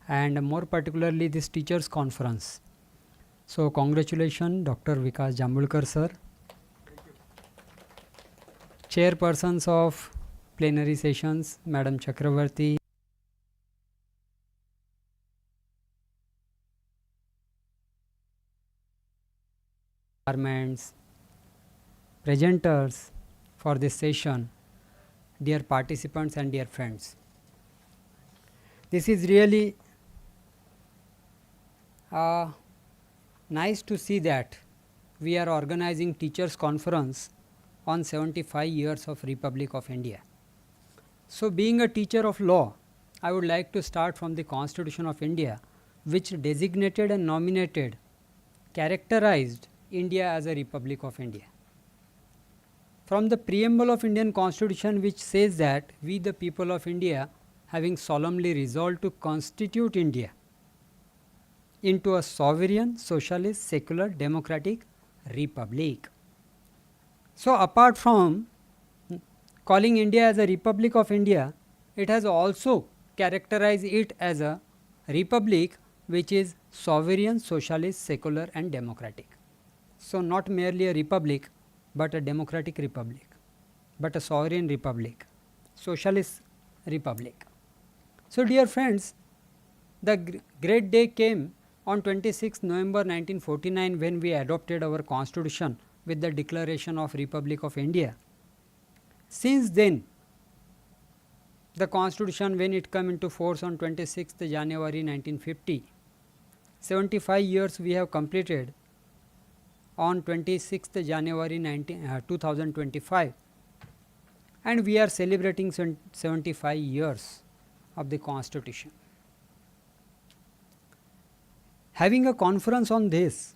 and more particularly this teachers conference. So congratulations Dr. Vikas Jambulkar sir. Chairpersons of plenary sessions, Madam Chakravarti, departments, presenters for this session, dear participants and dear friends. This is really nice to see that we are organizing teachers conference on 75 years of Republic of India. So being a teacher of law, I would like to start from the Constitution of India, which designated and nominated, characterized India as a Republic of India. From the preamble of Indian Constitution, which says that we the people of India having solemnly resolved to constitute India into a sovereign, socialist, secular, democratic republic. So apart from calling India as a Republic of India, it has also characterized it as a republic which is sovereign, socialist, secular and democratic. So not merely a republic, but a democratic republic, but a sovereign republic, socialist republic. So dear friends, the great day came on 26 November 1949 when we adopted our constitution with the Declaration of Republic of India. Since then, the constitution when it came into force on 26th January 1950, 75 years we have completed on 26th January 2025, and we are celebrating 75 years of the constitution. Having a conference on this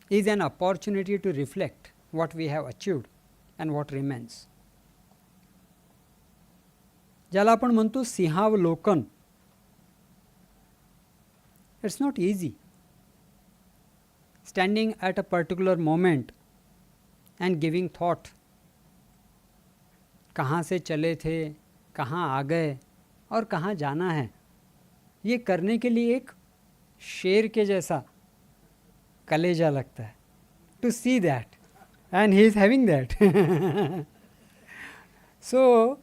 is an opportunity to reflect what we have achieved and what remains. ज्याला आपण म्हणतो सिंहावलोकन. It's not easy standing at a particular moment and giving thought, कहाँ से चले थे, कहाँ आ गए और कहाँ जाना है. ये करने के लिए एक शेर के जैसा कलेजा लगता है. To see that, and he is having that. So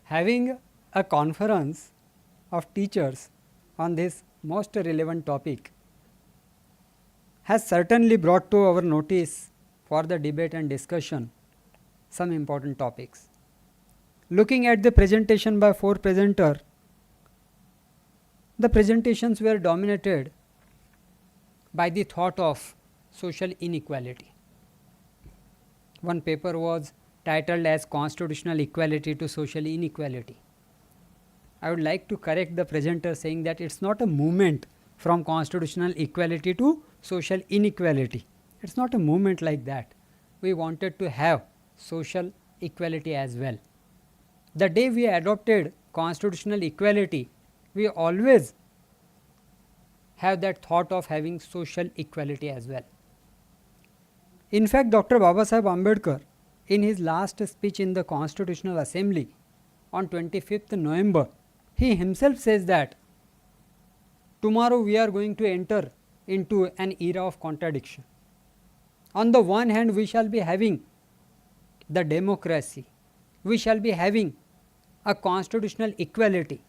having a conference of teachers on this most relevant topic has certainly brought to our notice for the debate and discussion some important topics. Looking at the presentation by 4 presenters, the presentations were dominated by the thought of social inequality. One paper was titled as Constitutional Equality to Social Inequality. I would like to correct the presenter saying that it's not a movement from constitutional equality to social inequality. It's not a movement like that. We wanted to have social equality as well. The day we adopted constitutional equality, we always have that thought of having social equality as well. In fact, Dr. Babasaheb Ambedkar, in his last speech in the Constitutional Assembly on 25th November, he himself says that tomorrow we are going to enter into an era of contradiction. On the one hand, we shall be having the democracy, we shall be having a constitutional equality.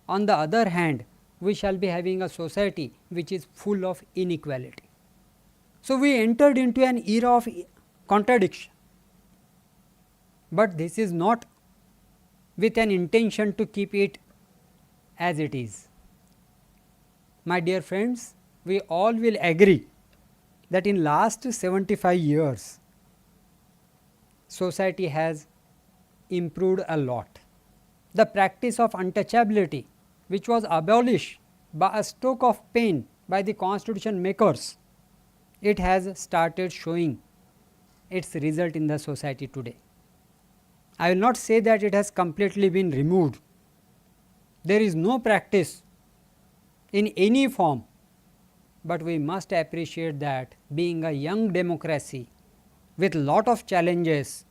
On the other hand, we shall be having a society which is full of inequality. So we entered into an era of contradiction. But this is not with an intention to keep it as it is. My dear friends, we all will agree that in last 75 years, society has improved a lot. The practice of untouchability, which was abolished by a stroke of pen by the constitution makers, it has started showing its result in the society today. I will not say that it has completely been removed. There is no practice in any form, but we must appreciate that being a young democracy with lot of challenges,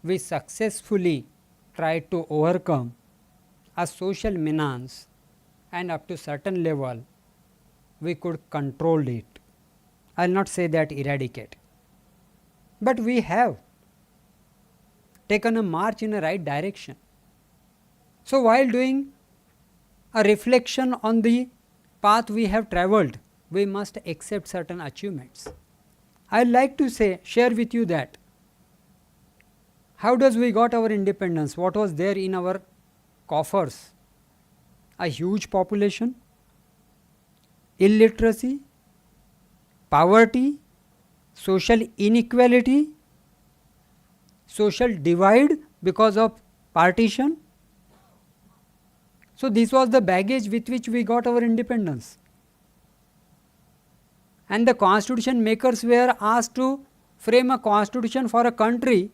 we successfully tried to overcome a social menace, and up to certain level we could control it. I will not say that eradicate, but we have taken a march in a right direction. So while doing a reflection on the path we have travelled, we must accept certain achievements. I would like to share with you that how does we got our independence, what was there in our coffers? A huge population, illiteracy, poverty, social inequality, social divide because of partition. So this was the baggage with which we got our independence. And the constitution makers were asked to frame a constitution for a country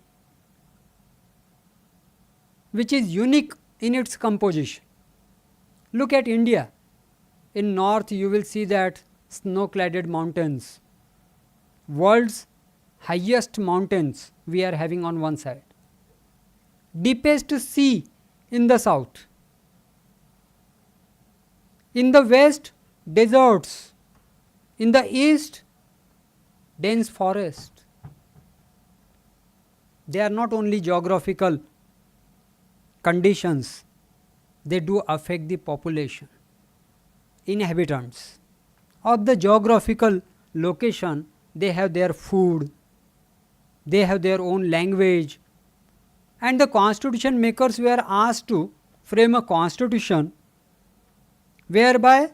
which is unique in its composition. Look at India. In north you will see that snow-cladded mountains, world's highest mountains we are having on one side, deepest sea in the south, in the west deserts, in the east dense forest. They are not only geographical conditions, they do affect the population, inhabitants of the geographical location. They have their food, they have their own language, and the constitution makers were asked to frame a constitution whereby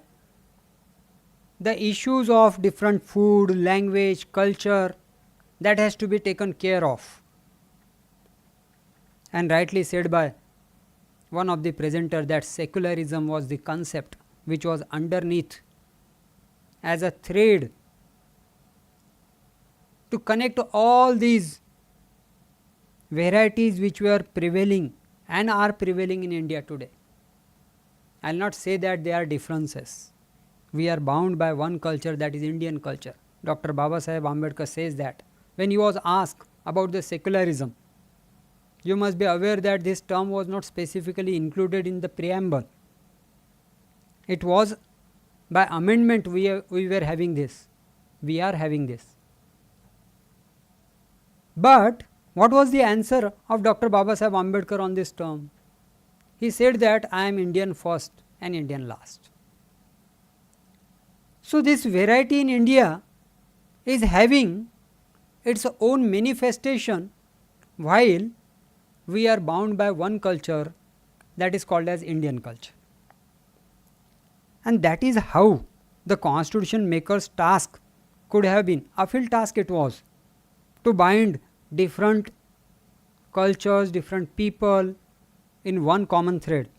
the issues of different food, language, culture, that has to be taken care of. And rightly said by one of the presenters that secularism was the concept which was underneath as a thread to connect all these varieties which were prevailing and are prevailing in India today. I will not say that there are differences. We are bound by one culture, that is Indian culture. Dr. Babasaheb Ambedkar says that when he was asked about the secularism, you must be aware that this term was not specifically included in the preamble. It was by amendment we were having this, we are having this. But what was the answer of Dr. Babasaheb Ambedkar on this term? He said that I am Indian first and Indian last. So this variety in India is having its own manifestation while we are bound by one culture that is called as Indian culture. And that is how the constitution makers' task could have been, a field task it was, to bind different cultures, different people in one common thread.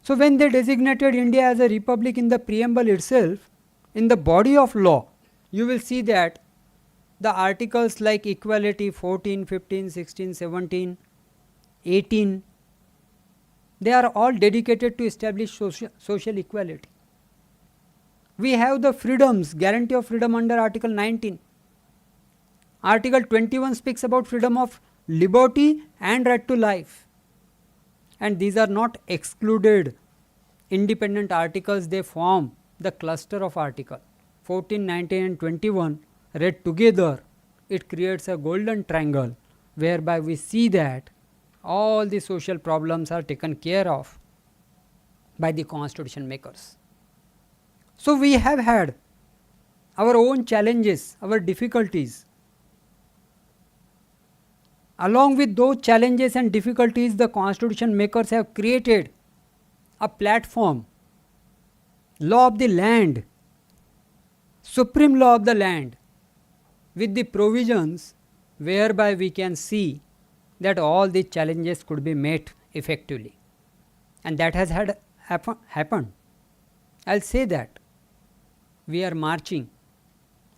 So when they designated India as a republic in the preamble itself, in the body of law, you will see that the articles like equality 14, 15, 16, 17, 18, they are all dedicated to establish social equality. We have the freedoms, guarantee of freedom under Article 19. Article 21 speaks about freedom of liberty and right to life. And these are not excluded independent articles, they form the cluster of articles. 14, 19 and 21 read together, it creates a golden triangle whereby we see that all the social problems are taken care of by the constitution makers. So we have had our own challenges, our difficulties. Along with those challenges and difficulties, the constitution makers have created a platform, law of the land, supreme law of the land, with the provisions whereby we can see that all these challenges could be met effectively. And that has happened. I'll say that we are marching,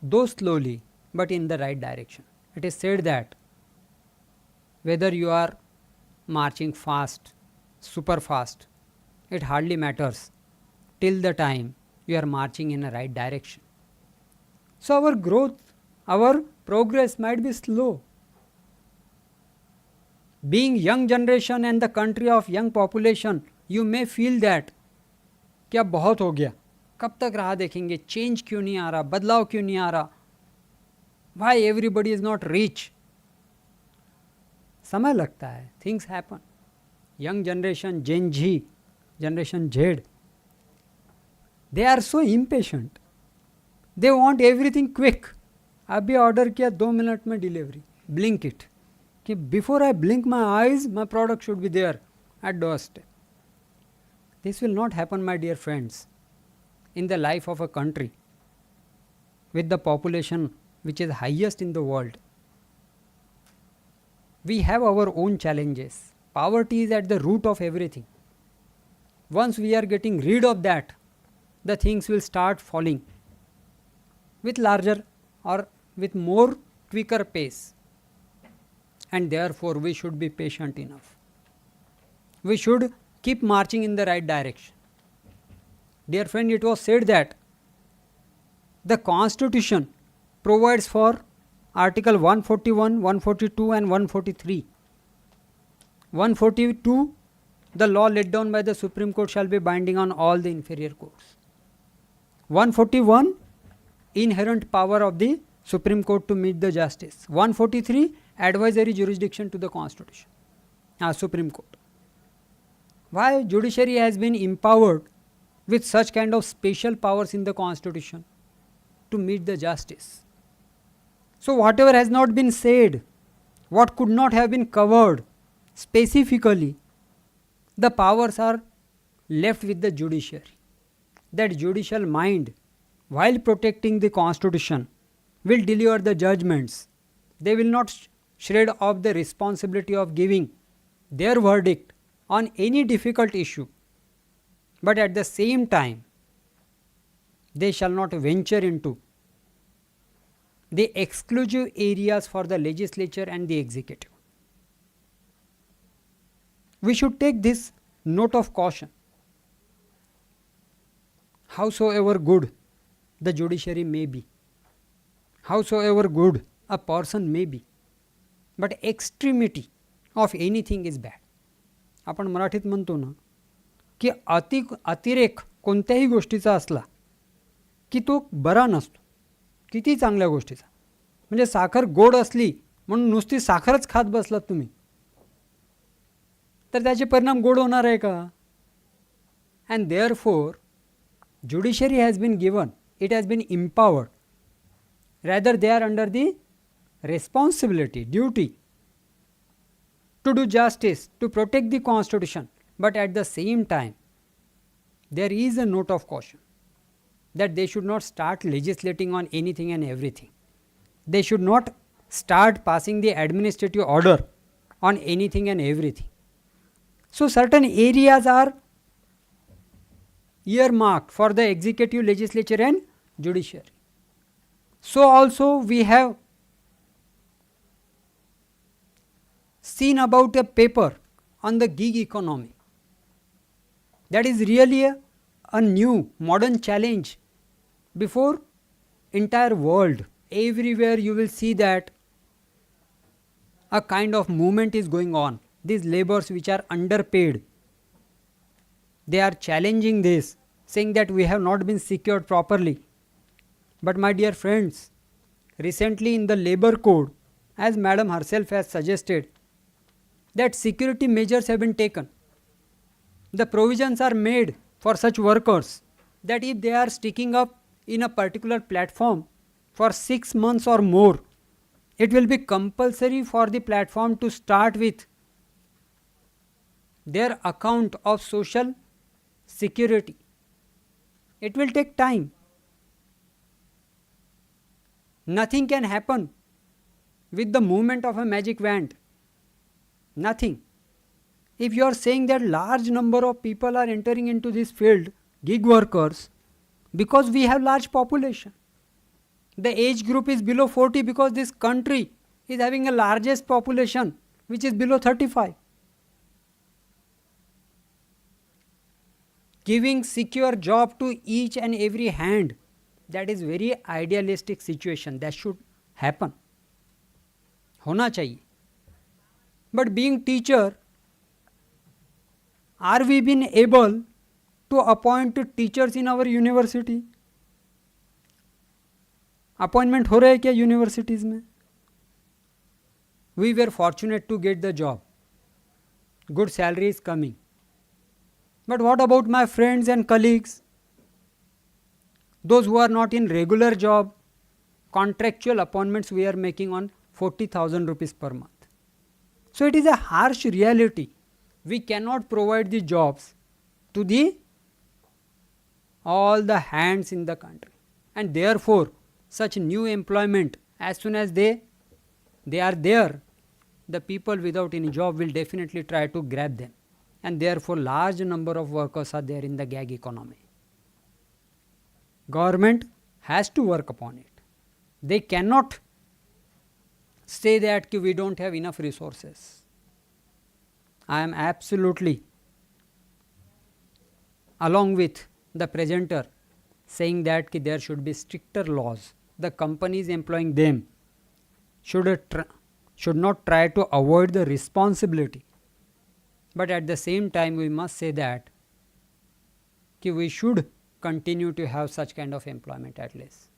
though slowly, but in the right direction. It is said that whether you are marching fast, super fast, it hardly matters till the time you are marching in a right direction. So our growth, our progress might be slow. Being young generation and the country of young population, you may feel that क्या बहुत हो गया, कब तक राह देखेंगे, change क्यों नहीं आ रहा, बदलाव क्यों नहीं आ रहा, why everybody is not rich. समय लगता है, things happen. Young generation, Gen Z, Generation Z, they are so impatient. They want everything quick. अभी ऑर्डर किया 2 मिनट में डिलीवरी, blink it. कि before I blink my eyes, my product should be there at doorstep. This will not happen, my dear friends, in the life of a country with the population which is highest in the world. We have our own challenges. Poverty is at the root of everything. Once we are getting rid of that, the things will start falling with larger or with more quicker pace. And therefore we should be patient enough. We should keep marching in the right direction. Dear friend, it was said that the constitution provides for Article 141, 142 and 143. 142, the law laid down by the Supreme Court shall be binding on all the inferior courts. 141, inherent power of the Supreme Court to meet the justice. 143, advisory jurisdiction to the Constitution, Supreme Court. Why judiciary has been empowered with such kind of special powers in the Constitution? To meet the justice. So whatever has not been said, what could not have been covered specifically, the powers are left with the judiciary. That judicial mind, while protecting the Constitution, will deliver the judgments. They will not shred off the responsibility of giving their verdict on any difficult issue, but at the same time they shall not venture into the exclusive areas for the legislature and the executive. We should take this note of caution. Howsoever good the judiciary may be, howsoever good a person may be, but extremity of anything is bad. आपण मराठीत म्हणतो ना की अतिरेक कोणत्याही गोष्टीचा असला की तो बरा नसतो, किती चांगल्या गोष्टीचा. म्हणजे साखर गोड असली म्हणून नुसती साखरच खात बसलात तुम्ही तर त्याचे परिणाम गोड होणार आहे का? And therefore judiciary has been given, it has been empowered, rather they are under the responsibility, duty to do justice, to protect the Constitution, but at the same time there is a note of caution that they should not start legislating on anything and everything. They should not start passing the administrative order on anything and everything. So certain areas are earmarked for the executive, legislature and judiciary. So also we have seen about a paper on the gig economy. That is really a new modern challenge before entire world. Everywhere you will see that a kind of movement is going on. These laborers which are underpaid, they are challenging this, saying that we have not been secured properly. But my dear friends, recently in the labor code, as madam herself has suggested, that security measures have been taken. The provisions are made for such workers that if they are sticking up in a particular platform for 6 months or more, it will be compulsory for the platform to start with their account of social security. It will take time. Nothing can happen with the movement of a magic wand. Nothing. If you are saying that large number of people are entering into this field, gig workers, because we have large population. The age group is below 40 because this country is having a largest population which is below 35. Giving secure job to each and every hand, that is very idealistic situation. That should happen. होना चाहिए. But being teacher, are we been able to appoint teachers in our university? Appointment हो रहे हैं क्या universities में? We were fortunate to get the job. Good salary is coming. But what about my friends and colleagues? Those who are not in regular job, contractual appointments we are making on 40,000 rupees per month. So it is a harsh reality. We cannot provide the jobs to all the hands in the country. And therefore, such new employment, as soon as they are there, the people without any job will definitely try to grab them. And therefore, large number of workers are there in the gig economy. Government has to work upon it. They cannot say that we don't have enough resources. I am absolutely along with the presenter saying that there should be stricter laws. The companies employing them should not try to avoid the responsibility. But at the same time, we must say that we should continue to have such kind of employment at least.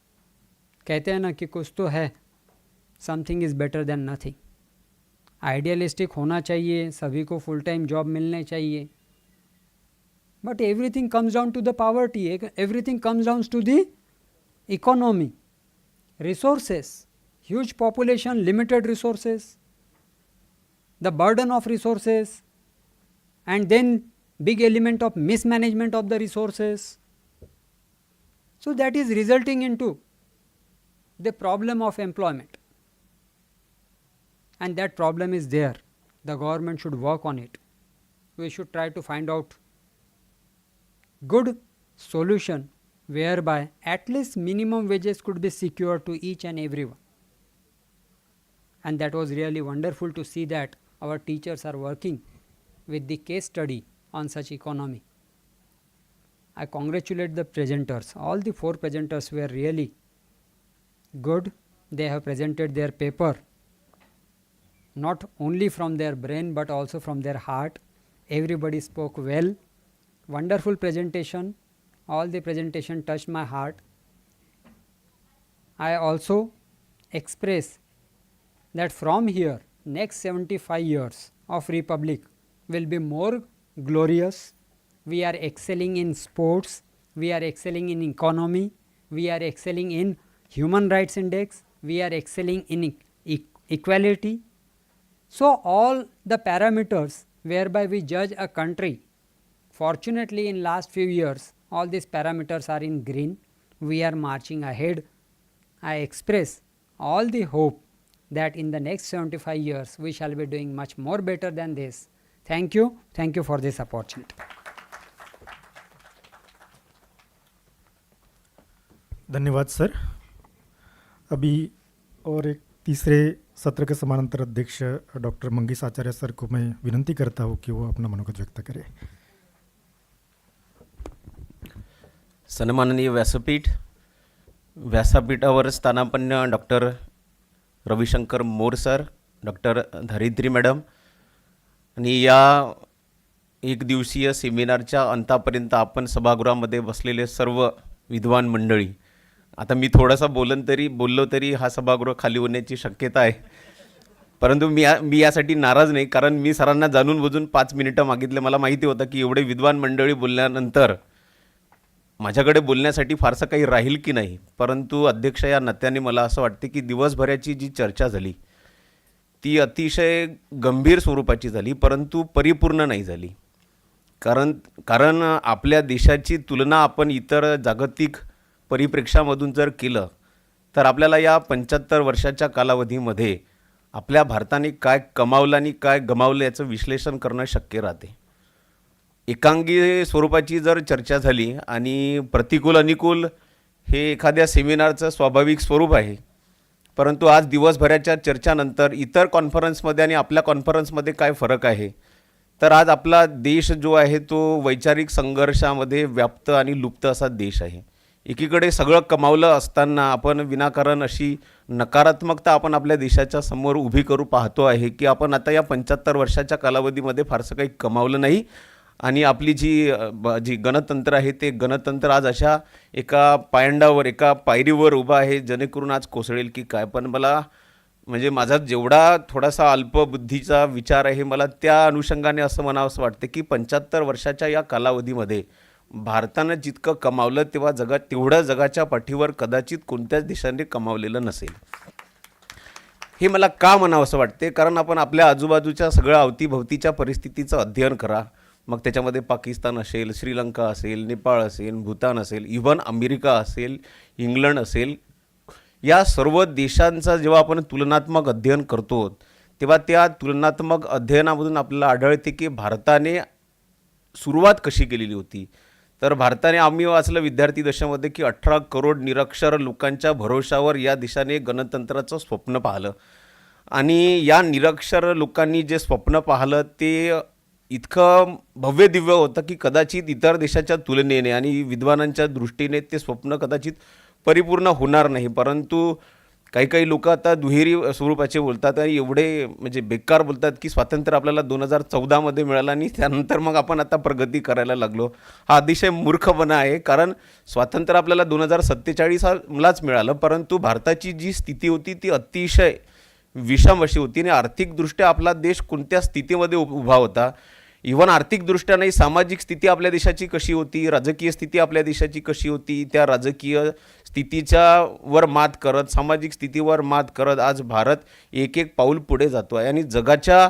कहते हैं ना कि कुछ तो है, something is better than nothing. Idealistic होना चाहिए, सभी को full time job मिलने चाहिए. But everything comes down to the poverty, everything comes down to the economy, resources, huge population, limited resources, the burden of resources, and then big element of mismanagement of the resources. So that is resulting into the problem of employment. And that problem is there. The government should work on it. We should try to find out good solution whereby at least minimum wages could be secured to each and everyone. And that was really wonderful to see that our teachers are working with the case study on such economy. I congratulate the presenters. All the 4 presenters were really good. They have presented their paper not only from their brain but also from their heart. Everybody spoke well. Wonderful presentation. All the presentation touched my heart. I also express that from here, next 75 years of Republic will be more glorious. We are excelling in sports, we are excelling in economy, we are excelling in human rights index, we are excelling in equality. So all the parameters whereby we judge a country, fortunately in last few years all these parameters are in green. We are marching ahead. I express all the hope that in the next 75 years we shall be doing much more better than this. Thank you for this opportunity. धन्यवाद sir. अभी और एक तीसरे सत्र के समानांतर अध्यक्ष doctor Mangesh आचार्य sir को मैं विनंती करता हूँ कि वो अपना मनोगत व्यक्त करें. सन्माननीय व्यासपीठावर स्थानापन्न doctor Ravishankar More sir, doctor धरित्री मॅडम आणि या एक दिवसीय सेमिनारच्या अंतापर्यंत आपण सभागृहामध्ये बसलेले सर्व विद्वान मंडळी. आता मी थोडासा बोललो तरी हा सभागृह खाली होण्याची शक्यता आहे, परंतु मी यासाठी नाराज नाही, कारण मी सरांना जाणून बुजून 5 मिनिटं मागितले. मला माहिती होतं की एवढे विद्वान मंडळी बोलल्यानंतर माझ्याकडे बोलण्यासाठी फारसं काही राहील की नाही. परंतु अध्यक्ष या नात्याने मला असं वाटते की दिवसभराची जी चर्चा झाली ती अतिशय गंभीर स्वरूपाची झाली, परंतु परिपूर्ण नाही झाली. कारण आपल्या देशाची तुलना आपण इतर जागतिक परिप्रेक्षामधून जर केलं तर आपल्याला या 75 वर्षाच्या कालावधीमध्ये आपल्या भारताने काय कमावलं आणि काय गमावलं याचं विश्लेषण करणं शक्य राहते. एकांगी स्वरूपाची जर चर्चा झाली आणि प्रतिकूल अनुकूल हे एखाद्या सेमिनारचं स्वाभाविक स्वरूप आहे, परंतु आज दिवसभराच्या चर्चानंतर इतर कॉन्फरन्समध्ये आणि आपल्या कॉन्फरन्समध्ये काय फरक आहे, तर आज आपला देश जो आहे तो वैचारिक संघर्षामध्ये व्याप्त आणि लुप्त असा देश आहे. एकीकडे सगळं कमावलं असताना आपण विनाकारण अशी नकारात्मकता आपण आपल्या देशाच्या समोर उभी करू पाहतो आहे की आपण आता या 75 वर्षाच्या कालावधीमध्ये फारसं काही कमावलं नाही आणि आपली जी गणतंत्र आहे ते गणतंत्र आज अशा एका पायंडावर, एका पायरीवर उभा आहे जेणेकरून आज कोसळेल की काय. पण मला म्हणजे माझा जेवढा थोडासा अल्पबुद्धीचा विचार आहे, मला त्या अनुषंगाने असं म्हणावंसं वाटतं की 75 वर्षाच्या या कालावधीमध्ये भारतानं जितकं कमावलं तेवढं जगाच्या पाठीवर कदाचित कोणत्याच देशाने कमावलेलं नसेल. हे मला का म्हणावंसं वाटते, कारण आपण आपल्या आजूबाजूच्या सगळ्या अवतीभवतीच्या परिस्थितीचं अध्ययन करा. मग त्याच्यामध्ये पाकिस्तान असेल, श्रीलंका असेल, नेपाळ असेल, भूतान असेल, इव्हन अमेरिका असेल, इंग्लंड असेल, या सर्व देशांचा जेव्हा आपण तुलनात्मक अध्ययन करतो तेव्हा त्या तुलनात्मक अध्ययनामधून आपल्याला आढळते की भारताने सुरुवात कशी केलेली होती. तर भारताने, आम्ही वाचलं विद्यार्थी दशेमध्ये की 18 करोड निरक्षर लोकांच्या भरोशावर या देशाने गणतंत्राचं स्वप्न पाहिलं आणि या निरक्षर लोकांनी जे स्वप्न पाहिलं ते इतकं भव्य दिव्य होतं की कदाचित इतर देशाच्या तुलनेने आणि विद्वानांच्या दृष्टीने ते स्वप्न कदाचित परिपूर्ण होणार नाही. परंतु काही लोक आता दुहेरी स्वरूपाचे बोलतात आणि एवढे म्हणजे बेकार बोलतात की स्वातंत्र्य आपल्याला 2014मध्ये मिळालं आणि त्यानंतर मग आपण आता प्रगती करायला लागलो. हा अतिशय मूर्खपणा आहे, कारण स्वातंत्र्य आपल्याला 2047लाच मिळालं, परंतु भारताची जी स्थिती होती ती अतिशय विषम अशी होती आणि आर्थिकदृष्ट्या आपला देश कोणत्या स्थितीमध्ये उभा होता, इव्हन आर्थिकदृष्ट्या नाही, सामाजिक स्थिती आपल्या देशाची कशी होती, राजकीय स्थिती आपल्या देशाची कशी होती, त्या राजकीय स्थितीवर मात करत, सामाजिक स्थितीवर मात करत आज भारत एक पाऊल पुढे जातो आहे आणि जगाच्या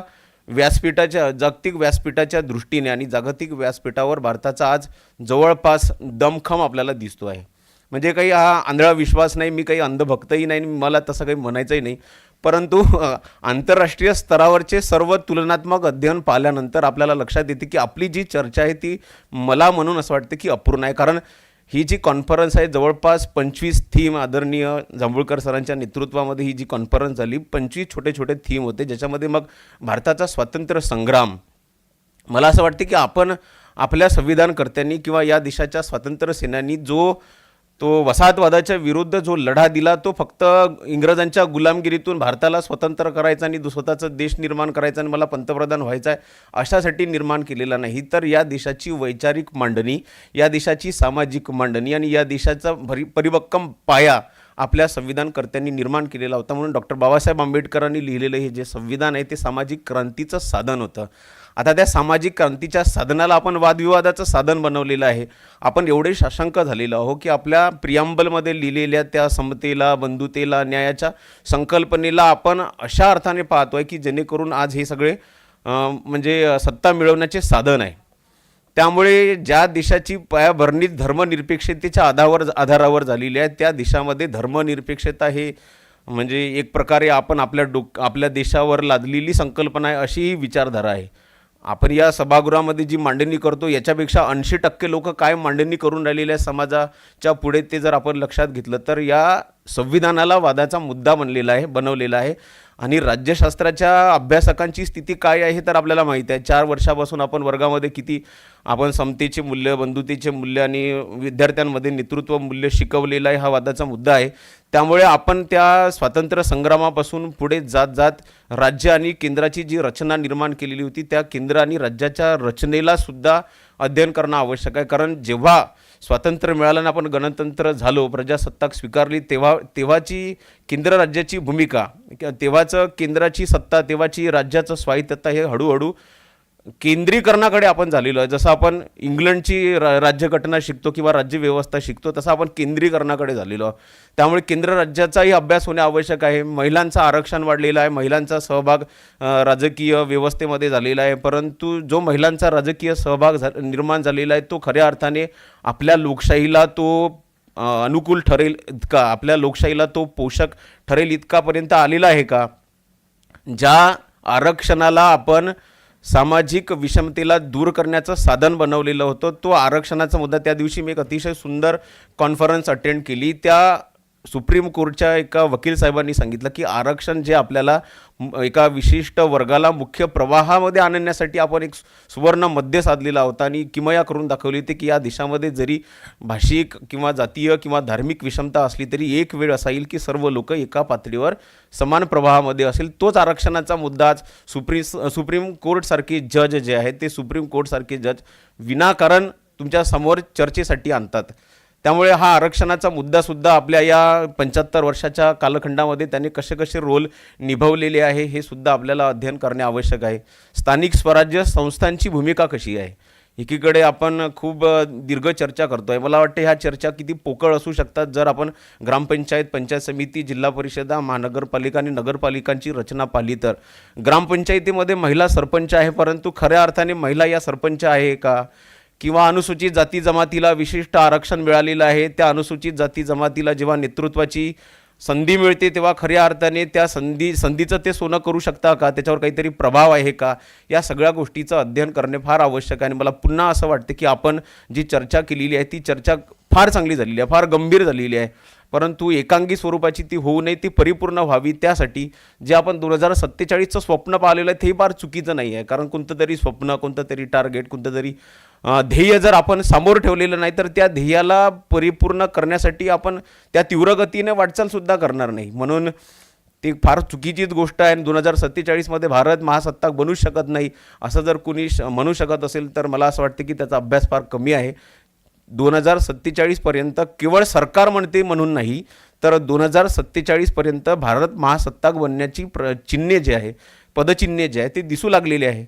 व्यासपीठाच्या, जागतिक व्यासपीठाच्या दृष्टीने आणि जागतिक व्यासपीठावर भारताचा आज जवळपास दमखम आपल्याला दिसतो आहे. म्हणजे काही हा आंधळा विश्वास नाही, मी काही अंधभक्तही नाही, मला तसं काही म्हणायचंही नाही, परंतु आंतरराष्ट्रीय स्तरावरचे सर्व तुलनात्मक अध्ययन पाहिल्यानंतर आपल्याला लक्षात येते की आपली जी चर्चा आहे ती मला म्हणून असं वाटतं की अपूर्ण आहे. कारण ही जी कॉन्फरन्स आहे जवळपास 25 थीम, आदरणीय जांभूळकर सरांच्या नेतृत्वामध्ये ही जी कॉन्फरन्स झाली, 25 छोटे थीम होते, ज्याच्यामध्ये मग भारताचा स्वातंत्र्य संग्राम, मला असं वाटते की आपण आपल्या संविधानकर्त्यांनी किंवा या देशाच्या स्वातंत्र्य सेनानी तो वसाहतवादाच्या विरुद्ध जो लढा दिला तो फक्त इंग्रजांच्या गुलामगिरीतून भारताला स्वतंत्र करायचा आणि स्वतःचं देश निर्माण करायचा आणि मला पंतप्रधान व्हायचं आहे अशासाठी निर्माण केलेला नाही, तर या देशाची वैचारिक मांडणी, या देशाची सामाजिक मांडणी आणि या देशाचा परिभक्कम पाया आपल्या संविधानकर्त्यांनी निर्माण केलेला होता. म्हणून डॉक्टर बाबासाहेब आंबेडकरांनी लिहिलेलं हे जे संविधान आहे ते सामाजिक क्रांतीचं साधन होतं. आता त्या सामाजिक क्रांतीच्या साधनाला आपण वादविवादाचं साधन बनवलेलं आहे. आपण एवढे साशंक झालेलो आहो की आपल्या प्रियांबलमध्ये लिहिलेल्या त्या समतेला, बंधुतेला, न्यायाच्या संकल्पनेला आपण अशा अर्थाने पाहतोय की जेणेकरून आज हे सगळे म्हणजे सत्ता मिळवण्याचे साधन आहे. त्यामुळे ज्या देशाची पायाभरणी धर्मनिरपेक्षतेच्या आधारावर झालेली आहे त्या देशामध्ये धर्मनिरपेक्षता हे म्हणजे एक प्रकारे आपण आपल्या देशावर लादलेली संकल्पना आहे अशी ही विचारधारा आहे. आपण या सभागृहामध्ये जी मांडणी करतो याच्यापेक्षा 80% लोक काय मांडणी करून राहिलेल्या आहे समाजाच्या पुढे, ते जर आपण लक्षात घेतलं तर या संविधानाला वादाचा मुद्दा बनवलेला आहे. आणि राज्यशास्त्राच्या अभ्यासकांची स्थिती काय आहे तर आपल्याला माहीत आहे. 4 वर्षापासून आपण वर्गामध्ये किती आपण समतेचे मूल्य, बंधुतेचे मूल्य आणि विद्यार्थ्यांमध्ये नेतृत्व मूल्य शिकवलेलं आहे, हा वादाचा मुद्दा आहे. त्यामुळे आपण त्या स्वातंत्र्य संग्रामापासून पुढे जात जात राज्य आणि केंद्राची जी रचना निर्माण केलेली होती त्या केंद्र आणि राज्याच्या रचनेला सुद्धा अध्ययन करणं आवश्यक आहे. कारण जेव्हा स्वातंत्र्य मिळालं आणि आपण गणतंत्र झालो, प्रजासत्ताक स्वीकारली, तेव्हाची केंद्र राज्याची भूमिका, तेव्हाचं केंद्राची सत्ता, तेव्हाची राज्याचं स्वायत्तता हे हळूहळू केंद्रीकरणाकडे आपण झालेलो आहे. जसं आपण इंग्लंडची राज्यघटना शिकतो किंवा राज्यव्यवस्था शिकतो तसं आपण केंद्रीकरणाकडे झालेलो आहोत. त्यामुळे केंद्र राज्याचाही अभ्यास होणे आवश्यक आहे. महिलांचं आरक्षण वाढलेलं आहे, महिलांचा सहभाग राजकीय व्यवस्थेमध्ये झालेला आहे. परंतु जो महिलांचा राजकीय सहभाग निर्माण झालेला आहे तो खऱ्या अर्थाने आपल्या लोकशाहीला तो अनुकूल ठरेल इतका, आपल्या लोकशाहीला तो पोषक ठरेल इतकापर्यंत आलेला आहे का? ज्या आरक्षणाला आपण सामाजिक विषमतेला दूर करण्याचं साधन बनवलेलं होतं, तो आरक्षणाचा मुद्दा, त्या दिवशी मी एक अतिशय सुंदर कॉन्फरन्स अटेंड केली. त्या सुप्रीम कोर्टच्या एका वकील साहेबांनी सांगितलं की आरक्षण जे आपल्याला एका विशिष्ट वर्गाला मुख्य प्रवाहामध्ये आणण्यासाठी आपण एक सुवर्ण मध्य साधलेला होता आणि किमया करून दाखवली होती की या देशामध्ये जरी भाषिक किंवा जातीय किंवा धार्मिक विषमता असली तरी एक वेळ असा येईल की सर्व लोक एका पातळीवर समान प्रवाहामध्ये असेल. तोच आरक्षणाचा मुद्दा आज सुप्रीम कोर्टसारखे जज जे आहेत ते सुप्रीम कोर्टसारखे जज विनाकारण तुमच्या समोर चर्चेसाठी आणतात. त्यामुळे हा आरक्षणाचा मुद्दासुद्धा आपल्या या 75 वर्षाच्या कालखंडामध्ये त्याने कसे कसे रोल निभावलेले आहे हे सुद्धा आपल्याला अध्ययन करणे आवश्यक आहे. स्थानिक स्वराज्य संस्थांची भूमिका कशी आहे, एकीकडे आपण खूप दीर्घ चर्चा करतो आहे. मला वाटतं ह्या चर्चा किती पोकळ असू शकतात जर आपण ग्रामपंचायत, पंचायत समिती, जिल्हा परिषदा, महानगरपालिका आणि नगरपालिकांची रचना पाहिली तर ग्रामपंचायतीमध्ये महिला सरपंच आहे, परंतु खऱ्या अर्थाने महिला या सरपंच आहे का? किंवा अनुसूचित जाती जमातीला विशिष्ट आरक्षण मिळालेलं आहे, त्या अनुसूचित जाती जमातीला जेव्हा नेतृत्वाची संधी मिळते तेव्हा खऱ्या अर्थाने त्या संधीचं ते सोनं करू शकता का? त्याच्यावर काहीतरी प्रभाव आहे का? या सगळ्या गोष्टीचं अध्ययन करणे फार आवश्यक आहे. आणि मला पुन्हा असं वाटतं की आपण जी चर्चा केलेली आहे ती चर्चा फार चांगली झालेली आहे, फार गंभीर झालेली आहे, परंतु एकांगी स्वरूपाची ती होऊ नये, ती परिपूर्ण व्हावी. त्यासाठी जे आपण 2047चं स्वप्न पाहिलेलं आहे ते फार चुकीचं नाही आहे. कारण कोणतं तरी स्वप्न, कोणतं तरी टार्गेट, कोणतं तरी ध्येय जर आपण समोर ठेवलेलं नाही तर त्या ध्येयाला परिपूर्ण करण्यासाठी आपण त्या तीव्र गतीने वाटचालसुद्धा करणार नाही. म्हणून ती फार चुकीचीच गोष्ट आहे. 2047मध्ये भारत महासत्ताक बनू शकत नाही असं जर कुणी म्हणू शकत असेल तर मला असं वाटतं की त्याचा अभ्यास फार कमी आहे. 2047पर्यंत केवळ सरकार म्हणते म्हणून नाही तर 2047पर्यंत भारत महासत्ताक बनण्याची चिन्हे जे आहे, पदचिन्हे जे आहे ते दिसू लागलेले आहे.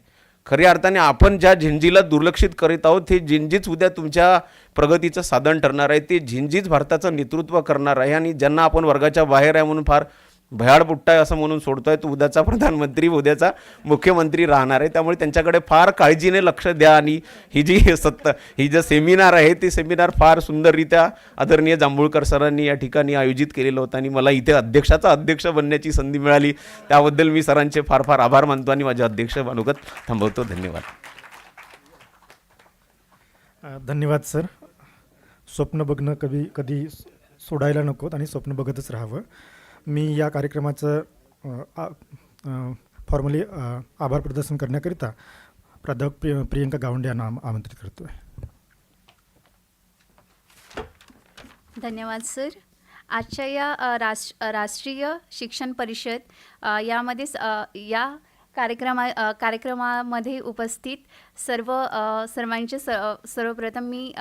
खऱ्या अर्थाने आपण ज्या झिंजीला दुर्लक्षित करीत आहोत हे झिंजीच उद्या तुमच्या प्रगतीचं साधन ठरणार आहे, ते झिंजीच भारताचं नेतृत्व करणार आहे. आणि ज्यांना आपण वर्गाच्या बाहेर आहे म्हणून फार भयाड बुट्टा आहे असं म्हणून सोडतोय, तो उद्याचा प्रधानमंत्री, उद्याचा मुख्यमंत्री राहणार आहे. त्यामुळे त्यांच्याकडे फार काळजीने लक्ष द्या. आणि ही जे सेमिनार आहे ते सेमिनार फार सुंदररित्या आदरणीय जांभूळकर सरांनी या ठिकाणी आयोजित केलेलं होतं आणि मला इथे अध्यक्ष बनण्याची संधी मिळाली, त्याबद्दल मी सरांचे फार फार आभार मानतो आणि माझे अध्यक्ष अनुगत थांबवतो. धन्यवाद. धन्यवाद सर. स्वप्न बघणं कधी सोडायला नकोत आणि स्वप्न बघतच राहावं. मी या कार्यक्रमाचं फॉर्मली आभार प्रदर्शन करण्याकरिता प्राध्यापक प्रियंका गावंडे यांना आमंत्रित करतो आहे. धन्यवाद सर. आजच्या या राष्ट्रीय शिक्षण परिषद यामध्ये या कार्यक्रमामध्ये उपस्थित सर्वांचे सर्वप्रथम मी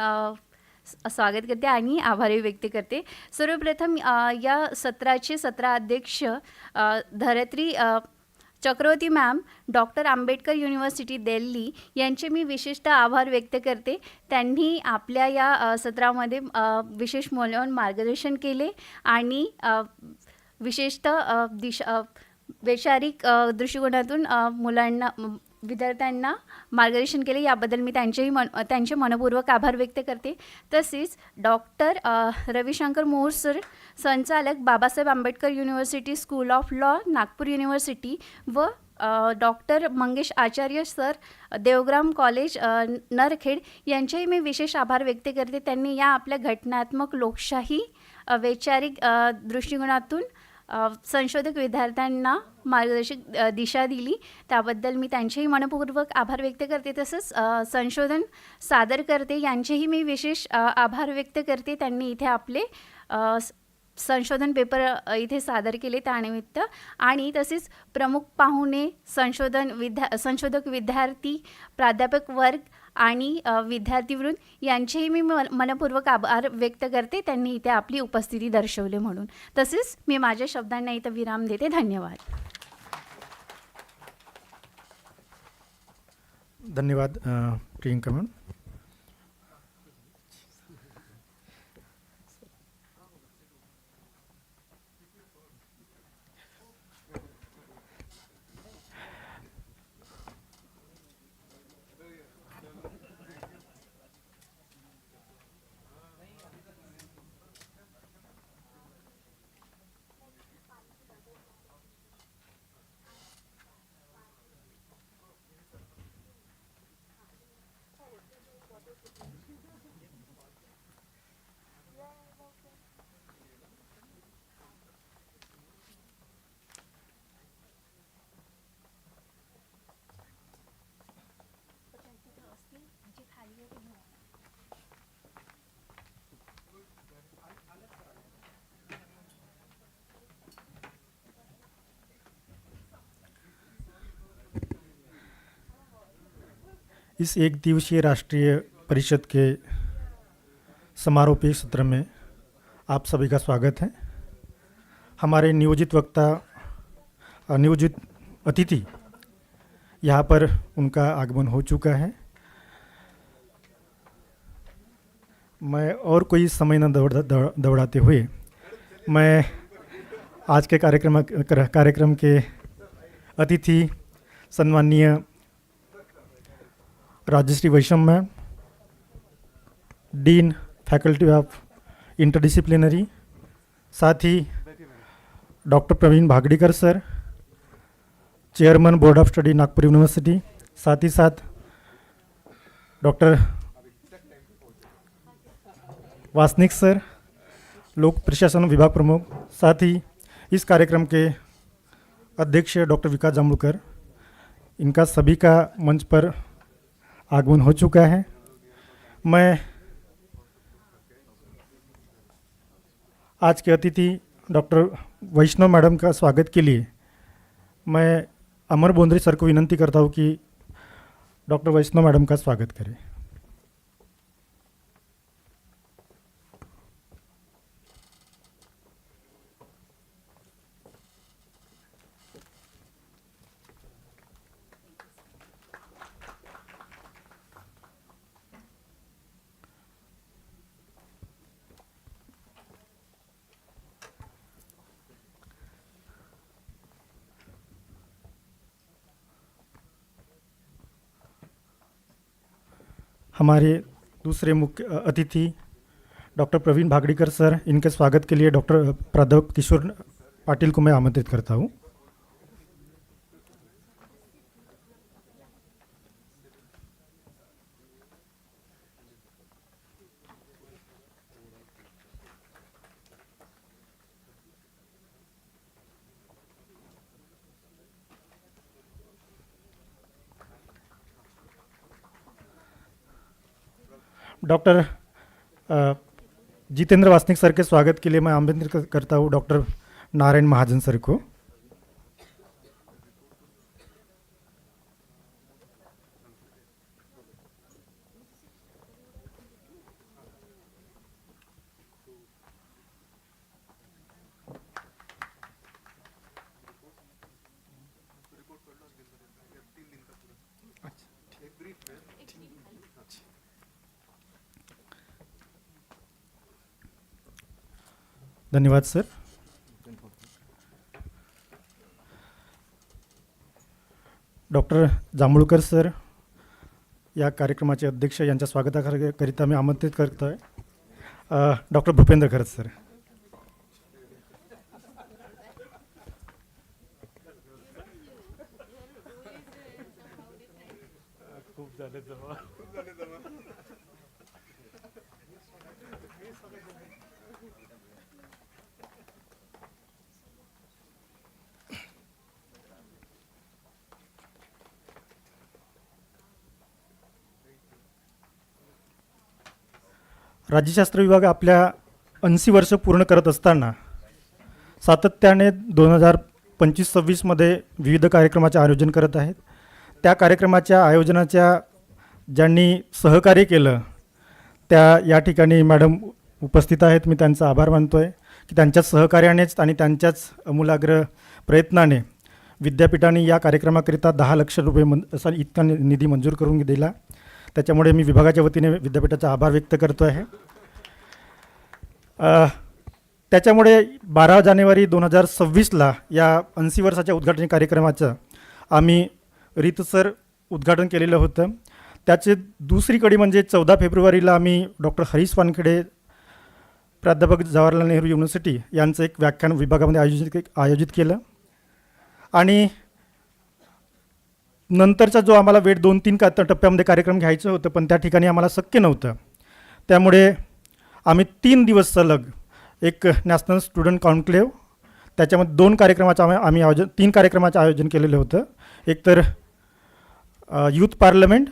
स्वागत करते आणि आभारी व्यक्त करते. सर्वप्रथम या सत्राचे 17 अध्यक्ष Dharitri Chakraborty ma'am, doctor Ambedkar university Delhi यांचे मी विशेषतः आभार व्यक्त करते. त्यांनी आपल्या या सत्रामध्ये विशेष मौल्यवान मार्गदर्शन केले आणि विशेषतः वैचारिक दृष्टिकोनातून विद्यार्थ्यांना मार्गदर्शन केले, याबद्दल मी त्यांचे मनपूर्वक आभार व्यक्त करते. तसेच डॉक्टर रविशंकर मोहोळ सर, संचालक Babasaheb Ambedkar university school of law, Nagpur university व डॉक्टर मंगेश आचार्य सर, देवग्राम कॉलेज नरखेड यांचेही मी विशेष आभार व्यक्त करते. त्यांनी या आपल्या घटनात्मक लोकशाही वैचारिक दृष्टिकोनातून संशोधक विद्यार्थ्यांना मार्गदर्शक दिशा दिली. त्याबद्दल मी त्यांचेही मनपूर्वक आभार व्यक्त करते. तसंच संशोधन सादर करते यांचेही मी विशेष आभार व्यक्त करते. त्यांनी इथे आपले संशोधन पेपर इथे सादर केले त्यानिमित्त. आणि तसेच प्रमुख पाहुणे संशोधक विद्यार्थी, प्राध्यापक वर्ग आणि विद्यार्थीवृंद यांचेही मी मनपूर्वक आभार व्यक्त करते. त्यांनी इथे आपली उपस्थिती दर्शवली म्हणून. तसेच मी माझ्या शब्दांना इथं विराम देते. धन्यवाद. धन्यवाद प्रियंका मॅम. इस एक दिवसीय राष्ट्रीय परिषद के समारोपीय सत्र में आप सभी का स्वागत है. हमारे नियोजित अतिथि यहाँ पर उनका आगमन हो चुका है. मैं और कोई समय न दौड़ाते हुए मैं आज के कार्यक्रम के अतिथि सम्माननीय Rajshree Vaishnav ma'am, dean faculty of interdisciplinary, साथ ही doctor Pravin Bhagadikar sir, chairman board of study Nagpur university, साथ ही साथ डॉक्टर वासनिक सर, लोक प्रशासन विभाग प्रमुख, साथ ही इस कार्यक्रम के अध्यक्ष डॉक्टर विकास जामुड़कर, इनका सभी का मंच पर आगमन हो चुका है. मैं आज के अतिथि डॉक्टर वैष्णव मैडम का स्वागत के लिए मैं अमर बोंद्रे सर को विनंती करता हूँ कि डॉक्टर वैष्णव मैडम का स्वागत करें. हमारे दूसरे मुख्य अतिथि डॉक्टर प्रवीण भागड़ीकर सर, इनके स्वागत के लिए डॉक्टर प्राध्यापक किशोर पाटिल को मैं आमंत्रित करता हूँ. डॉक्टर जितेंद्र वासनिक सर के स्वागत के लिए मैं आमंत्रित करता हूँ डॉक्टर नारायण महाजन सर को. धन्यवाद सर. डॉक्टर जांभूळकर सर या कार्यक्रमाचे अध्यक्ष, यांच्या स्वागताकरिता मी आमंत्रित करतो आहे डॉक्टर भूपेंद्र खरत सर. खूप झाले जमा. राज्यशास्त्र विभाग आपल्या 80 वर्ष पूर्ण करत असताना सातत्याने 2025-26मध्ये विविध कार्यक्रमाचे आयोजन करत आहेत. त्या कार्यक्रमाच्या आयोजनाच्या ज्यांनी सहकार्य केलं त्या या ठिकाणी मॅडम उपस्थित आहेत. मी त्यांचा आभार मानतो आहे की त्यांच्या सहकार्यानेच आणि त्यांच्याच अमूलाग्र प्रयत्नाने विद्यापीठाने या कार्यक्रमाकरिता 10 लाख रुपये असा इतका निधी मंजूर करून दिला. त्याच्यामुळे मी विभागाच्या वतीने विद्यापीठाचा आभार व्यक्त करतो आहे. त्याच्यामुळे 12 जानेवारी 2026ला या 80 वर्षाच्या उद्घाटन कार्यक्रमाचं आम्ही रीतसर उद्घाटन केलेलं होतं. त्याचे दुसरी कडी म्हणजे 14 फेब्रुवारीला आम्ही डॉक्टर हरीश वानखेडे प्राध्यापक जवाहरलाल नेहरू युनिव्हर्सिटी यांचं एक व्याख्यान विभागामध्ये आयोजित केलं. आणि नंतरचा जो आम्हाला वेळ 2-3 टप्प्यामध्ये कार्यक्रम घ्यायचं होतं पण त्या ठिकाणी आम्हाला शक्य नव्हतं. त्यामुळे आम्ही 3 दिवस सलग एक नॅशनल स्टुडंट कॉन्क्लेव्ह त्याच्यामध्ये 3 कार्यक्रमाचं आयोजन केलेलं होतं. एक तर यूथ पार्लमेंट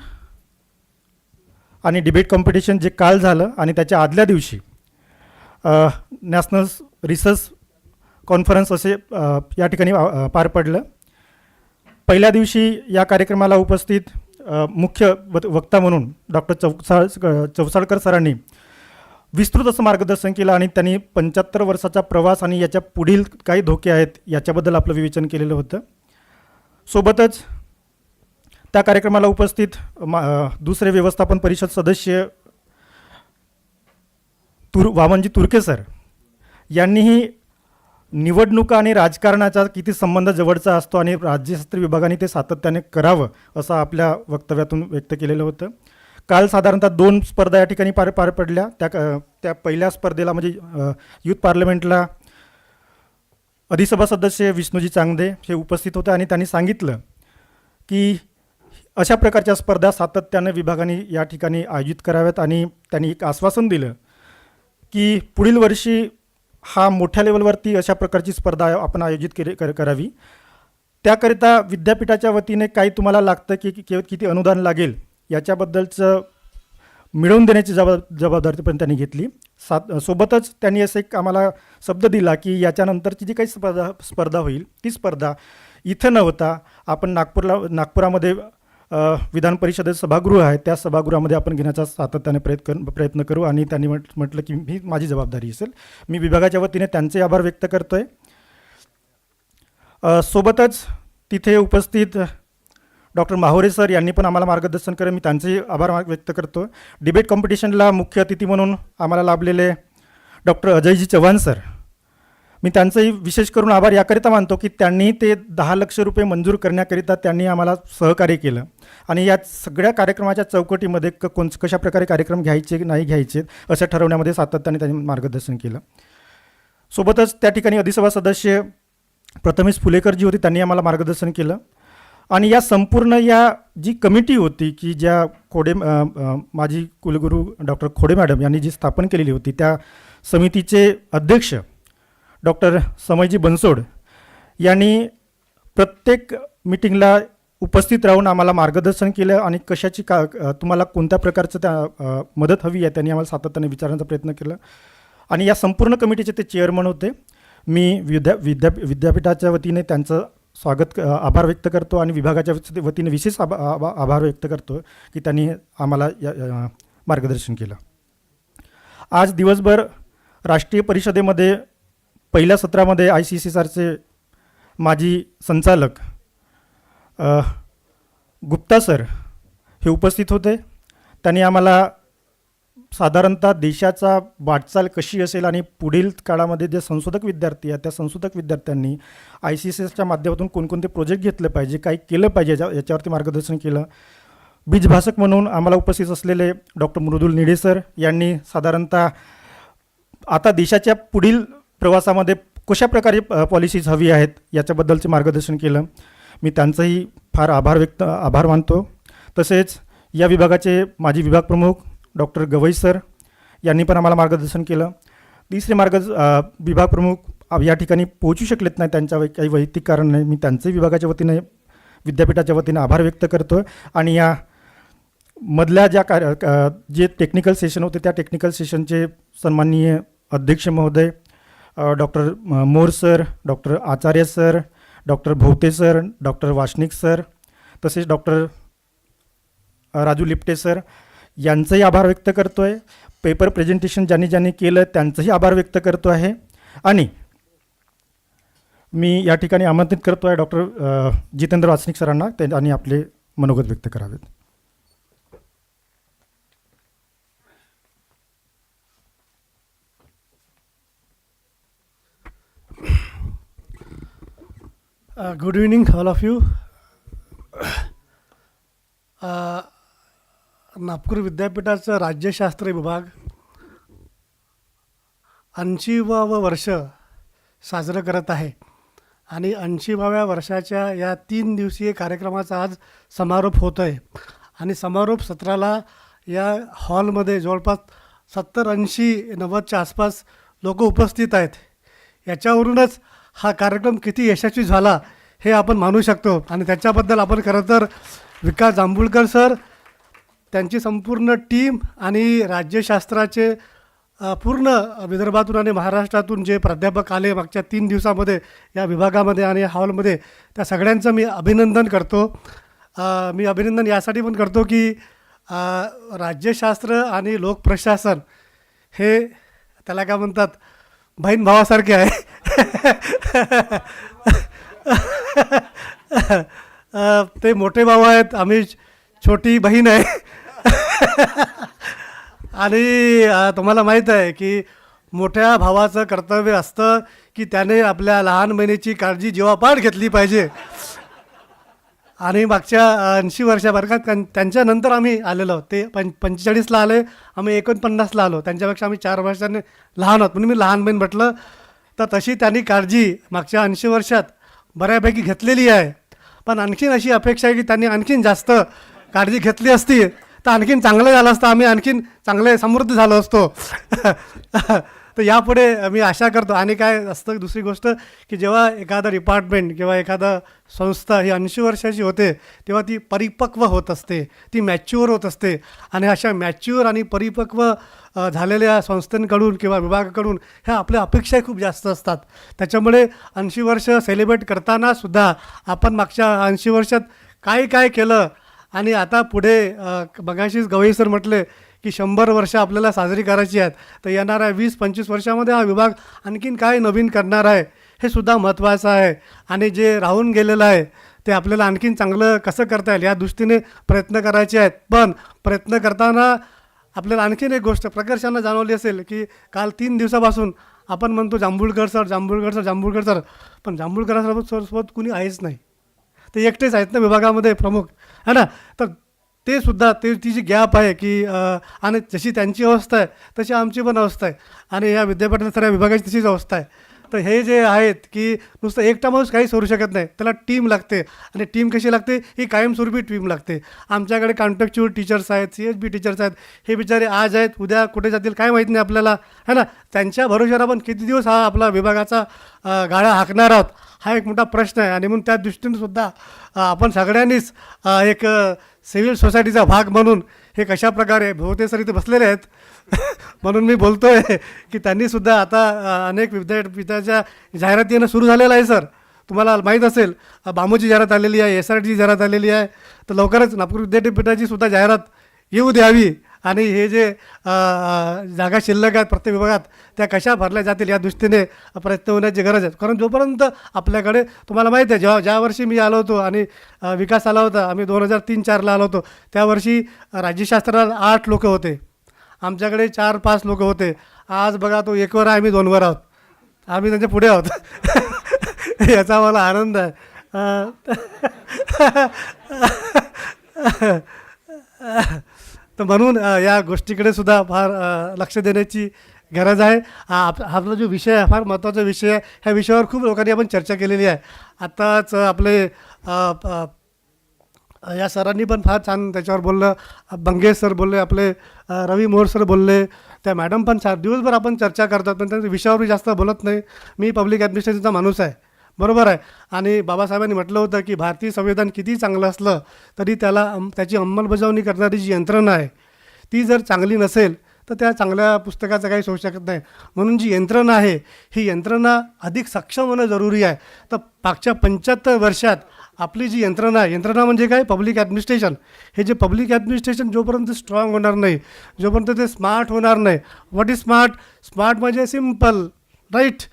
आणि डिबेट कॉम्पिटिशन जे काल झालं आणि त्याच्या आदल्या दिवशी नॅशनल रिसर्च कॉन्फरन्स असे या ठिकाणी पार पडलं. पहिल्या दिवशी या कार्यक्रमाला उपस्थित मुख्य वक्ता म्हणून डॉक्टर चौसाळकर सरांनी विस्तृत असं मार्गदर्शन केलं आणि त्यांनी 75 वर्षाचा प्रवास आणि याच्या पुढील काही धोके आहेत याच्याबद्दल आपलं विवेचन केलेलं होतं. सोबतच त्या कार्यक्रमाला उपस्थित दुसरे व्यवस्थापन परिषद सदस्य वामनजी तुर्के सर यांनीही निवडणुका आणि राजकारणाचा किती संबंध जवळचा असतो आणि राज्यशास्त्र विभागाने ते सातत्याने करावं असं आपल्या वक्तव्यातून व्यक्त केलेलं होतं. काल साधारणतः 2 स्पर्धा या ठिकाणी पार पडल्या. त्या पहिल्या स्पर्धेला म्हणजे यूथ पार्लमेंटला अधिसभा सदस्य विष्णूजी चांगदे हे उपस्थित होते आणि त्यांनी सांगितलं की अशा प्रकारच्या स्पर्धा सातत्याने विभागाने या ठिकाणी आयोजित कराव्यात आणि त्यांनी एक आश्वासन दिलं की पुढील वर्षी हा मोठ्या लेवलवरती अशा प्रकारची स्पर्धा आपण आयोजित करावी. त्याकरिता विद्यापीठाच्या वतीने काही तुम्हाला लागतं की किती अनुदान लागेल याच्याबद्दलचं मिळवून देण्याची जबाबदारी पण त्यांनी घेतली. सोबतच त्यांनी असं एक आम्हाला शब्द दिला की याच्यानंतरची जी काही स्पर्धा होईल ती स्पर्धा इथं न होता आपण नागपुरामध्ये विधान परिषदेचं सभागृह आहे त्या सभागृहामध्ये आपण घेण्याचा सातत्याने प्रयत्न करू आणि त्यांनी म्हटलं की ही माझी जबाबदारी असेल. मी विभागाच्या वतीने त्यांचे आभार व्यक्त करतो आहे. सोबतच तिथे उपस्थित डॉक्टर माहोरे सर यांनी पण आम्हाला मार्गदर्शन केलं. मी त्यांचेही आभार व्यक्त करतो. डिबेट कॉम्पिटिशनला मुख्य अतिथी म्हणून आम्हाला लाभलेले डॉक्टर अजयजी चव्हाण सर मी त्यांचंही विशेष करून आभार याकरिता मानतो की त्यांनी ते 10 लाख रुपये मंजूर करण्याकरिता त्यांनी आम्हाला सहकार्य केलं आणि या सगळ्या कार्यक्रमाच्या चौकटीमध्ये कशा प्रकारे कार्यक्रम घ्यायचे नाही घ्यायचे असं ठरवण्यामध्ये सातत्याने त्यांनी मार्गदर्शन केलं. सोबतच त्या ठिकाणी अधिसभा सदस्य प्रथमेश फुलेकर जी होती त्यांनी आम्हाला मार्गदर्शन केलं आणि या संपूर्ण या जी कमिटी होती की ज्या माजी कुलगुरू डॉक्टर खोडे मॅडम यांनी जी स्थापन केलेली होती त्या समितीचे अध्यक्ष डॉक्टर समयजी बनसोड यांनी प्रत्येक मीटिंगला उपस्थित राहून आम्हाला मार्गदर्शन केलं आणि कशाची तुम्हाला कोणत्या प्रकारचं त्या मदत हवी आहे त्यांनी आम्हाला सातत्याने विचारण्याचा प्रयत्न केला आणि या संपूर्ण कमिटीचे ते चेअरमन होते. मी विद्यापीठाच्या वतीने त्यांचं आभार व्यक्त करतो आणि विभागाच्या वतीने विशेष आभार व्यक्त करतो की त्यांनी आम्हाला मार्गदर्शन केलं. आज दिवसभर राष्ट्रीय परिषदेमध्ये पहिल्या सत्रामध्ये ICCRचे माजी संचालक गुप्ता सर हे उपस्थित होते. त्यांनी आम्हाला साधारणतः देशाचा वाटचाल कशी असेल आणि पुढील काळामध्ये जे संशोधक विद्यार्थी आहेत त्या संशोधक विद्यार्थ्यांनी ICCRच्या माध्यमातून कोणकोणते प्रोजेक्ट घेतले पाहिजे काय केलं पाहिजे याच्यावरती मार्गदर्शन केलं. बीजभाषक म्हणून आम्हाला उपस्थित असलेले डॉक्टर मृदुल निडे सर यांनी साधारणतः आता देशाच्या पुढील प्रवासामध्ये कशा प्रकारे पॉलिसीज हवी आहेत याच्याबद्दलचे मार्गदर्शन केलं. मी त्यांचंही फार आभार मानतो. तसेच या विभागाचे माजी विभाग प्रमुख डॉक्टर गवई सर यांनी पण आम्हाला मार्गदर्शन केलं. तिसरे विभाग प्रमुख या ठिकाणी पोहोचू शकलेत नाही, त्यांच्या काही वैयक्तिक कारण नाही. मी त्यांचे विभागाच्या वतीने विद्यापीठाच्या वतीने आभार व्यक्त करतो. आणि या मधल्या जे टेक्निकल सेशन होते त्या टेक्निकल सेशनचे सन्माननीय अध्यक्ष महोदय doctor More sir, doctor Acharya sir, doctor Bhowte sir, doctor Wasnik sir, तसेच डॉक्टर राजू लिप्टे सर यांचंही आभार व्यक्त करतो आहे. पेपर प्रेझेंटेशन ज्यांनी केलं त्यांचंही आभार व्यक्त करतो आहे. आणि मी या ठिकाणी आमंत्रित करतो आहे डॉक्टर जितेंद्र वासनिक सरांना, त्यांनी आपले मनोगत व्यक्त करावेत. Good evening, all of you. Nagpur विद्यापीठाचं राज्यशास्त्र विभाग 80वे वर्ष साजरं करत आहे. आणि 80व्या वर्षाच्या या 3 दिवसीय कार्यक्रमाचा आज समारोप होतो आहे. आणि समारोप सत्राला या हॉलमध्ये जवळपास 70-80-90च्या आसपास लोक उपस्थित आहेत. याच्यावरूनच हा कार्यक्रम किती यशस्वी झाला हे आपण मानू शकतो. आणि त्याच्याबद्दल आपण खरं तर विकास जांभूळकर सर, त्यांची संपूर्ण टीम आणि राज्यशास्त्राचे पूर्ण विदर्भातून आणि महाराष्ट्रातून जे प्राध्यापक आले मागच्या 3 दिवसामध्ये या विभागामध्ये आणि हॉलमध्ये, त्या सगळ्यांचं मी अभिनंदन करतो. मी अभिनंदन यासाठी पण करतो की राज्यशास्त्र आणि लोकप्रशासन हे त्याला काय म्हणतात, बहीण भावासारखे आहे. ते मोठे भाऊ आहेत, आम्ही छोटी बहीण आहे. आणि तुम्हाला माहीत आहे की मोठ्या भावाचं कर्तव्य असतं की त्याने आपल्या लहान बहिणीची काळजी जीवापाड घेतली पाहिजे. आणि मागच्या 80 वर्षाभर त्यांच्यानंतर आम्ही आलेलो आहोत. ते 45ला आले, आम्ही 49ला आलो. त्यांच्यापेक्षा आम्ही 4 वर्षांनी लहान आहोत, म्हणून मी लहान बहीण म्हटलं. तर तशी त्यांनी काळजी मागच्या 80 वर्षात बऱ्यापैकी घेतलेली आहे. पण आणखीन अशी अपेक्षा आहे की त्यांनी आणखीन जास्त काळजी घेतली असती तर आणखीन चांगलं झालं असतं, आम्ही आणखीन चांगले समृद्ध झालो असतो. तर यापुढे मी आशा करतो. आणि काय असतं, दुसरी गोष्ट की जेव्हा एखादं डिपार्टमेंट किंवा एखादा संस्था ही 80 वर्षाची होते तेव्हा ती परिपक्व होत असते, ती मॅच्युअर होत असते. आणि अशा मॅच्युअर आणि परिपक्व झालेल्या संस्थांकडून किंवा विभागाकडून ह्या आपल्या अपेक्षाही खूप जास्त असतात. त्याच्यामुळे 80 वर्ष सेलिब्रेट करतानासुद्धा आपण मागच्या 80 वर्षात काय काय केलं आणि आता पुढे मगाशीच गवई सर म्हटले की 100 वर्ष आपल्याला साजरी करायची आहेत. तर येणाऱ्या 20-25 वर्षामध्ये हा विभाग आणखीन काय नवीन करणार आहे हे सुद्धा महत्त्वाचं आहे. आणि जे राहून गेलेलं आहे ते आपल्याला आणखीन चांगलं कसं करता येईल या दृष्टीने प्रयत्न करायचे आहेत. पण प्रयत्न करताना आपल्याला आणखीन एक गोष्ट प्रकर्षानं जाणवली असेल की काल 3 दिवसापासून आपण म्हणतो Jambhulkar sir, Jambhulkar sir, Jambhulkar sir, पण जांभूळकर सरसोबत कुणी आहेच नाही. ते एकटेच आहेत ना विभागामध्ये प्रमुख, है ना. तर ते सुद्धा ती जी गॅप आहे की आणि जशी त्यांची अवस्था आहे तशी आमची पण अवस्था आहे. आणि या विद्यापीठाच्या सगळ्या विभागाची तशीच अवस्था आहे. तर हे जे आहेत की नुसतं एकटा माणूस काहीच करू शकत नाही, त्याला टीम लागते. आणि टीम कशी लागते, ही कायमस्वरूपी टीम लागते. आमच्याकडे कॉन्ट्रॅक्च्युअल टीचर्स आहेत, CSB टीचर्स आहेत. हे बिचारे आज आहेत, उद्या कुठे जातील काय माहीत नाही आपल्याला, है ना. त्यांच्या भरोश्यावर आपण किती दिवस हा आपला विभागाचा गाडा हाकणार आहोत हा एक मोठा प्रश्न आहे. आणि म्हणून त्या दृष्टीने सुद्धा आपण सगळ्यांनीच एक सिव्हिल सोसायटीचा भाग म्हणून हे कशा प्रकारे भोवते सर इथे बसलेले आहेत म्हणून मी बोलतो आहे की त्यांनीसुद्धा आता अनेक विद्यापीठाच्या जाहिराती येणं सुरू झालेलं आहे. सर तुम्हाला माहीत असेल बांबूची जाहिरात आलेली आहे, SRTची जाहिरात आलेली आहे. तर लवकरच नागपूर विद्यापीठाची सुद्धा जाहिरात येऊ द्यावी. आणि हे जे जागा शिल्लक आहेत प्रत्येक विभागात त्या कशा भरल्या जातील या दृष्टीने प्रयत्न होण्याची गरज आहे. कारण जोपर्यंत आपल्याकडे तुम्हाला माहीत आहे ज्या वर्षी मी आलो होतो आणि विकास आला होता, आम्ही 2003-04ला आलो होतो, त्या वर्षी राज्यशास्त्राला 8 लोक होते, आमच्याकडे 4-5 लोक होते. आज बघा तो 1वर आहे, आम्ही 2वर आहोत, आम्ही त्यांच्या पुढे आहोत. याचा मला आनंद आहे. तर म्हणून या गोष्टीकडे सुद्धा फार लक्ष देण्याची गरज आहे. आपला जो विषय आहे फार महत्त्वाचा विषय आहे. ह्या विषयावर खूप लोकांनी आपण चर्चा केलेली आहे. आत्ताच आपले या सरांनी पण फार छान त्याच्यावर बोललं. बंगेश सर बोलले, आपले रवी मोहोर सर बोलले, त्या मॅडम पण छान. दिवसभर आपण चर्चा करतात पण त्यांच्या विषयावर जास्त बोलत नाही. मी पब्लिक ॲडमिनिस्ट्रेशनचा माणूस आहे, बरोबर आहे. आणि बाबासाहेबांनी म्हटलं होतं की भारतीय संविधान किती चांगलं असलं तरी त्याची अंमलबजावणी करणारी जी यंत्रणा आहे ती जर चांगली नसेल तर त्या चांगल्या पुस्तकाचं काही होऊ शकत नाही. म्हणून जी यंत्रणा आहे ही यंत्रणा अधिक सक्षम होणं जरुरी आहे. तर मागच्या 75 वर्षात आपली जी यंत्रणा आहे, यंत्रणा म्हणजे काय, पब्लिक ॲडमिनिस्ट्रेशन. हे जे पब्लिक ॲडमिनिस्ट्रेशन जोपर्यंत स्ट्रॉंग होणार नाही, जोपर्यंत ते स्मार्ट होणार नाही. What is smart? स्मार्ट म्हणजे simple, right,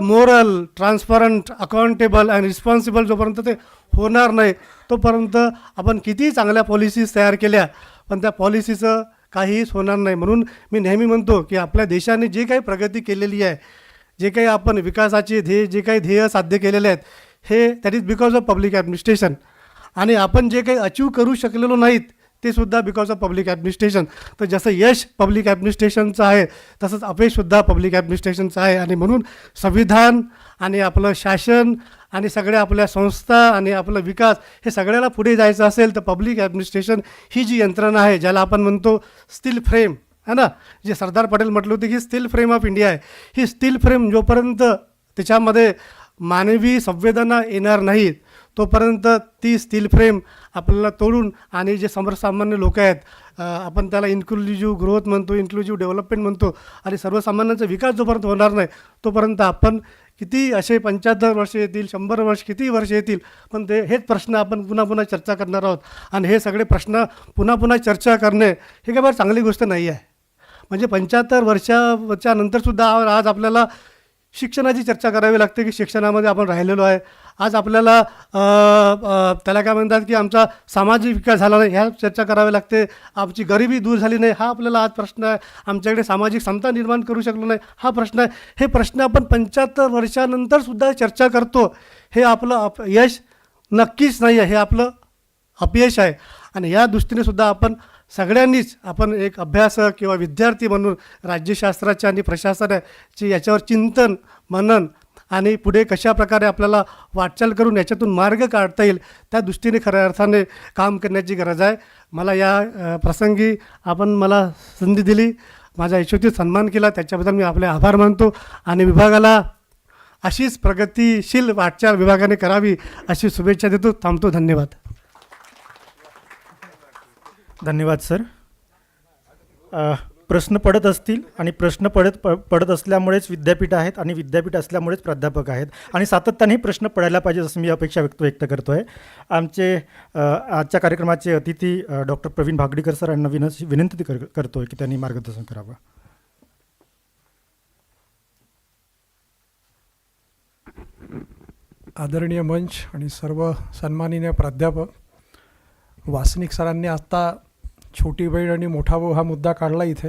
moral, transparent, accountable and responsible. जोपर्यंत ते होणार नाही तोपर्यंत आपण किती चांगल्या पॉलिसीज तयार केल्या पण त्या पॉलिसीचं काहीच होणार नाही. म्हणून मी नेहमी म्हणतो की आपल्या देशाने जे काही प्रगती केलेली आहे, जे काही आपण विकासाचे जे काही ध्येय साध्य केलेले आहेत, हे that is because of public administration. आणि आपण जे काही अचीव करू शकलेलो नाहीत ते सुद्धा बिकॉज ऑफ पब्लिक ॲडमिनिस्ट्रेशन. तर जसं यश पब्लिक ॲडमिनिस्ट्रेशनचं आहे तसंच अपयशसुद्धा पब्लिक ॲडमिनिस्ट्रेशनचं आहे. आणि म्हणून संविधान आणि आपलं शासन आणि सगळ्या आपल्या संस्था आणि आपला विकास हे सगळ्याला पुढे जायचं असेल तर पब्लिक ॲडमिनिस्ट्रेशन ही जी यंत्रणा आहे, ज्याला आपण म्हणतो स्टील फ्रेम है ना, जे सरदार पटेल म्हटलं होतं की स्टील फ्रेम ऑफ इंडिया आहे. ही स्टील फ्रेम जोपर्यंत त्याच्यामध्ये मानवी संवेदना येणार नाहीत तोपर्यंत ती स्टील फ्रेम आपल्याला तोडून आणि जे सर्वसामान्य लोक आहेत, आपण त्याला इन्क्लुझिव्ह ग्रोथ म्हणतो, इन्क्लुझिव्ह डेव्हलपमेंट म्हणतो, आणि सर्वसामान्यांचा विकास जोपर्यंत होणार नाही तोपर्यंत आपण किती असे 75 वर्ष येतील, 100 वर्ष, किती वर्ष येतील, पण हेच प्रश्न आपण पुन्हा पुन्हा चर्चा करणार आहोत. आणि हे सगळे प्रश्न पुन्हा पुन्हा चर्चा करणे हे काय फार चांगली गोष्ट नाही आहे. म्हणजे 75 वर्षाच्या नंतरसुद्धा आज आपल्याला शिक्षणाची चर्चा करावी लागते की शिक्षणामध्ये आपण राहिलेलो आहे. आज आपल्याला त्याला काय म्हणतात की आमचा सामाजिक विकास झाला नाही ह्या चर्चा करावी लागते. आमची गरिबी दूर झाली नाही हा आपल्याला आज प्रश्न आहे. आमच्याकडे सामाजिक समता निर्माण करू शकलो नाही हा प्रश्न आहे. हे प्रश्न आपण 75 वर्षानंतरसुद्धा चर्चा करतो. हे आपलं यश नक्कीच नाही आहे, हे आपलं अपयश आहे. आणि या दृष्टीनेसुद्धा आपण सगळ्यांनीच आपण एक अभ्यासक किंवा विद्यार्थी म्हणून राज्यशास्त्राचे आणि प्रशासनाचे याच्यावर चिंतन, मनन आणि पुढे कशाप्रकारे आपल्याला वाटचाल करून याच्यातून मार्ग काढता येईल त्या दृष्टीने खऱ्या अर्थाने काम करण्याची गरज आहे. मला या प्रसंगी आपण मला संधी दिली, माझा यशस्वी सन्मान केला, त्याच्याबद्दल मी आपले आभार मानतो. आणि विभागाला अशीच प्रगतिशील वाटचाल विभागाने करावी अशी शुभेच्छा देतो. थांबतो. धन्यवाद. धन्यवाद सर. प्रश्न पडत असतील आणि प्रश्न पडत असल्यामुळेच विद्यापीठ आहेत आणि विद्यापीठ असल्यामुळेच प्राध्यापक आहेत आणि सातत्याने प्रश्न पडायला पाहिजे असं मी अपेक्षा व्यक्त करतो आहे. आमचे आजच्या कार्यक्रमाचे अतिथी डॉक्टर प्रवीण भागडीकर सर यांना विनंती करतो आहे की त्यांनी मार्गदर्शन करावं. आदरणीय मंच आणि सर्व सन्माननीय प्राध्यापक, वासनिक सरांनी आत्ता छोटी बहीण आणि मोठा भाऊ हा मुद्दा काढला. इथे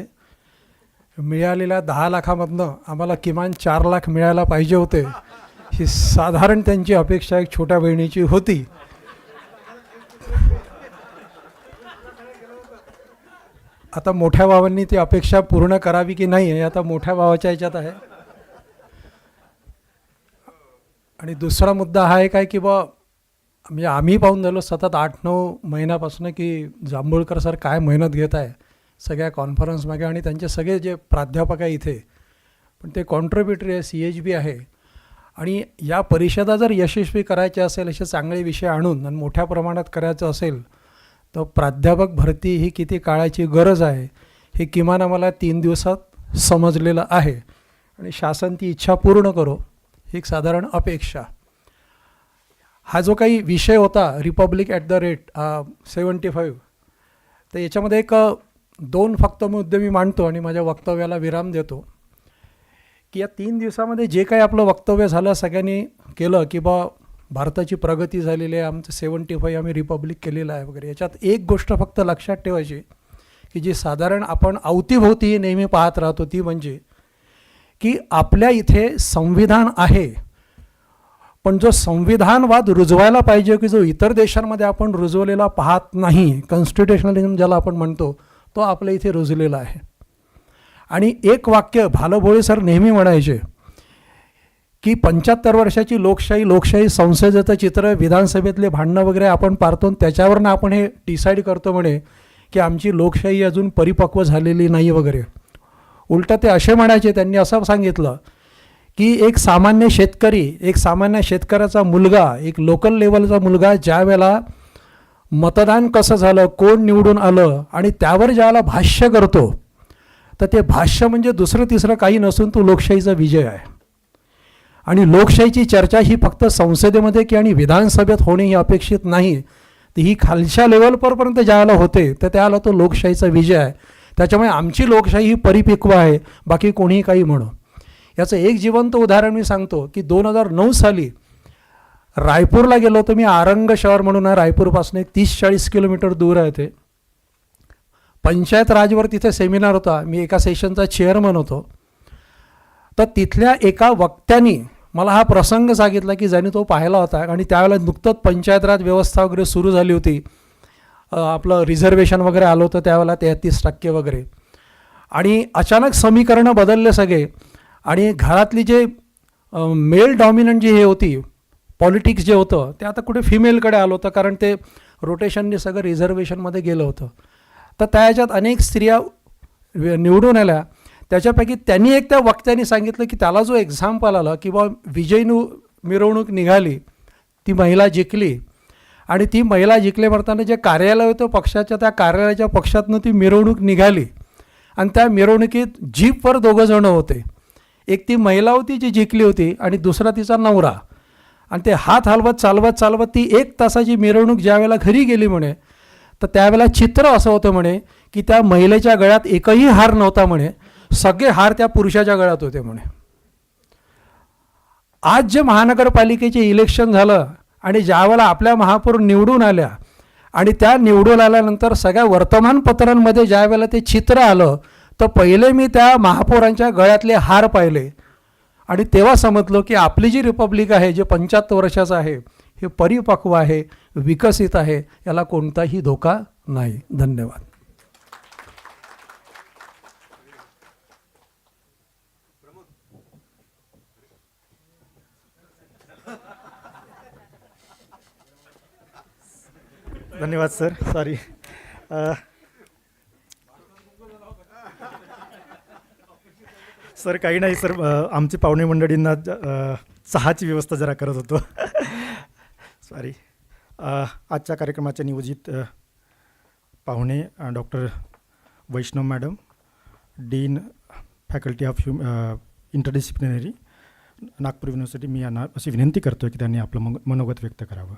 मिळालेल्या 10 लाखामधनं आम्हाला किमान 4 लाख मिळायला पाहिजे होते ही साधारण त्यांची अपेक्षा एक छोट्या बहिणीची होती. आता मोठ्या भावांनी ती अपेक्षा पूर्ण करावी की नाही हे आता मोठ्या भावाच्या ह्याच्यात आहे. आणि दुसरा मुद्दा हा आहे काय की म्हणजे आम्ही पाहून झालो सतत 8-9 महिन्यापासून की जांभूळकर सर काय मेहनत घेत आहे सगळ्या कॉन्फरन्समागे आणि त्यांचे सगळे जे प्राध्यापक आहे इथे पण ते कॉन्ट्रीब्युटरी आहे, CHB आहे. आणि या परिषदा जर यशस्वी करायच्या असेल असे चांगले विषय आणून आणि मोठ्या प्रमाणात करायचं असेल तर प्राध्यापक भरती ही किती काळाची गरज आहे हे किमान आम्हाला 3 दिवसात समजलेलं आहे आणि शासन ती इच्छा पूर्ण करो ही एक साधारण अपेक्षा. हा जो काही विषय होता रिपब्लिक ॲट द रेट 75 तर याच्यामध्ये 2 फक्त मुद्दे मी मांडतो आणि माझ्या वक्तव्याला विराम देतो की या 3 दिवसामध्ये जे काही आपलं वक्तव्य झालं सगळ्यांनी केलं की भारताची प्रगती झालेली आहे, आमचं 75 आम्ही रिपब्लिक केलेलं आहे वगैरे. याच्यात एक गोष्ट फक्त लक्षात ठेवायची की जी साधारण आपण अवतीभोवती नेहमी पाहत राहतो ती म्हणजे की आपल्या इथे संविधान आहे पण जो संविधानवाद रुजवायला पाहिजे की जो इतर देशांमध्ये आपण रुजवलेला पाहत नाही, कॉन्स्टिट्युशनलिझम ज्याला आपण म्हणतो तो आपल्या इथे रुजलेला आहे. आणि एक वाक्य भालभोळे सर नेहमी म्हणायचे की 75 वर्षाची लोकशाही संसदेचं चित्र, विधानसभेतले भांडणं वगैरे आपण पाहतो, त्याच्यावरनं आपण हे डिसाईड करतो म्हणे की आमची लोकशाही अजून परिपक्व झालेली नाही वगैरे. उलटं ते असे म्हणायचे, त्यांनी असं सांगितलं की एक सामान्य शेतकऱ्याचा मुलगा, एक लोकल लेवलचा मुलगा ज्या वेळेला मतदान कसं झालं, कोण निवडून आलं आणि त्यावर ज्यावेळेला भाष्य करतो, तर ते भाष्य म्हणजे दुसरं तिसरं काही नसून तो लोकशाहीचा विजय आहे. आणि लोकशाहीची चर्चा ही फक्त संसदेमध्ये की आणि विधानसभेत होणे ही अपेक्षित नाही, ती ही खालच्या लेवलपर्यंत ज्यावेळेला होते तर त्यावेळेला तो लोकशाहीचा विजय आहे. त्याच्यामुळे आमची लोकशाही ही परिपक्व आहे, बाकी कोणीही काही म्हणो. याचं एक जिवंत उदाहरण मी सांगतो की 2009 साली रायपूरला गेलो होतो मी. आरंग शहर म्हणून आहे, रायपूरपासून 30-40 किलोमीटर दूर आहे ते. पंचायत राजवर तिथे सेमिनार होता, मी एका सेशनचा चेअरमन होतो. तर तिथल्या एका वक्त्यांनी मला हा प्रसंग सांगितला की ज्याने तो पाहिला होता आणि त्यावेळेला नुकतंच पंचायत राज व्यवस्था वगैरे सुरू झाली होती, आपलं रिझर्वेशन वगैरे आलं होतं त्यावेळेला 33% वगैरे, आणि अचानक समीकरणं बदलले सगळे आणि घरातली जे मेल डॉमिनंट जी हे होती पॉलिटिक्स जे होतं ते आता कुठे फिमेलकडे आलं होतं, कारण ते रोटेशनने सगळं रिझर्वेशनमध्ये गेलं होतं. तर त्याच्यात अनेक स्त्रिया निवडून आल्या. त्याच्यापैकी त्यांनी एक त्या वक्त्यांनी सांगितलं की त्याला जो एक्झाम्पल आला की बा मिरवणूक निघाली, ती महिला जिंकली, आणि ती महिला जिंकले म्हणताना जे कार्यालय होतं पक्षाच्या, त्या कार्यालयाच्या पक्षातनं ती मिरवणूक निघाली आणि त्या मिरवणुकीत जीपवर 2 जणं होते. एक ती महिला होती जी जिंकली होती आणि दुसरा तिचा नवरा. आणि ते हात हलवत चालवत ती 1 तासाची मिरवणूक ज्यावेळेला घरी गेली म्हणे, तर त्यावेळेला चित्र असं होतं म्हणे की त्या महिलेच्या गळ्यात एकही हार नव्हता म्हणे, सगळे हार त्या पुरुषाच्या गळ्यात होते म्हणे. आज जे महानगरपालिकेचे इलेक्शन झालं आणि ज्यावेळेला आपल्या महापौर निवडून आल्या आणि त्या निवडून आल्यानंतर सगळ्या वर्तमानपत्रांमध्ये ज्यावेळेला ते चित्र आलं, तर पहिले मी त्या महापौरांच्या गळ्यातले हार पाहिले आणि तेव्हा समजलो की आपली जी रिपब्लिक आहे, जे 75 वर्षाचं आहे, हे परिपक्व आहे, विकसित आहे, याला कोणताही धोका नाही. धन्यवाद. धन्यवाद सर. सॉरी. सर काही नाही सर, आमची पाहुणे मंडळींना चहाची व्यवस्था जरा करत होतो. सॉरी. आजच्या कार्यक्रमाचे नियोजित पाहुणे doctor Vaishnav madam, dean faculty of interdisciplinary Nagpur university, मी यांना अशी विनंती करतो की त्यांनी आपलं मनोगत व्यक्त करावं.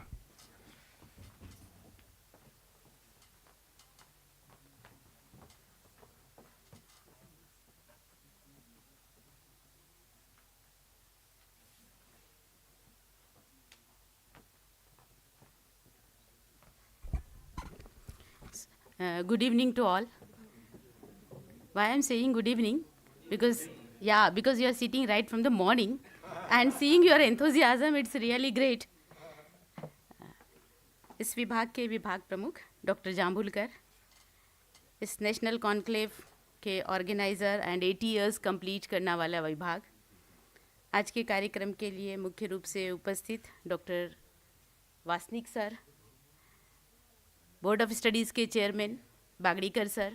Good evening to all. Why I'm saying good evening? Because you are sitting right from the morning and seeing your enthusiasm, it's really great. इस विभाग के विभाग प्रमुख डॉक्टर जाम्बुलकर, इस नेशनल कॉन्क्लेव के ऑर्गेनाइज़र एंड 80 इयर्स कंप्लीट करने वाला विभाग, आज के कार्यक्रम के लिए मुख्य रूप से उपस्थित doctor Wasnik sir, board of studies के चेयरमैन बागड़ीकर सर,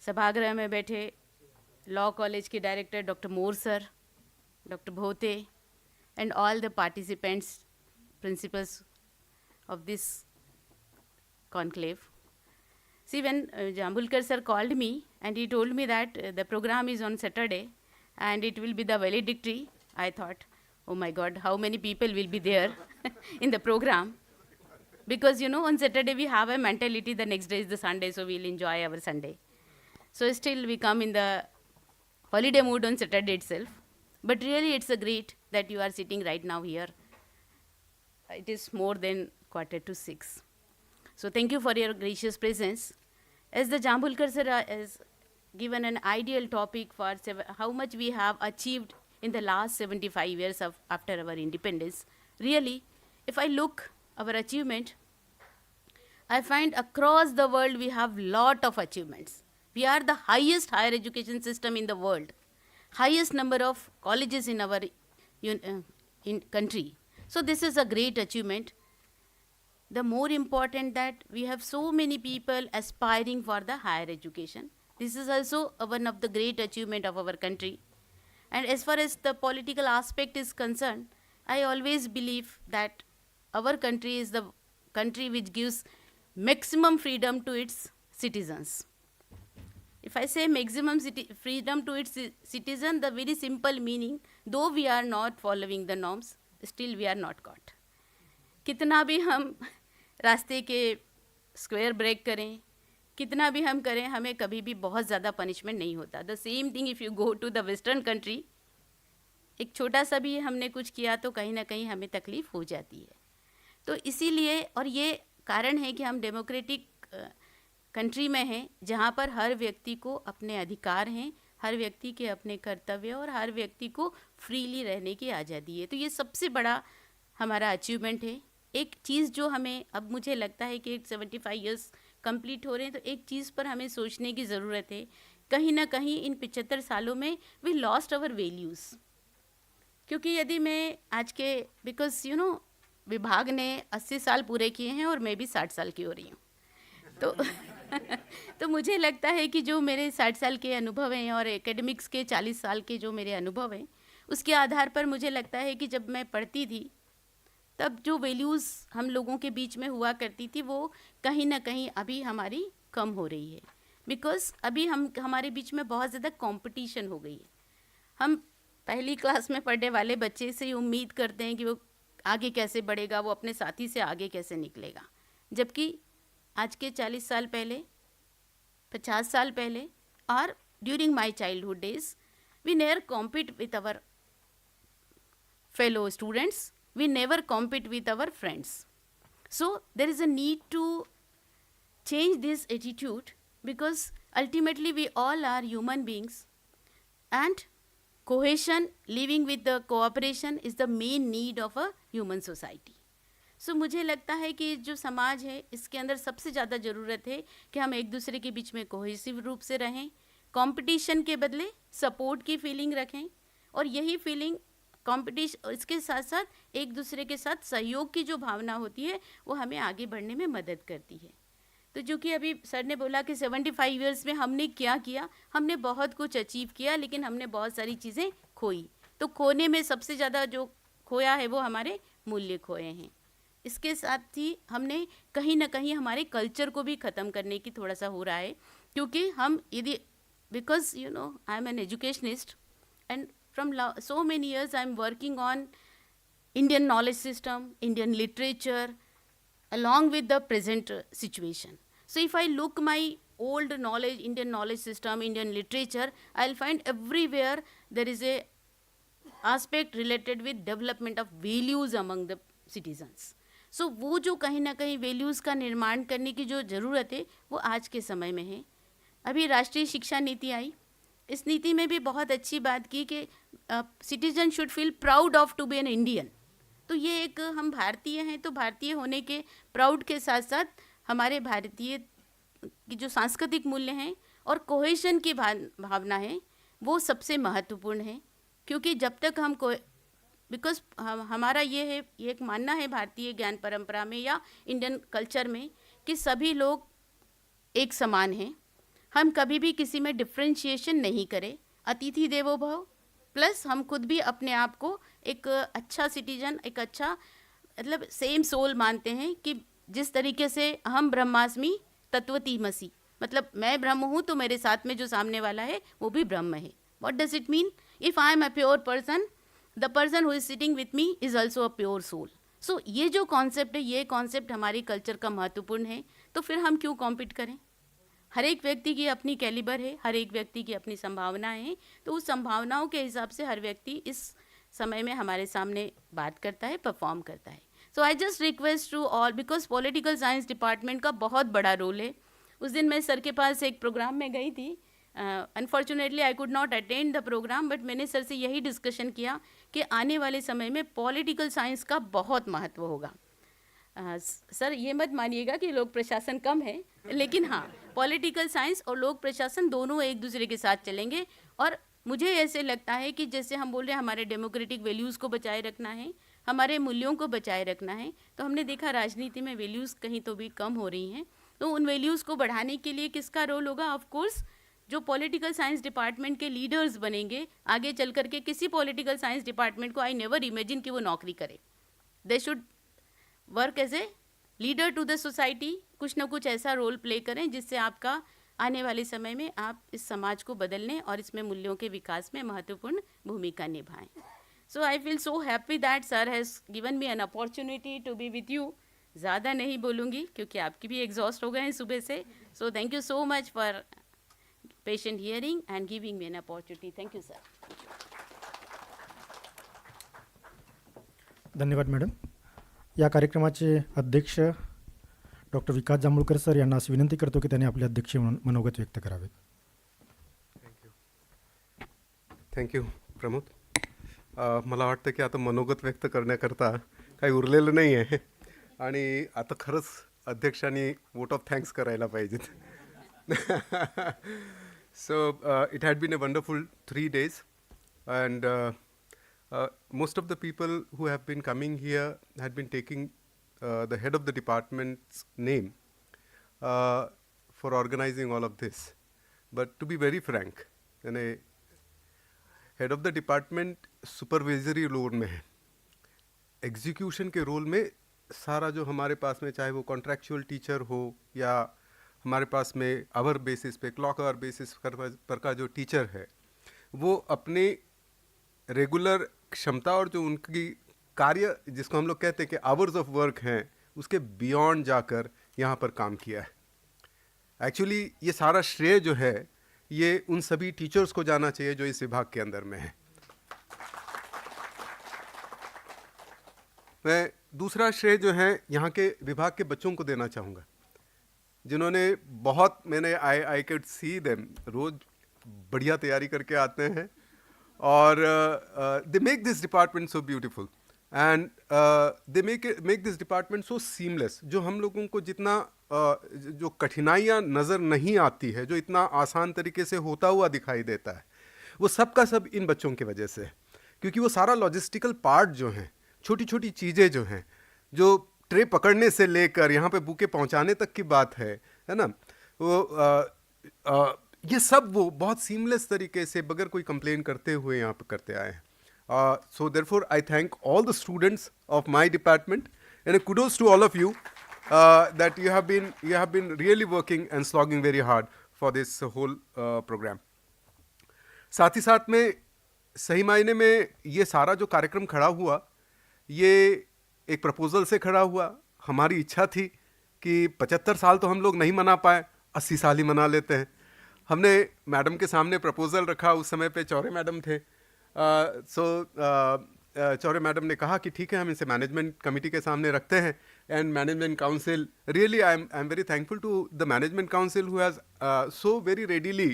सभागृह में बैठे लॉ कॉलेज के director doctor More sir, doctor भोते, and all the participants, principals of this conclave. See, when Jambulkar sir called me and he told me that the program is on Saturday and it will be the valedictory, I thought, oh my God, how many people will be there in the program? Because on Saturday we have a mentality, the next day is the Sunday, so we'll enjoy our Sunday. So still we come in the holiday mood on Saturday itself. But really it's a great that you are sitting right now here. It is more than 5:45. So thank you for your gracious presence. As the Jambulkar sir has given an ideal topic for how much we have achieved in the last 75 years after our independence. Really, if I look our achievement, I find across the world we have lot of achievements. We are the highest higher education system in the world. highest number of colleges in our in country. So this is a great achievement. The more important that we have so many people aspiring for the higher education. This is also one of the great achievement of our country. And as far as the political aspect is concerned, I always believe that our country is the country which gives maximum freedom to its citizens. If I say maximum freedom to its citizen, the very simple meaning, though we are not following the norms, still we are not caught. कितना भी हम रास्ते के square break करें, कितना भी हम करें, हमें कभी भी बहुत ज़्यादा पनिशमेंट नहीं होता. The same thing if you go to the western country, एक छोटा सा भी हमने कुछ किया तो कहीं ना कहीं हमें तकलीफ़ हो जाती है. तो इसीलिए, और ये कारण है कि हम डेमोक्रेटिक कंट्री में हैं, जहाँ पर हर व्यक्ति को अपने अधिकार हैं, हर व्यक्ति के अपने कर्तव्य और हर व्यक्ति को फ्रीली रहने की आज़ादी है. तो ये सबसे बड़ा हमारा अचीवमेंट है. एक चीज़ जो हमें, अब मुझे लगता है कि 75 इयर्स कंप्लीट हो रहे हैं, तो एक चीज़ पर हमें सोचने की ज़रूरत है. कहीं ना कहीं इन 75 सालों में वी लॉस्ट आवर वैल्यूज़. क्योंकि यदि मैं आज के, बिकॉज यू नो, विभाग ने 80 साल पूरे किए हैं और मैं भी 60 साल की हो रही हूँ, तो तो मुझे लगता है कि जो मेरे 60 साल के अनुभव हैं और एकेडमिक्स के 40 साल के जो मेरे अनुभव हैं, उसके आधार पर मुझे लगता है कि जब मैं पढ़ती थी तब जो वैल्यूज़ हम लोगों के बीच में हुआ करती थी वो कहीं ना कहीं अभी हमारी कम हो रही है. बिकॉज अभी हमारे बीच में बहुत ज़्यादा कंपटीशन हो गई है. हम पहली क्लास में पढ़ने वाले बच्चे से उम्मीद करते हैं कि वो आगे कैसे बढ़ेगा, वो अपने साथी से आगे कैसे निकलेगा, जबकि आज के 40 साल पहले, 50 साल पहले, और during my childhood days, we never compete with our fellow students, we never compete with our friends. So there is a need to change this attitude, because ultimately we all are human beings, and cohesion, living with the cooperation is the main need of a human society. So मुझे लगता है कि जो समाज है इसके अंदर सबसे ज़्यादा ज़रूरत है कि हम एक दूसरे के बीच में कोहेसिव रूप से रहें, कंपटीशन के बदले सपोर्ट की फीलिंग रखें, और यही फीलिंग कंपटीशन, इसके साथ साथ एक दूसरे के साथ सहयोग की जो भावना होती है वो हमें आगे बढ़ने में मदद करती है. तो जो कि अभी सर ने बोला कि 75 इयर्स में हमने क्या किया, हमने बहुत कुछ अचीव किया, लेकिन हमने बहुत सारी चीज़ें खोई. तो खोने में सबसे ज़्यादा जो खोया है वो हमारे मूल्य खोए हैं. इसके साथ ही हमने कहीं ना कहीं हमारे कल्चर को भी ख़त्म करने की थोड़ा सा हो रहा है, क्योंकि हम यदि, because you know I am an educationist, and from so many years I am working on Indian knowledge system, Indian literature, along with the present situation. So if I look my old knowledge, Indian knowledge system, Indian literature, I'll find everywhere there is a aspect related with development of values among the citizens. So वो जो कहीं ना कहीं values का निर्माण करने की जो ज़रूरत है वो आज के समय में है. अभी राष्ट्रीय शिक्षा नीति आई, इस नीति में भी बहुत अच्छी बात की कि citizen should feel proud of to be an Indian. तो ये एक, हम भारतीय हैं तो भारतीय होने के प्राउड के साथ साथ हमारे भारतीय की जो सांस्कृतिक मूल्य हैं और कोहेशन की भावना है वो सबसे महत्वपूर्ण है. क्योंकि जब तक हम बिकॉज हमारा ये है, ये एक मानना है भारतीय ज्ञान परंपरा में या इंडियन कल्चर में कि सभी लोग एक समान हैं. हम कभी भी किसी में डिफ्रेंशिएशन नहीं करें. अतिथि देवो भव, प्लस हम खुद भी अपने आप को एक अच्छा सिटीजन, एक अच्छा, मतलब सेम सोल मानते हैं कि जिस तरीके से अहम ब्रह्मास्मि तत्वतीमसि, मतलब मैं ब्रह्म हूँ तो मेरे साथ में जो सामने वाला है वो भी ब्रह्म है. What does it mean? If I am a pure person, the person who is sitting with me is also a pure soul. So ये जो कॉन्सेप्ट है, ये कॉन्सेप्ट हमारी कल्चर का महत्वपूर्ण है. तो फिर हम क्यों कॉम्पीट करें? हर एक व्यक्ति की अपनी कैलिबर है, हर एक व्यक्ति की अपनी संभावनाएं हैं. तो उस संभावनाओं के हिसाब से हर व्यक्ति इस समय में हमारे सामने बात करता है, परफॉर्म करता है. So I just request to all, because political science department का बहुत बड़ा रोल है. उस दिन मैं सर के पास एक प्रोग्राम में गई थी. Unfortunately I could not attend the programme, but मैंने सर से यही डिस्कशन किया कि आने वाले समय में पॉलिटिकल साइंस का बहुत महत्व होगा. सर ये मत मानिएगा कि लोक प्रशासन कम है, लेकिन हाँ, पॉलिटिकल साइंस और लोक प्रशासन दोनों एक दूसरे के साथ चलेंगे. और मुझे ऐसे लगता है कि जैसे हम बोल रहे हैं हमारे डेमोक्रेटिक वैल्यूज़ को बचाए रखना है, हमारे मूल्यों को बचाए रखना है, तो हमने देखा राजनीति में वैल्यूज़ कहीं तो भी कम हो रही हैं। तो उन वैल्यूज़ को बढ़ाने के लिए किसका रोल होगा? ऑफ कोर्स जो पॉलिटिकल साइंस डिपार्टमेंट के लीडर्स बनेंगे आगे चल करके, किसी पॉलिटिकल साइंस डिपार्टमेंट को आई नेवर इमेजिन कि वो नौकरी करे। They should work as a leader to the society, कुछ ना कुछ ऐसा रोल प्ले करें जिससे आपका आने वाले समय में आप इस समाज को बदलने और इसमें मूल्यों के विकास में महत्वपूर्ण भूमिका निभाएं। So I feel so happy that sir has given me an opportunity to be with you. ज़्यादा नहीं बोलूँगी क्योंकि आपकी भी एग्जॉस्ट हो गए हैं सुबह से। So thank you so much for patient hearing and giving me an opportunity. Thank you sir. धन्यवाद मॅडम. या कार्यक्रमाचे अध्यक्ष डॉक्टर विकास जांभूळकर सर यांना अशी विनंती करतो की त्यांनी आपले अध्यक्ष मनोगत व्यक्त करावेत. थँक्यू प्रमोद. मला वाटतं की आता मनोगत व्यक्त करण्याकरता काही उरलेलं नाही आहे आणि आता खरंच अध्यक्षांनी वोट ऑफ थँक्स करायला पाहिजेत. So it had been a wonderful 3 days and most of the people who have been coming here had been taking the head of the department's name for organizing all of this. But to be very frank, head of the department supervisory role में है, execution के role में सारा जो हमारे पास में चाहे वो contractual teacher हो या हमारे पास में आवर बेसिस पे क्लॉक आवर बेसिस पर का जो टीचर है वो अपने रेगुलर क्षमता और जो उनकी कार्य जिसको हम लोग कहते हैं कि आवर्स ऑफ वर्क हैं उसके बियॉन्ड जाकर यहाँ पर काम किया है. एक्चुअली ये सारा श्रेय जो है ये उन सभी टीचर्स को जाना चाहिए जो इस विभाग के अंदर में है. मैं दूसरा श्रेय जो है यहाँ के विभाग के बच्चों को देना चाहूँगा जिन्होंने बहुत आई कैड सी देम रोज बढ़िया तैयारी करके आते हैं और they make this department so beautiful and they make this department so seamless. जो हम लोगों को जितना जो कठिनाइयाँ नज़र नहीं आती है, जो इतना आसान तरीके से होता हुआ दिखाई देता है, वो सब का सब इन बच्चों की वजह से है. क्योंकि वो सारा लॉजिस्टिकल पार्ट जो हैं, छोटी छोटी चीज़ें जो हैं, जो ट्रे पकड़ने से लेकर यहाँ पे बुके पहुँचाने तक की बात है ना, वो ये सब वो बहुत सीमलेस तरीके से बगैर कोई कंप्लेन करते हुए यहाँ पे करते आए हैं. So therefore I thank all the students of my department and kudos to all of you that you have been really working and slogging very hard for this whole program. साथ ही साथ में सही मायने में ये सारा जो कार्यक्रम खड़ा हुआ ये एक प्रपोजल से खड़ा हुआ. हमारी इच्छा थी कि 75 साल तो हम लोग नहीं मना पाए, 80 साल ही मना लेते हैं. हमने मैडम के सामने प्रपोजल रखा, उस समय पे चौरे मैडम थे. चौरे मैडम ने कहा कि ठीक है हम इसे मैनेजमेंट कमेटी के सामने रखते हैं and management council really I am very thankful to the management council who has so very readily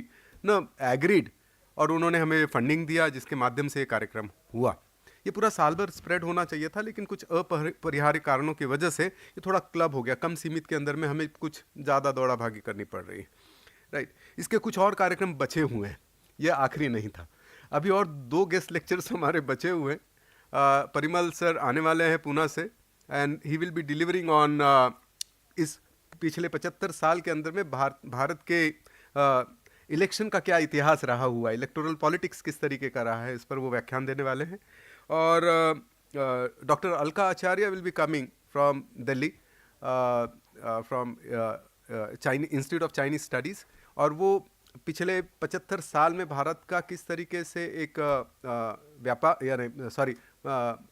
agreed और उन्होंने हमें फंडिंग दिया जिसके माध्यम से ये कार्यक्रम हुआ. ये पूरा साल भर स्प्रेड होना चाहिए था लेकिन कुछ अपरिहार्य कारणों की वजह से ये थोड़ा क्लब हो गया. कम सीमित के अंदर में हमें कुछ ज़्यादा दौड़ा भागी करनी पड़ रही है. राइट. इसके कुछ और कार्यक्रम बचे हुए हैं, ये आखिरी नहीं था. अभी और 2 गेस्ट लेक्चर्स हमारे बचे हुए हैं. परिमल सर आने वाले हैं पूना से and he will be delivering on इस पिछले 75 साल के अंदर में भारत के इलेक्शन का क्या इतिहास रहा हुआ, इलेक्टोरल पॉलिटिक्स किस तरीके का रहा है, इस पर वो व्याख्यान देने वाले हैं. और doctor Alka Acharya will be coming from Delhi from institute of Chinese studies और वो पिछले 75 साल में भारत का किस तरीके से एक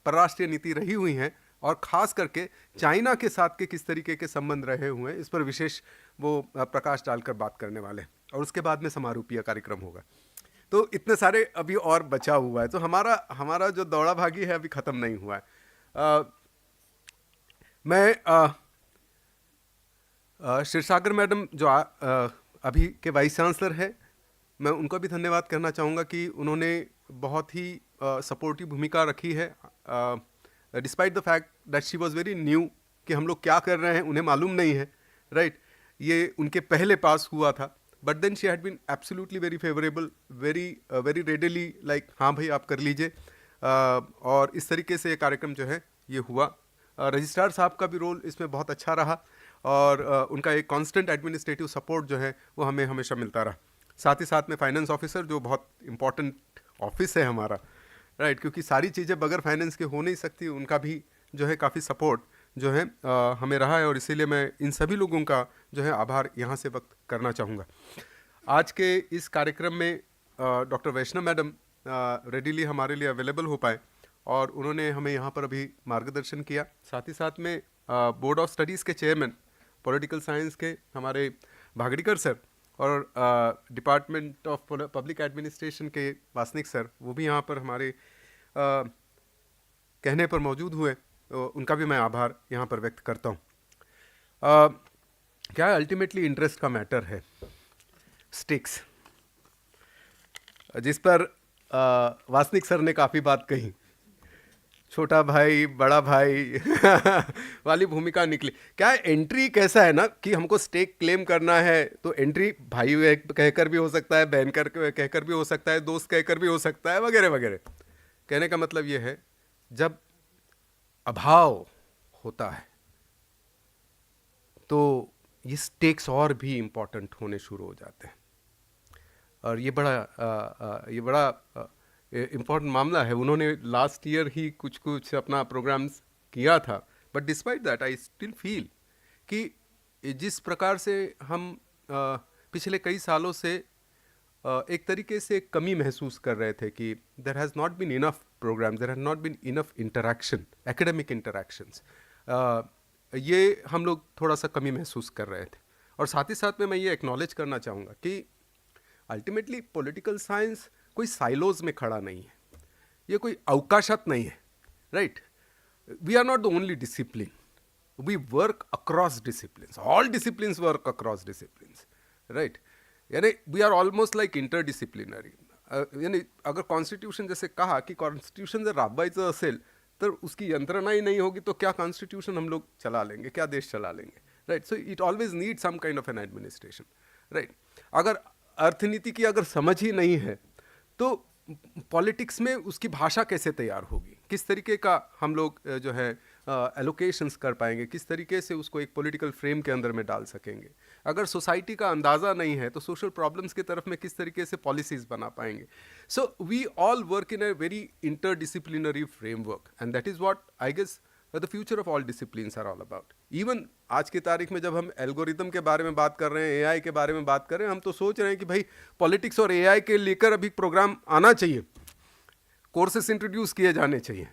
परराष्ट्रीय नीति रही हुई है और ख़ास करके चाइना के साथ के किस तरीके के संबंध रहे हुए हैं इस पर विशेष वो प्रकाश डालकर बात करने वाले हैं. और उसके बाद में समारोपीय कार्यक्रम होगा. तो इतने सारे अभी और बचा हुआ है. तो हमारा जो दौड़ा भागी है अभी ख़त्म नहीं हुआ है. मैं क्षीरसागर मैडम जो अभी के वाइस चांसलर है, मैं उनको भी धन्यवाद करना चाहूँगा कि उन्होंने बहुत ही सपोर्टिव भूमिका रखी है despite the fact that she was very new कि हम लोग क्या कर रहे हैं उन्हें मालूम नहीं है. राइट. ये उनके पहले पास हुआ था but then she had been absolutely very favorable, very readily like हाँ भाई आप कर लीजिए, और इस तरीके से ये कार्यक्रम जो है ये हुआ. रजिस्ट्रार साहब का भी रोल इसमें बहुत अच्छा रहा, और उनका एक कांस्टेंट एडमिनिस्ट्रेटिव सपोर्ट जो है वो हमें हमेशा मिलता रहा. साथ ही साथ में फाइनेंस ऑफिसर जो बहुत इंपॉर्टेंट ऑफिस है हमारा, राइट, क्योंकि सारी चीज़ें बगैर फाइनेंस के हो नहीं सकती, उनका भी जो है काफ़ी सपोर्ट जो है हमें रहा है, और इसीलिए मैं इन सभी लोगों का जो है आभार यहाँ से व्यक्त करना चाहूँगा. आज के इस कार्यक्रम में डॉक्टर वैष्णव मैडम रेडीली हमारे लिए अवेलेबल हो पाए, और उन्होंने हमें यहाँ पर अभी मार्गदर्शन किया. साथ ही साथ में बोर्ड ऑफ स्टडीज़ के चेयरमैन पॉलिटिकल साइंस के हमारे भागड़ीकर सर, और डिपार्टमेंट ऑफ पब्लिक एडमिनिस्ट्रेशन के वासनिक सर, वो भी यहाँ पर हमारे कहने पर मौजूद हुए. उनका भी मैं आभार यहाँ पर व्यक्त करता हूँ. क्या अल्टीमेटली इंटरेस्ट का मैटर है, स्टिक्स, जिस पर वासनिक सर ने काफ़ी बात कही. छोटा भाई बड़ा भाई वाली भूमिका निकली. क्या एंट्री कैसा है ना कि हमको स्टेक क्लेम करना है, तो एंट्री भाई कहकर भी हो सकता है, बहन कहकर भी हो सकता है, दोस्त कहकर भी हो सकता है, वगैरह वगैरह. कहने का मतलब ये है, जब अभाव होता है तो ये स्टेक्स और भी इम्पोर्टेंट होने शुरू हो जाते हैं, और ये बड़ा इम्पोर्टेंट मामला है. उन्होंने लास्ट ईयर ही कुछ अपना प्रोग्राम्स किया था, but despite that I still feel कि जिस प्रकार से हम पिछले कई सालों से एक तरीके से कमी महसूस कर रहे थे कि there has not been enough programmes, there has not been enough interaction, academic interactions, ये हम लोग थोड़ा सा कमी महसूस कर रहे थे. और साथ ही साथ में मैं ये एक्नॉलेज करना चाहूँगा कि अल्टीमेटली पॉलिटिकल साइंस कोई साइलोज में खड़ा नहीं है, ये कोई अवकाशत नहीं है, right. We are not the only discipline, we work across disciplines, all disciplines work across disciplines, right. यानी we are almost like interdisciplinary. यानी अगर कॉन्स्टिट्यूशन जैसे कहा कि कॉन्स्टिट्यूशन जर राबवायचं असेल तर उसकी यंत्रणा ही नहीं होगी, तो क्या कॉन्स्टिट्यूशन हम लोग चला लेंगे, क्या देश चला लेंगे, right. So it always need some kind of an administration, right. अगर अर्थनीति की अगर समझ ही नहीं है तो पॉलिटिक्स में उसकी भाषा कैसे तैयार होगी, किस तरीके का हम लोग जो है एलोकेशंस कर पाएंगे, किस तरीके से उसको एक पॉलिटिकल फ्रेम के अंदर में डाल सकेंगे. अगर सोसाइटी का अंदाज़ा नहीं है तो सोशल प्रॉब्लम्स की तरफ में किस तरीके से पॉलिसीज़ बना पाएंगे. So we all work in a very interdisciplinary framework, and that is what I guess the future of all disciplines are all about. Even आज की तारीख में जब हम एल्गोरिदम के बारे में बात कर रहे हैं, एआई के बारे में बात कर रहे हैं, हम तो सोच रहे हैं कि भाई पॉलिटिक्स और एआई के लेकर अभी प्रोग्राम आना चाहिए, कोर्सेस इंट्रोड्यूस किए जाने चाहिए,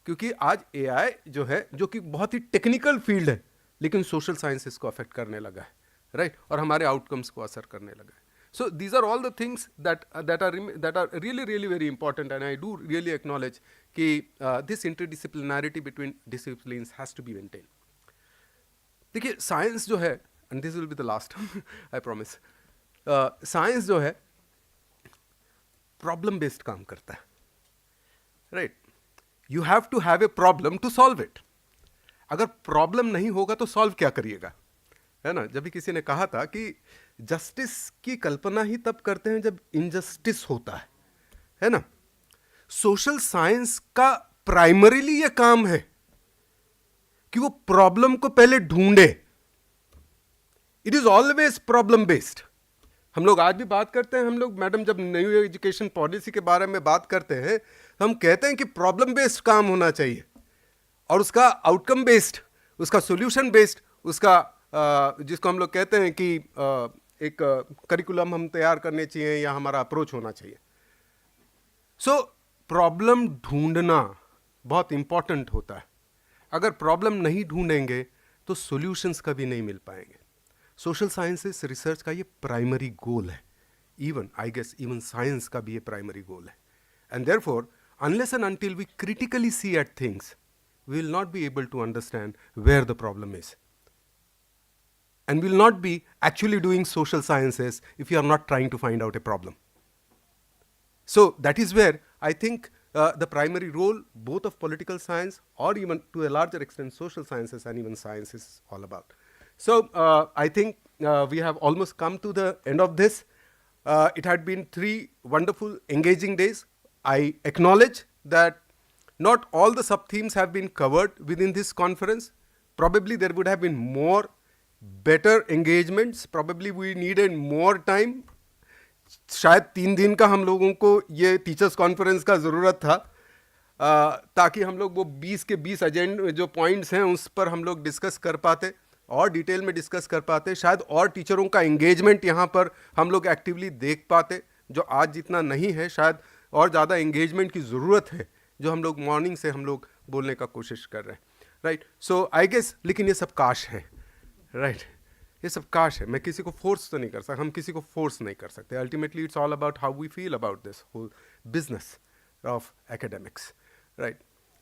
क्योंकि आज एआई जो है, जो कि बहुत ही टेक्निकल फील्ड है, लेकिन सोशल साइंसेस को अफेक्ट करने लगा है, राइट, और हमारे आउटकम्स को असर करने लगा है. So these are all the things that are really very important, and I do really acknowledge कि this interdisciplinarity between disciplines has to be maintained. देखिए साइंस जो है, and this will be the last I promise, science जो है problem based काम करता है, right. You have to have a problem to solve it. अगर प्रॉब्लम नहीं होगा तो सॉल्व क्या करिएगा, है ना. जब भी किसी ने कहा था कि जस्टिस की कल्पना ही तब करते हैं जब इनजस्टिस होता है ना. सोशल साइंस का प्राइमरीली ये काम है कि वो प्रॉब्लम को पहले ढूंढे. It is always problem based. हम लोग आज भी बात करते हैं, हम लोग मैडम जब न्यू एजुकेशन पॉलिसी के बारे में बात करते हैं, हम कहते हैं कि प्रॉब्लम बेस्ड काम होना चाहिए, और उसका आउटकम बेस्ड, उसका सोल्यूशन बेस्ड, उसका जिसको हम लोग कहते हैं कि एक करिकुलम हम तैयार करने चाहिए या हमारा अप्रोच होना चाहिए. सो प्रॉब्लम ढूंढना बहुत इंपॉर्टेंट होता है. अगर प्रॉब्लम नहीं ढूंढेंगे तो सॉल्यूशंस कभी नहीं मिल पाएंगे. सोशल साइंसेस रिसर्च का ये प्राइमरी गोल है. Even I guess even science का भी ये प्राइमरी गोल है. And therefore unless and until we critically see at things, we will not be able to understand where the problem is. And will not be actually doing social sciences if you are not trying to find out a problem. So that is where I think the primary role both of political science or even to a larger extent social sciences and even science is all about. So I think we have almost come to the end of this. It had been 3 wonderful, engaging days. I acknowledge that not all the sub-themes have been covered within this conference. Probably there would have been more, better engagements. Probably we needed more time. शायद 3 दिन का हम लोगों को ये teachers conference का ज़रूरत था, ताकि हम लोग वो 20 के 20 एजेंडे जो पॉइंट्स हैं उस पर हम लोग डिस्कस कर पाते और डिटेल में डिस्कस कर पाते, शायद और टीचरों का एंगेजमेंट यहाँ पर हम लोग एक्टिवली देख पाते, जो आज जितना नहीं है, शायद और ज़्यादा एंगेजमेंट की ज़रूरत है, जो हम लोग मॉर्निंग से हम लोग बोलने का कोशिश कर रहे हैं, राइट. सो आई गेस, लेकिन ये सब काश है, राइट, ये सब काश है. मैं किसी को फोर्स तो नहीं कर सकता, हम किसी को फोर्स नहीं कर सकते. Ultimately it's all about how we feel about this whole business of academics, right.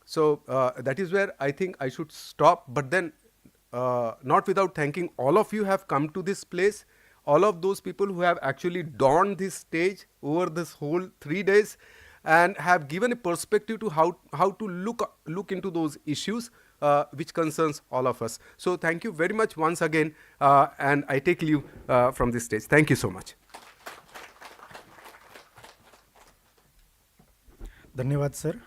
So that is where I think I should stop, but then not without thanking all of you have come to this place, all of those people who have actually donned this stage over this whole 3 days and have given a perspective to how to look into those issues which concerns all of us. So thank you very much once again, and I take leave from this stage. Thank you so much. धन्यवाद sir.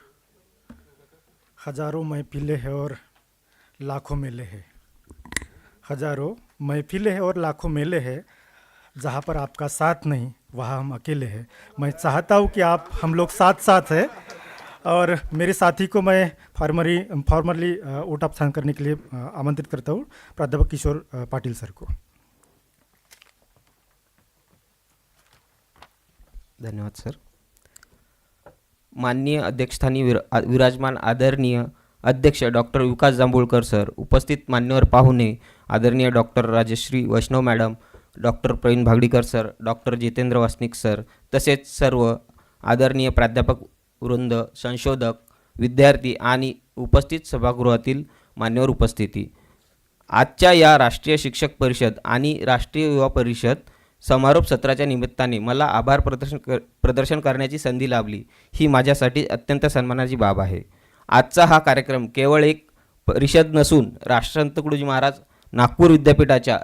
हजारों महफिलें हैं और लाखों मेले हैं. हजारों महफिलें हैं और लाखों मेले हैं, जहाँ पर आपका साथ नहीं वहाँ हम अकेले हैं. मैं चाहता हूँ कि आप हम लोग साथ साथ हैं, और मेरे साथी को मैं फॉर्मली वोट ऑफ थैंक्स करने के लिए आमंत्रित करता हूँ, प्राध्यापक किशोर पाटिल सर को. धन्यवाद सर. माननीय अध्यक्षस्थानी विराजमान आदरणीय अध्यक्ष डॉक्टर विकास जांभूळकर सर, उपस्थित मान्यवर पाहुणे आदरणीय doctor Rajshree Vaishnav madam, doctor Pravin Bhagadikar sir, doctor Jitendra Wasnik sir, तसेच सर्व आदरणीय प्राध्यापक वृंद, संशोधक, विद्यार्थी आणि उपस्थित सभागृहातील मान्यवर उपस्थिती. आजच्या या राष्ट्रीय शिक्षक परिषद आणि राष्ट्रीय युवा परिषद समारोप सत्राच्या निमित्ताने मला आभार प्रदर्शन करण्याची संधी लाभली, ही माझ्यासाठी अत्यंत सन्मानाची बाब आहे. आजचा हा कार्यक्रम केवळ एक परिषद नसून राष्ट्रसंत तुकडोजी महाराज नागपूर विद्यापीठाच्या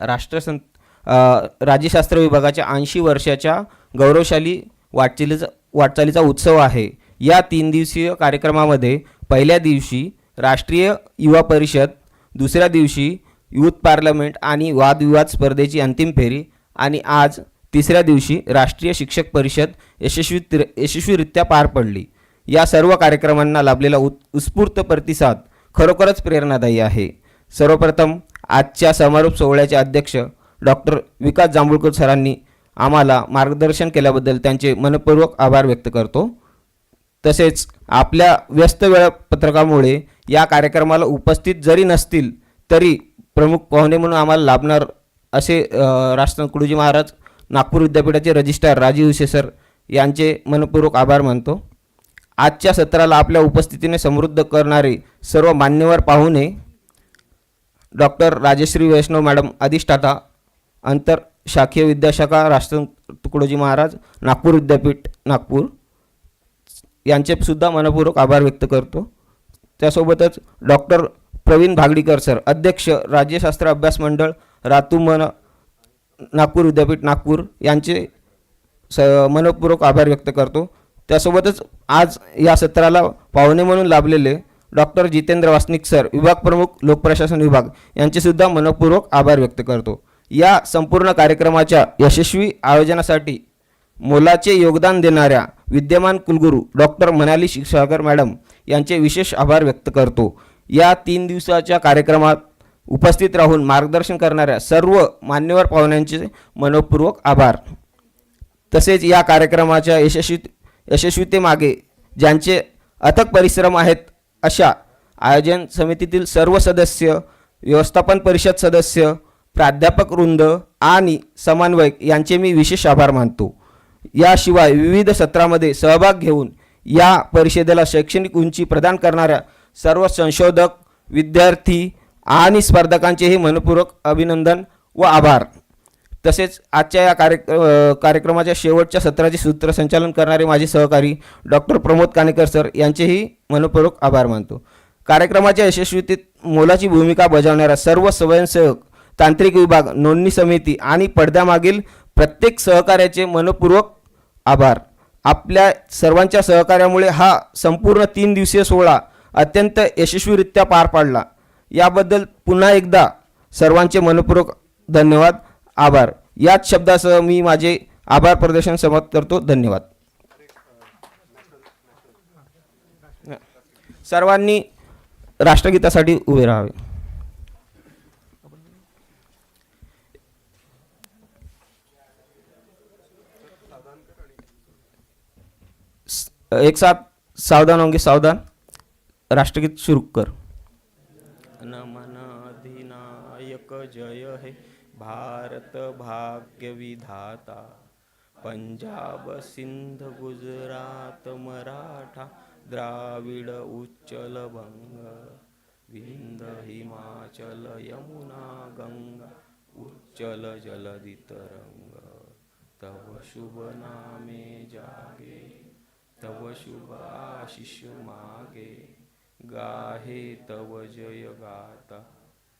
राज्यशास्त्र विभागाच्या 80 वर्षाच्या गौरवशाली वाटचालीचा उत्सव आहे. या 3 दिवसीय कार्यक्रमामध्ये पहिल्या दिवशी राष्ट्रीय युवा परिषद, दुसऱ्या दिवशी यूथ पार्लमेंट आणि वादविवाद स्पर्धेची अंतिम फेरी, आणि आज तिसऱ्या दिवशी राष्ट्रीय शिक्षक परिषद यशस्वीरित्या पार पडली. या सर्व कार्यक्रमांना लाभलेला उत्स्फूर्त प्रतिसाद खरोखरच प्रेरणादायी आहे. सर्वप्रथम आजच्या समारोप सोहळ्याचे अध्यक्ष डॉक्टर विकास जांभूळकर सरांनी आम्हाला मार्गदर्शन केल्याबद्दल त्यांचे मनपूर्वक आभार व्यक्त करतो. तसेच आपल्या व्यस्त वेळापत्रकामुळे या कार्यक्रमाला उपस्थित जरी नसतील तरी प्रमुख पाहुणे म्हणून आम्हाला लाभणार असे राष्ट्रसंत तुकडोजी महाराज नागपूर विद्यापीठाचे रजिस्ट्रार राजीव उसे सर यांचे मनपूर्वक आभार मानतो. आजच्या सत्राला आपल्या उपस्थितीने समृद्ध करणारे सर्व मान्यवर पाहुणे, डॉक्टर राजश्री वैष्णव मॅडम, अधिष्ठाता आंतरशाखीय विद्याशाखा राष्ट्रसंत तुकडोजी महाराज नागपूर विद्यापीठ नागपूर, यांचे सुद्धा मनपूर्वक आभार व्यक्त करतो. त्यासोबतच डॉक्टर प्रवीण भागडीकर सर, अध्यक्ष राज्यशास्त्र अभ्यास मंडळ रातुमन नागपूर विद्यापीठ नागपूर, यांचे मनपूर्वक आभार व्यक्त करतो. त्यासोबतच आज या सत्राला पाहुणे म्हणून लाभलेले डॉक्टर जितेंद्र वासनिक सर, विभाग प्रमुख लोकप्रशासन विभाग, यांचेसुद्धा मनपूर्वक आभार व्यक्त करतो. या संपूर्ण कार्यक्रमाच्या यशस्वी आयोजनासाठी मोलाचे योगदान देणाऱ्या विद्यमान कुलगुरू डॉक्टर मनाली क्षीरसागर मॅडम यांचे विशेष आभार व्यक्त करतो. या 3 दिवसाच्या कार्यक्रमात उपस्थित राहून मार्गदर्शन करणाऱ्या सर्व मान्यवर पाहुण्यांचे मनपूर्वक आभार. तसेच या कार्यक्रमाच्या यशस्वीतेमागे ज्यांचे अथक परिश्रम आहेत अशा आयोजन समितीतील सर्व सदस्य, व्यवस्थापन परिषद सदस्य, प्राध्यापक वृंद आणि समन्वयक यांचे मी विशेष आभार मानतो. याशिवाय विविध सत्रामध्ये सहभाग घेऊन या परिषदेला शैक्षणिक उंची प्रदान करणाऱ्या सर्व संशोधक, विद्यार्थी आणि स्पर्धकांचेही मनपूर्वक अभिनंदन व आभार. तसेच आजच्या या कार्यक्रमाच्या शेवटच्या सत्राचे सूत्रसंचालन करणारे माझे सहकारी डॉक्टर प्रमोद कानेकर सर यांचेही मनपूर्वक आभार मानतो. कार्यक्रमाच्या यशस्वीतेत मोलाची भूमिका बजावणाऱ्या सर्व स्वयंसेवक तांत्रिक विभाग, नोंदणी समिती आणि पडद्यामागील प्रत्येक सहकार्याचे मनपूर्वक आभार. आपल्या सर्वांच्या सहकार्यामुळे हा संपूर्ण 3 दिवसीय सोहळा अत्यंत यशस्वीरित्या पार पाडला. याबद्दल पुन्हा एकदा सर्वांचे मनपूर्वक धन्यवाद, आभार. याच शब्दासह मी माझे आभार प्रदर्शन समाप्त करतो. धन्यवाद. सर्वांनी राष्ट्रगीतासाठी उभे राहावे. एक साथ सावधान होंगे, सावधान. राष्ट्रगीत शुरू कर. नमन अधिनायक जय हे भारत भाग्य विधाता, पंजाब सिंध गुजरात मराठा द्राविड उच्चल बंग, विंध हिमाचल यमुना गंगा उच्चल जलधि तरंग. तव शुभ नामे जागे, तव शुभ आशीष मागे, गाहे तव जय गाता,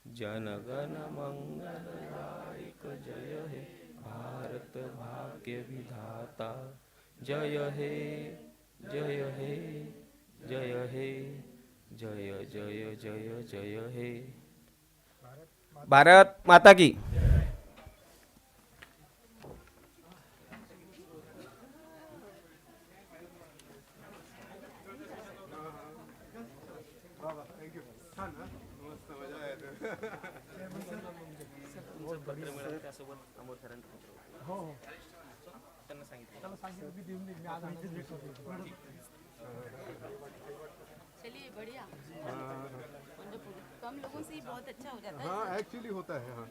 जनगण मंगलदायक जय हे भारत भाग्य विधाता. जय हे जय हे जय हे जय जय जय जय हे. भारत माता की. पत्र मिळालं त्यासोबत अमोल सरांचं पत्र होतं. त्यांना सांगितलं. चलिए बढ़िया. कम लोगों से ही बहुत अच्छा हो जाता है. हाँ एक्चुअली होता है. हाँ.